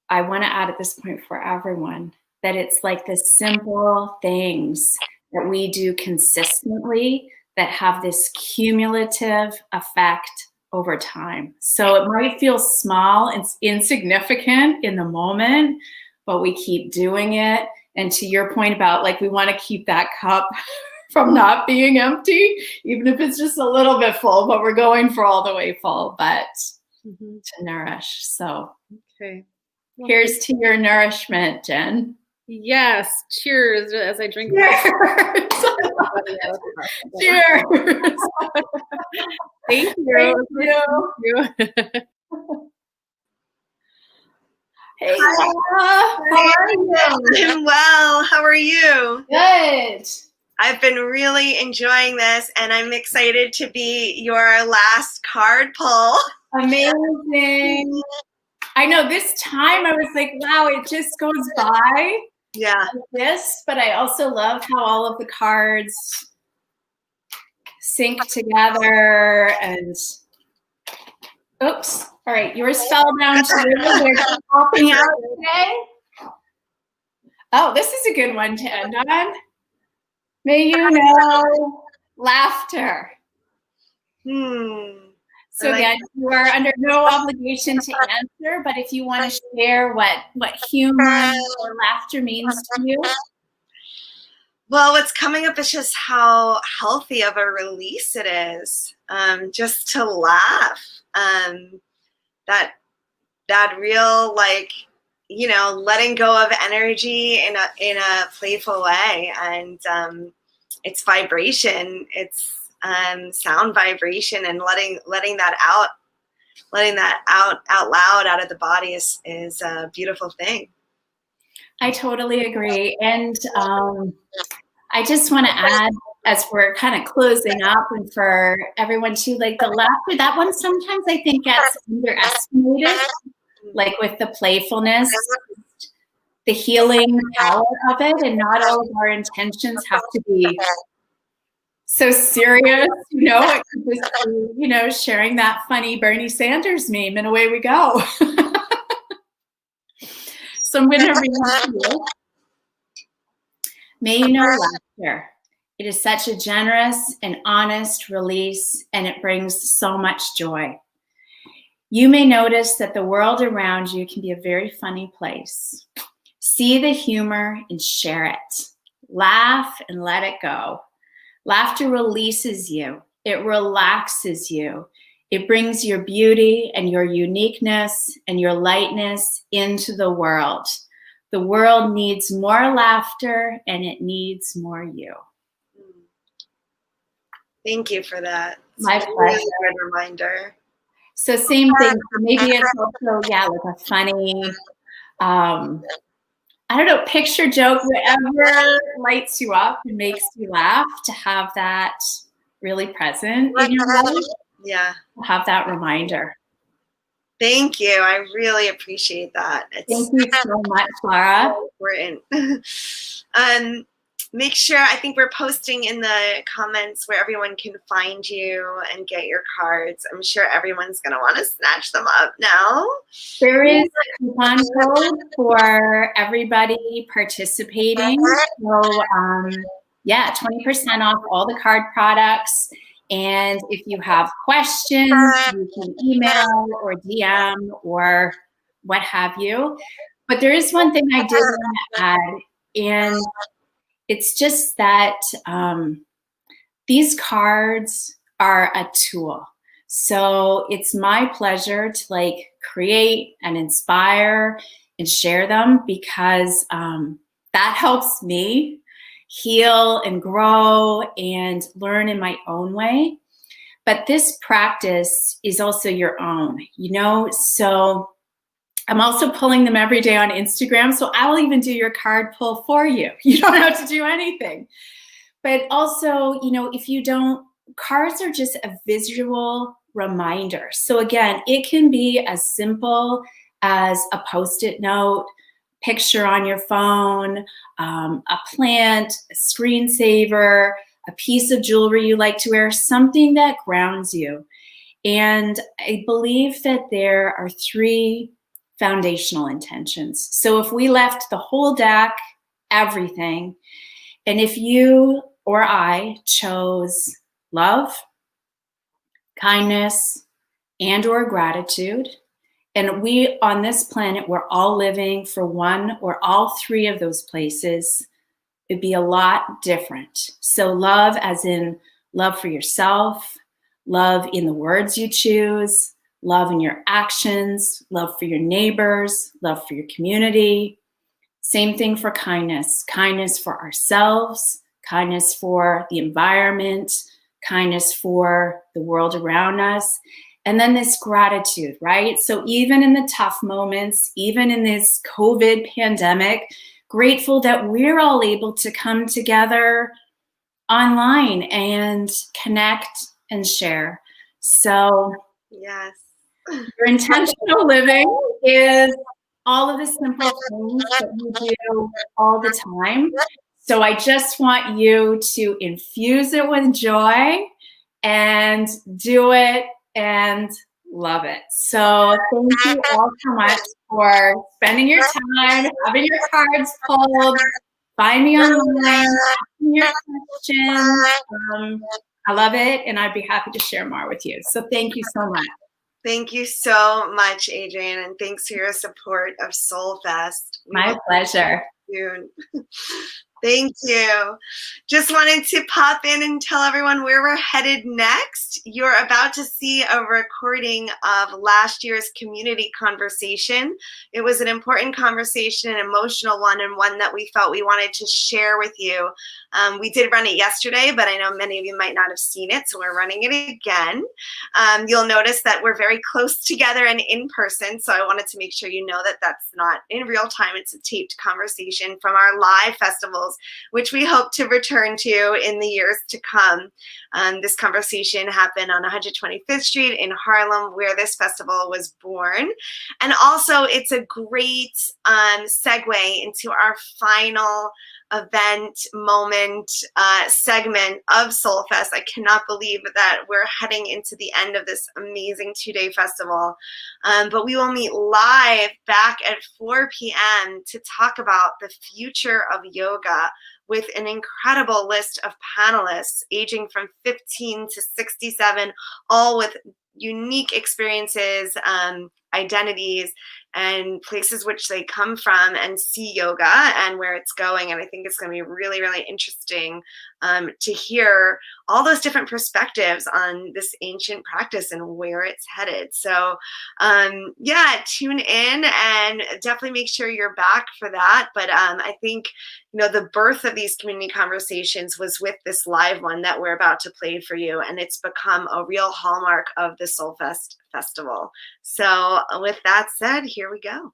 I want to add at this point for everyone that it's like the simple things that we do consistently that have this cumulative effect over time. So it might feel small and insignificant in the moment, but we keep doing it. And to your point about like, we want to keep that cup from not being empty, even if it's just a little bit full, but we're going for all the way full, but to nourish. So okay. Well, here's to your nourishment, Jen. Yes. Cheers as I drink. Cheers. Cheers. Thank you. Thank you. Hey, Hi. how are you? I'm well. How are you? Good. I've been really enjoying this, and I'm excited to be your last card pull. Amazing. I know this time I was like, wow, it just goes by. Yeah. Like this, but I also love how all of the cards sync together and oops. All right, yours fell down too. They're just popping out today. Oh, this is a good one to end on. May you know laughter. So again, you are under no obligation to answer, but if you want to share what humor or laughter means to you. Well, what's coming up is just how healthy of a release it is. Just to laugh. That real, like, letting go of energy in a playful way, and it's vibration. It's sound vibration, and letting that out loud out of the body is a beautiful thing. I totally agree. And I just want to add, as we're kind of closing up, and for everyone too, like the laughter, that one sometimes I think gets underestimated, like with the playfulness, the healing power of it, and not all of our intentions have to be so serious, it could just be, sharing that funny Bernie Sanders meme and away we go. So I'm going to read you. May you know laughter. It is such a generous and honest release, and it brings so much joy. You may notice that the world around you can be a very funny place. See the humor and share it. Laugh and let it go. Laughter releases you. It relaxes you. It brings your beauty and your uniqueness and your lightness into the world. The world needs more laughter, and it needs more you. Thank you for that. It's My a really pleasure. good reminder. So same thing. So maybe it's also, like a funny, I don't know, picture joke, whatever lights you up and makes you laugh, to have that really present in your life. Yeah. Have that reminder. Thank you. I really appreciate that. Thank you so much, Laura. Important. Make sure, I think we're posting in the comments where everyone can find you and get your cards. I'm sure everyone's going to want to snatch them up now. There is a coupon code for everybody participating. So, 20% off all the card products. And if you have questions, you can email or DM or what have you. But there is one thing I did want to add, and it's just that these cards are a tool. So it's my pleasure to create and inspire and share them, because that helps me heal and grow and learn in my own way. But this practice is also your own, so I'm also pulling them every day on Instagram. So I'll even do your card pull for you. You don't have to do anything. But also, if you don't, cards are just a visual reminder. So again, it can be as simple as a Post-it note, picture on your phone, a plant, a screensaver, a piece of jewelry you like to wear, something that grounds you. And I believe that there are 3 foundational intentions. So if we left the whole deck, everything, and if you or I chose love, kindness, and or gratitude, and we on this planet, we're all living for one or all 3 of those places, it'd be a lot different. So love as in love for yourself, love in the words you choose, love in your actions, love for your neighbors, love for your community. Same thing for kindness. Kindness for ourselves, kindness for the environment, kindness for the world around us. And then this gratitude, right? So even in the tough moments, even in this COVID pandemic, grateful that we're all able to come together online and connect and share. So yes, your intentional living is all of the simple things that you do all the time. So I just want you to infuse it with joy and do it and love it. So thank you all so much for spending your time, having your cards pulled. Find me online, asking your questions. I love it, and I'd be happy to share more with you. So thank you so much. Thank you so much, Adrienne, and thanks for your support of SOULFest. My pleasure. Soon. Thank you. Just wanted to pop in and tell everyone where we're headed next. You're about to see a recording of last year's community conversation. It was an important conversation, an emotional one, and one that we felt we wanted to share with you. We did run it yesterday, but I know many of you might not have seen it, so we're running it again. You'll notice that we're very close together and in person, so I wanted to make sure you know that that's not in real time. It's a taped conversation from our live festivals, which we hope to return to in the years to come. This conversation happened on 125th Street in Harlem, where this festival was born. And also, it's a great segue into our final event moment segment of SOULFest. I cannot believe that we're heading into the end of this amazing 2-day festival. But we will meet live back at 4 p.m. to talk about the future of yoga with an incredible list of panelists aging from 15 to 67, all with unique experiences, identities, and places which they come from, and see yoga and where it's going. And I think it's going to be really, really interesting to hear all those different perspectives on this ancient practice and where it's headed. So yeah, tune in and definitely make sure you're back for that. But I think, you know, the birth of these community conversations was with this live one that we're about to play for you, and it's become a real hallmark of the SOULFest festival. So with that said, here we go.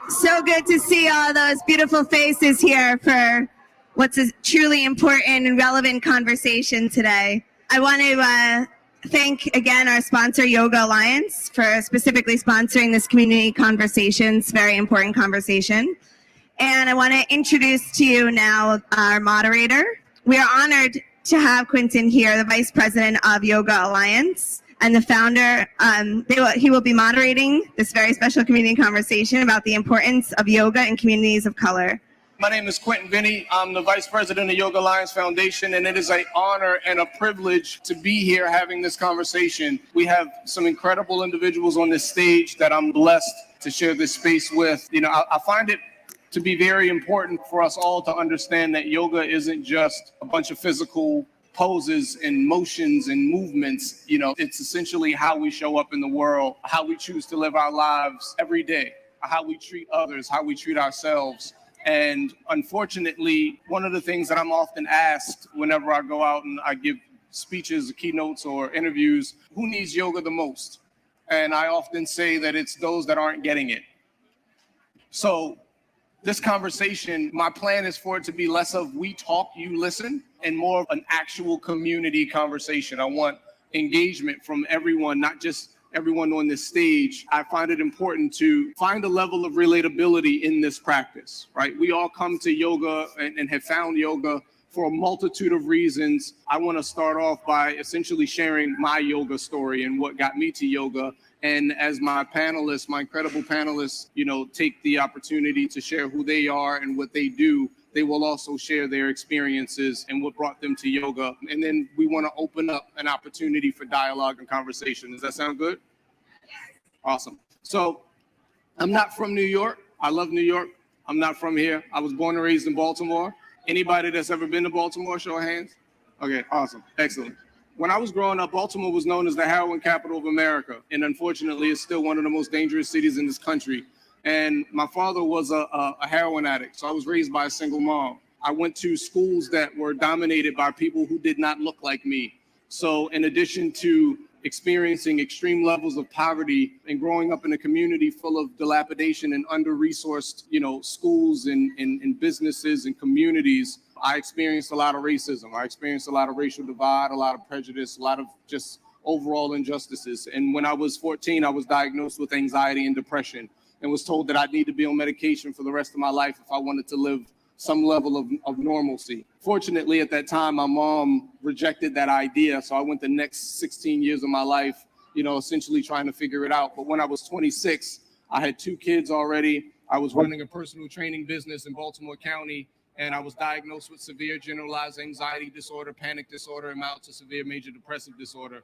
So good to see all those beautiful faces here for what's a truly important and relevant conversation today. I want to thank again our sponsor, Yoga Alliance, for specifically sponsoring this community conversations, very important conversation. And I want to introduce to you now our moderator. We are honored to have Quentin here, the Vice President of Yoga Alliance and the founder. He will be moderating this very special community conversation about the importance of yoga in communities of color. My name is Quentin Vinny. I'm the Vice President of Yoga Alliance Foundation, and it is an honor and a privilege to be here having this conversation. We have some incredible individuals on this stage that I'm blessed to share this space with. You know, I find it to be very important for us all to understand that yoga isn't just a bunch of physical poses and motions and movements. You know, it's essentially how we show up in the world, how we choose to live our lives every day, how we treat others, how we treat ourselves. And unfortunately, one of the things that I'm often asked whenever I go out and I give speeches, keynotes, or interviews, who needs yoga the most? And I often say that it's those that aren't getting it. So this conversation, my plan is for it to be less of we talk, you listen, and more of an actual community conversation. I want engagement from everyone, not just everyone on this stage. I find it important to find a level of relatability in this practice, right? We all come to yoga and have found yoga for a multitude of reasons. I want to start off by essentially sharing my yoga story and what got me to yoga. And as my panelists, my incredible panelists, you know, take the opportunity to share who they are and what they do, they will also share their experiences and what brought them to yoga. And then we want to open up an opportunity for dialogue and conversation. Does that sound good? Awesome. So I'm not from New York. I love New York. I'm not from here. I was born and raised in Baltimore. Anybody that's ever been to Baltimore, show of hands? Okay, awesome. Excellent. When I was growing up, Baltimore was known as the heroin capital of America. And unfortunately, it's still one of the most dangerous cities in this country. And my father was a heroin addict, so I was raised by a single mom. I went to schools that were dominated by people who did not look like me. So in addition to experiencing extreme levels of poverty and growing up in a community full of dilapidation and under-resourced, you know, schools and businesses and communities, I experienced a lot of racism. I experienced a lot of racial divide, a lot of prejudice, a lot of just overall injustices. And when I was 14, I was diagnosed with anxiety and depression and was told that I'd need to be on medication for the rest of my life if I wanted to live some level of normalcy. Fortunately, at that time, my mom rejected that idea. So I went the next 16 years of my life, you know, essentially trying to figure it out. But when I was 26, I had 2 kids already. I was running a personal training business in Baltimore County, and I was diagnosed with severe generalized anxiety disorder, panic disorder, and mild to severe major depressive disorder.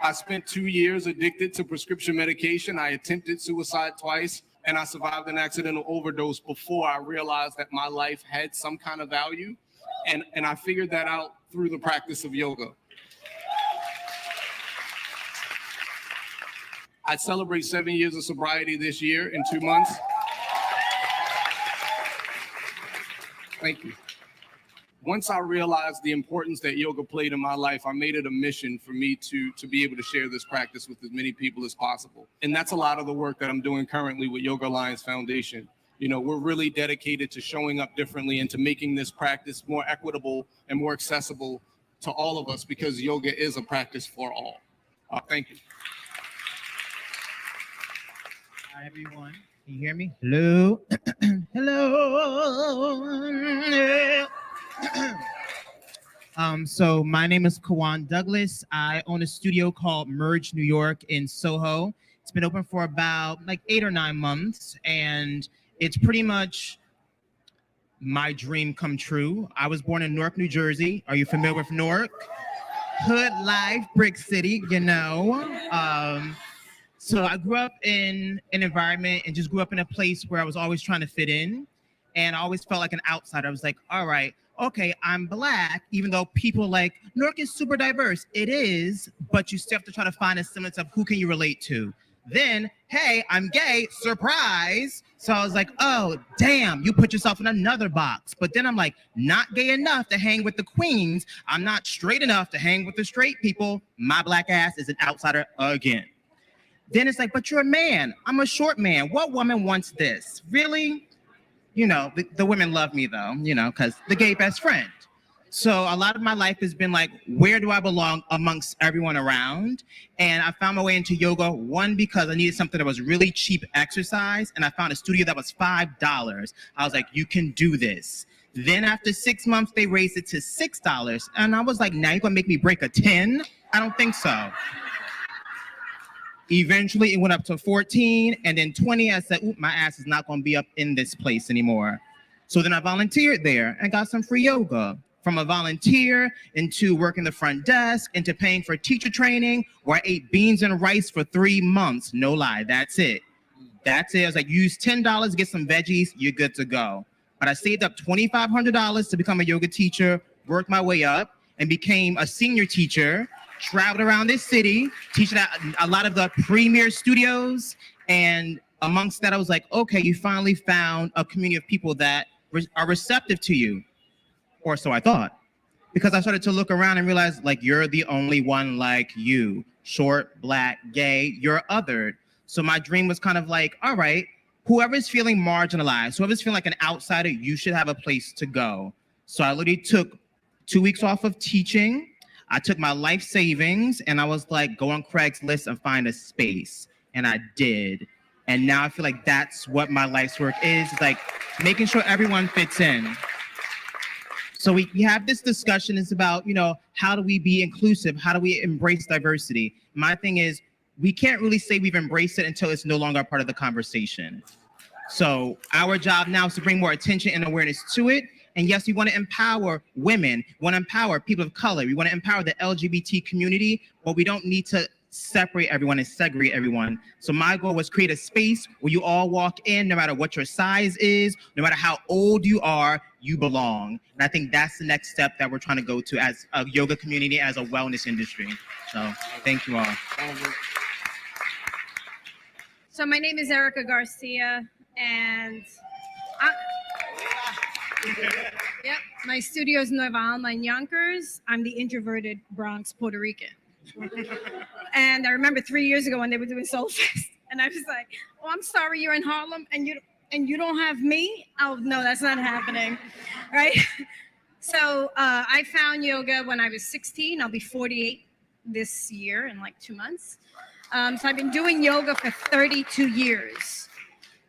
I spent 2 years addicted to prescription medication. I attempted suicide twice, and I survived an accidental overdose before I realized that my life had some kind of value. And I figured that out through the practice of yoga. I celebrate 7 years of sobriety this year in 2 months. Thank you. once I realized the importance that yoga played in my life, I made it a mission for me to be able to share this practice with as many people as possible. And that's a lot of the work that I'm doing currently with Yoga Alliance Foundation. You know, we're really dedicated to showing up differently and to making this practice more equitable and more accessible to all of us, because yoga is a practice for all. Thank you. Hi, everyone. Can you hear me? Hello. Hello. So my name is Kawan Douglas. I own a studio called Merge New York in Soho. It's been open for about like 8 or 9 months, and it's pretty much my dream come true. I was born in Newark, New Jersey. Are you familiar with Newark? Hood life, brick city, you know. So I grew up in an environment and just grew up in a place where I was always trying to fit in. And I always felt like an outsider. I was like, all right, okay, I'm Black, even though people like, Newark is super diverse. It is, but you still have to try to find a semblance of who can you relate to. Then, hey, I'm gay, surprise. So I was like, oh, damn, you put yourself in another box. But then I'm like, not gay enough to hang with the queens. I'm not straight enough to hang with the straight people. My Black ass is an outsider again. Then it's like, but you're a man. I'm a short man. What woman wants this? Really? You know, the women love me though, you know, because the gay best friend. So a lot of my life has been like, where do I belong amongst everyone around? And I found my way into yoga, one, because I needed something that was really cheap exercise. And I found a studio that was $5. I was like, you can do this. Then after 6 months, they raised it to $6. And I was like, now you're gonna make me break a 10? I don't think so. Eventually, it went up to 14, and then 20. I said, "Oop, my ass is not going to be up in this place anymore." So then I volunteered there and got some free yoga. From a volunteer into working the front desk into paying for teacher training, where I ate beans and rice for 3 months. No lie, that's it. That's it. I was like, use $10, get some veggies, you're good to go. But I saved up $2,500 to become a yoga teacher, worked my way up, and became a senior teacher. Traveled around this city, teaching at a lot of the premier studios. And amongst that, I was like, okay, you finally found a community of people that are receptive to you. Or so I thought. Because I started to look around and realize, like, you're the only one like you. Short, Black, gay, you're othered. So my dream was kind of like, all right, whoever's feeling marginalized, whoever's feeling like an outsider, you should have a place to go. So I literally took 2 weeks off of teaching. I took my life savings and I was like, go on Craigslist and find a space. And I did. And now I feel like that's what my life's work is, like making sure everyone fits in. So we have this discussion. It's about, you know, how do we be inclusive? How do we embrace diversity? My thing is, we can't really say we've embraced it until it's no longer a part of the conversation. So our job now is to bring more attention and awareness to it. And yes, we want to empower women, we want to empower people of color, we want to empower the LGBT community, but we don't need to separate everyone and segregate everyone. So my goal was create a space where you all walk in, no matter what your size is, no matter how old you are, you belong. And I think that's the next step that we're trying to go to as a yoga community, as a wellness industry. So thank you all. So my name is Erica Garcia, and yep, my studio is Nueva Alma in Yonkers. I'm the introverted Bronx Puerto Rican. And I remember 3 years ago when they were doing SOULFest, and I was like, "Oh, I'm sorry, you're in Harlem, and you don't have me." Oh no, that's not happening, right? So I found yoga when I was 16. I'll be 48 this year in like 2 months. So I've been doing yoga for 32 years.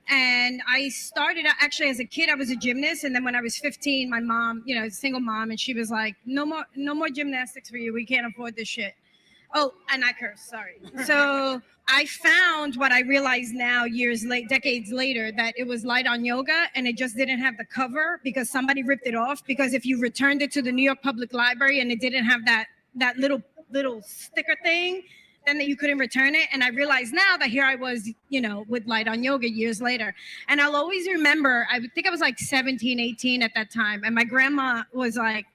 And I started out, actually as a kid, I was a gymnast. And then when I was 15, my mom, you know, a single mom, and she was like, no more gymnastics for you. We can't afford this shit. Oh, and I curse, sorry. So I found what I realize now, decades later, that it was Light on Yoga, and it just didn't have the cover because somebody ripped it off. Because if you returned it to the New York Public Library and it didn't have that little sticker thing, then that you couldn't return it. And I realized now that here I was, you know, with Light on Yoga years later. And I'll always remember, I think I was like 17, 18 at that time. And my grandma was like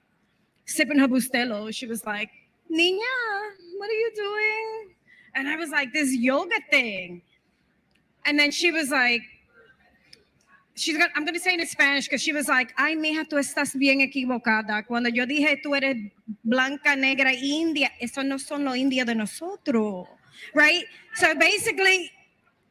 sipping her Bustelo. She was like, Nina, what are you doing? And I was like, this yoga thing. And then she was like, I'm going to say it in Spanish because she was like, ay, mija, tú estás bien equivocada. Cuando yo dije, tú eres blanca, negra, india, eso no son los indios de nosotros, right? So basically,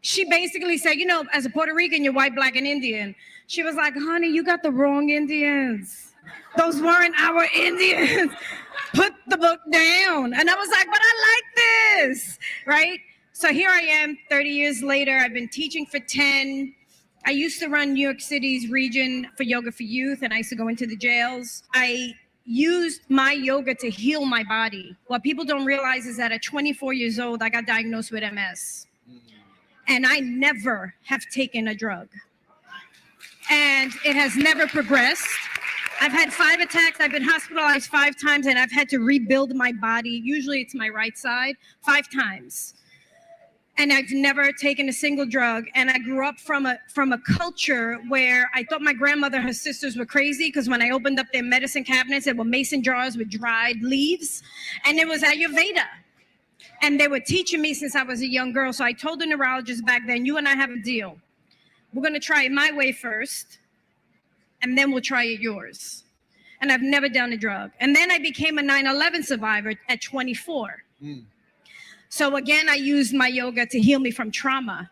she basically said, you know, as a Puerto Rican, you're white, black, and Indian. She was like, honey, you got the wrong Indians. Those weren't our Indians. Put the book down. And I was like, but I like this, right? So here I am 30 years later. I've been teaching for 10. I used to run New York City's region for Yoga for Youth, and I used to go into the jails. I used my yoga to heal my body. What people don't realize is that at 24 years old, I got diagnosed with MS. And I never have taken a drug. And it has never progressed. I've had 5 attacks. I've been hospitalized 5 times, and I've had to rebuild my body. Usually it's my right side, 5 times. And I've never taken a single drug. And I grew up from a culture where I thought my grandmother, her sisters were crazy because when I opened up their medicine cabinets, there were mason jars with dried leaves, and it was Ayurveda. And they were teaching me since I was a young girl. So I told the neurologist back then, you and I have a deal. We're going to try it my way first, and then we'll try it yours. And I've never done a drug. And then I became a 9/11 survivor at 24. So again, I used my yoga to heal me from trauma.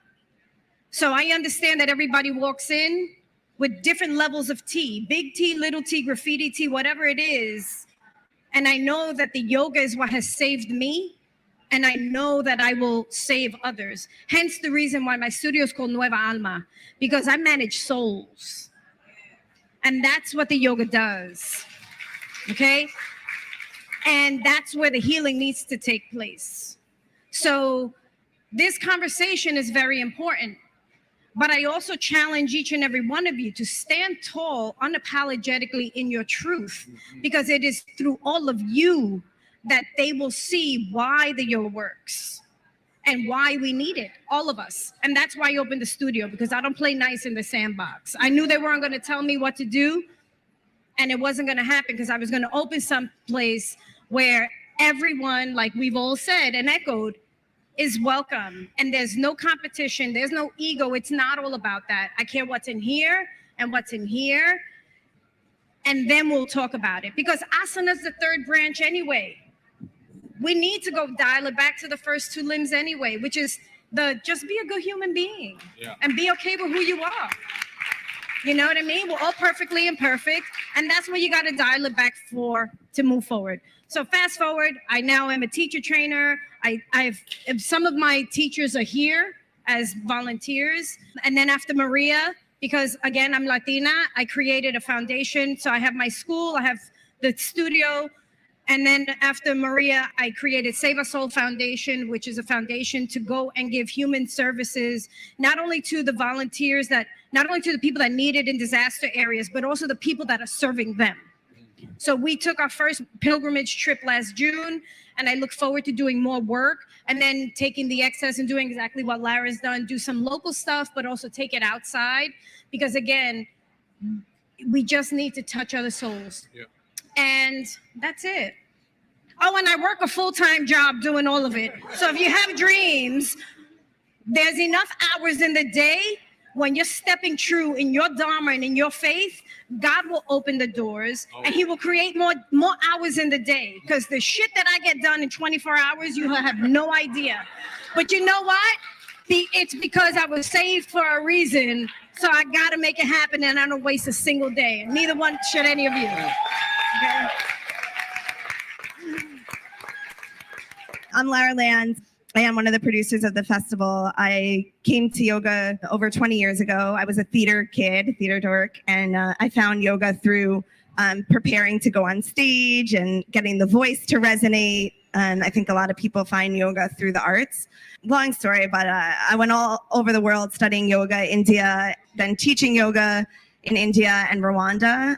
So I understand that everybody walks in with different levels of T, big T, little t, graffiti T, whatever it is. And I know that the yoga is what has saved me. And I know that I will save others. Hence the reason why my studio is called Nueva Alma, because I manage souls. And that's what the yoga does, okay? And that's where the healing needs to take place. So this conversation is very important, but I also challenge each and every one of you to stand tall unapologetically in your truth, because it is through all of you that they will see why the yoga works and why we need it, all of us. And that's why I opened the studio, because I don't play nice in the sandbox. I knew they weren't going to tell me what to do, and it wasn't going to happen, because I was going to open some place where everyone, like we've all said and echoed, is welcome. And there's no competition. There's no ego. It's not all about that. I care what's in here and what's in here. And then we'll talk about it, because asana is the 3rd branch anyway. We need to go dial it back to the first 2 limbs anyway, which is just be a good human being and be okay with who you are. You know what I mean? We're all perfectly imperfect, and that's what you got to dial it back for to move forward. So fast forward, I now am a teacher trainer. Some of my teachers are here as volunteers. And then after Maria, because again, I'm Latina, I created a foundation. So I have my school, I have the studio. And then after Maria, I created Save a Soul Foundation, which is a foundation to go and give human services, not only to the volunteers not only to the people that need it in disaster areas, but also the people that are serving them. So we took our first pilgrimage trip last June, and I look forward to doing more work and then taking the excess and doing exactly what Lara's done, do some local stuff, but also take it outside, because again, we just need to touch other souls. Yeah. And that's it. Oh, and I work a full-time job doing all of it. So if you have dreams, there's enough hours in the day when you're stepping true in your Dharma and in your faith, God will open the doors and he will create more hours in the day. Because the shit that I get done in 24 hours, you have no idea. But you know what? It's because I was saved for a reason. So I got to make it happen, and I don't waste a single day. Neither one should any of you. Okay? I'm Lara Land. I am one of the producers of the festival. I came to yoga over 20 years ago. I was a theater kid, theater dork, and I found yoga through preparing to go on stage and getting the voice to resonate. I think a lot of people find yoga through the arts. Long story, but I went all over the world studying yoga, India, then teaching yoga in India and Rwanda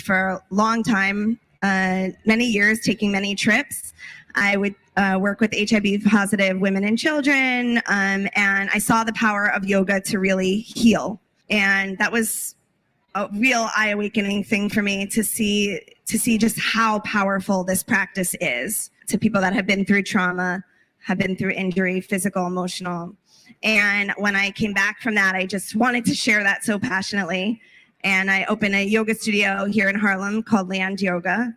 for a long time, many years, taking many trips. I would work with HIV positive women and children, and I saw the power of yoga to really heal. And that was a real eye-awakening thing for me to see just how powerful this practice is to people that have been through trauma, have been through injury, physical, emotional. And when I came back from that, I just wanted to share that so passionately. And I opened a yoga studio here in Harlem called Land Yoga.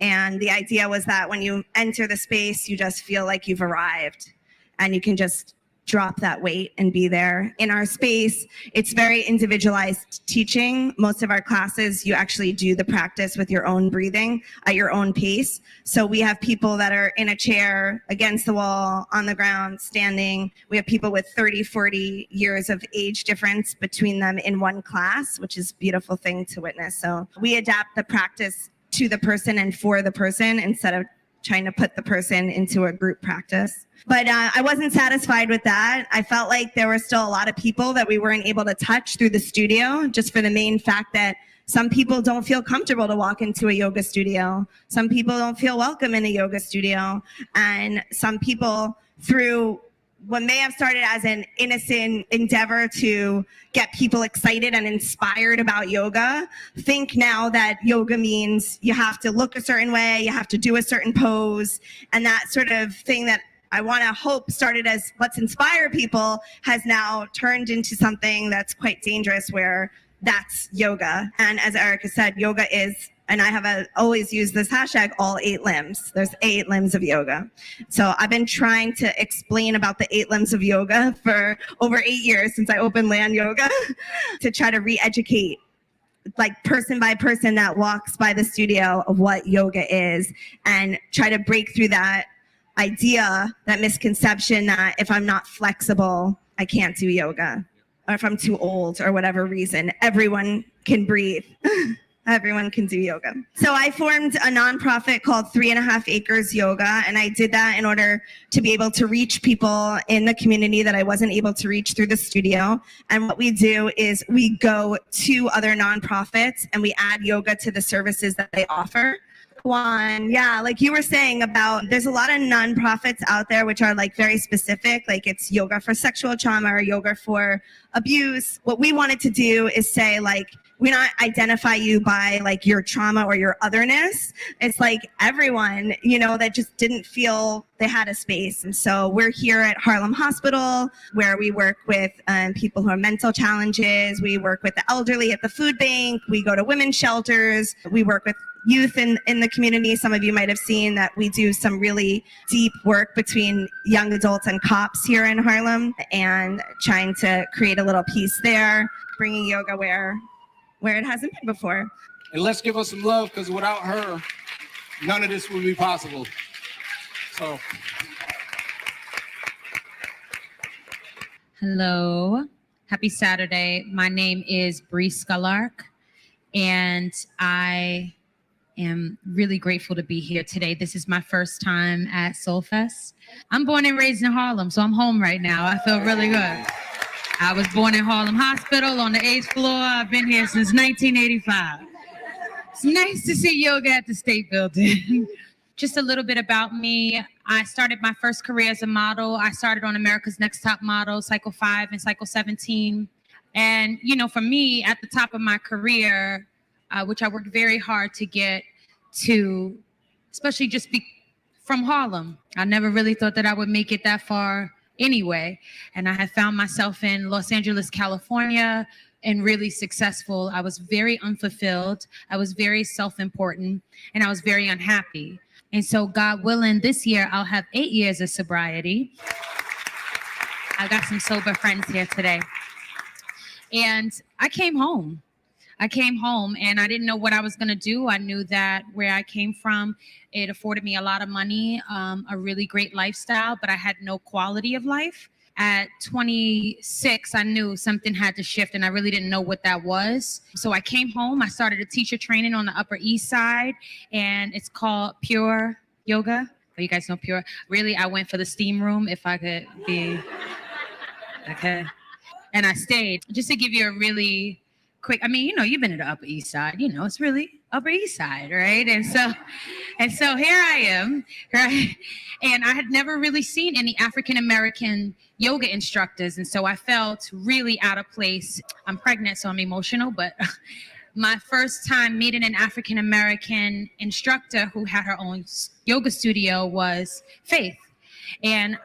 And the idea was that when you enter the space, you just feel like you've arrived and you can just drop that weight and be there. In our space, it's very individualized teaching. Most of our classes, you actually do the practice with your own breathing at your own pace. So we have people that are in a chair, against the wall, on the ground, standing. We have people with 30, 40 years of age difference between them in one class, which is a beautiful thing to witness. So we adapt the practice to the person and for the person instead of trying to put the person into a group practice. But I wasn't satisfied with that. I felt like there were still a lot of people that we weren't able to touch through the studio, just for the main fact that some people don't feel comfortable to walk into a yoga studio. Some people don't feel welcome in a yoga studio. And some people, through what may have started as an innocent endeavor to get people excited and inspired about yoga, think now that yoga means you have to look a certain way, you have to do a certain pose, and that sort of thing that I want to hope started as let's inspire people has now turned into something that's quite dangerous, where that's yoga. And as Erica said, yoga is, and I have always used this hashtag, all 8 limbs. There's 8 limbs of yoga. So I've been trying to explain about the 8 limbs of yoga for over 8 years since I opened Land Yoga to try to re-educate, like person by person that walks by the studio, of what yoga is, and try to break through that idea, that misconception that if I'm not flexible, I can't do yoga. Or if I'm too old or whatever reason, everyone can breathe. Everyone can do yoga. So I formed a nonprofit called 3.5 Acres Yoga, and I did that in order to be able to reach people in the community that I wasn't able to reach through the studio. And what we do is we go to other nonprofits and we add yoga to the services that they offer. Yeah, like you were saying about, there's a lot of nonprofits out there which are like very specific, like it's yoga for sexual trauma or yoga for abuse. What we wanted to do is say, like, we not identify you by like your trauma or your otherness. It's like everyone, you know, that just didn't feel they had a space. And so we're here at Harlem Hospital, where we work with people who have mental challenges. We work with the elderly at the food bank. We go to women's shelters. We work with youth in the community. Some of you might have seen that we do some really deep work between young adults and cops here in Harlem, and trying to create a little piece there, bringing yoga where it hasn't been before. And let's give us some love, because without her, none of this would be possible. So. Hello, happy Saturday. My name is Bree Scullark, and I am really grateful to be here today. This is my first time at SOULFest. I'm born and raised in Harlem, so I'm home right now. I feel really good. I was born in Harlem Hospital on the 8th floor. I've been here since 1985. It's nice to see yoga at the State Building. Just a little bit about me. I started my first career as a model. I started on America's Next Top Model, Cycle 5 and Cycle 17. And, you know, for me, at the top of my career, which I worked very hard to get to, especially just from Harlem. I never really thought that I would make it that far anyway. And I had found myself in Los Angeles, California, and really successful. I was very unfulfilled. I was very self-important, and I was very unhappy. And so, God willing, this year I'll have 8 years of sobriety. I got some sober friends here today. And I came home. And I didn't know what I was going to do. I knew that where I came from, it afforded me a lot of money, a really great lifestyle, but I had no quality of life. At 26, I knew something had to shift, and I really didn't know what that was. So I came home. I started a teacher training on the Upper East Side, and it's called Pure Yoga. Oh, you guys know Pure? Really, I went for the steam room, if I could be okay. And I stayed. Just to give you a really quick, I mean, you know, you've been to the Upper East Side, you know, it's really Upper East Side, right? And so here I am, right? And I had never really seen any African-American yoga instructors. And so I felt really out of place. I'm pregnant, so I'm emotional, but my first time meeting an African-American instructor who had her own yoga studio was Faith. And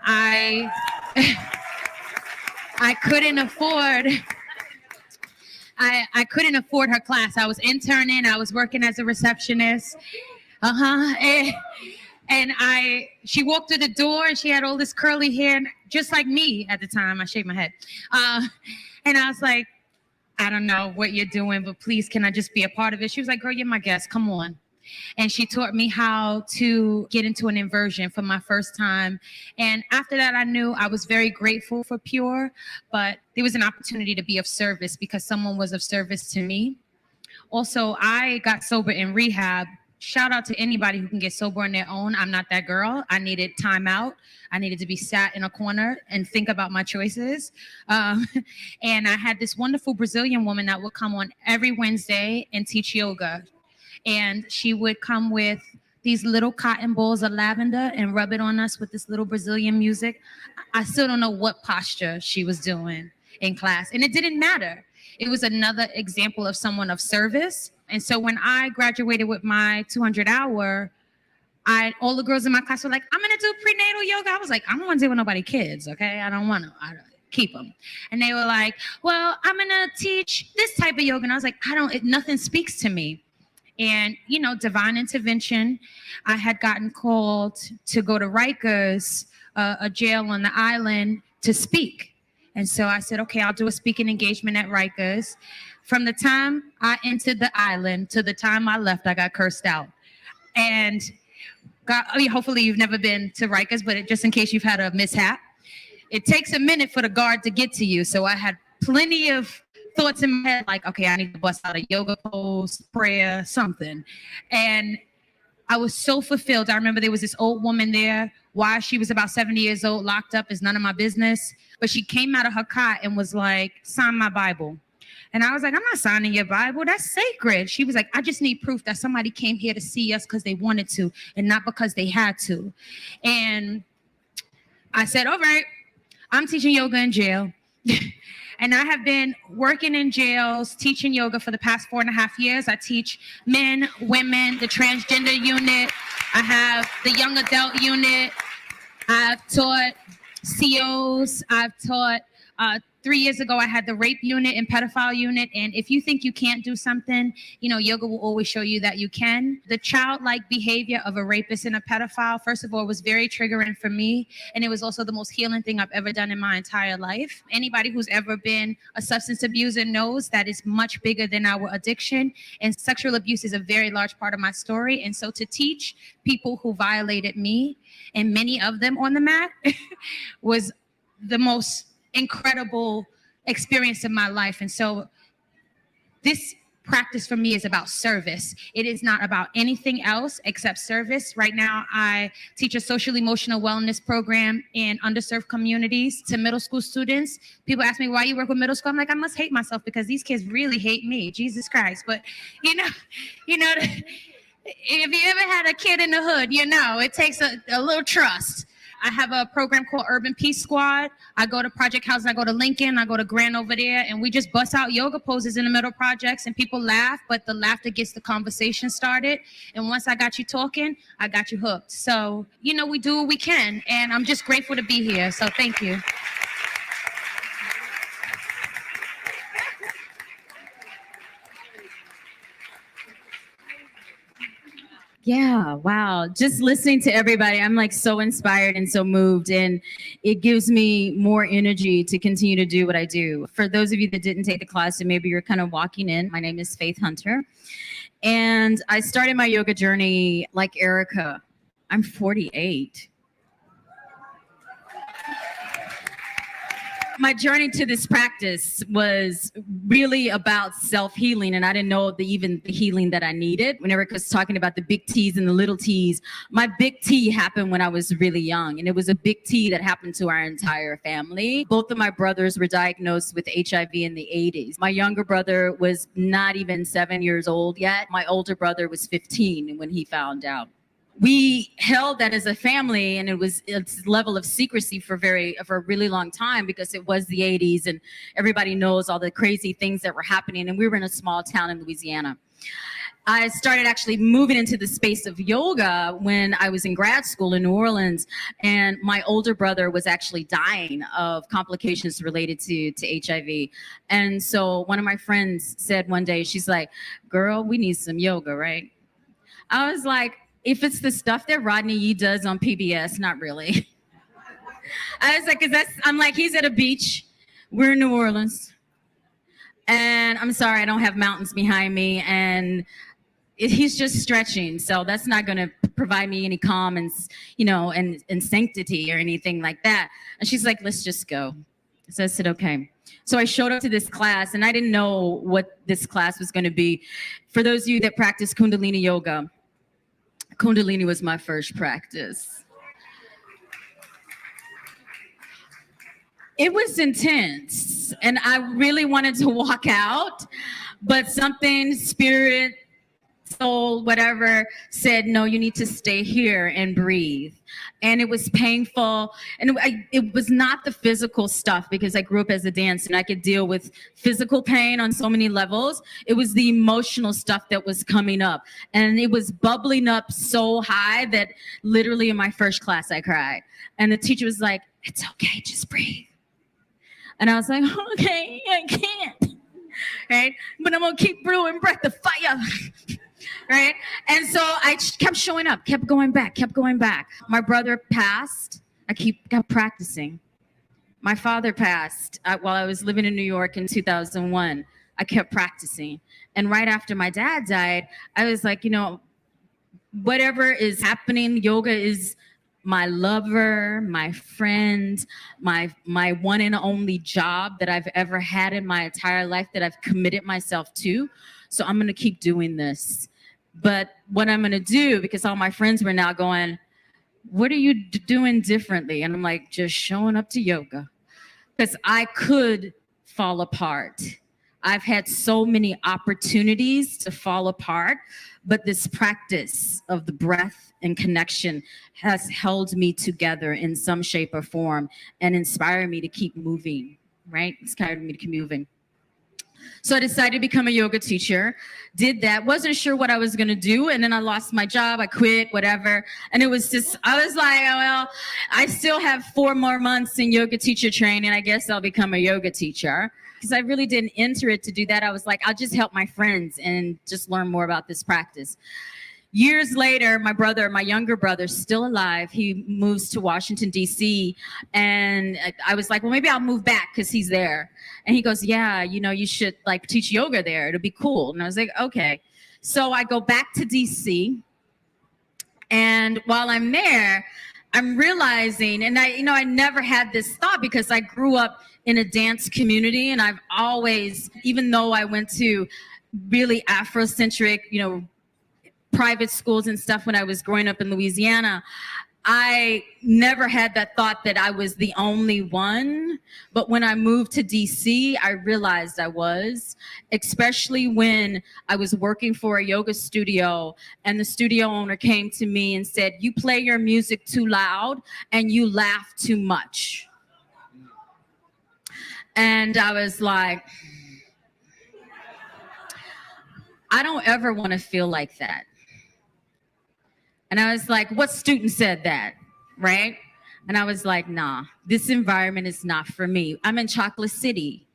I couldn't afford. I couldn't afford her class. I was interning. I was working as a receptionist. And she walked through the door and she had all this curly hair, just like me at the time. I shaved my head. And I was like, I don't know what you're doing, but please, can I just be a part of it? She was like, girl, you're my guest. Come on. And she taught me how to get into an inversion for my first time. And after that, I knew I was very grateful for Pure, but there was an opportunity to be of service because someone was of service to me. Also, I got sober in rehab. Shout out to anybody who can get sober on their own. I'm not that girl. I needed time out. I needed to be sat in a corner and think about my choices. And I had this wonderful Brazilian woman that would come on every Wednesday and teach yoga. And she would come with these little cotton balls of lavender and rub it on us with this little Brazilian music. I still don't know what posture she was doing in class. And it didn't matter. It was another example of someone of service. And so when I graduated with my 200 hour, all the girls in my class were like, I'm gonna do prenatal yoga. I was like, I don't want to deal with nobody kids, okay? I don't want to. Keep them. And they were like, well, I'm gonna teach this type of yoga. And I was like, nothing speaks to me. And, divine intervention. I had gotten called to go to Rikers, a jail on the island, to speak. And so I said, okay, I'll do a speaking engagement at Rikers. From the time I entered the island to the time I left, I got cursed out. And hopefully you've never been to Rikers, but just in case you've had a mishap, it takes a minute for the guard to get to you. So I had plenty of thoughts in my head, like, okay, I need to bust out a yoga pose, prayer, something. And I was so fulfilled. I remember there was this old woman there. Why she was about 70 years old, locked up, is none of my business. But she came out of her cot and was like, sign my Bible. And I was like, I'm not signing your Bible. That's sacred. She was like, I just need proof that somebody came here to see us because they wanted to and not because they had to. And I said, all right, I'm teaching yoga in jail. And I have been working in jails, teaching yoga for the past 4.5 years. I teach men, women, the transgender unit. I have the young adult unit. I've taught COs. I've taught 3 years ago, I had the rape unit and pedophile unit. And if you think you can't do something, yoga will always show you that you can. The childlike behavior of a rapist and a pedophile, first of all, was very triggering for me. And it was also the most healing thing I've ever done in my entire life. Anybody who's ever been a substance abuser knows that it's much bigger than our addiction. And sexual abuse is a very large part of my story. And so to teach people who violated me, and many of them on the mat, was the most incredible experience of my life. And so this practice for me is about service. It is not about anything else except service. Right now, I teach a social emotional wellness program in underserved communities to middle school students. People ask me, why you work with middle school? I'm like, I must hate myself because these kids really hate me, Jesus Christ. But if you ever had a kid in the hood, it takes a little trust. I have a program called Urban Peace Squad. I go to Project House, I go to Lincoln, I go to Grand over there, and we just bust out yoga poses in the middle of projects, and people laugh, but the laughter gets the conversation started. And once I got you talking, I got you hooked. So, we do what we can, and I'm just grateful to be here. So thank you. Yeah, wow. Just listening to everybody, I'm like so inspired and so moved, and it gives me more energy to continue to do what I do. For those of you that didn't take the class and maybe you're kind of walking in, my name is Faith Hunter, and I started my yoga journey like Erica. I'm 48. My journey to this practice was really about self-healing, and I didn't know even the healing that I needed. When Eric was talking about the big T's and the little T's, my big T happened when I was really young, and it was a big T that happened to our entire family. Both of my brothers were diagnosed with HIV in the 80s. My younger brother was not even 7 years old yet. My older brother was 15 when he found out. We held that as a family, and it's level of secrecy for a really long time because it was the 80s and everybody knows all the crazy things that were happening, and we were in a small town in Louisiana. I started actually moving into the space of yoga when I was in grad school in New Orleans, and my older brother was actually dying of complications related to HIV. And so one of my friends said one day, she's like, girl, we need some yoga, right? I was like, if it's the stuff that Rodney Yee does on PBS, not really. I was like, I'm like, he's at a beach, we're in New Orleans, and I'm sorry, I don't have mountains behind me, and he's just stretching, so that's not going to provide me any calm and, you know, and sanctity or anything like that. And she's like, let's just go. So I said, okay. So I showed up to this class, and I didn't know what this class was going to be. For those of you that practice Kundalini yoga, Kundalini was my first practice. It was intense, and I really wanted to walk out, but something, spirit, soul, whatever, said, no, you need to stay here and breathe. And it was painful. And it was not the physical stuff, because I grew up as a dancer and I could deal with physical pain on so many levels. It was the emotional stuff that was coming up. And it was bubbling up so high that literally in my first class I cried. And the teacher was like, it's okay, just breathe. And I was like, okay, I can't. Right? But I'm gonna keep brewing breath of fire. Right? And so I kept showing up, kept going back. My brother passed. I kept practicing. My father passed while I was living in New York in 2001. I kept practicing. And right after my dad died, I was like, you know, whatever is happening, yoga is my lover, my friend, my one and only job that I've ever had in my entire life that I've committed myself to. So I'm going to keep doing this. But what I'm going to do, because all my friends were now going, what are you doing differently? And I'm like, just showing up to yoga. Because I could fall apart. I've had so many opportunities to fall apart, but this practice of the breath and connection has held me together in some shape or form and inspired me to keep moving, right? Inspired me to keep moving. So I decided to become a yoga teacher, did that, wasn't sure what I was going to do. And then I lost my job, I quit, whatever. And it was just, I was like, oh, well, I still have 4 more months in yoga teacher training. I guess I'll become a yoga teacher. Because I really didn't enter it to do that. I was like, I'll just help my friends and just learn more about this practice. Years later, my younger brother, still alive, he moves to Washington, D.C. And I was like, well, maybe I'll move back because he's there. And he goes, yeah, you know, you should like teach yoga there. It'll be cool. And I was like, okay. So I go back to D.C. And while I'm there, I'm realizing, and I never had this thought because I grew up in a dance community, and I've always, even though I went to really Afrocentric, you know, private schools and stuff when I was growing up in Louisiana, I never had that thought that I was the only one. But when I moved to DC, I realized I was, especially when I was working for a yoga studio and the studio owner came to me and said, you play your music too loud and you laugh too much. And I was like, I don't ever want to feel like that. And I was like, what student said that, right? And I was like, nah, this environment is not for me. I'm in Chocolate City,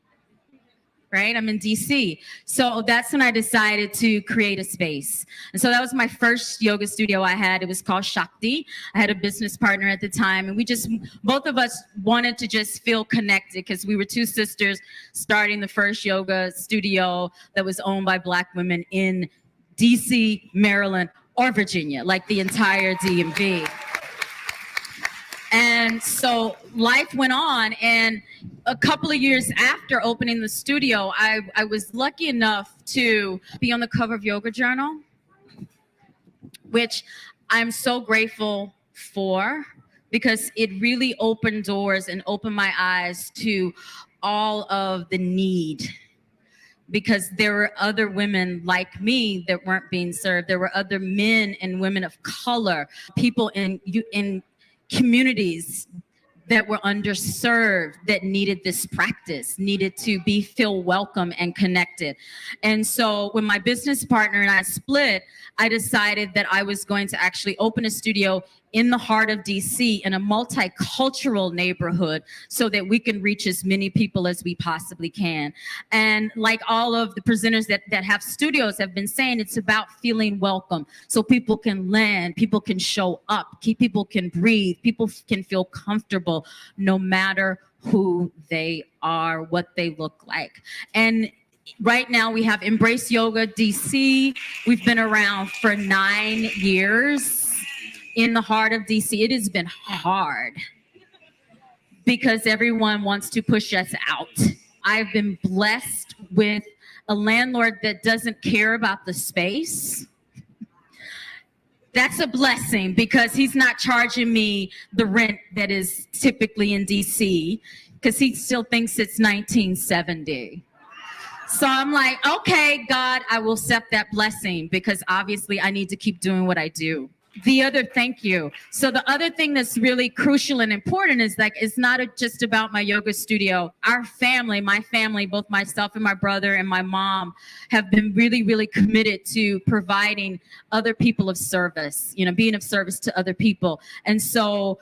right? I'm in DC. So that's when I decided to create a space. And so that was my first yoga studio I had. It was called Shakti. I had a business partner at the time, and we just, both of us wanted to just feel connected because we were 2 sisters starting the first yoga studio that was owned by Black women in DC, Maryland, or Virginia, like the entire DMV. And so life went on, and a couple of years after opening the studio, I was lucky enough to be on the cover of Yoga Journal, which I'm so grateful for because it really opened doors and opened my eyes to all of the need. Because there were other women like me that weren't being served. There were other men and women of color, people in communities that were underserved, that needed this practice, needed to feel welcome and connected. And so when my business partner and I split, I decided that I was going to actually open a studio in the heart of DC in a multicultural neighborhood so that we can reach as many people as we possibly can. And like all of the presenters that have studios have been saying, it's about feeling welcome. So people can land, people can show up, people can breathe, people can feel comfortable no matter who they are, what they look like. And right now we have Embrace Yoga DC. We've been around for 9 years in the heart of DC. It has been hard because everyone wants to push us out. I've been blessed with a landlord that doesn't care about the space. That's a blessing because he's not charging me the rent that is typically in DC because he still thinks it's 1970. So I'm like, okay, God, I will accept that blessing because obviously I need to keep doing what I do. Thank you. So the other thing that's really crucial and important is like, it's not just about my yoga studio. Our family, my family, both myself and my brother and my mom have been really, really committed to providing other people of service, being of service to other people. And so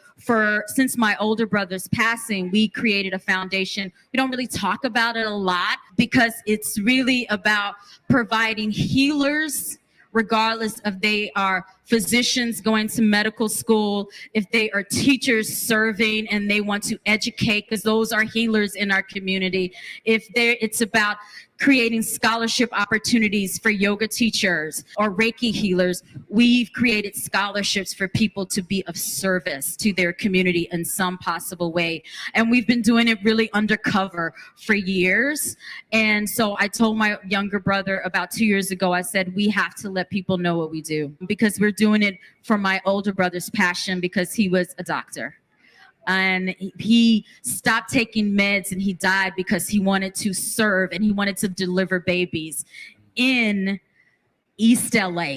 since my older brother's passing, we created a foundation. We don't really talk about it a lot because it's really about providing healers, regardless if they are physicians going to medical school, if they are teachers serving and they want to educate, because those are healers in our community. It's about creating scholarship opportunities for yoga teachers or Reiki healers. We've created scholarships for people to be of service to their community in some possible way. And we've been doing it really undercover for years. And so I told my younger brother about 2 years ago, I said, we have to let people know what we do because we're doing it for my older brother's passion because he was a doctor. And he stopped taking meds and he died because he wanted to serve and he wanted to deliver babies in East LA.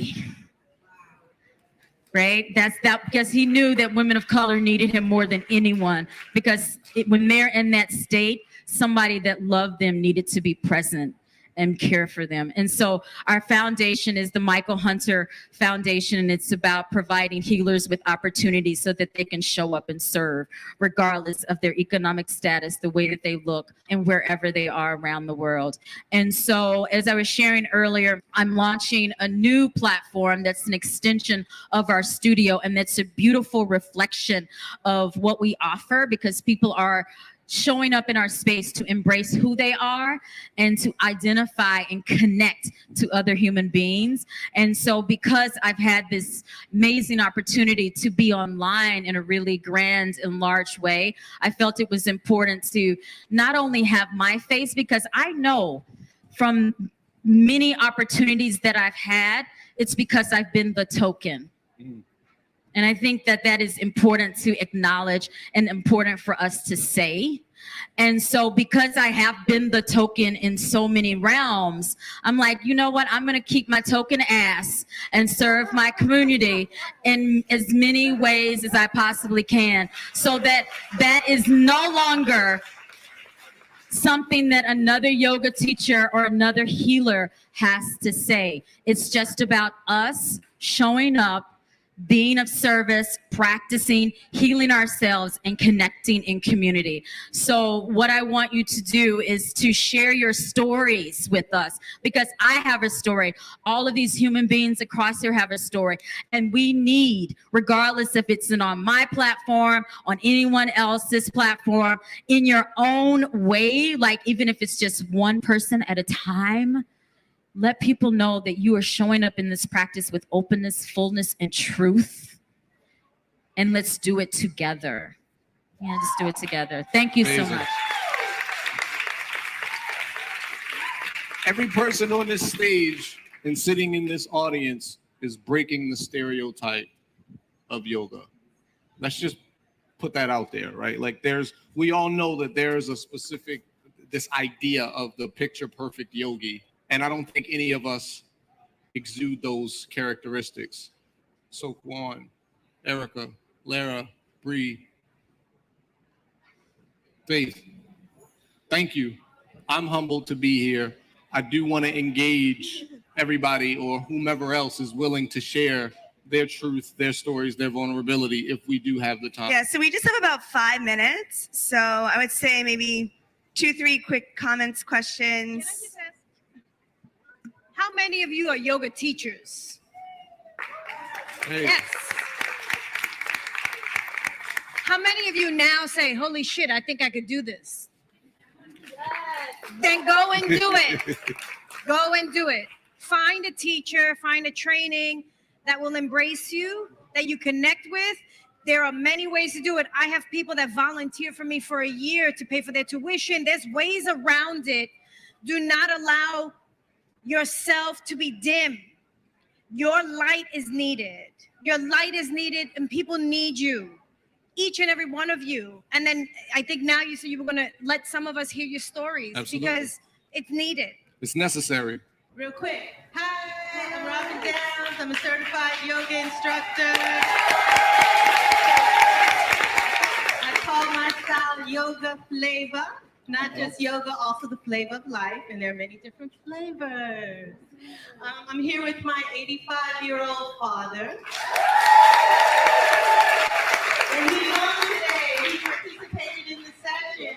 Right? Because he knew that women of color needed him more than anyone because when they're in that state, somebody that loved them needed to be present and care for them. And so our foundation is the Michael Hunter Foundation, and it's about providing healers with opportunities so that they can show up and serve regardless of their economic status, the way that they look, and wherever they are around the world. And so as I was sharing earlier, I'm launching a new platform that's an extension of our studio, and that's a beautiful reflection of what we offer because people are showing up in our space to embrace who they are and to identify and connect to other human beings. And so because I've had this amazing opportunity to be online in a really grand and large way, I felt it was important to not only have my face, because I know from many opportunities that I've had, it's because I've been the token. And I think that that is important to acknowledge and important for us to say. And so because I have been the token in so many realms, I'm like, you know what? I'm going to keep my token ass and serve my community in as many ways as I possibly can so that that is no longer something that another yoga teacher or another healer has to say. It's just about us showing up, being of service, practicing, healing ourselves, and connecting in community. So what I want you to do is to share your stories with us, because I have a story. All of these human beings across here have a story. And we need, regardless if it's on my platform, on anyone else's platform, in your own way, like even if it's just one person at a time, let people know that you are showing up in this practice with openness, fullness, and truth. And let's do it together. Yeah, let's do it together. Thank you so much. Every person on this stage and sitting in this audience is breaking the stereotype of yoga. Let's just put that out there, right? Like we all know that there's a specific, this idea of the picture perfect yogi. And I don't think any of us exude those characteristics. So Kwan, Erica, Lara, Bree, Faith, thank you. I'm humbled to be here. I do want to engage everybody or whomever else is willing to share their truth, their stories, their vulnerability if we do have the time. Yeah, so we just have about 5 minutes. So I would say maybe 2-3 quick comments, questions. Can I just ask, how many of you are yoga teachers? Hey. Yes. How many of you now say, holy shit, I think I could do this? Then go and do it. Go and do it. Find a teacher, find a training that will embrace you, that you connect with. There are many ways to do it. I have people that volunteer for me for a year to pay for their tuition. There's ways around it. Do not allow yourself to be dim. Your light is needed. Your light is needed, and people need you. Each and every one of you. And then I think now you said you were going to let some of us hear your stories. Absolutely. Because it's needed. It's necessary. Real quick. Hi, I'm Robin Downs. I'm a certified yoga instructor. I call my style yoga flavor. Not just yoga, also the flavor of life. And there are many different flavors. I'm here with my 85-year-old father. And he's on today. He participated in the session.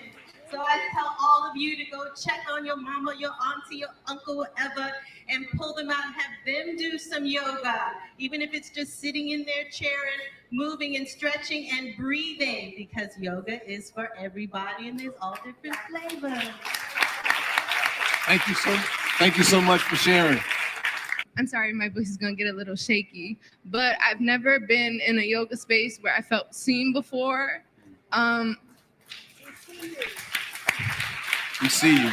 So I tell all of you to go check on your mama, your auntie, your uncle, whatever, and pull them out and have them do some yoga. Even if it's just sitting in their chair and moving and stretching and breathing, because yoga is for everybody and there's all different flavors. Thank you so much for sharing. I'm sorry, my voice is gonna get a little shaky, but I've never been in a yoga space where I felt seen before. We see you.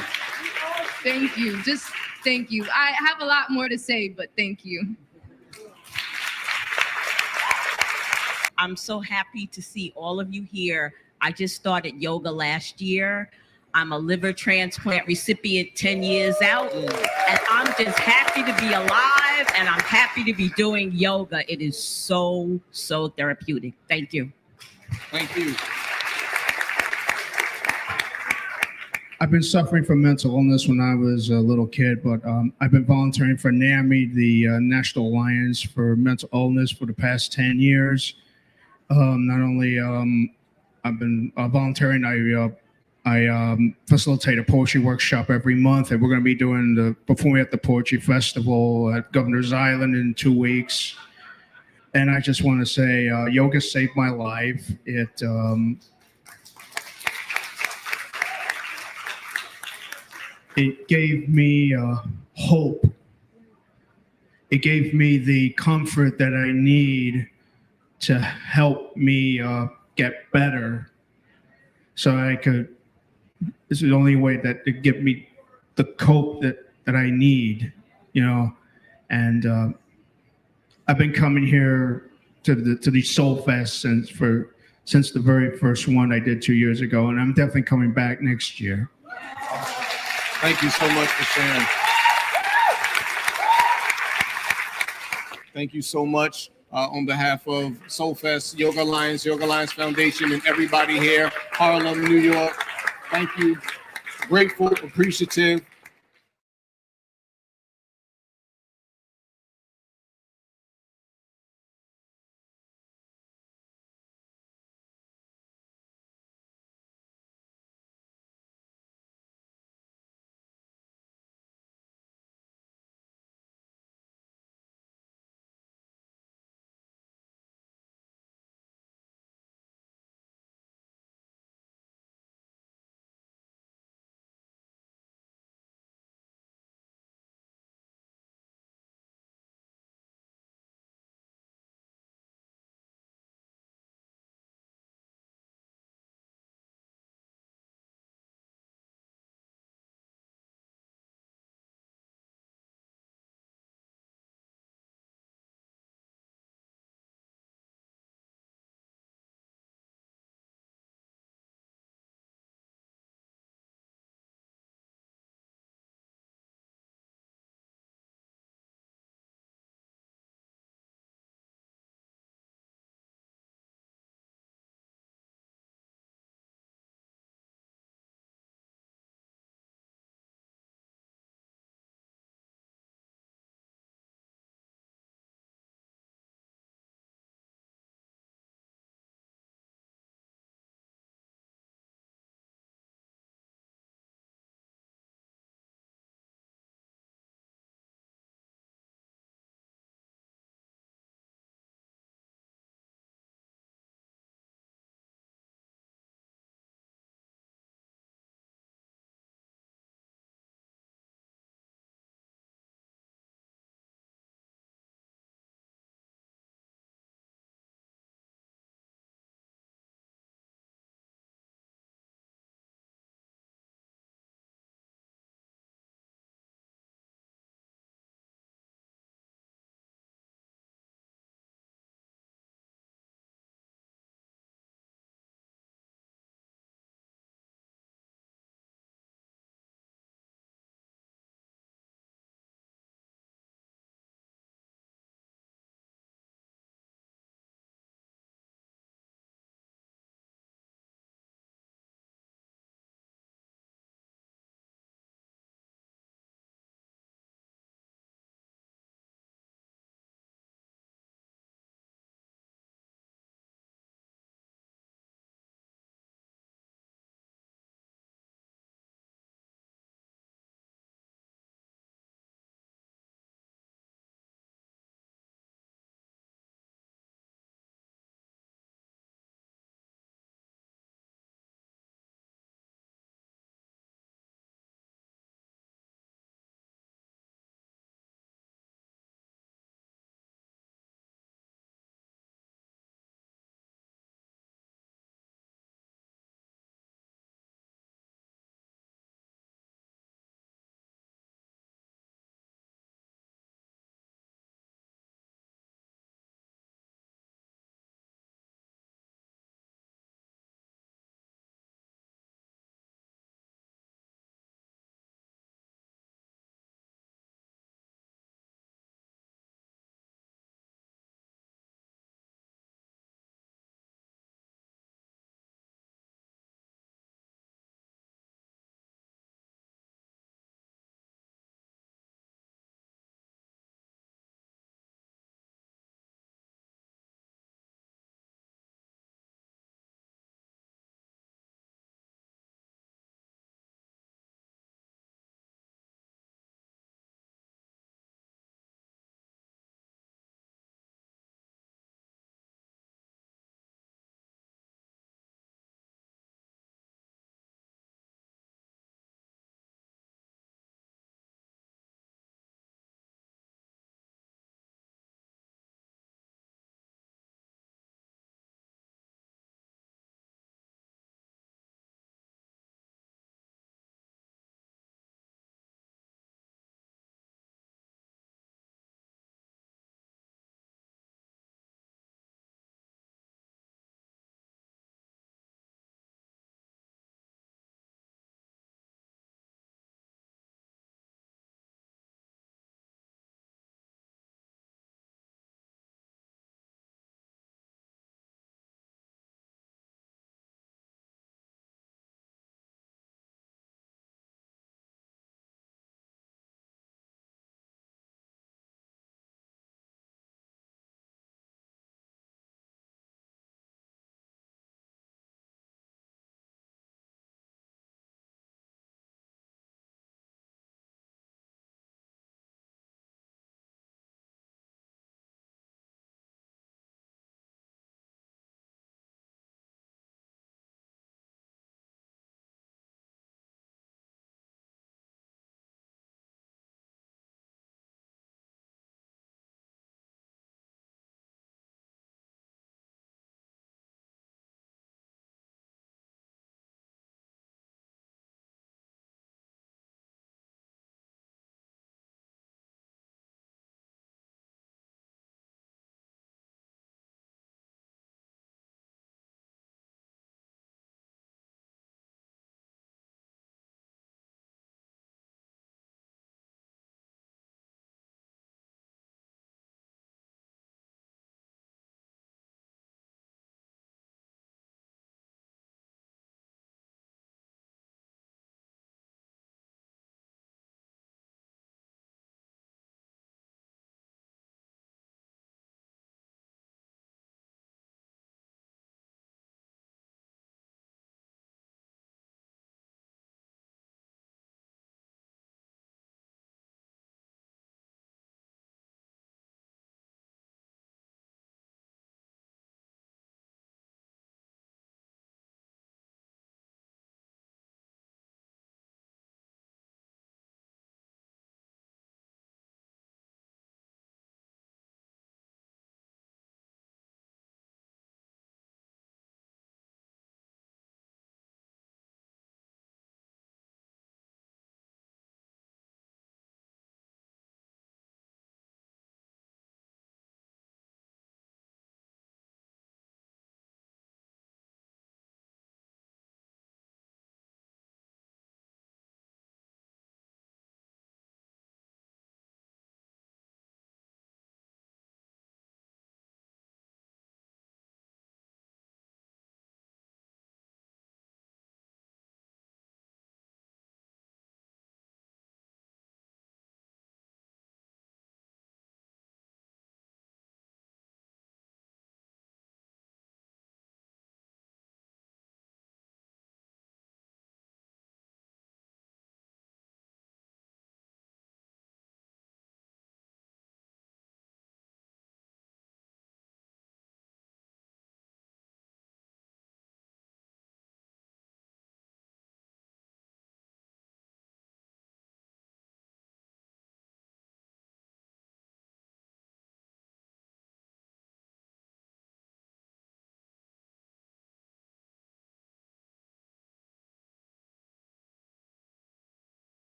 Thank you, just thank you. I have a lot more to say, but thank you. I'm so happy to see all of you here. I just started yoga last year. I'm a liver transplant recipient 10 years out, and I'm just happy to be alive, and I'm happy to be doing yoga. It is so, so therapeutic. Thank you. Thank you. I've been suffering from mental illness when I was a little kid, but I've been volunteering for NAMI, the National Alliance for Mental Illness, for the past 10 years. Not only I've been volunteering, I facilitate a poetry workshop every month, and we're going to be performing at the Poetry Festival at Governor's Island in 2 weeks. And I just want to say, yoga saved my life. It gave me hope. It gave me the comfort that I need to help me get better, so I could. This is the only way that to give me the cope that I need, you know. And I've been coming here to the SOULFest since the very first one I did 2 years ago, and I'm definitely coming back next year. Thank you so much for sharing. Thank you so much on behalf of SOULFest, Yoga Alliance Foundation, and everybody here, Harlem, New York. Thank you. Grateful, appreciative.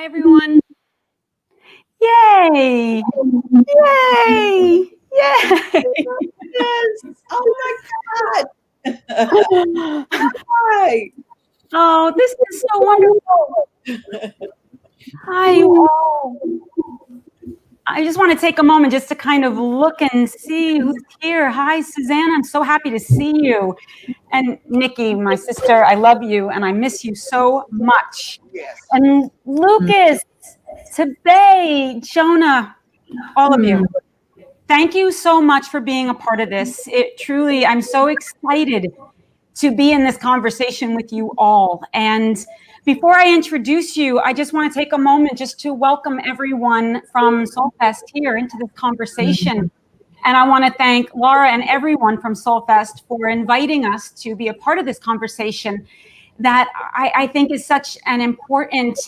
Hi, everyone. Yay! Yay! Yay! Yes. Oh my God. Hi. Oh, this is so wonderful. Hi, you all. I just want to take a moment just to kind of look and see who's here. Hi, Suzanne. I'm so happy to see you. And Nikki, my sister, I love you and I miss you so much. Yes. And Lucas, Tabay, Jonah, all of you. Thank you so much for being a part of this. It truly, I'm so excited to be in this conversation with you all. And before I introduce you, I just want to take a moment just to welcome everyone from SOULFest here into this conversation. And I want to thank Laura and everyone from SOULFest for inviting us to be a part of this conversation that I think is such an important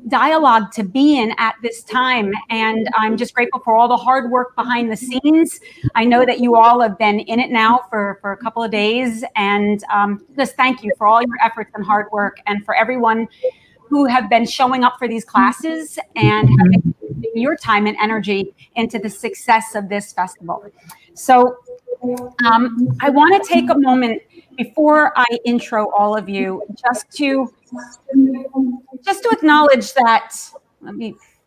dialogue to be in at this time. And I'm just grateful for all the hard work behind the scenes. I know that you all have been in it now for a couple of days. And just thank you for all your efforts and hard work, and for everyone who have been showing up for these classes and having your time and energy into the success of this festival. So I want to take a moment before I intro all of you just to acknowledge that,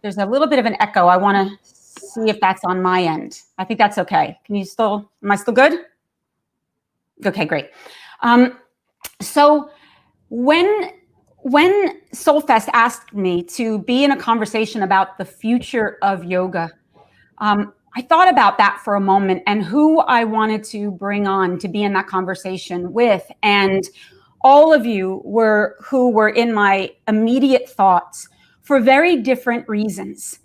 there's a little bit of an echo. I want to see if that's on my end. I think that's okay. Am I still good? Okay, great. So when SOULFest asked me to be in a conversation about the future of yoga, I thought about that for a moment and who I wanted to bring on to be in that conversation with. And all of you who were in my immediate thoughts for very different reasons.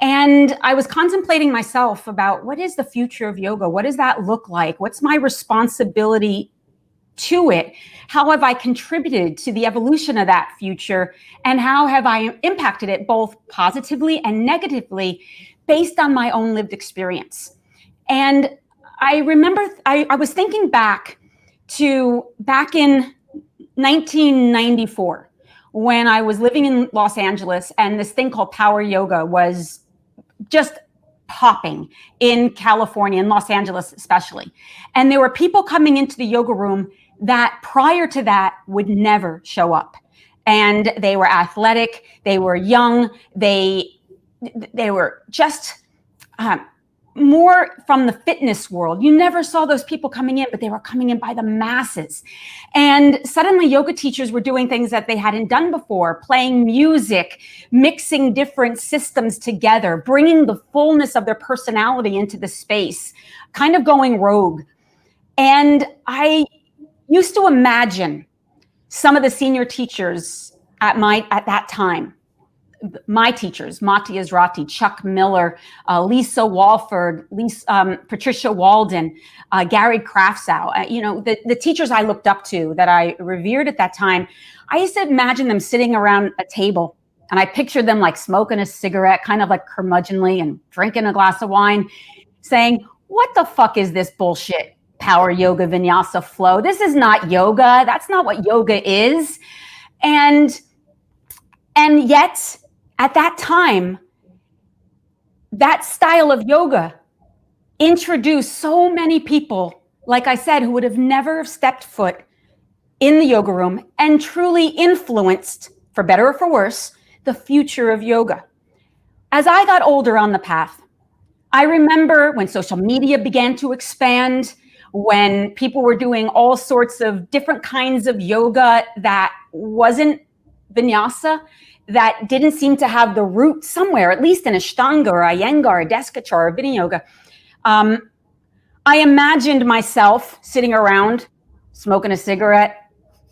And I was contemplating myself about, what is the future of yoga? What does that look like? What's my responsibility to it? How have I contributed to the evolution of that future? And how have I impacted it both positively and negatively based on my own lived experience? And I remember I was thinking back in 1994, when I was living in Los Angeles, and this thing called power yoga was just popping in California, in Los Angeles especially. And there were people coming into the yoga room that prior to that would never show up. And they were athletic, they were young, they were just more from the fitness world. You never saw those people coming in, but they were coming in by the masses. And suddenly yoga teachers were doing things that they hadn't done before, playing music, mixing different systems together, bringing the fullness of their personality into the space, kind of going rogue. And I used to imagine some of the senior teachers at that time, my teachers, Mati Ezrati, Chuck Miller, Lisa Walford, Patricia Walden, Gary Krafsow, the teachers I looked up to that I revered at that time. I used to imagine them sitting around a table, and I pictured them like smoking a cigarette, kind of like curmudgeonly, and drinking a glass of wine, saying, what the fuck is this bullshit? Power yoga, vinyasa flow. This is not yoga. That's not what yoga is. And yet, at that time, that style of yoga introduced so many people, like I said, who would have never stepped foot in the yoga room and truly influenced, for better or for worse, the future of yoga. As I got older on the path, I remember when social media began to expand, when people were doing all sorts of different kinds of yoga that wasn't vinyasa, that didn't seem to have the root somewhere, at least in Ashtanga or Iyengar or Deskachar or Vinaya Yoga. I imagined myself sitting around, smoking a cigarette,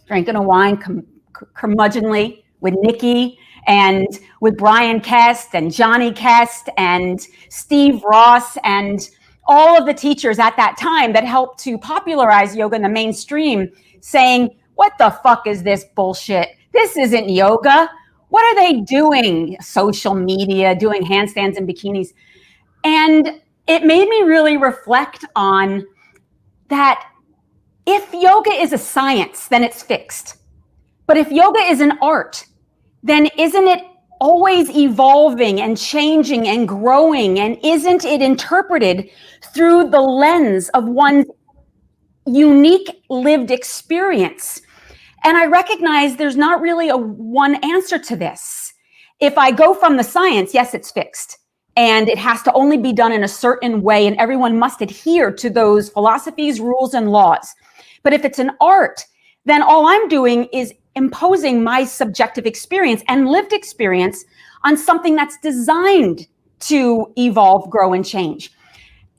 drinking a wine, curmudgeonly with Nikki and with Brian Kest and Johnny Kest and Steve Ross and all of the teachers at that time that helped to popularize yoga in the mainstream, saying, what the fuck is this bullshit? This isn't yoga. What are they doing? Social media, doing handstands and bikinis. And it made me really reflect on that. If yoga is a science, then it's fixed. But if yoga is an art, then isn't it always evolving and changing and growing? And isn't it interpreted through the lens of one's unique lived experience? And I recognize there's not really a one answer to this. If I go from the science, yes, it's fixed. And it has to only be done in a certain way, and everyone must adhere to those philosophies, rules, and laws. But if it's an art, then all I'm doing is imposing my subjective experience and lived experience on something that's designed to evolve, grow, and change.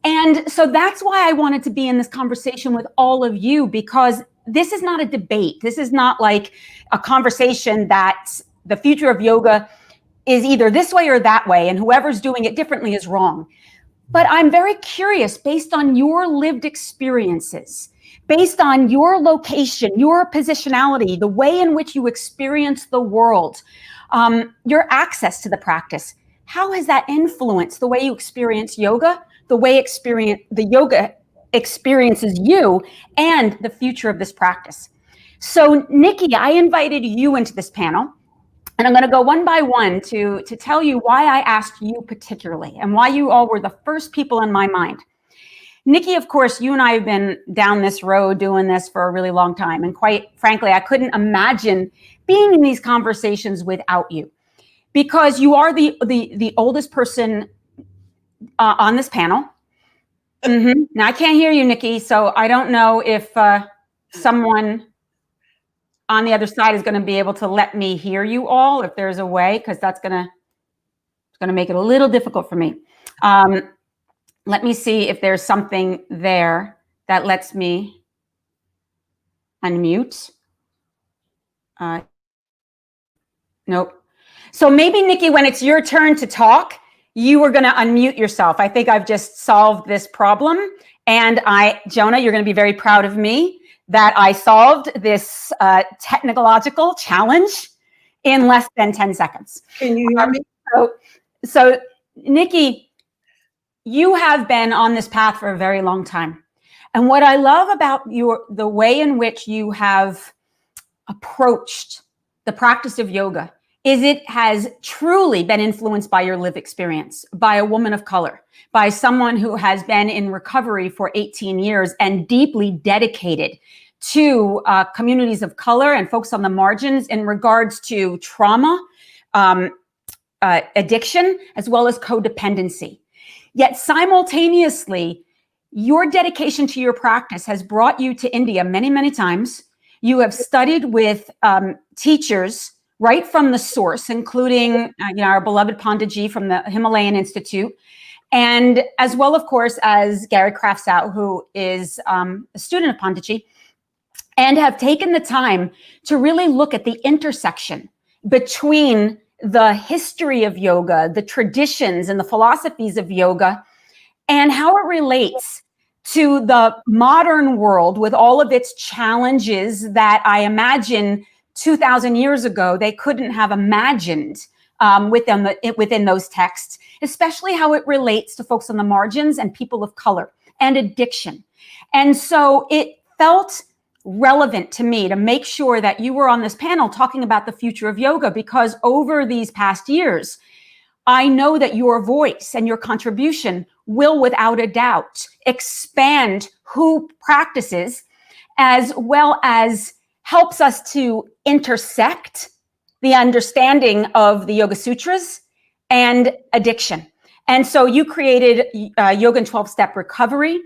And so that's why I wanted to be in this conversation with all of you, because this is not a debate. This is not like a conversation that the future of yoga is either this way or that way, and whoever's doing it differently is wrong. But I'm very curious, based on your lived experiences, based on your location, your positionality, the way in which you experience the world, your access to the practice, how has that influenced the way you experience yoga, the way the yoga experiences you, and the future of this practice? So Nikki, I invited you into this panel, and I'm going to go one by one to tell you why I asked you particularly and why you all were the first people in my mind. Nikki, of course, you and I have been down this road doing this for a really long time. And quite frankly, I couldn't imagine being in these conversations without you, because you are the oldest person on this panel. Now, I can't hear you, Nikki, so I don't know if someone on the other side is going to be able to let me hear you all, if there's a way, because that's going to make it a little difficult for me. Let me see if there's something there that lets me unmute. Nope. So maybe, Nikki, when it's your turn to talk, you are going to unmute yourself. I think I've just solved this problem. And Jonah, you're going to be very proud of me that I solved this technological challenge in less than 10 seconds. Can you hear me? So Nikki, you have been on this path for a very long time. And what I love about the way in which you have approached the practice of yoga is it has truly been influenced by your lived experience, by a woman of color, by someone who has been in recovery for 18 years and deeply dedicated to communities of color and folks on the margins in regards to trauma, addiction, as well as codependency. Yet simultaneously, your dedication to your practice has brought you to India many, many times. You have studied with teachers right from the source, including our beloved Panditji from the Himalayan Institute, and as well, of course, as Gary Kraftsau, who is a student of Panditji, and have taken the time to really look at the intersection between the history of yoga, the traditions and the philosophies of yoga, and how it relates to the modern world with all of its challenges that I imagine 2,000 years ago they couldn't have imagined within those texts, especially how it relates to folks on the margins and people of color and addiction. And so it felt relevant to me to make sure that you were on this panel talking about the future of yoga, because over these past years, I know that your voice and your contribution will, without a doubt, expand who practices, as well as helps us to intersect the understanding of the Yoga Sutras and addiction. And so you created Yoga in 12-Step Recovery.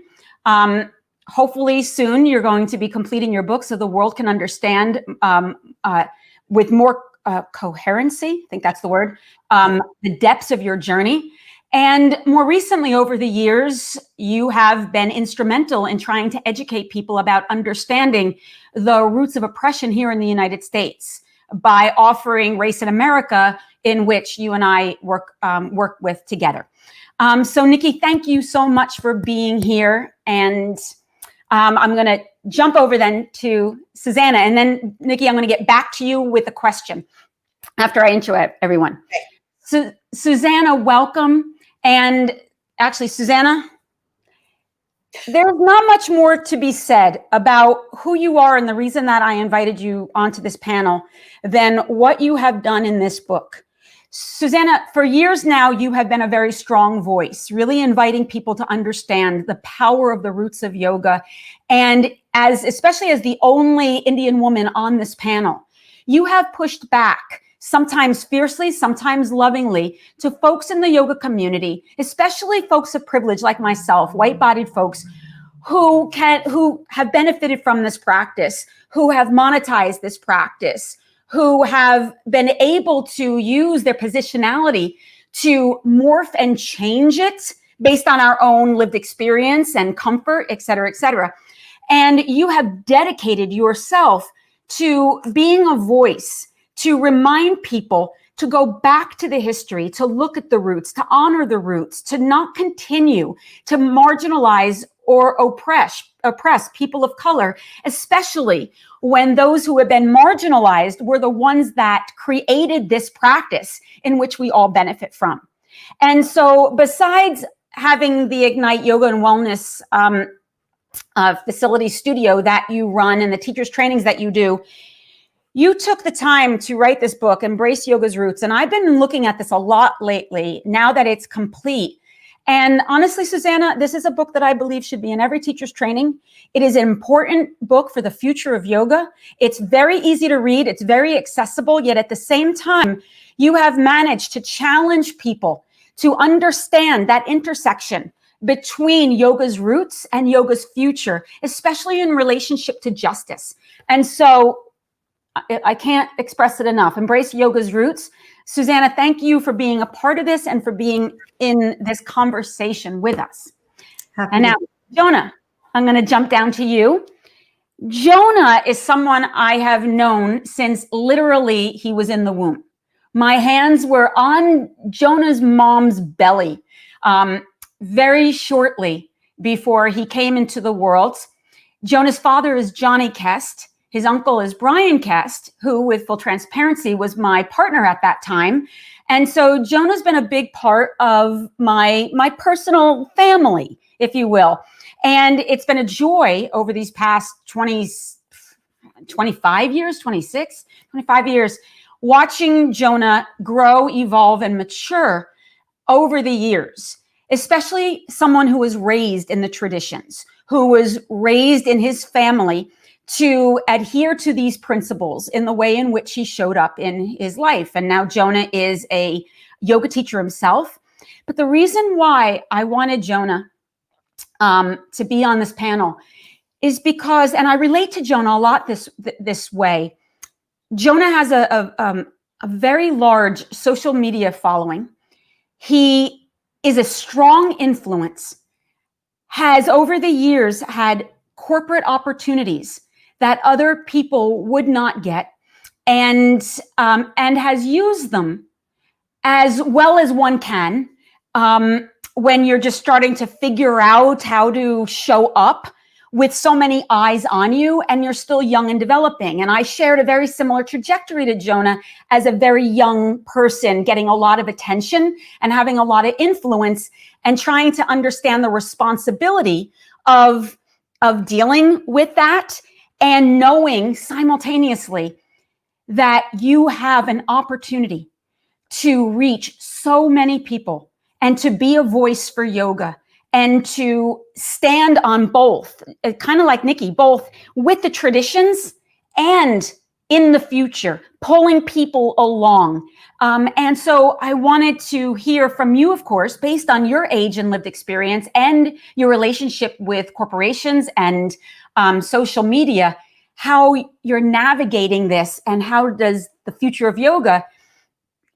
Hopefully soon you're going to be completing your book so the world can understand with more coherency, I think that's the word, the depths of your journey. And more recently, over the years, you have been instrumental in trying to educate people about understanding the roots of oppression here in the United States by offering Race in America, in which you and I work with together. So Nikki, thank you so much for being here. And I'm going to jump over then to Susanna. And then, Nikki, I'm going to get back to you with a question after I intro everyone. So, Susanna, welcome. And actually, Susanna, there's not much more to be said about who you are and the reason that I invited you onto this panel than what you have done in this book. Susanna, for years now, you have been a very strong voice, really inviting people to understand the power of the roots of yoga. And especially as the only Indian woman on this panel, you have pushed back, sometimes fiercely, sometimes lovingly, to folks in the yoga community, especially folks of privilege like myself, white-bodied folks, who have benefited from this practice, who have monetized this practice, who have been able to use their positionality to morph and change it based on our own lived experience and comfort, et cetera, et cetera. And you have dedicated yourself to being a voice, to remind people to go back to the history, to look at the roots, to honor the roots, to not continue to marginalize or oppress people of color, especially when those who have been marginalized were the ones that created this practice in which we all benefit from. And so besides having the Ignite Yoga and Wellness facility studio that you run and the teachers trainings that you do, you took the time to write this book, Embrace Yoga's Roots. And I've been looking at this a lot lately, now that it's complete. And honestly, Susanna, this is a book that I believe should be in every teacher's training. It is an important book for the future of yoga. It's very easy to read. It's very accessible. Yet at the same time, you have managed to challenge people to understand that intersection between yoga's roots and yoga's future, especially in relationship to justice. And so I can't express it enough. Embrace yoga's roots. Susanna, thank you for being a part of this and for being in this conversation with us. And now, Jonah, I'm going to jump down to you. Jonah is someone I have known since literally he was in the womb. My hands were on Jonah's mom's belly very shortly before he came into the world. Jonah's father is Johnny Kest. His uncle is Brian Kest, who, with full transparency, was my partner at that time. And so Jonah's been a big part of my25 over these past 25 years, watching Jonah grow, evolve, and mature over the years, especially someone who was raised in the traditions, who was raised in his family to adhere to these principles in the way in which he showed up in his life. And now Jonah is a yoga teacher himself. But the reason why I wanted Jonah to be on this panel is because, and I relate to Jonah a lot this way, Jonah has a very large social media following. He is a strong influence, has over the years had corporate opportunities that other people would not get, and has used them as well as one can when you're just starting to figure out how to show up with so many eyes on you and you're still young and developing. And I shared a very similar trajectory to Jonah as a very young person, getting a lot of attention and having a lot of influence and trying to understand the responsibility of dealing with that, and knowing simultaneously that you have an opportunity to reach so many people and to be a voice for yoga and to stand on both, kind of like Nikki, both with the traditions and in the future, pulling people along. And so I wanted to hear from you, of course, based on your age and lived experience and your relationship with corporations and social media, how you're navigating this and how does the future of yoga,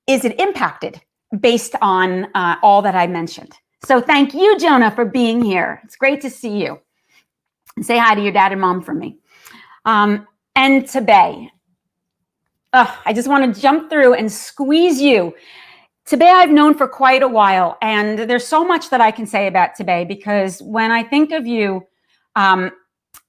is it impacted based on all that I mentioned? So thank you, Jonah, for being here. It's great to see you. And say hi to your dad and mom from me. And Tebay, I just want to jump through and squeeze you. Tebay I've known for quite a while, and there's so much that I can say about Tebay, because when I think of you,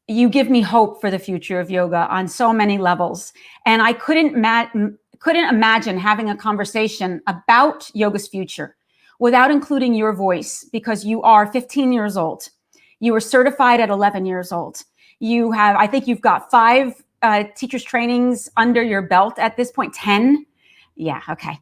you give me hope for the future of yoga on so many levels. And I couldn't imagine having a conversation about yoga's future without including your voice, because you are 15 years old. You were certified at 11 years old. You have, I think you've got 5 teachers trainings under your belt at this point, 10. Yeah, okay.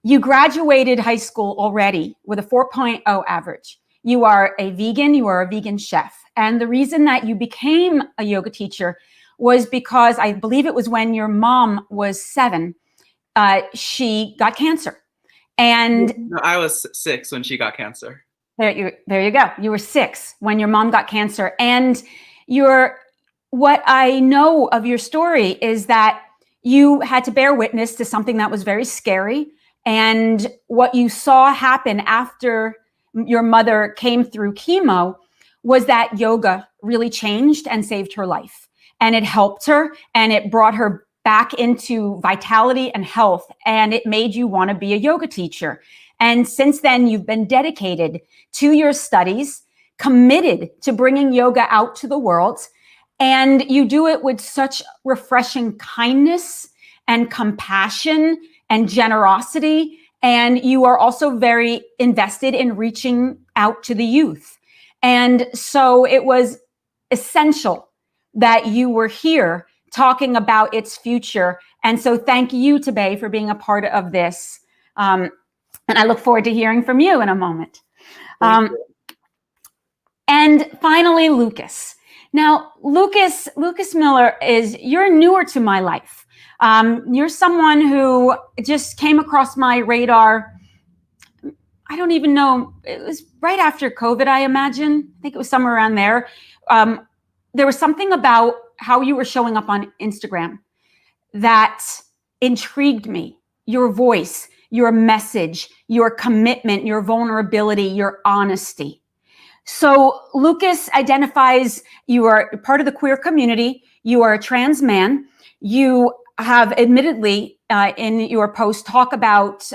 You graduated high school already with a 4.0 average. You are a vegan chef. And the reason that you became a yoga teacher was because I believe it was when your mom was 7, she got cancer. And No, I was 6 when she got cancer. there you go. You were 6 when your mom got cancer. And what I know of your story is that you had to bear witness to something that was very scary. And what you saw happen after your mother came through chemo was that yoga really changed and saved her life. And it helped her and it brought her back into vitality and health. And it made you want to be a yoga teacher. And since then, you've been dedicated to your studies, committed to bringing yoga out to the world. And you do it with such refreshing kindness and compassion and generosity. And you are also very invested in reaching out to the youth. And so it was essential that you were here talking about its future. And so thank you, Tebe, for being a part of this. And I look forward to hearing from you in a moment. And finally, Lucas. Now, Lucas Miller you're newer to my life. You're someone who just came across my radar. I don't even know. It was right after COVID, I imagine. I think it was somewhere around there. There was something about how you were showing up on Instagram that intrigued me. Your voice, your message, your commitment, your vulnerability, your honesty. So Lucas identifies you are part of the queer community. You are a trans man. You have admittedly in your post talk about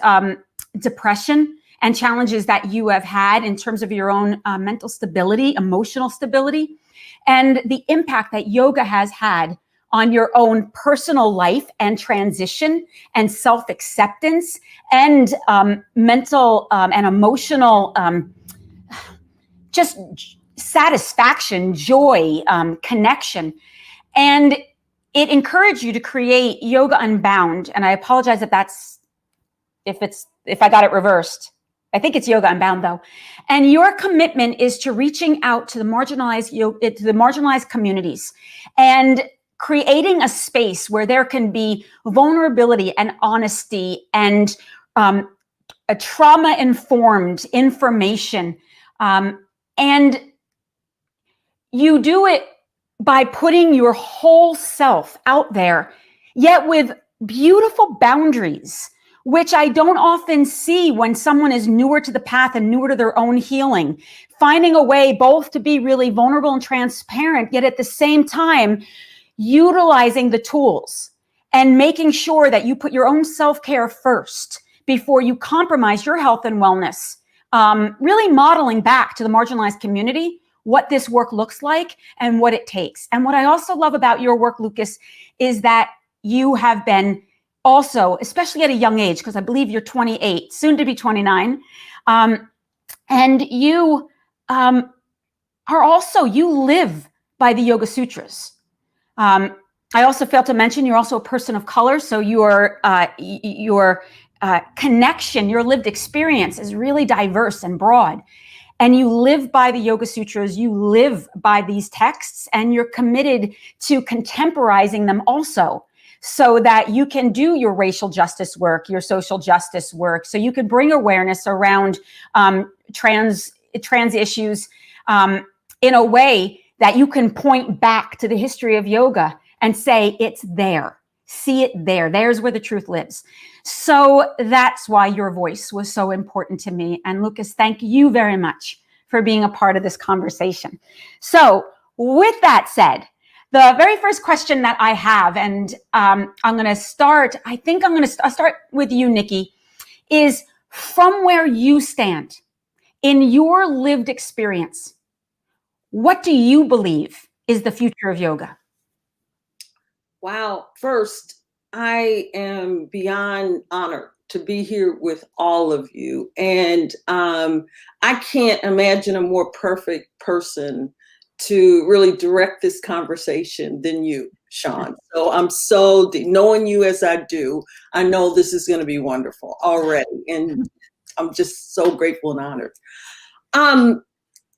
depression and challenges that you have had in terms of your own mental stability, emotional stability, and the impact that yoga has had on your own personal life and transition and self-acceptance and mental and emotional just satisfaction, joy, connection. And it encouraged you to create Yoga Unbound. And I apologize if I got it reversed. I think it's Yoga Unbound though. And your commitment is to reaching out to the marginalized communities and creating a space where there can be vulnerability and honesty and a trauma-informed information. And you do it by putting your whole self out there, yet with beautiful boundaries, which I don't often see when someone is newer to the path and newer to their own healing, finding a way both to be really vulnerable and transparent, yet at the same time, utilizing the tools and making sure that you put your own self-care first before you compromise your health and wellness. Really modeling back to the marginalized community what this work looks like and what it takes. And what I also love about your work, Lucas, is that you have been also, especially at a young age, because I believe you're 28, soon to be 29, and you you live by the Yoga Sutras. I also failed to mention you're also a person of color, so your connection, your lived experience is really diverse and broad. And you live by the Yoga Sutras, you live by these texts, and you're committed to contemporizing them also so that you can do your racial justice work, your social justice work, so you can bring awareness around trans issues in a way that you can point back to the history of yoga and say, it's there. See it there. There's where the truth lives. So that's why your voice was so important to me. And Lucas, thank you very much for being a part of this conversation. So with that said, the very first question that I have, and I'm going to start, I'll start with you, Nikki, is from where you stand in your lived experience, what do you believe is the future of yoga? Wow. First, I am beyond honored to be here with all of you. And I can't imagine a more perfect person to really direct this conversation than you. Sean. So I'm so knowing you as I do, I know this is going to be wonderful already, and I'm just so grateful and honored.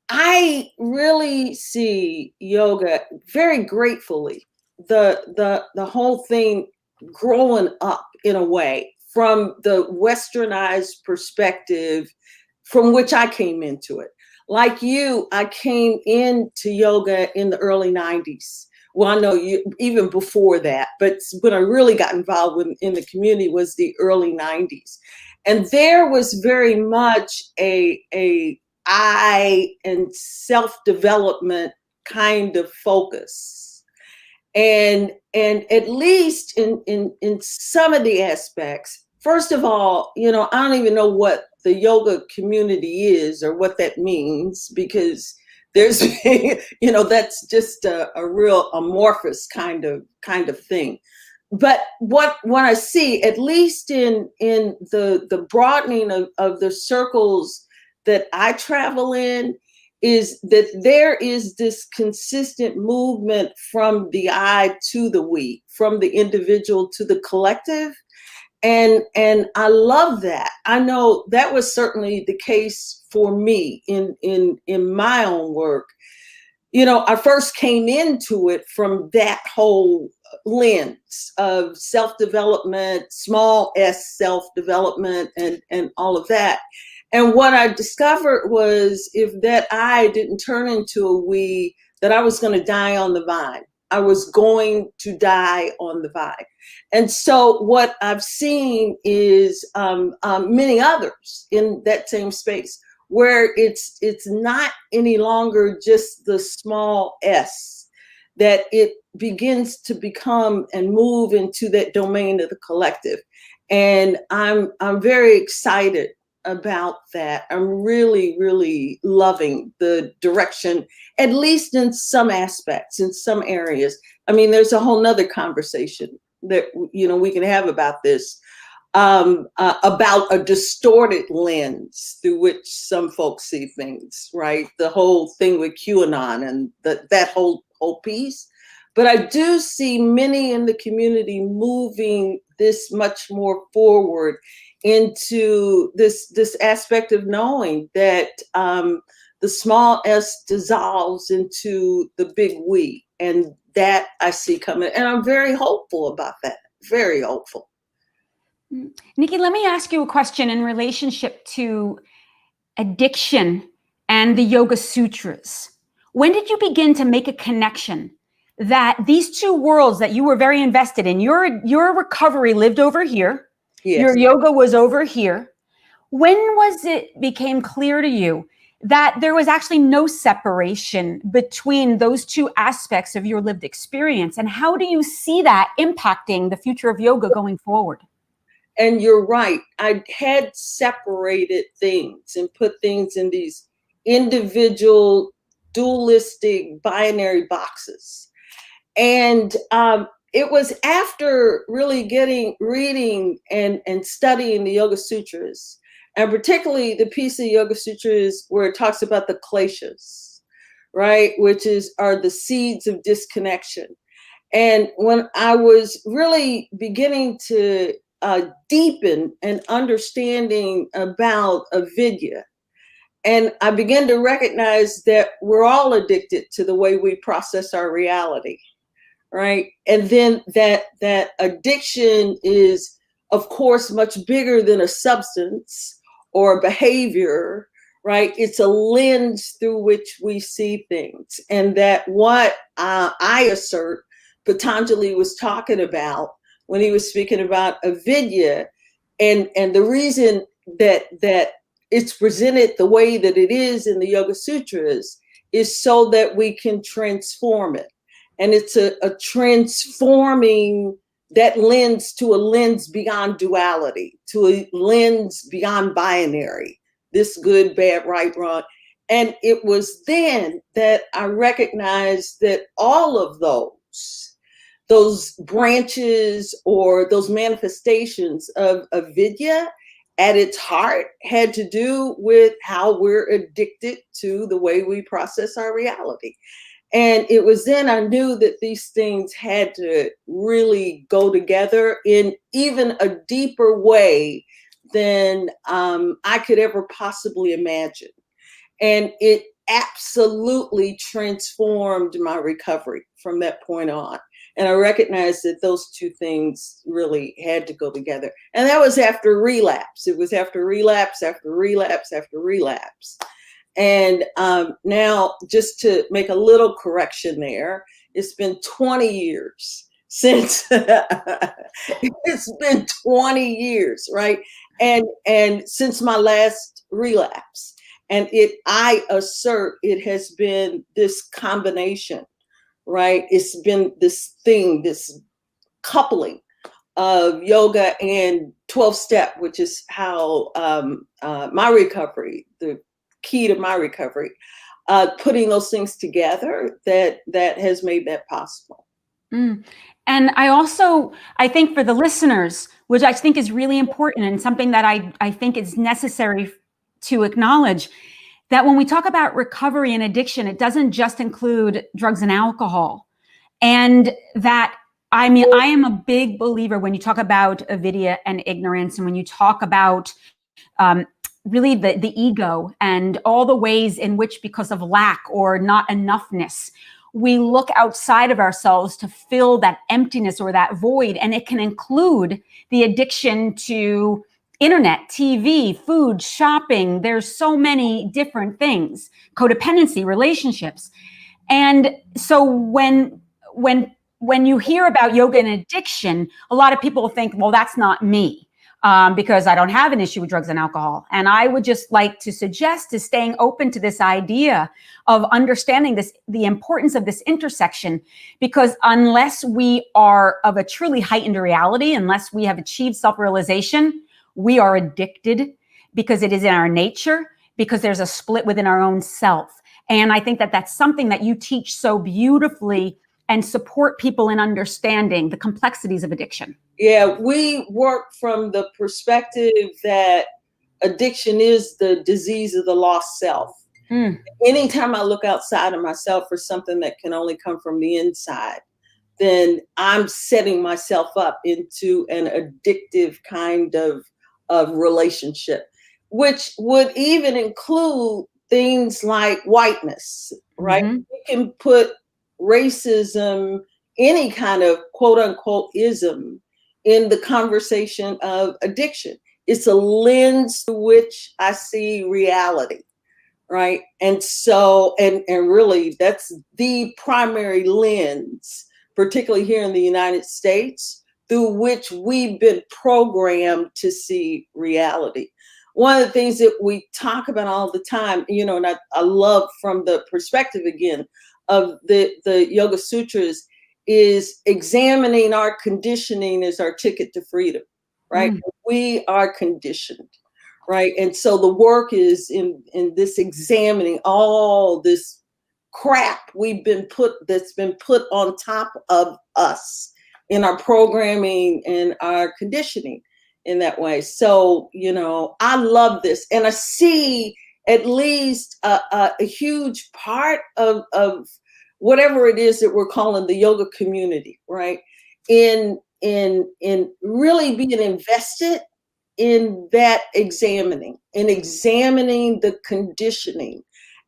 I really see yoga very gratefully. The whole thing growing up in a way from the westernized perspective from which I came into it. Like you, I came into yoga in the early 90s. Well, I know you even before that, but when I really got involved in the community was the early 90s. And there was very much a I and self-development kind of focus. And at least in some of the aspects, first of all, I don't even know what the yoga community is or what that means, because there's, that's just a real amorphous kind of thing. But what I see, at least in the broadening of the circles that I travel in, is that there is this consistent movement from the I to the we, from the individual to the collective. And I love that. I know that was certainly the case for me in my own work. I first came into it from that whole lens of self-development, small s self-development, and all of that. And what I discovered was if that I didn't turn into a we, that I was going to die on the vine. I was going to die on the vine. And so what I've seen is many others in that same space where it's not any longer just the small s, that it begins to become and move into that domain of the collective. And I'm very excited about that. I'm really, really loving the direction, at least in some aspects, in some areas. I mean, there's a whole nother conversation that, we can have about this, about a distorted lens through which some folks see things, right? The whole thing with QAnon and that whole piece. But I do see many in the community moving this much more forward into this aspect of knowing that the small s dissolves into the big we, and that I see coming. And I'm very hopeful about that, very hopeful. Nikki, let me ask you a question in relationship to addiction and the Yoga Sutras. When did you begin to make a connection that these two worlds that you were very invested in, your recovery lived over here, yes, your yoga was over here. When was it became clear to you that there was actually no separation between those two aspects of your lived experience? And how do you see that impacting the future of yoga going forward? And you're right. I had separated things and put things in these individual, dualistic, binary boxes. And it was after really reading and studying the Yoga Sutras, and particularly the piece of Yoga Sutras where it talks about the kleshas, right? Which are the seeds of disconnection. And when I was really beginning to deepen an understanding about avidya, and I began to recognize that we're all addicted to the way we process our reality, right? And then that addiction is, of course, much bigger than a substance or a behavior, right? It's a lens through which we see things. And that what I assert Patanjali was talking about when he was speaking about avidya, and the reason that it's presented the way that it is in the Yoga Sutras is so that we can transform it. And it's a transforming that lens to a lens beyond duality, to a lens beyond binary, this good, bad, right, wrong. And it was then that I recognized that all of those branches or those manifestations of avidya at its heart had to do with how we're addicted to the way we process our reality. And it was then I knew that these things had to really go together in even a deeper way than I could ever possibly imagine. And it absolutely transformed my recovery from that point on. And I recognized that those two things really had to go together. And that was after relapse. It was after relapse, after relapse, after relapse. And now, just to make a little correction there, it's been 20 years since it's been 20 years, right? And since my last relapse. And I assert it has been this combination, right? It's been this thing, this coupling of yoga and 12-step, which is how my recovery, the key to my recovery, putting those things together that has made that possible. And I think for the listeners, which I think is really important and something that I think is necessary to acknowledge, that when we talk about recovery and addiction, it doesn't just include drugs and alcohol. And that, I mean, I am a big believer when you talk about avidya and ignorance, and when you talk about really the ego and all the ways in which, because of lack or not enoughness, we look outside of ourselves to fill that emptiness or that void. And it can include the addiction to internet, TV, food, shopping. There's so many different things, codependency, relationships. And so when you hear about yoga and addiction, a lot of people think, well, that's not me, because I don't have an issue with drugs and alcohol. And I would just like to suggest to staying open to this idea of understanding this, the importance of this intersection, because unless we are of a truly heightened reality, unless we have achieved self-realization, we are addicted because it is in our nature, because there's a split within our own self. And I think that that's something that you teach so beautifully and support people in understanding the complexities of addiction. Yeah, we work from the perspective that addiction is the disease of the lost self. Anytime I look outside of myself for something that can only come from the inside, then I'm setting myself up into an addictive kind of relationship, which would even include things like whiteness, right? You can put racism, any kind of quote unquote ism, in the conversation of addiction. It's a lens through which I see reality, right? And so, and really that's the primary lens, particularly here in the United States, through which we've been programmed to see reality. One of the things that we talk about all the time, you know, and I love from the perspective again of the Yoga Sutras, is examining our conditioning as our ticket to freedom, right? We are conditioned, right? And so the work is in this examining all this crap that's been put on top of us in our programming and our conditioning in that way. So, you know, I love this. And I see at least a huge part of whatever it is that we're calling the yoga community, right? In really being invested in that examining the conditioning.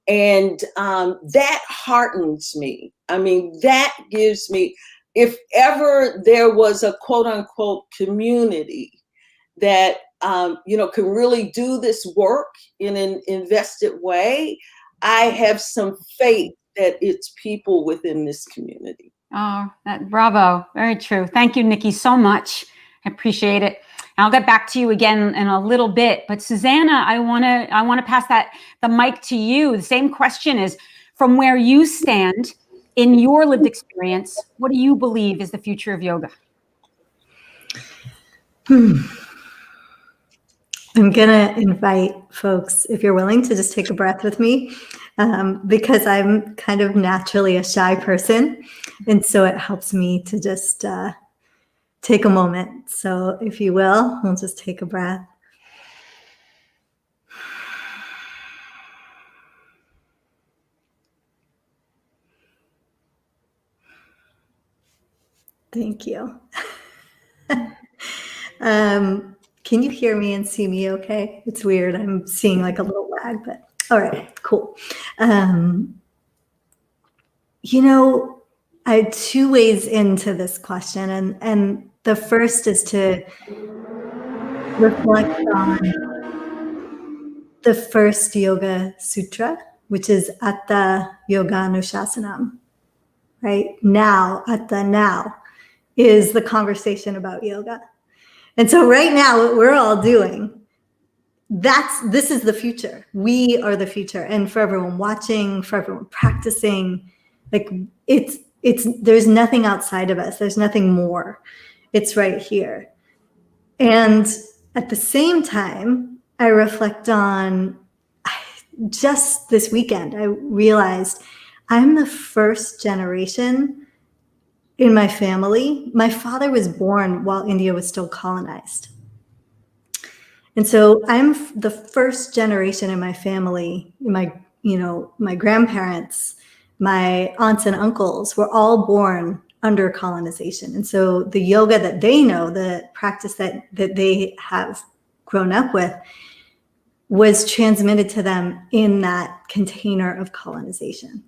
And that heartens me. I mean, that gives me, if ever there was a quote unquote community that, you know, can really do this work in an invested way, I have some faith that it's people within this community. Oh, bravo. Very true. Thank you, Nikki, so much. I appreciate it. I'll get back to you again in a little bit, but Susanna, I want to pass the mic to you. The same question is, from where you stand in your lived experience, what do you believe is the future of yoga? I'm gonna invite folks, if you're willing, to just take a breath with me, because I'm kind of naturally a shy person, and so it helps me to just take a moment. So if you will, we'll just take a breath. Thank you. Can you hear me and see me okay? It's weird. I'm seeing like a little lag, but all right, cool. You know, I had two ways into this question, and the first is to reflect on the first Yoga Sutra, which is Atta Yoga Anushasanam, right? Now, Atta now is the conversation about yoga. And so right now, what we're all doing, this is the future. We are the future. And for everyone watching, for everyone practicing, like there's nothing outside of us. There's nothing more. It's right here. And at the same time, I reflect on just this weekend, I realized I'm the first generation in my family. My father was born while India was still colonized. And so I'm the first generation in my family, my grandparents, my aunts and uncles were all born under colonization. And so the yoga that they know, the practice that they have grown up with, was transmitted to them in that container of colonization.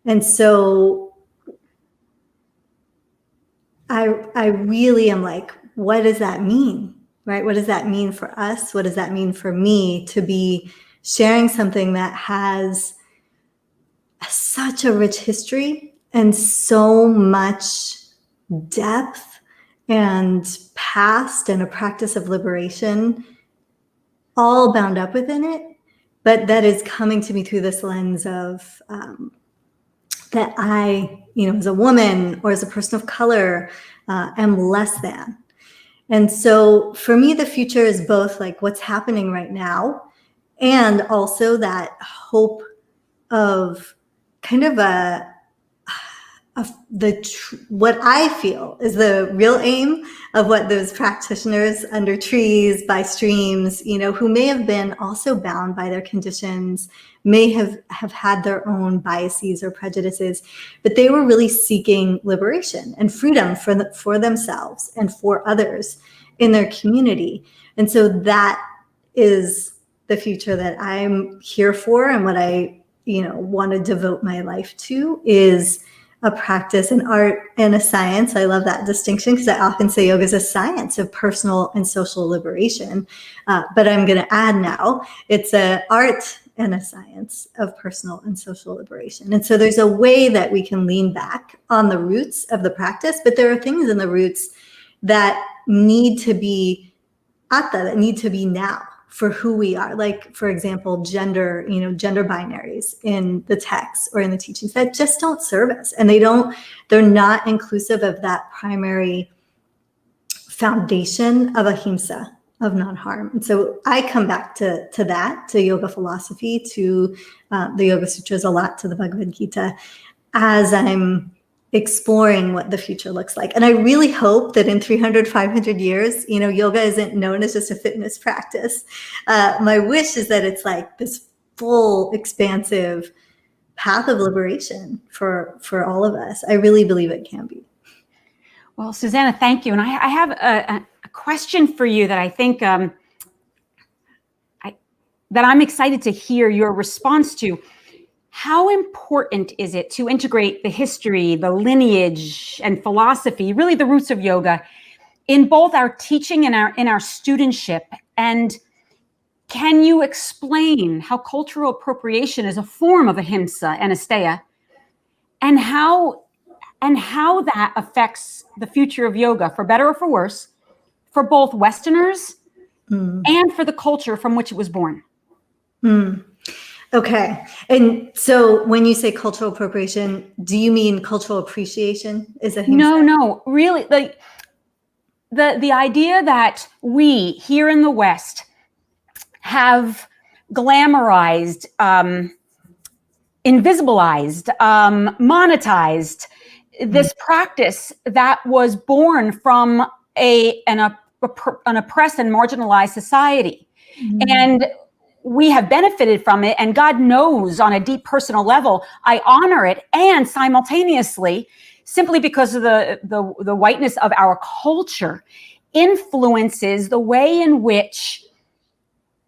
And so I really am like, what does that mean, right? What does that mean for us? What does that mean for me to be sharing something that has such a rich history and so much depth and past and a practice of liberation all bound up within it, but that is coming to me through this lens of that I, as a woman or as a person of color, am less than. And so for me, the future is both like what's happening right now and also that hope of kind of what I feel is the real aim of what those practitioners under trees, by streams, who may have been also bound by their conditions, may have had their own biases or prejudices, but they were really seeking liberation and freedom for themselves and for others in their community. And so that is the future that I'm here for, and what I want to devote my life to is a practice, an art, and a science. I love that distinction because I often say yoga is a science of personal and social liberation. But I'm going to add now, it's an art and a science of personal and social liberation. And so there's a way that we can lean back on the roots of the practice, but there are things in the roots that need to be atta, that need to be now for who we are. Like, for example, gender binaries in the text or in the teachings that just don't serve us. And they're not inclusive of that primary foundation of ahimsa, of non-harm. And so I come back to that, to yoga philosophy, to the Yoga Sutras, a lot to the Bhagavad Gita, as I'm exploring what the future looks like. And I really hope that in 300, 500 years, yoga isn't known as just a fitness practice. My wish is that it's like this full, expansive path of liberation for all of us. I really believe it can be. Well, Susanna, thank you. And I have a question for you that I think that I'm excited to hear your response to. How important is it to integrate the history, the lineage, and philosophy, really the roots of yoga, in both our teaching and in our studentship? And can you explain how cultural appropriation is a form of ahimsa and asteya, and how that affects the future of yoga, for better or for worse, for both Westerners and for the culture from which it was born? Okay. And so when you say cultural appropriation, do you mean cultural appreciation? Is it? No, really, like the idea that we here in the West have glamorized, invisibilized, monetized this practice that was born from an oppressed and marginalized society. And we have benefited from it, and God knows on a deep personal level, I honor it. And simultaneously, simply because of the whiteness of our culture, influences the way in which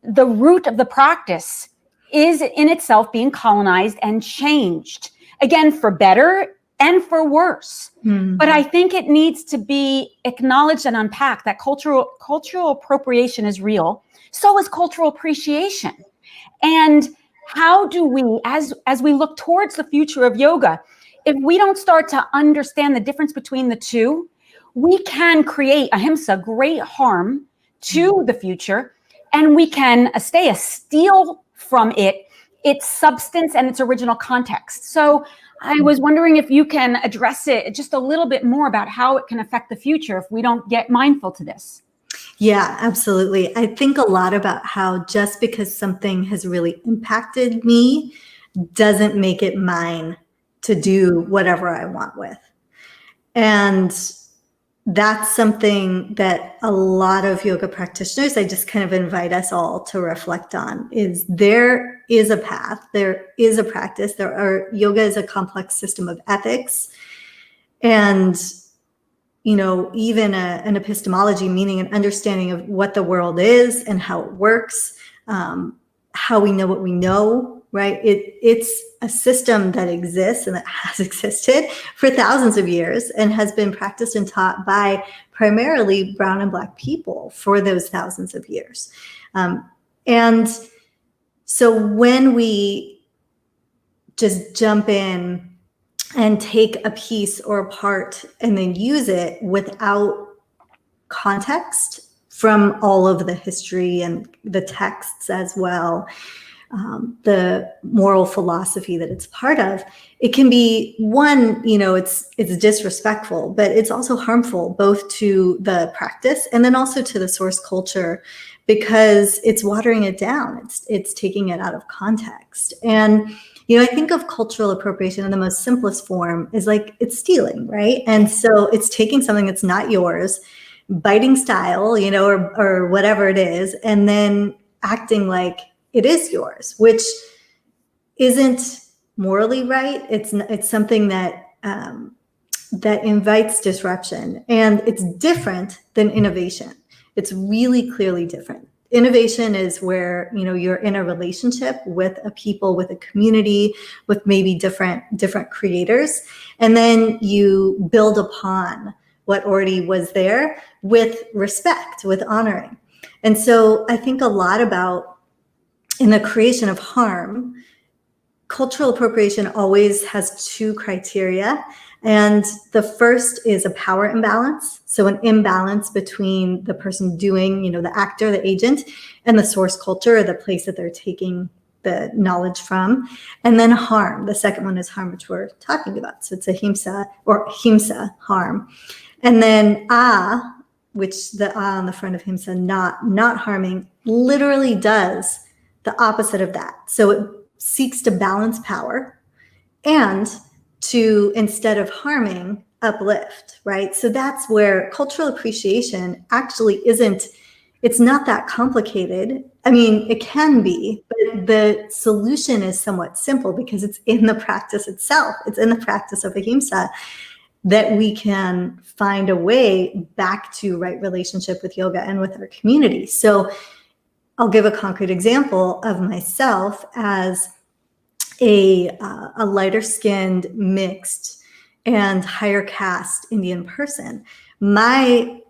the root of the practice is in itself being colonized and changed, again, for better and for worse. But I think it needs to be acknowledged and unpacked that cultural appropriation is real. So is cultural appreciation. And how do we, as we look towards the future of yoga, if we don't start to understand the difference between the two, we can create ahimsa, great harm to the future, and we can steal from it its substance and its original context. So I was wondering if you can address it just a little bit more about how it can affect the future if we don't get mindful to this. Yeah, absolutely. I think a lot about how just because something has really impacted me doesn't make it mine to do whatever I want with. And that's something that a lot of yoga practitioners, I just kind of invite us all to reflect on, is there is a path, there is a practice, yoga is a complex system of ethics. And, even an epistemology, meaning an understanding of what the world is and how it works, how we know what we know, right? It's a system that exists and that has existed for thousands of years and has been practiced and taught by primarily brown and Black people for those thousands of years. And so when we just jump in and take a piece or a part and then use it without context from all of the history and the texts as well, the moral philosophy that it's part of, it can be one, it's disrespectful, but it's also harmful both to the practice and then also to the source culture, because it's watering it down. It's taking it out of context. And I think of cultural appropriation in the most simplest form is like it's stealing, right? And so it's taking something that's not yours, biting style, or whatever it is, and then acting like it is yours, which isn't morally right. It's something that that invites disruption, and it's different than innovation. It's really clearly different. Innovation is where you're in a relationship with a people, with a community, with maybe different creators, and then you build upon what already was there with respect, with honoring. And so I think a lot about, in the creation of harm, cultural appropriation always has two criteria. And the first is a power imbalance. So an imbalance between the person doing, the actor, the agent, and the source culture, or the place that they're taking the knowledge from. And then harm. The second one is harm, which we're talking about. So it's ahimsa or himsa, harm. And then which the on the front of himsa, not harming, literally does the opposite of that. So it seeks to balance power and to, instead of harming, uplift, right? So that's where cultural appreciation actually it's not that complicated. I mean, it can be, but the solution is somewhat simple because it's in the practice itself. It's in the practice of ahimsa that we can find a way back to right relationship with yoga and with our community. So I'll give a concrete example of myself as a lighter skinned, mixed, and higher caste Indian person. My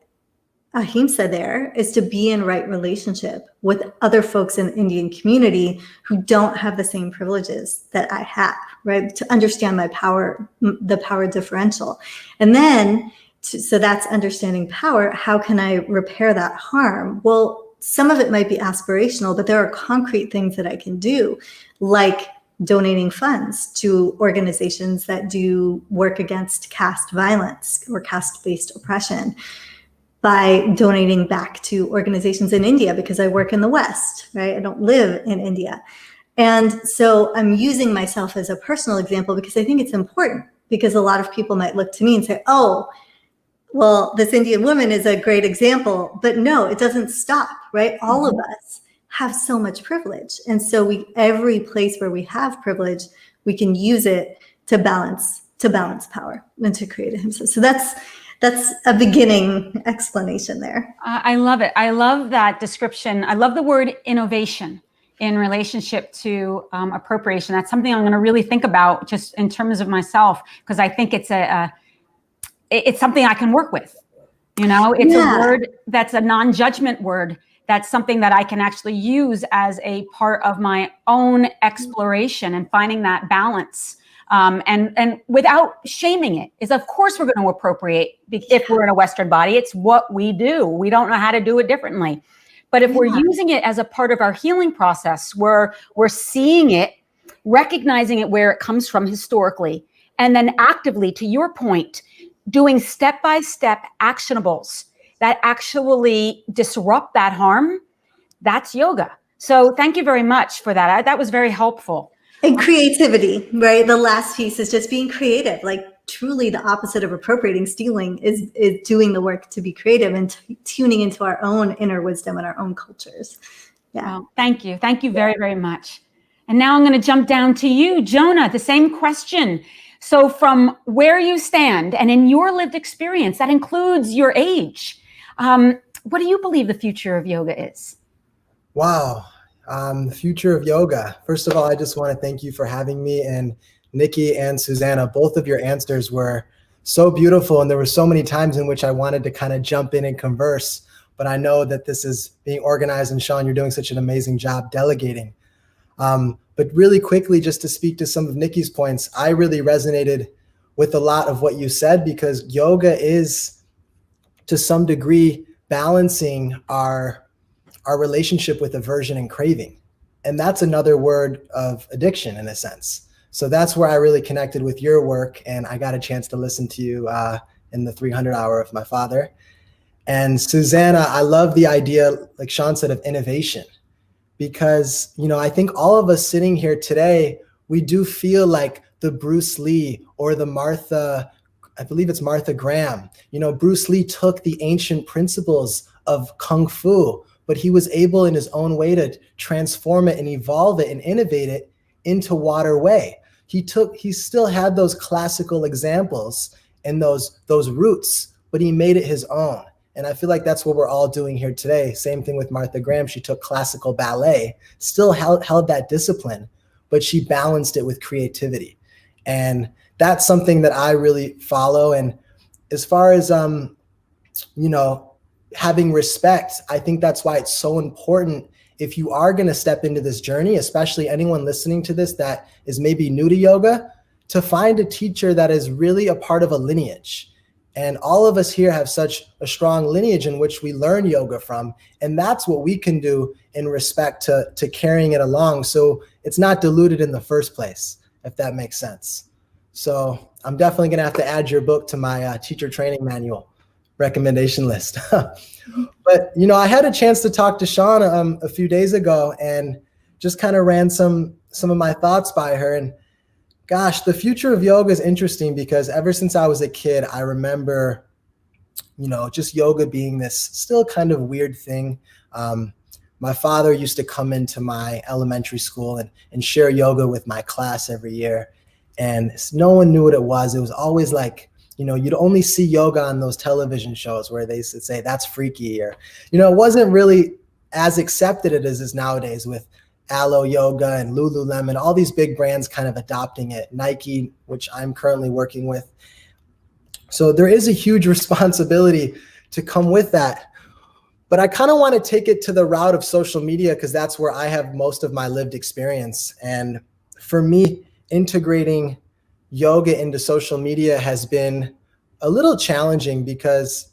ahimsa there is to be in right relationship with other folks in the Indian community who don't have the same privileges that I have, right? To understand my power, the power differential. And then, so that's understanding power. How can I repair that harm? Well, some of it might be aspirational, but there are concrete things that I can do, like donating funds to organizations that do work against caste violence or caste-based oppression, by donating back to organizations in India, because I work in the West, right? I don't live in India. And so I'm using myself as a personal example because I think it's important, because a lot of people might look to me and say, oh, well, this Indian woman is a great example, but no, it doesn't stop, right? All of us have so much privilege. And so every place where we have privilege, we can use it to balance to balance power and to create it himself. So that's a beginning explanation there. I love it. I love that description. I love the word innovation in relationship to appropriation. That's something I'm going to really think about just in terms of myself, because I think it's it's something I can work with. You know, it's a word that's a non-judgment word. That's something that I can actually use as a part of my own exploration and finding that balance. And without shaming it, is of course we're going to appropriate if we're in a Western body. It's what we do. We don't know how to do it differently. But if we're using it as a part of our healing process, where we're seeing it, recognizing it where it comes from historically, and then actively, to your point, doing step-by-step actionables that actually disrupt that harm, that's yoga. So thank you very much for that. That was very helpful. And creativity, right? The last piece is just being creative. Like truly the opposite of appropriating, stealing is doing the work to be creative and tuning into our own inner wisdom and our own cultures. Yeah. Well, thank you. Thank you very, very much. And now I'm going to jump down to you, Jonah, the same question. So from where you stand and in your lived experience, that includes your age, what do you believe the future of yoga is? Wow. The future of yoga. First of all, I just want to thank you for having me. And Nikki and Susanna, both of your answers were so beautiful. And there were so many times in which I wanted to kind of jump in and converse. But I know that this is being organized. And Sean, you're doing such an amazing job delegating. But really quickly, just to speak to some of Nikki's points, I really resonated with a lot of what you said, because yoga is, to some degree, balancing our relationship with aversion and craving. And that's another word of addiction in a sense. So that's where I really connected with your work. And I got a chance to listen to you in the 300 hour of my father. And Susanna, I love the idea, like Sean said, of innovation. Because, you know, I think all of us sitting here today, we do feel like the Bruce Lee or the I believe it's Martha Graham. You know, Bruce Lee took the ancient principles of Kung Fu, but he was able in his own way to transform it and evolve it and innovate it into Water Way. He still had those classical examples and those roots, but he made it his own. And I feel like that's what we're all doing here today. Same thing with Martha Graham. She took classical ballet, still held that discipline, but she balanced it with creativity. And that's something that I really follow. And as far as, you know, having respect, I think that's why it's so important if you are going to step into this journey, especially anyone listening to this that is maybe new to yoga, to find a teacher that is really a part of a lineage. And all of us here have such a strong lineage in which we learn yoga from. And that's what we can do in respect to carrying it along. So it's not diluted in the first place, if that makes sense. So I'm definitely going to have to add your book to my teacher training manual recommendation list. But, you know, I had a chance to talk to Sean a few days ago and just kind of ran some of my thoughts by her. And gosh, the future of yoga is interesting because ever since I was a kid, I remember, you know, just yoga being this still kind of weird thing. My father used to come into my elementary school and share yoga with my class every year. And no one knew what it was. It was always like, you know, you'd only see yoga on those television shows where they say that's freaky, or, you know, it wasn't really as accepted as it is nowadays with Alo Yoga and Lululemon, all these big brands kind of adopting it, Nike, which I'm currently working with. So there is a huge responsibility to come with that. But I kind of want to take it to the route of social media because that's where I have most of my lived experience. And for me, integrating yoga into social media has been a little challenging because,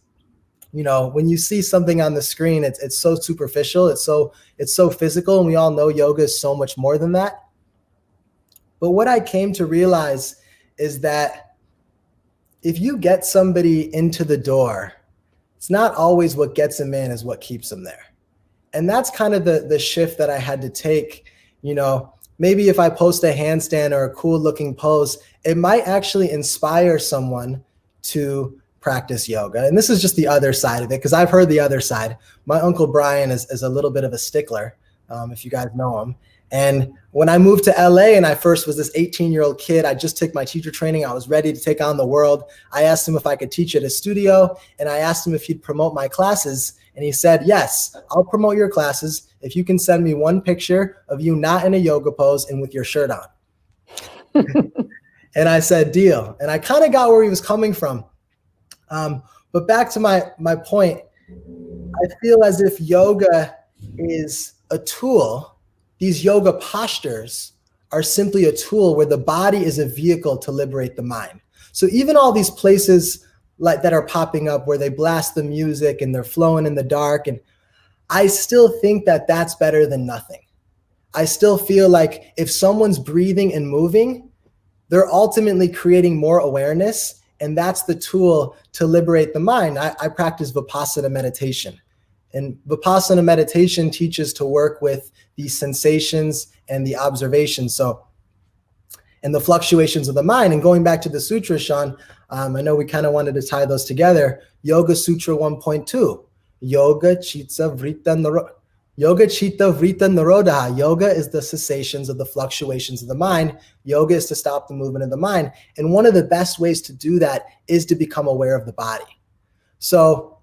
you know, when you see something on the screen, it's so superficial, it's so physical, and we all know yoga is so much more than that. But what I came to realize is that if you get somebody into the door, it's not always what gets them in is what keeps them there. And that's kind of the shift that I had to take. You know, maybe if I post a handstand or a cool looking pose, it might actually inspire someone to practice yoga. And this is just the other side of it, because I've heard the other side. My Uncle Brian is a little bit of a stickler. if you guys know him. And when I moved to LA and I first was this 18-year-old kid, I just took my teacher training. I was ready to take on the world. I asked him if I could teach at his studio, and I asked him if he'd promote my classes. And he said, yes, I'll promote your classes if you can send me one picture of you not in a yoga pose and with your shirt on. And I said, deal. And I kind of got where he was coming from. But back to my point, I feel as if yoga is a tool. These yoga postures are simply a tool where the body is a vehicle to liberate the mind. So even all these places like that are popping up where they blast the music and they're flowing in the dark, and I still think that that's better than nothing. I still feel like if someone's breathing and moving, they're ultimately creating more awareness, and that's the tool to liberate the mind. I practice Vipassana meditation. And Vipassana meditation teaches to work with the sensations and the observations. So, and the fluctuations of the mind. And going back to the sutra, Sean, I know we kind of wanted to tie those together. Yoga Sutra 1.2, Yoga Chitta Vritta Nirodha. Yoga is the cessations of the fluctuations of the mind. Yoga is to stop the movement of the mind. And one of the best ways to do that is to become aware of the body. So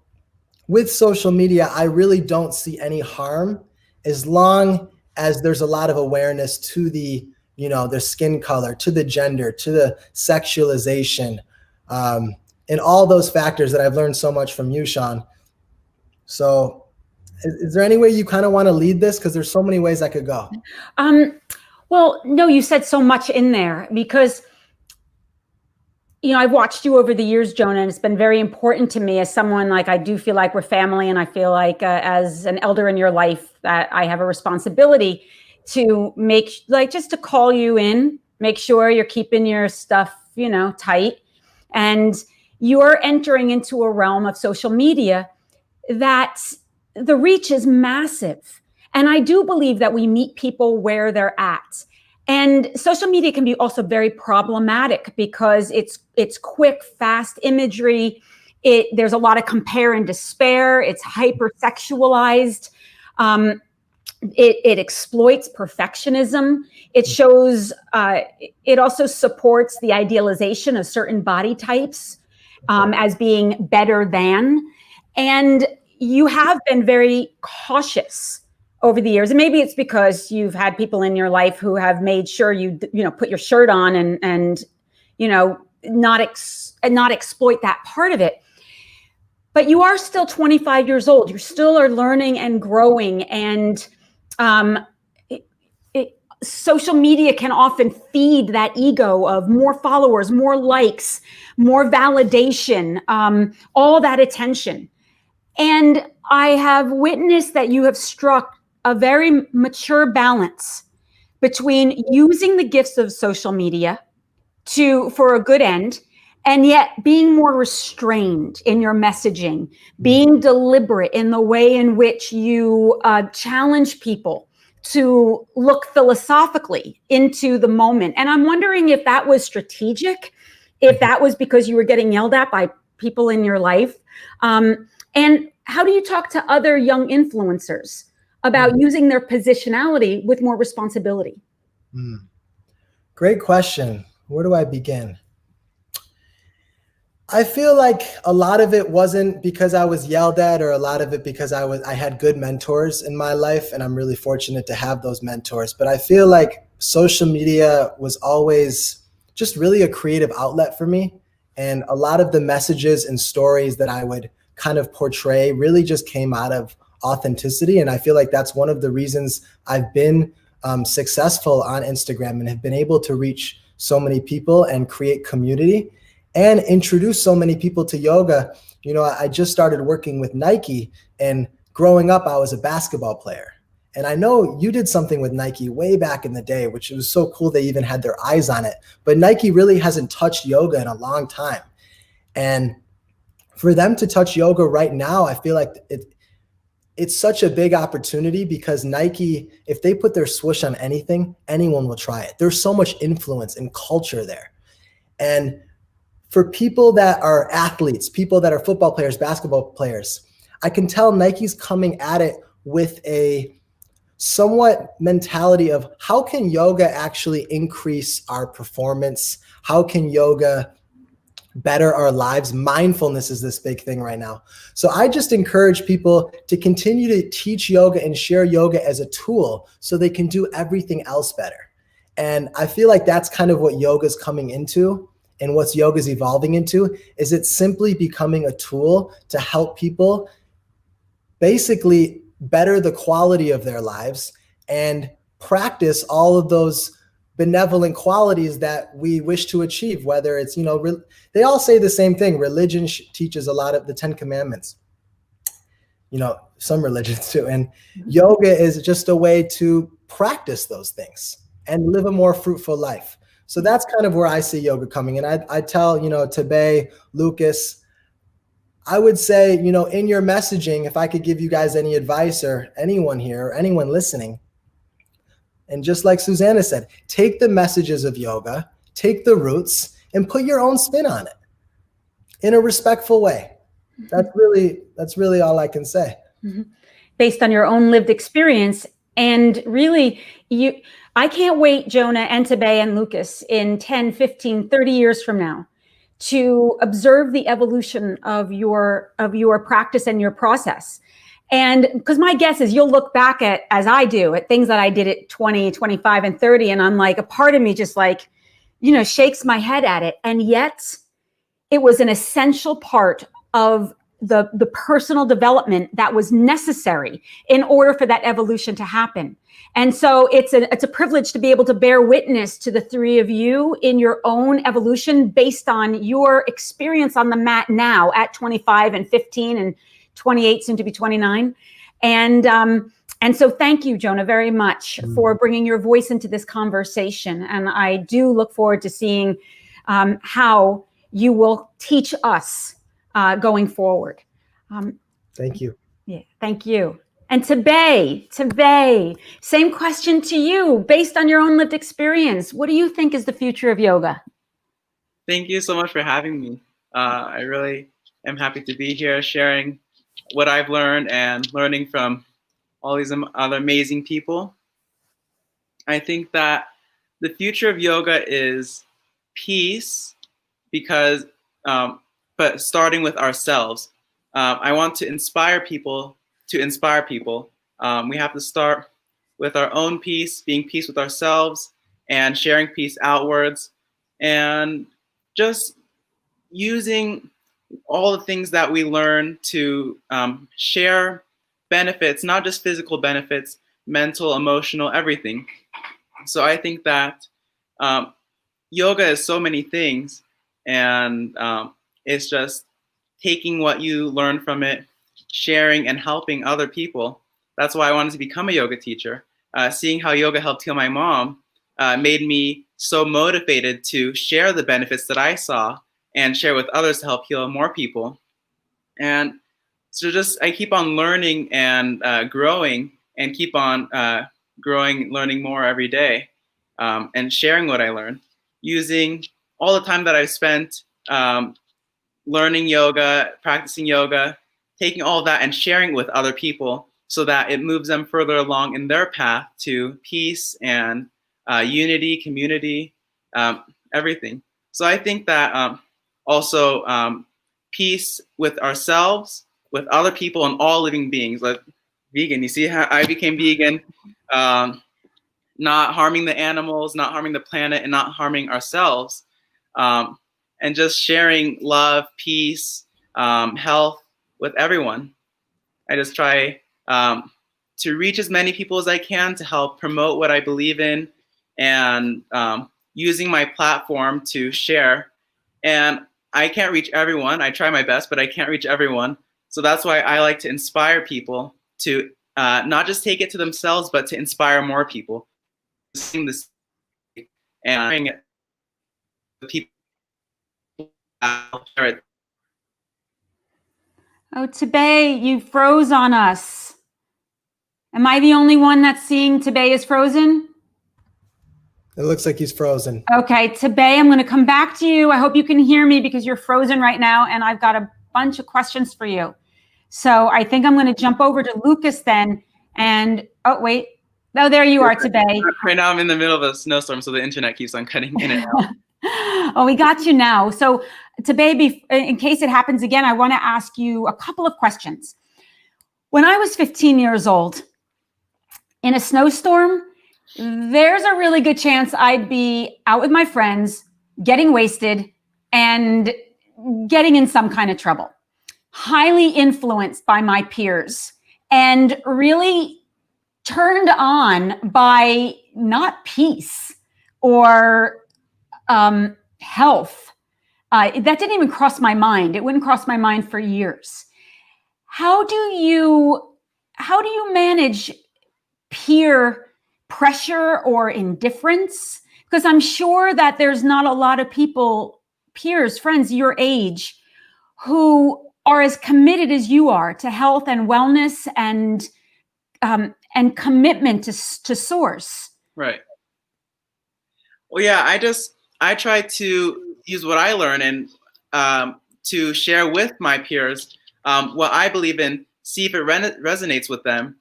with social media, I really don't see any harm as long as there's a lot of awareness to the, their skin color, to the gender, to the sexualization, and all those factors that I've learned so much from you, Sean. So is there any way you kind of want to lead this? Because there's so many ways I could go. Well, no, you said so much in there because I've watched you over the years, Jonah, and it's been very important to me as someone, like, I do feel like we're family, and I feel like as an elder in your life that I have a responsibility to just to call you in, make sure you're keeping your stuff, tight. And you're entering into a realm of social media that the reach is massive. And I do believe that we meet people where they're at. And social media can be also very problematic because it's quick, fast imagery. There's a lot of compare and despair. It's hypersexualized. It exploits perfectionism. It shows. It also supports the idealization of certain body types as being better than. And you have been very cautious over the years, and maybe it's because you've had people in your life who have made sure you put your shirt on and not exploit that part of it. But you are still 25 years old. You still are learning and growing, and social media can often feed that ego of more followers, more likes, more validation, all that attention. And I have witnessed that you have struck a very mature balance between using the gifts of social media for a good end, and yet being more restrained in your messaging, being deliberate in the way in which you challenge people to look philosophically into the moment. And I'm wondering if that was strategic, if that was because you were getting yelled at by people in your life. And how do you talk to other young influencers about using their positionality with more responsibility? Great question. Where do I begin? I feel like a lot of it wasn't because I was yelled at, or a lot of it because I had good mentors in my life, and I'm really fortunate to have those mentors. But I feel like social media was always just really a creative outlet for me. And a lot of the messages and stories that I would kind of portray really just came out of authenticity. And I feel like that's one of the reasons I've been successful on Instagram and have been able to reach so many people and create community and introduce so many people to yoga. I just started working with Nike, and growing up, I was a basketball player. And I know you did something with Nike way back in the day, which was so cool they even had their eyes on it. But Nike really hasn't touched yoga in a long time. And for them to touch yoga right now, I feel like it's such a big opportunity, because Nike, if they put their swoosh on anything, anyone will try it. There's so much influence and culture there. And for people that are athletes, people that are football players, basketball players, I can tell Nike's coming at it with a somewhat mentality of how can yoga actually increase our performance? How can yoga better our lives? Mindfulness is this big thing right now. So I just encourage people to continue to teach yoga and share yoga as a tool so they can do everything else better. And I feel like that's kind of what yoga's coming into, and what's yoga's evolving into, is it's simply becoming a tool to help people basically better the quality of their lives and practice all of those benevolent qualities that we wish to achieve, whether it's, they all say the same thing. Religion teaches a lot of the 10 Commandments, some religions too. And yoga is just a way to practice those things and live a more fruitful life. So that's kind of where I see yoga coming. And I tell, Tebe, Lucas, I would say, in your messaging, if I could give you guys any advice, or anyone here or anyone listening, and just like Susanna said, take the messages of yoga, take the roots, and put your own spin on it in a respectful way. That's really all I can say. Based on your own lived experience. And really, I can't wait, Jonah and Tebe and Lucas, in 10, 15, 30 years from now, to observe the evolution of your practice and your process. And because my guess is you'll look back at, as I do, at things that I did at 20, 25, and 30. And I'm like, a part of me just shakes my head at it. And yet it was an essential part of the personal development that was necessary in order for that evolution to happen. And so it's a privilege to be able to bear witness to the three of you in your own evolution based on your experience on the mat now at 25 and 15 and 28, soon to be 29. And so thank you, Jonah, very much for bringing your voice into this conversation. And I do look forward to seeing how you will teach us going forward. Thank you. Yeah, thank you. And Tebe, same question to you. Based on your own lived experience, what do you think is the future of yoga? Thank you so much for having me. I really am happy to be here sharing what I've learned and learning from all these other amazing people. I think that the future of yoga is peace, because, but starting with ourselves. I want to inspire people to inspire people. We have to start with our own peace, being peace with ourselves, and sharing peace outwards, and just using all the things that we learn to share benefits, not just physical benefits, mental, emotional, everything. So I think that yoga is so many things, and it's just taking what you learn from it, sharing and helping other people. That's why I wanted to become a yoga teacher. Seeing how yoga helped heal my mom made me so motivated to share the benefits that I saw and share with others to help heal more people. And so I keep on learning and growing, and keep on learning more every day, and sharing what I learned, using all the time that I've spent learning yoga, practicing yoga, taking all of that and sharing it with other people so that it moves them further along in their path to peace and unity, community, everything. So I think that also peace with ourselves, with other people, and all living beings. Like vegan, you see how I became vegan, not harming the animals, not harming the planet, and not harming ourselves. And just sharing love, peace, health with everyone. I just try to reach as many people as I can to help promote what I believe in, and using my platform to share. And I can't reach everyone. I try my best, but I can't reach everyone. So that's why I like to inspire people to not just take it to themselves, but to inspire more people. Sing this and people. Oh, Tebe, you froze on us. Am I the only one that's seeing Tebe is frozen? It looks like he's frozen. Okay, Tebe, I'm going to come back to you. I hope you can hear me because you're frozen right now, and I've got a bunch of questions for you. So I think I'm going to jump over to Lucas then. And, oh, wait, Oh, there you are today. Right now I'm in the middle of a snowstorm, so the internet keeps on cutting in and out. Oh, we got you now. So today, in case it happens again, I want to ask you a couple of questions. When I was 15 years old, in a snowstorm, there's a really good chance I'd be out with my friends, getting wasted, and getting in some kind of trouble. Highly influenced by my peers and really turned on by not peace or health. That didn't even cross my mind. It wouldn't cross my mind for years. How do you manage peer pressure or indifference? Because I'm sure that there's not a lot of people, peers, friends your age, who are as committed as you are to health and wellness and commitment to source. Right. Well, yeah, I try to use what I learn and to share with my peers what I believe in, see if it resonates with them.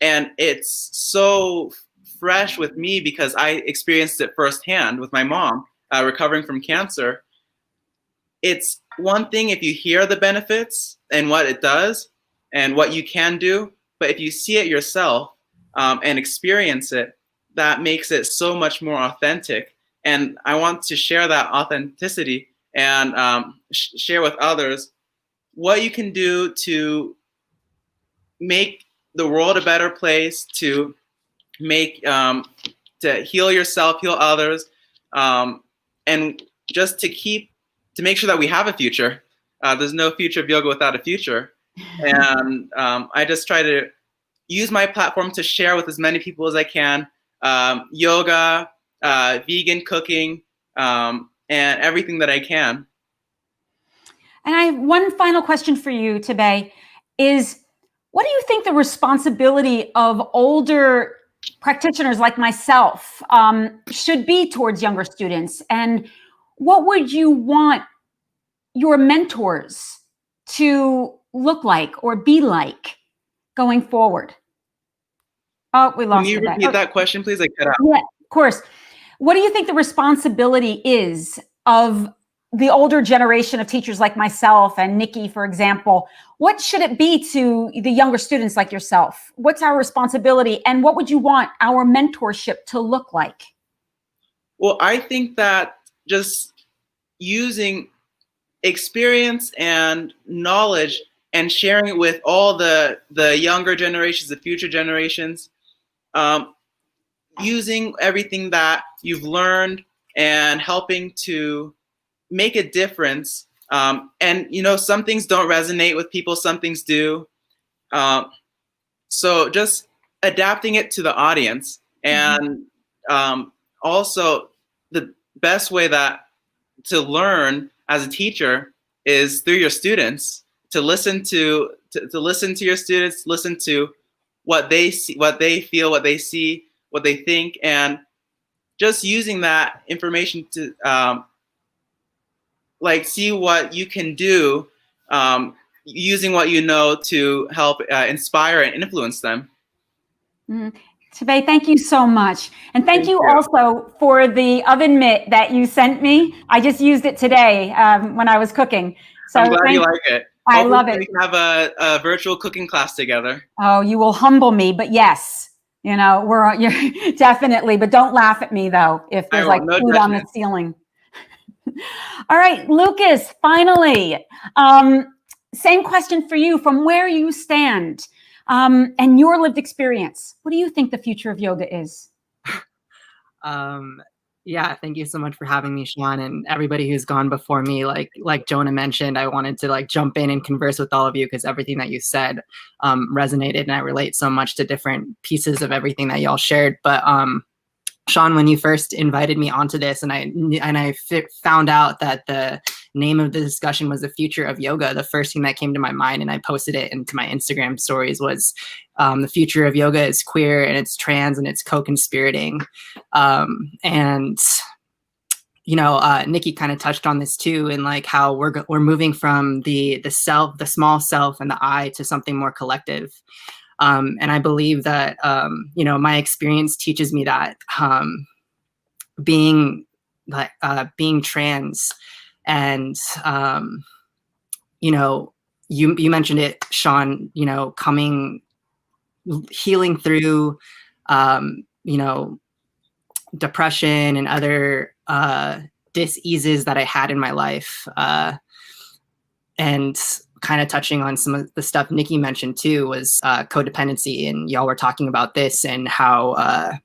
And it's so fresh with me because I experienced it firsthand with my mom recovering from cancer. It's one thing if you hear the benefits and what it does and what you can do, but if you see it yourself and experience it, that makes it so much more authentic. And I want to share that authenticity and share with others what you can do to make the world a better place, to make to heal yourself, heal others, and just to make sure that we have a future. There's no future of yoga without a future. And I just try to use my platform to share with as many people as I can, yoga, vegan cooking, and everything that I can. And I have one final question for you today is, what do you think the responsibility of older practitioners like myself should be towards younger students? And what would you want your mentors to look like or be like going forward? Oh, we lost you. Can you repeat that question, please? I cut out. Yeah, of course. What do you think the responsibility is of the older generation of teachers like myself and Nikki, for example? What should it be to the younger students like yourself? What's our responsibility, and what would you want our mentorship to look like? Well, I think that just using experience and knowledge and sharing it with all the younger generations, the future generations, using everything that you've learned and helping to make a difference. And some things don't resonate with people, some things do. So just adapting it to the audience. And also the best way to learn as a teacher is through your students, to listen to your students, listen to what they see, what they feel, what they see, what they think, and just using that information to see what you can do, using what you know to help inspire and influence them. Tebey, thank you so much. And thank you also for the oven mitt that you sent me. I just used it today when I was cooking. So I'm glad you like it. I love it. We can have a virtual cooking class together. Oh, you will humble me, but yes, you're definitely, but don't laugh at me though, if there's like food on the ceiling. All right, Lucas, finally, same question for you. From where you stand and your lived experience, what do you think the future of yoga is? Yeah, thank you so much for having me, Sean, and everybody who's gone before me. Like Jonah mentioned, I wanted to jump in and converse with all of you because everything that you said resonated, and I relate so much to different pieces of everything that y'all shared. But Sean, when you first invited me onto this, and I found out that the name of the discussion was the future of yoga, the first thing that came to my mind, and I posted it into my Instagram stories, was the future of yoga is queer and it's trans and it's co-conspirating. And Nikki kind of touched on this too, and how we're moving from the self, the small self and the I to something more collective. And I believe that, my experience teaches me that being trans and, you mentioned it, Sean, healing through, depression and other dis-eases that I had in my life, and kind of touching on some of the stuff Nikki mentioned too was codependency, and y'all were talking about this and how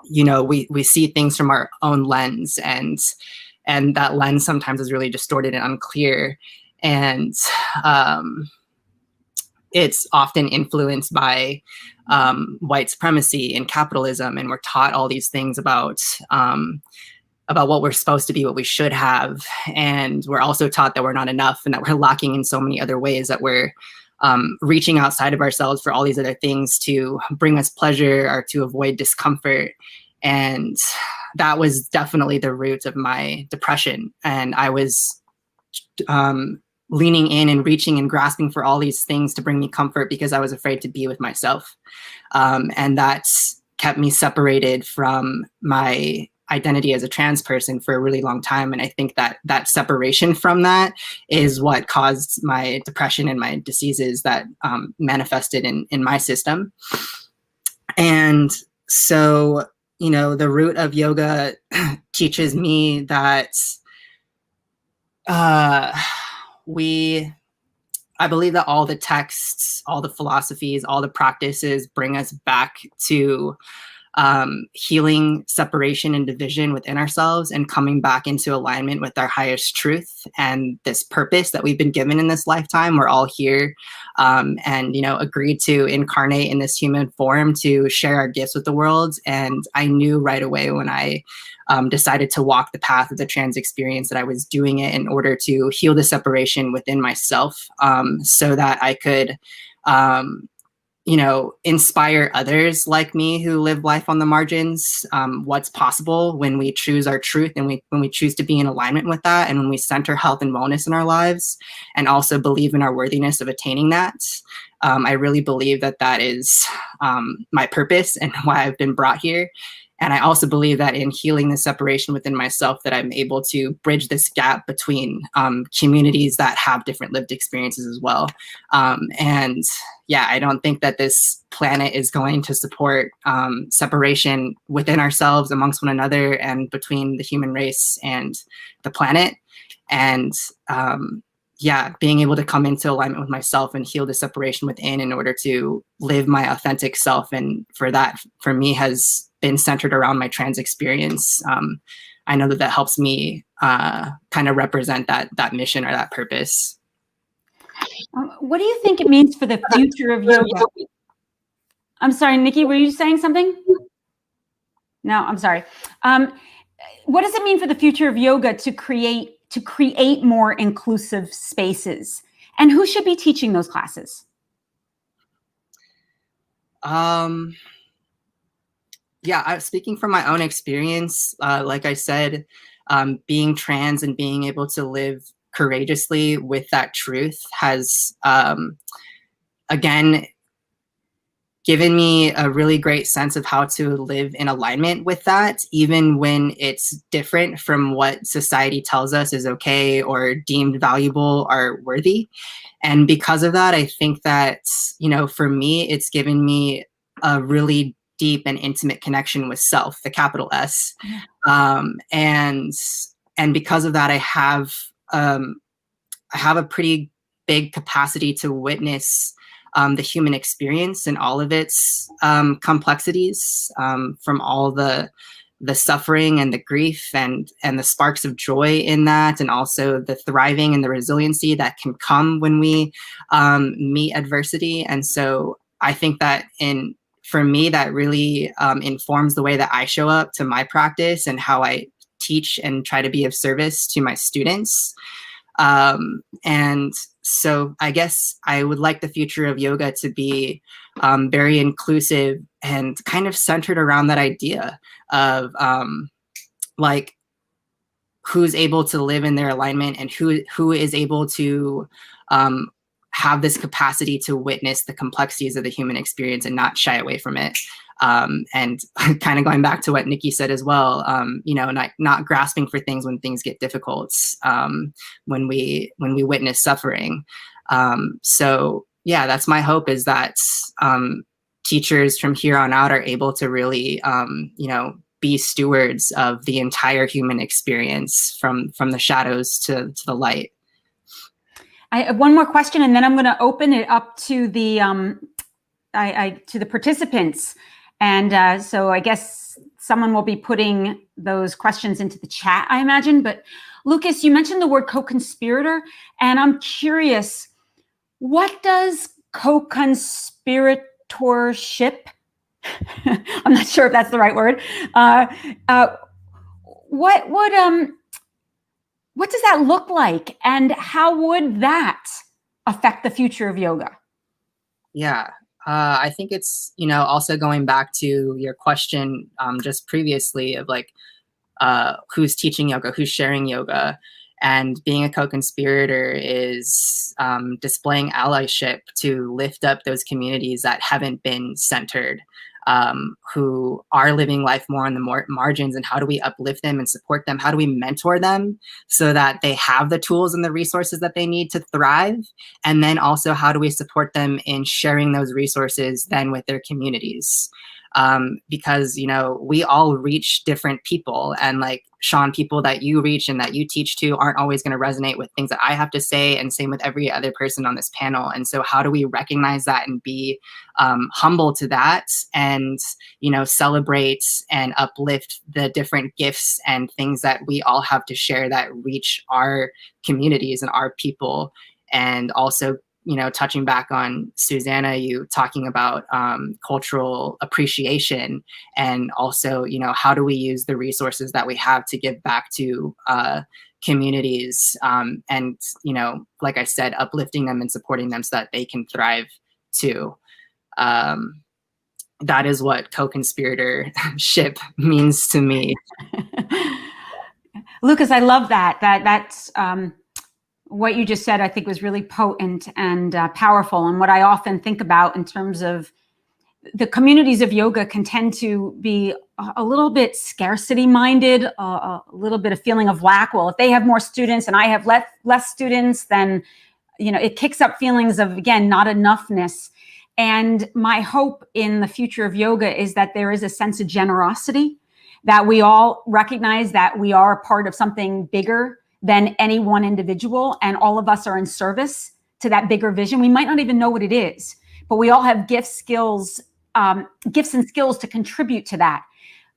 we see things from our own lens, and that lens sometimes is really distorted and unclear, and it's often influenced by white supremacy and capitalism, and we're taught all these things about what we're supposed to be, what we should have, and we're also taught that we're not enough and that we're lacking in so many other ways, that we're reaching outside of ourselves for all these other things to bring us pleasure or to avoid discomfort. And that was definitely the root of my depression. And I was leaning in and reaching and grasping for all these things to bring me comfort because I was afraid to be with myself. And that's kept me separated from my identity as a trans person for a really long time. And I think that that separation from that is what caused my depression and my diseases that manifested in my system. And so, the root of yoga teaches me that I believe that all the texts, all the philosophies, all the practices bring us back to healing separation and division within ourselves and coming back into alignment with our highest truth and this purpose that we've been given in this lifetime. We're all here and, agreed to incarnate in this human form to share our gifts with the world. And I knew right away when I decided to walk the path of the trans experience that I was doing it in order to heal the separation within myself, so that I could inspire others like me who live life on the margins, what's possible when we choose our truth and when we choose to be in alignment with that, and when we center health and wellness in our lives and also believe in our worthiness of attaining that. I really believe that that is my purpose and why I've been brought here. And I also believe that in healing the separation within myself, that I'm able to bridge this gap between communities that have different lived experiences as well. And yeah, I don't think that this planet is going to support separation within ourselves, amongst one another, and between the human race and the planet. And being able to come into alignment with myself and heal the separation within in order to live my authentic self. And for that, for me, has been centered around my trans experience. I know that helps me kind of represent that mission or that purpose. What do you think it means for the future of yoga? I'm sorry, Nikki, were you saying something? No, I'm sorry. What does it mean for the future of yoga to create more inclusive spaces? And who should be teaching those classes? Speaking from my own experience, like I said, being trans and being able to live courageously with that truth has, again, given me a really great sense of how to live in alignment with that, even when it's different from what society tells us is okay or deemed valuable or worthy. And because of that, I think that, for me, it's given me a really deep and intimate connection with self, the capital S. Yeah. And because of that, I have a pretty big capacity to witness the human experience and all of its complexities, from all the suffering and the grief and the sparks of joy in that, and also the thriving and the resiliency that can come when we meet adversity. And so I think that for me, that really informs the way that I show up to my practice and how I teach and try to be of service to my students. And so I guess I would like the future of yoga to be very inclusive and kind of centered around that idea of like who's able to live in their alignment and who is able to have this capacity to witness the complexities of the human experience and not shy away from it. And kind of going back to what Nikki said as well, you know, not grasping for things when things get difficult, when we witness suffering. So yeah, that's my hope, is that teachers from here on out are able to really, you know, be stewards of the entire human experience from the shadows to the light. I have one more question, and then I'm going to open it up to the to the participants. And so I guess someone will be putting those questions into the chat, I imagine. But Lucas, you mentioned the word co-conspirator, and I'm curious, what does co-conspiratorship, I'm not sure if that's the right word, what does that look like, and how would that affect the future of yoga? Yeah, I think it's, you know, also going back to your question just previously of like, who's teaching yoga, who's sharing yoga, and being a co-conspirator is displaying allyship to lift up those communities that haven't been centered, who are living life more on the margins, and how do we uplift them and support them? How do we mentor them so that they have the tools and the resources that they need to thrive? And then also, how do we support them in sharing those resources then with their communities? Because, you know, we all reach different people, and like Sean, people that you reach and that you teach to aren't always going to resonate with things that I have to say, and same with every other person on this panel. And so how do we recognize that and be humble to that, and, you know, celebrate and uplift the different gifts and things that we all have to share that reach our communities and our people? And also, you know, touching back on Susanna, you talking about cultural appreciation, and also, you know, how do we use the resources that we have to give back to communities, and, you know, like I said, uplifting them and supporting them so that they can thrive too. That is what co-conspiratorship means to me. Lucas, I love that. That's what you just said, I think, was really potent and powerful. And what I often think about in terms of the communities of yoga can tend to be a little bit scarcity minded, a little bit of feeling of lack. Well, if they have more students and I have less students, then, you know, it kicks up feelings of, again, not enoughness. And my hope in the future of yoga is that there is a sense of generosity, that we all recognize that we are a part of something bigger than any one individual, and all of us are in service to that bigger vision. We might not even know what it is, but we all have gifts and skills to contribute to that.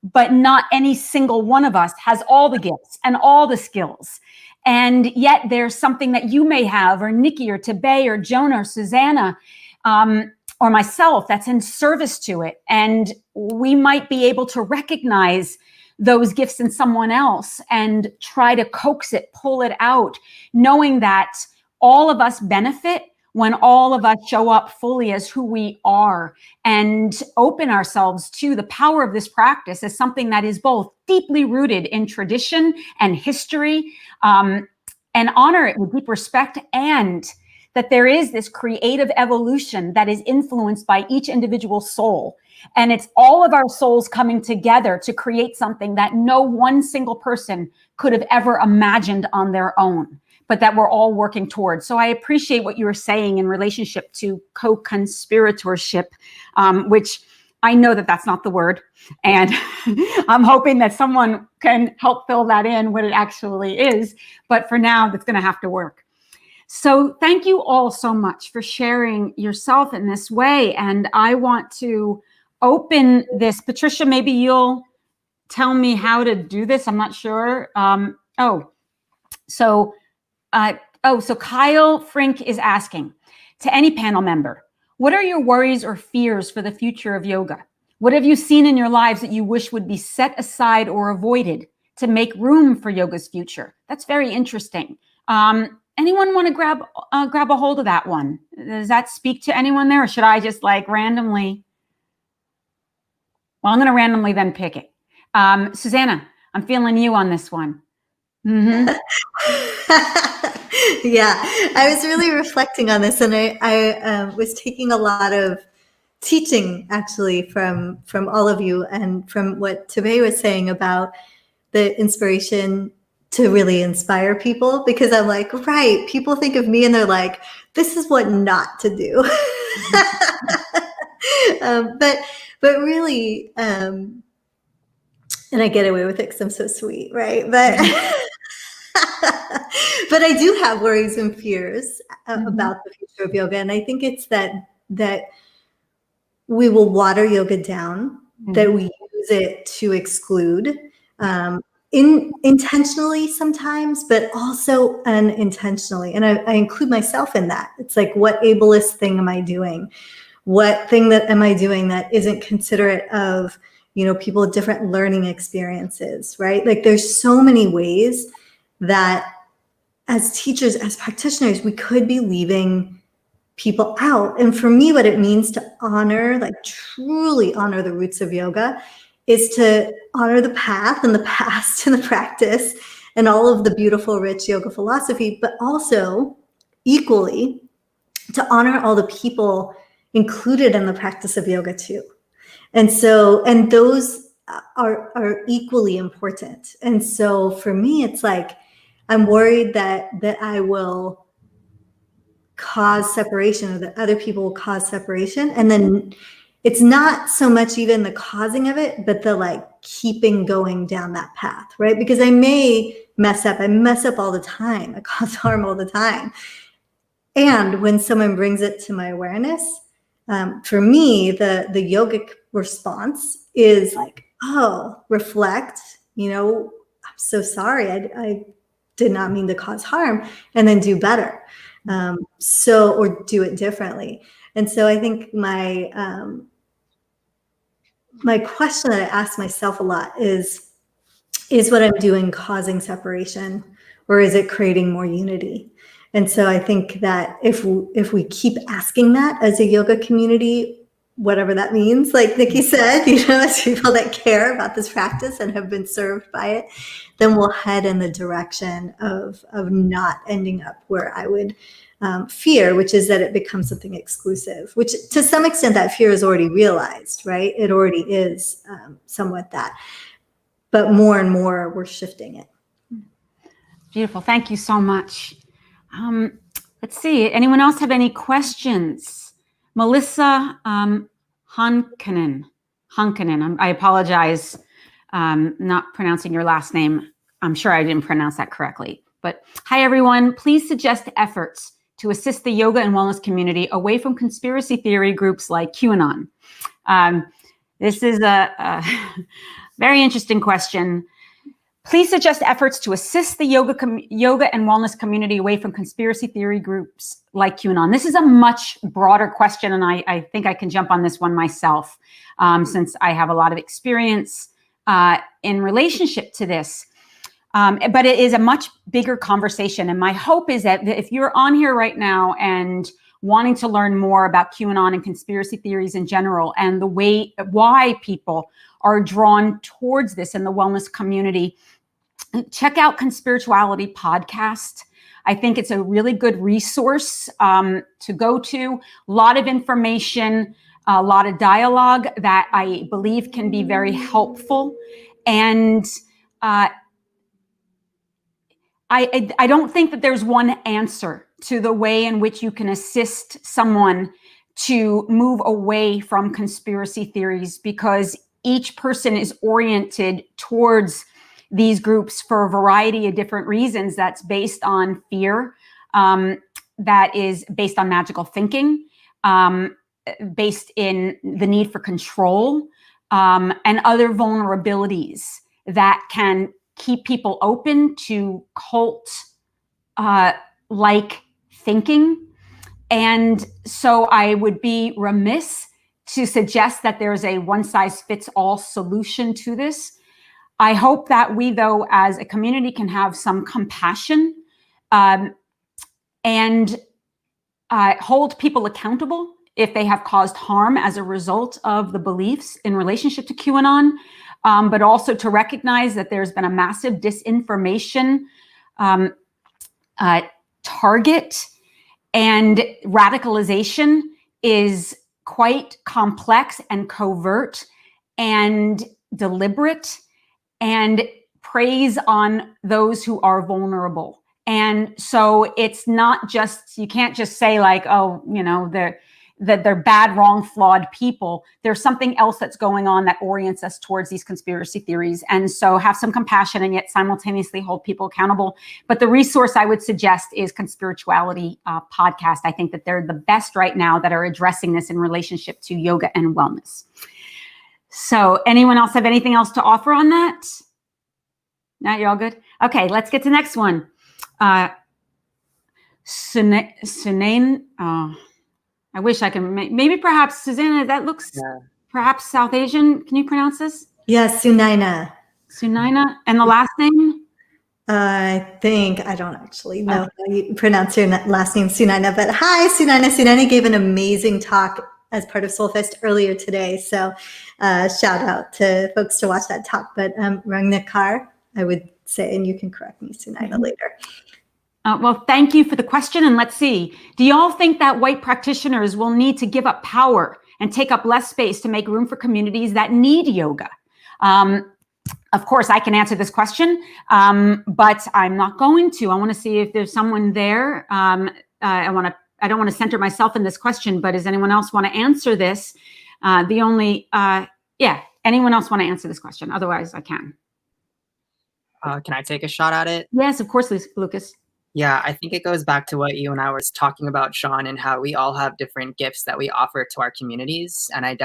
But not any single one of us has all the gifts and all the skills. And yet there's something that you may have, or Nikki, or Tebe, or Jonah, or Susanna, or myself, that's in service to it. And we might be able to recognize those gifts in someone else and try to coax it, pull it out, knowing that all of us benefit when all of us show up fully as who we are and open ourselves to the power of this practice as something that is both deeply rooted in tradition and history, and honor it with deep respect, and that there is this creative evolution that is influenced by each individual soul. And it's all of our souls coming together to create something that no one single person could have ever imagined on their own, but that we're all working towards. So I appreciate what you were saying in relationship to co-conspiratorship, which I know that that's not the word. And I'm hoping that someone can help fill that in, what it actually is. But for now, that's going to have to work. So thank you all so much for sharing yourself in this way. And I want to open this. Patricia, maybe you'll tell me how to do this. I'm not sure. So Kyle Frink is asking, to any panel member, what are your worries or fears for the future of yoga? What have you seen in your lives that you wish would be set aside or avoided to make room for yoga's future? That's very interesting. Anyone want to grab a hold of that one? Does that speak to anyone there, or should I just like randomly? Well, I'm going to randomly then pick it. Susanna, I'm feeling you on this one. Mm-hmm. Yeah, I was really reflecting on this, and I was taking a lot of teaching actually from all of you, and from what Tebe was saying about the inspiration to really inspire people, because I'm like, right, people think of me and they're like, this is what not to do. But really, and I get away with it because I'm so sweet, right? But but I do have worries and fears about the future of yoga, and I think it's that we will water yoga down, that we use it to exclude, intentionally sometimes, but also unintentionally. And I include myself in that. It's like, what ableist thing am I doing? What thing that am I doing that isn't considerate of, people with different learning experiences, right? Like, there's so many ways that as teachers, as practitioners, we could be leaving people out. And for me, what it means to honor, like truly honor the roots of yoga, is to honor the path and the past and the practice and all of the beautiful, rich yoga philosophy, but also equally to honor all the people included in the practice of yoga too. And so, and those are equally important. And so for me, it's like, I'm worried that I will cause separation, or that other people will cause separation. And then it's not so much even the causing of it, but the like keeping going down that path, right? Because I may mess up. I mess up all the time. I cause harm all the time. And when someone brings it to my awareness, for me, the yogic response is like, oh, reflect, I'm so sorry. I did not mean to cause harm, and then do better. Or do it differently. And so I think my question that I ask myself a lot is what I'm doing causing separation, or is it creating more unity? And so I think that if we keep asking that as a yoga community, whatever that means, like Nikki said, as people that care about this practice and have been served by it, then we'll head in the direction of not ending up where I would fear, which is that it becomes something exclusive, which to some extent that fear is already realized, right? It already is somewhat that. But more and more we're shifting it. Beautiful. Thank you so much. Let's see. Anyone else have any questions? Melissa Hankanen. I apologize not pronouncing your last name. I'm sure I didn't pronounce that correctly. But hi, everyone. Please suggest efforts to assist the yoga and wellness community away from conspiracy theory groups like QAnon. This is a very interesting question. Please suggest efforts to assist the yoga and wellness community away from conspiracy theory groups like QAnon. This is a much broader question, and I think I can jump on this one myself, since I have a lot of experience in relationship to this. But it is a much bigger conversation, and my hope is that if you're on here right now and wanting to learn more about QAnon and conspiracy theories in general, and why people are drawn towards this in the wellness community, check out Conspirituality Podcast. I think it's a really good resource to go to. A lot of information, a lot of dialogue that I believe can be very helpful. And I don't think that there's one answer to the way in which you can assist someone to move away from conspiracy theories, because each person is oriented towards these groups for a variety of different reasons. That's based on fear, that is based on magical thinking, based in the need for control, and other vulnerabilities that can keep people open to cult-like thinking. And so I would be remiss to suggest that there's a one-size-fits-all solution to this. I hope that we, though, as a community, can have some compassion and hold people accountable if they have caused harm as a result of the beliefs in relationship to QAnon. but also to recognize that there's been a massive disinformation target, and radicalization is quite complex and covert and deliberate, and preys on those who are vulnerable. And so it's not just, you can't just say like, oh, you know, they're bad, wrong, flawed people. There's something else that's going on that orients us towards these conspiracy theories. And so have some compassion and yet simultaneously hold people accountable. But the resource I would suggest is Conspirituality podcast. I think that they're the best right now that are addressing this in relationship to yoga and wellness. So anyone else have anything else to offer on that? No, you're all good? Okay, let's get to the next one. Sunain, I wish I can, maybe perhaps, Susanna, that looks perhaps South Asian. Can you pronounce this? Yes, Sunaina. Sunaina. And the last name? I don't actually know how you pronounce your last name, Sunaina, but hi, Sunaina. Sunaina gave an amazing talk as part of SOULFest earlier today. So shout out to folks to watch that talk. But Rangnakar, I would say, and you can correct me, Sunaina, later. Well, thank you for the question. And let's see, do y'all think that white practitioners will need to give up power and take up less space to make room for communities that need yoga? Of course, I can answer this question, but I'm not going to. I want to see if there's someone there. I don't want to center myself in this question, but does anyone else want to answer this? Anyone else want to answer this question? Otherwise, I can. Can I take a shot at it? Yes, of course, Lucas. Yeah, I think it goes back to what you and I was talking about, Sean, and how we all have different gifts that we offer to our communities. And I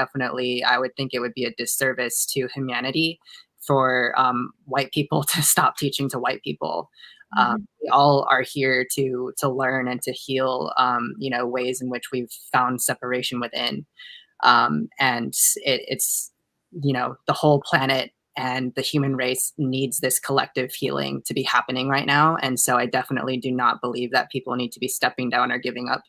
would think it would be a disservice to humanity for white people to stop teaching to white people. We all are here to learn and to heal, ways in which we've found separation within. And it's the whole planet and the human race needs this collective healing to be happening right now. And so I definitely do not believe that people need to be stepping down or giving up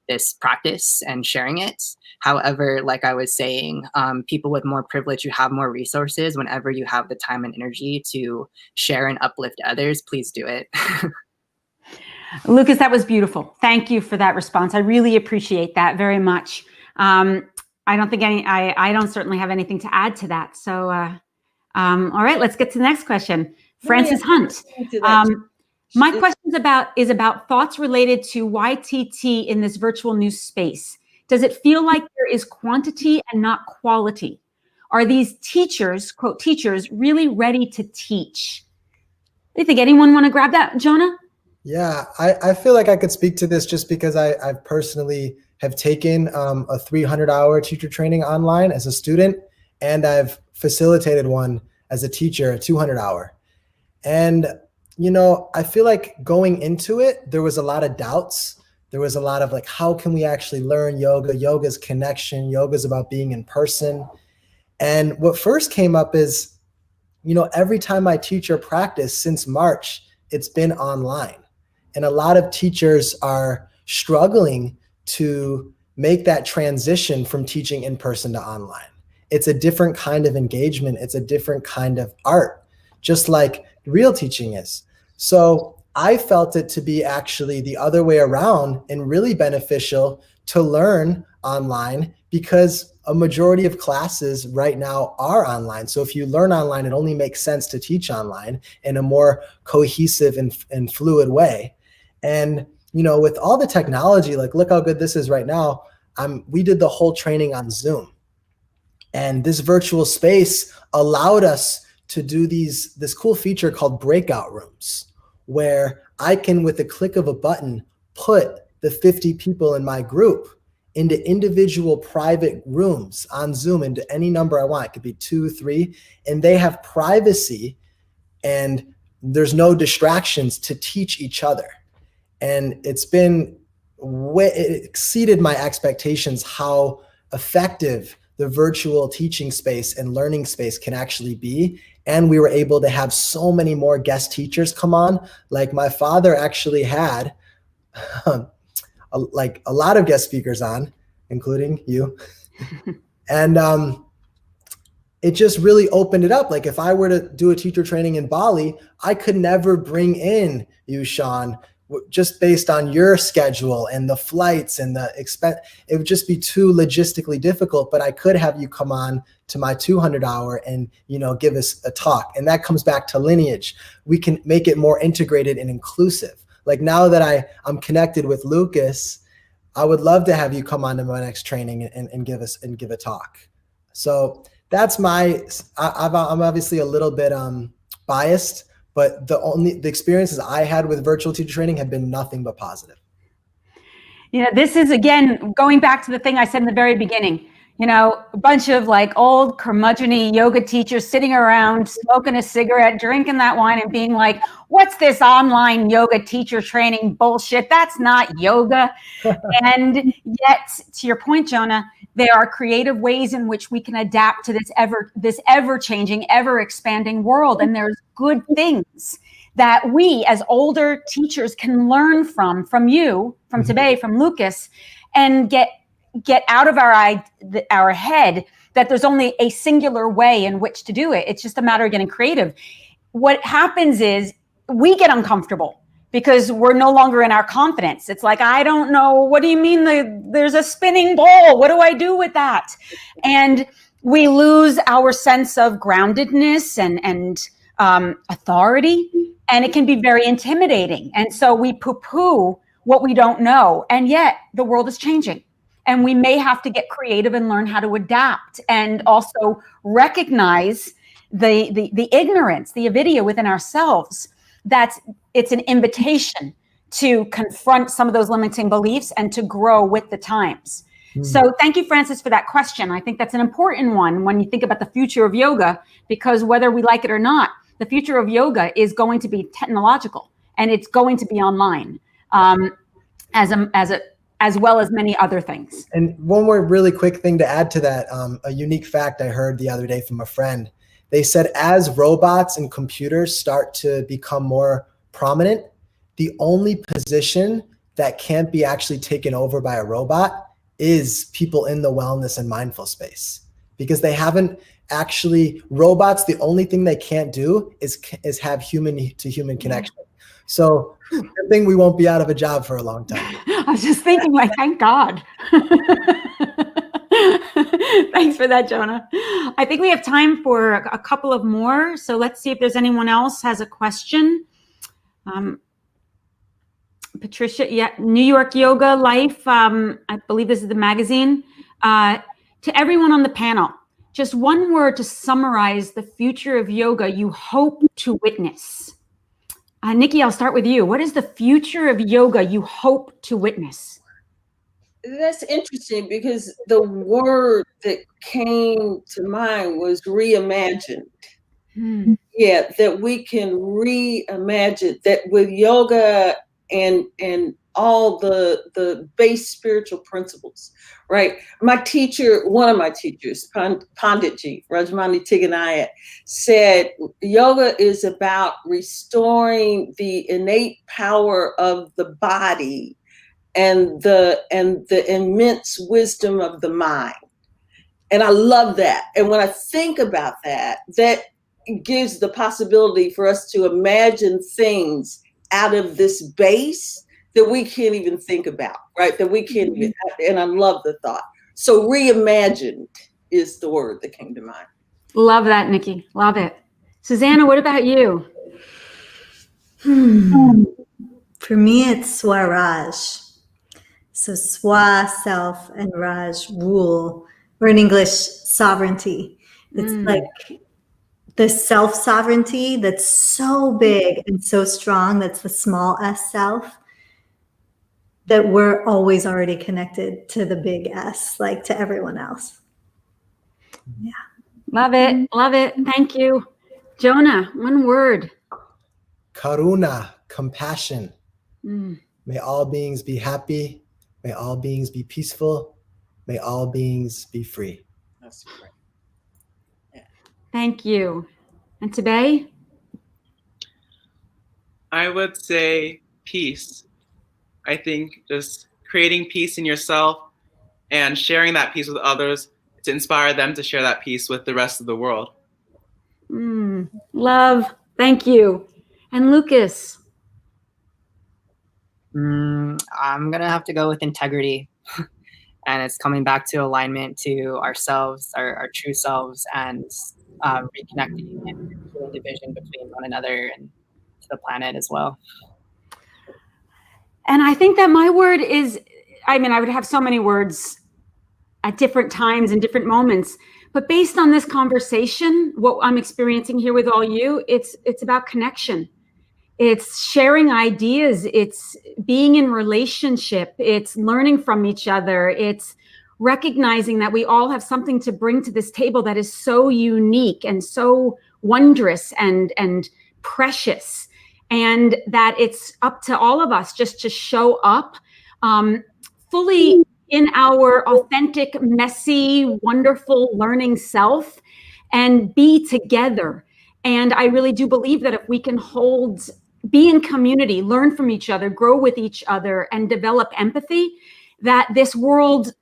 this practice and sharing it. However, like I was saying, people with more privilege, you have more resources. Whenever you have the time and energy to share and uplift others, please do it. Lucas, that was beautiful. Thank you for that response. I really appreciate that very much. I don't certainly have anything to add to that. So, all right, let's get to the next question. Francis Hunt. My question is about thoughts related to YTT in this virtual new space. Does it feel like there is quantity and not quality? Are these teachers, quote, teachers, really ready to teach? Do you think anyone want to grab that, Jonah? Yeah, I feel like I could speak to this just because I personally have taken a 300-hour teacher training online as a student, and I've facilitated one as a teacher, a 200-hour. And, I feel like going into it, there was a lot of doubts. There was a lot of like, how can we actually learn yoga? Yoga's connection. Yoga's about being in person. And what first came up is, every time I teach or practice since March, it's been online. And a lot of teachers are struggling to make that transition from teaching in person to online. It's a different kind of engagement. It's a different kind of art, just like real teaching is. So I felt it to be actually the other way around and really beneficial to learn online because a majority of classes right now are online. So if you learn online, it only makes sense to teach online in a more cohesive and fluid way. And, with all the technology, like look how good this is right now. We did the whole training on Zoom. And this virtual space allowed us to do this cool feature called breakout rooms, where I can, with the click of a button, put the 50 people in my group into individual private rooms on Zoom into any number I want. It could be 2, 3, and they have privacy and there's no distractions to teach each other. And it exceeded my expectations how effective the virtual teaching space and learning space can actually be. And we were able to have so many more guest teachers come on. Like my father actually had a lot of guest speakers on, including you. And it just really opened it up. Like if I were to do a teacher training in Bali, I could never bring in you, Sean, just based on your schedule and the flights and the expense. It would just be too logistically difficult, but I could have you come on to my 200 hour and, give us a talk. And that comes back to lineage. We can make it more integrated and inclusive. Like now that I'm connected with Lucas, I would love to have you come on to my next training and give a talk. So that's I'm obviously a little bit biased, but the experiences I had with virtual teacher training have been nothing but positive. This is, again, going back to the thing I said in the very beginning, a bunch of like old curmudgeon-y yoga teachers sitting around, smoking a cigarette, drinking that wine and being like, what's this online yoga teacher training bullshit? That's not yoga. And yet, to your point, Jonah, there are creative ways in which we can adapt to this ever-changing, ever-expanding world. And there's good things that we as older teachers can learn from you, from today, from Lucas, and get out of our head that there's only a singular way in which to do it. It's just a matter of getting creative. What happens is we get uncomfortable because we're no longer in our confidence. It's like, I don't know, what do you mean there's a spinning ball? What do I do with that? And we lose our sense of groundedness and authority, and it can be very intimidating. And so we poo-poo what we don't know. And yet the world is changing. And we may have to get creative and learn how to adapt and also recognize the ignorance, the avidya within ourselves. It's an invitation to confront some of those limiting beliefs and to grow with the times. So thank you, Francis, for that question. I think that's an important one when you think about the future of yoga, because whether we like it or not, the future of yoga is going to be technological and it's going to be online, as well as many other things. And one more really quick thing to add to that, a unique fact I heard the other day from a friend. They said as robots and computers start to become more prominent, the only position that can't be actually taken over by a robot is people in the wellness and mindful space, because they haven't actually, robots, the only thing they can't do is have human to human connection. So I think we won't be out of a job for a long time. I was just thinking, like, thank God. Thanks for that, Jonah. I think we have time for a couple of more. So let's see if there's anyone else has a question. Patricia, yeah, New York Yoga Life. I believe this is the magazine. To everyone on the panel, just one word to summarize the future of yoga you hope to witness. Nikki, I'll start with you. What is the future of yoga you hope to witness? That's interesting because the word that came to mind was reimagined. Yeah, that we can reimagine that with yoga and all the base spiritual principles, right? My teacher, one of my teachers, Panditji, Rajmani Tiganayat, said yoga is about restoring the innate power of the body and the immense wisdom of the mind. And I love that. And when I think about that, that gives the possibility for us to imagine things out of this base that we can't even think about, right? That we can't even, and I love the thought. So reimagined is the word that came to mind. Love that, Nikki. Love it. Susanna, what about you? For me, it's Swaraj. So Swa, self, and Raj, rule, or in English, sovereignty. It's like the self-sovereignty that's so big and so strong, that's the small s self, that we're always already connected to the big S, like to everyone else. Yeah. Love it. Love it. Thank you. Jonah, one word. Karuna, compassion. May all beings be happy. May all beings be peaceful. May all beings be free. That's great. Yeah. Thank you. And today? I would say peace. I think just creating peace in yourself and sharing that peace with others to inspire them to share that peace with the rest of the world. Love. Thank you. And Lucas. I'm gonna have to go with integrity. And it's coming back to alignment to ourselves, our true selves, and reconnecting and healing division between one another and to the planet as well. And I think that my word is, I mean, I would have so many words at different times and different moments, but based on this conversation, what I'm experiencing here with all you, it's about connection. It's sharing ideas. It's being in relationship. It's learning from each other. It's recognizing that we all have something to bring to this table that is so unique and so wondrous and precious. And that it's up to all of us just to show up fully in our authentic, messy, wonderful learning self and be together. And I really do believe that if we can be in community, learn from each other, grow with each other, and develop empathy, that this world,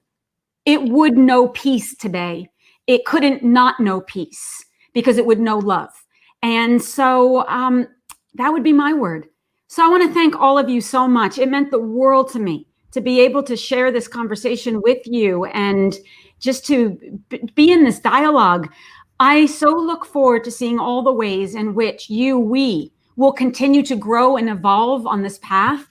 it would know peace today. It couldn't not know peace because it would know love. And so that would be my word. So I want to thank all of you so much. It meant the world to me to be able to share this conversation with you and just to be in this dialogue. I so look forward to seeing all the ways in which we will continue to grow and evolve on this path.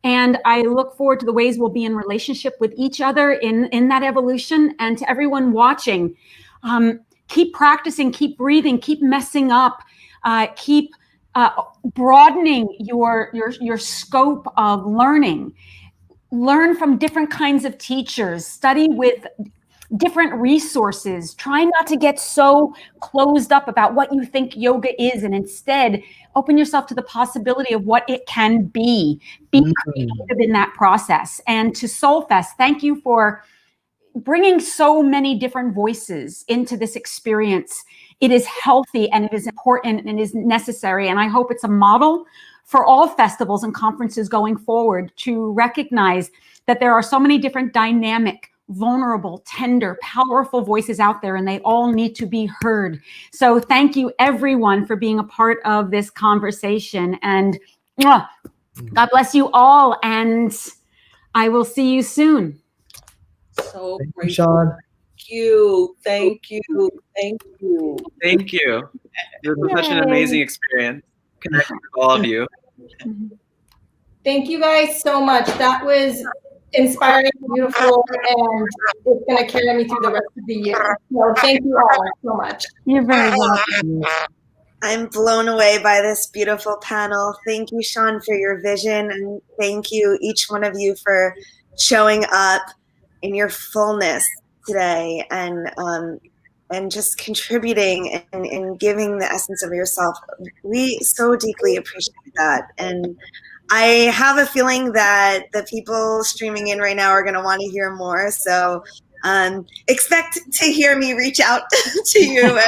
And I look forward to the ways we'll be in relationship with each other in that evolution. And to everyone watching, keep practicing, keep breathing, keep messing up, keep broadening your scope of learning. Learn from different kinds of teachers, study with different resources. Try not to get so closed up about what you think yoga is, and instead open yourself to the possibility of what it can be. Be creative in that process. And to SOULFest, thank you for bringing so many different voices into this experience. It is healthy and it is important and it is necessary. And I hope it's a model for all festivals and conferences going forward to recognize that there are so many different dynamic, vulnerable, tender, powerful voices out there, and they all need to be heard. So thank you everyone for being a part of this conversation, and God bless you all, and I will see you soon. So Thank you, grateful. Sean. Thank you. Thank you. Thank you. Thank you. It was such an amazing experience connecting with all of you. Thank you guys so much. That was inspiring, beautiful, and it's going to carry me through the rest of the year. So thank you all so much. You're very welcome. I'm blown away by this beautiful panel. Thank you, Sean, for your vision, and thank you, each one of you, for showing up in your fullness today and just contributing and giving the essence of yourself. We so deeply appreciate that. And I have a feeling that the people streaming in right now are going to want to hear more. So expect to hear me reach out to you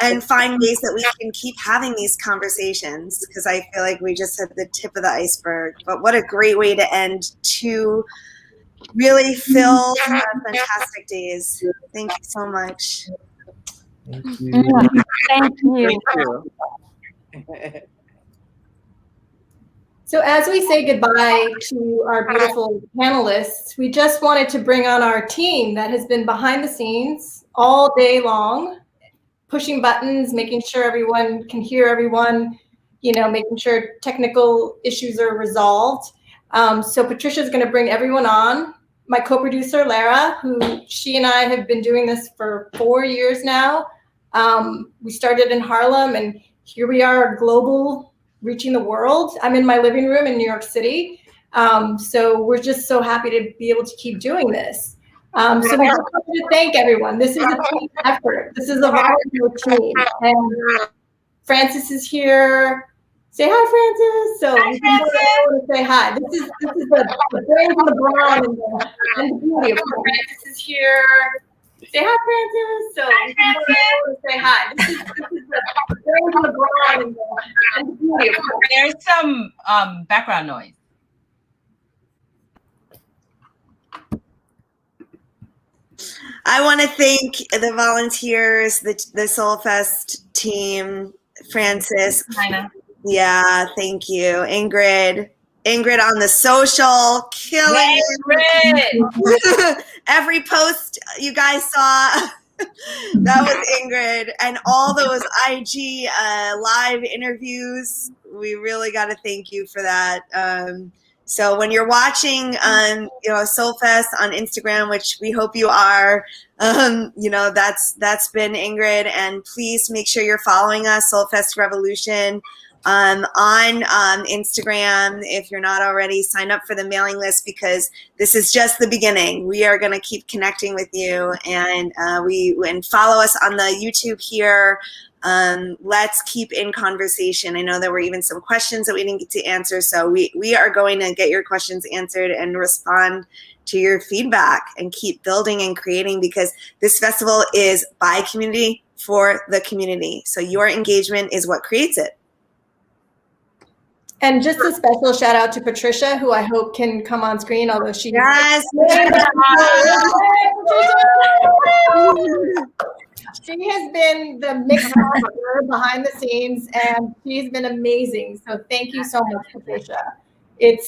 and find ways that we can keep having these conversations, because I feel like we just hit the tip of the iceberg. But what a great way to end 2 really filled, fantastic days. Thank you so much. Thank you. Thank you. Thank you. So as we say goodbye to our beautiful panelists, we just wanted to bring on our team that has been behind the scenes all day long, pushing buttons, making sure everyone can hear everyone, making sure technical issues are resolved. So Patricia's going to bring everyone on. My co-producer, Lara, she and I have been doing this for 4 years now. We started in Harlem, and here we are, global, reaching the world. I'm in my living room in New York City. So we're just so happy to be able to keep doing this. So we just wanted to thank everyone. This is a team effort. This is a volunteer team. And Francis is here. Say hi, Francis. So we can go to say hi. This is the brains and the brawn and the beauty of Francis is here. Say hi, Francis. So we can go to say hi. This is the brains and the brawn and the beauty of There's some background noise. I want to thank the volunteers, the SOULFest team, Francis. Yeah, thank you. Ingrid on the social, killing it. Every post you guys saw, that was Ingrid. And all those IG live interviews, we really got to thank you for that. So when you're watching, SOULFest on Instagram, which we hope you are, that's been Ingrid. And please make sure you're following us, SOULFest Revolution, on Instagram. If you're not already, sign up for the mailing list, because this is just the beginning. We are going to keep connecting with you, and follow us on the YouTube here. Let's keep in conversation. I know there were even some questions that we didn't get to answer, so we are going to get your questions answered and respond to your feedback and keep building and creating, because this festival is by community for the community. So your engagement is what creates it. And just a special shout out to Patricia, who I hope can come on screen, although she yes. She has been the mixer behind the scenes, and she's been amazing. So thank you so much, Patricia. It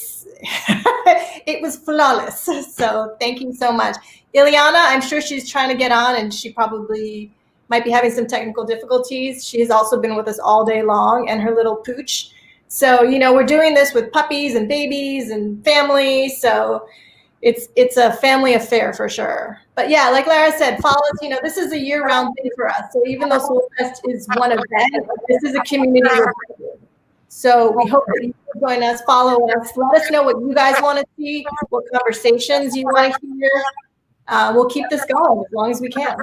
was flawless. So thank you so much. Ileana, I'm sure she's trying to get on, and she probably might be having some technical difficulties. She has also been with us all day long, and her little pooch. So, we're doing this with puppies and babies and family. So it's a family affair for sure. But yeah, like Lara said, follow us. This is a year-round thing for us. So even though SOULFest is one event, this is a community event. So we hope that you join us, follow us, let us know what you guys want to see, what conversations you want to hear. We'll keep this going as long as we can.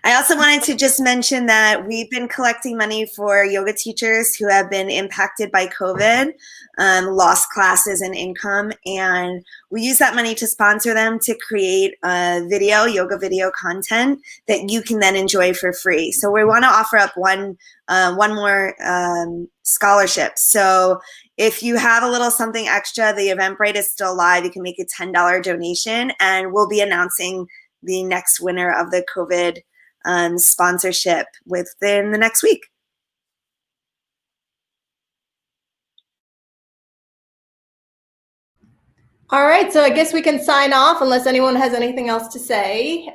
I also wanted to just mention that we've been collecting money for yoga teachers who have been impacted by COVID, lost classes and income, and we use that money to sponsor them to create yoga video content that you can then enjoy for free. So we want to offer up one more scholarship. So if you have a little something extra, the Eventbrite is still live. You can make a $10 donation, and we'll be announcing the next winner of the COVID sponsorship within the next week. All right, so I guess we can sign off unless anyone has anything else to say.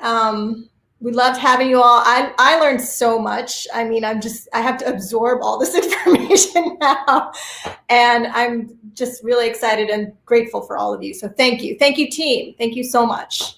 We loved having you all. I learned so much. I mean, I have to absorb all this information now, and I'm just really excited and grateful for all of you. So thank you. Thank you, team. Thank you so much.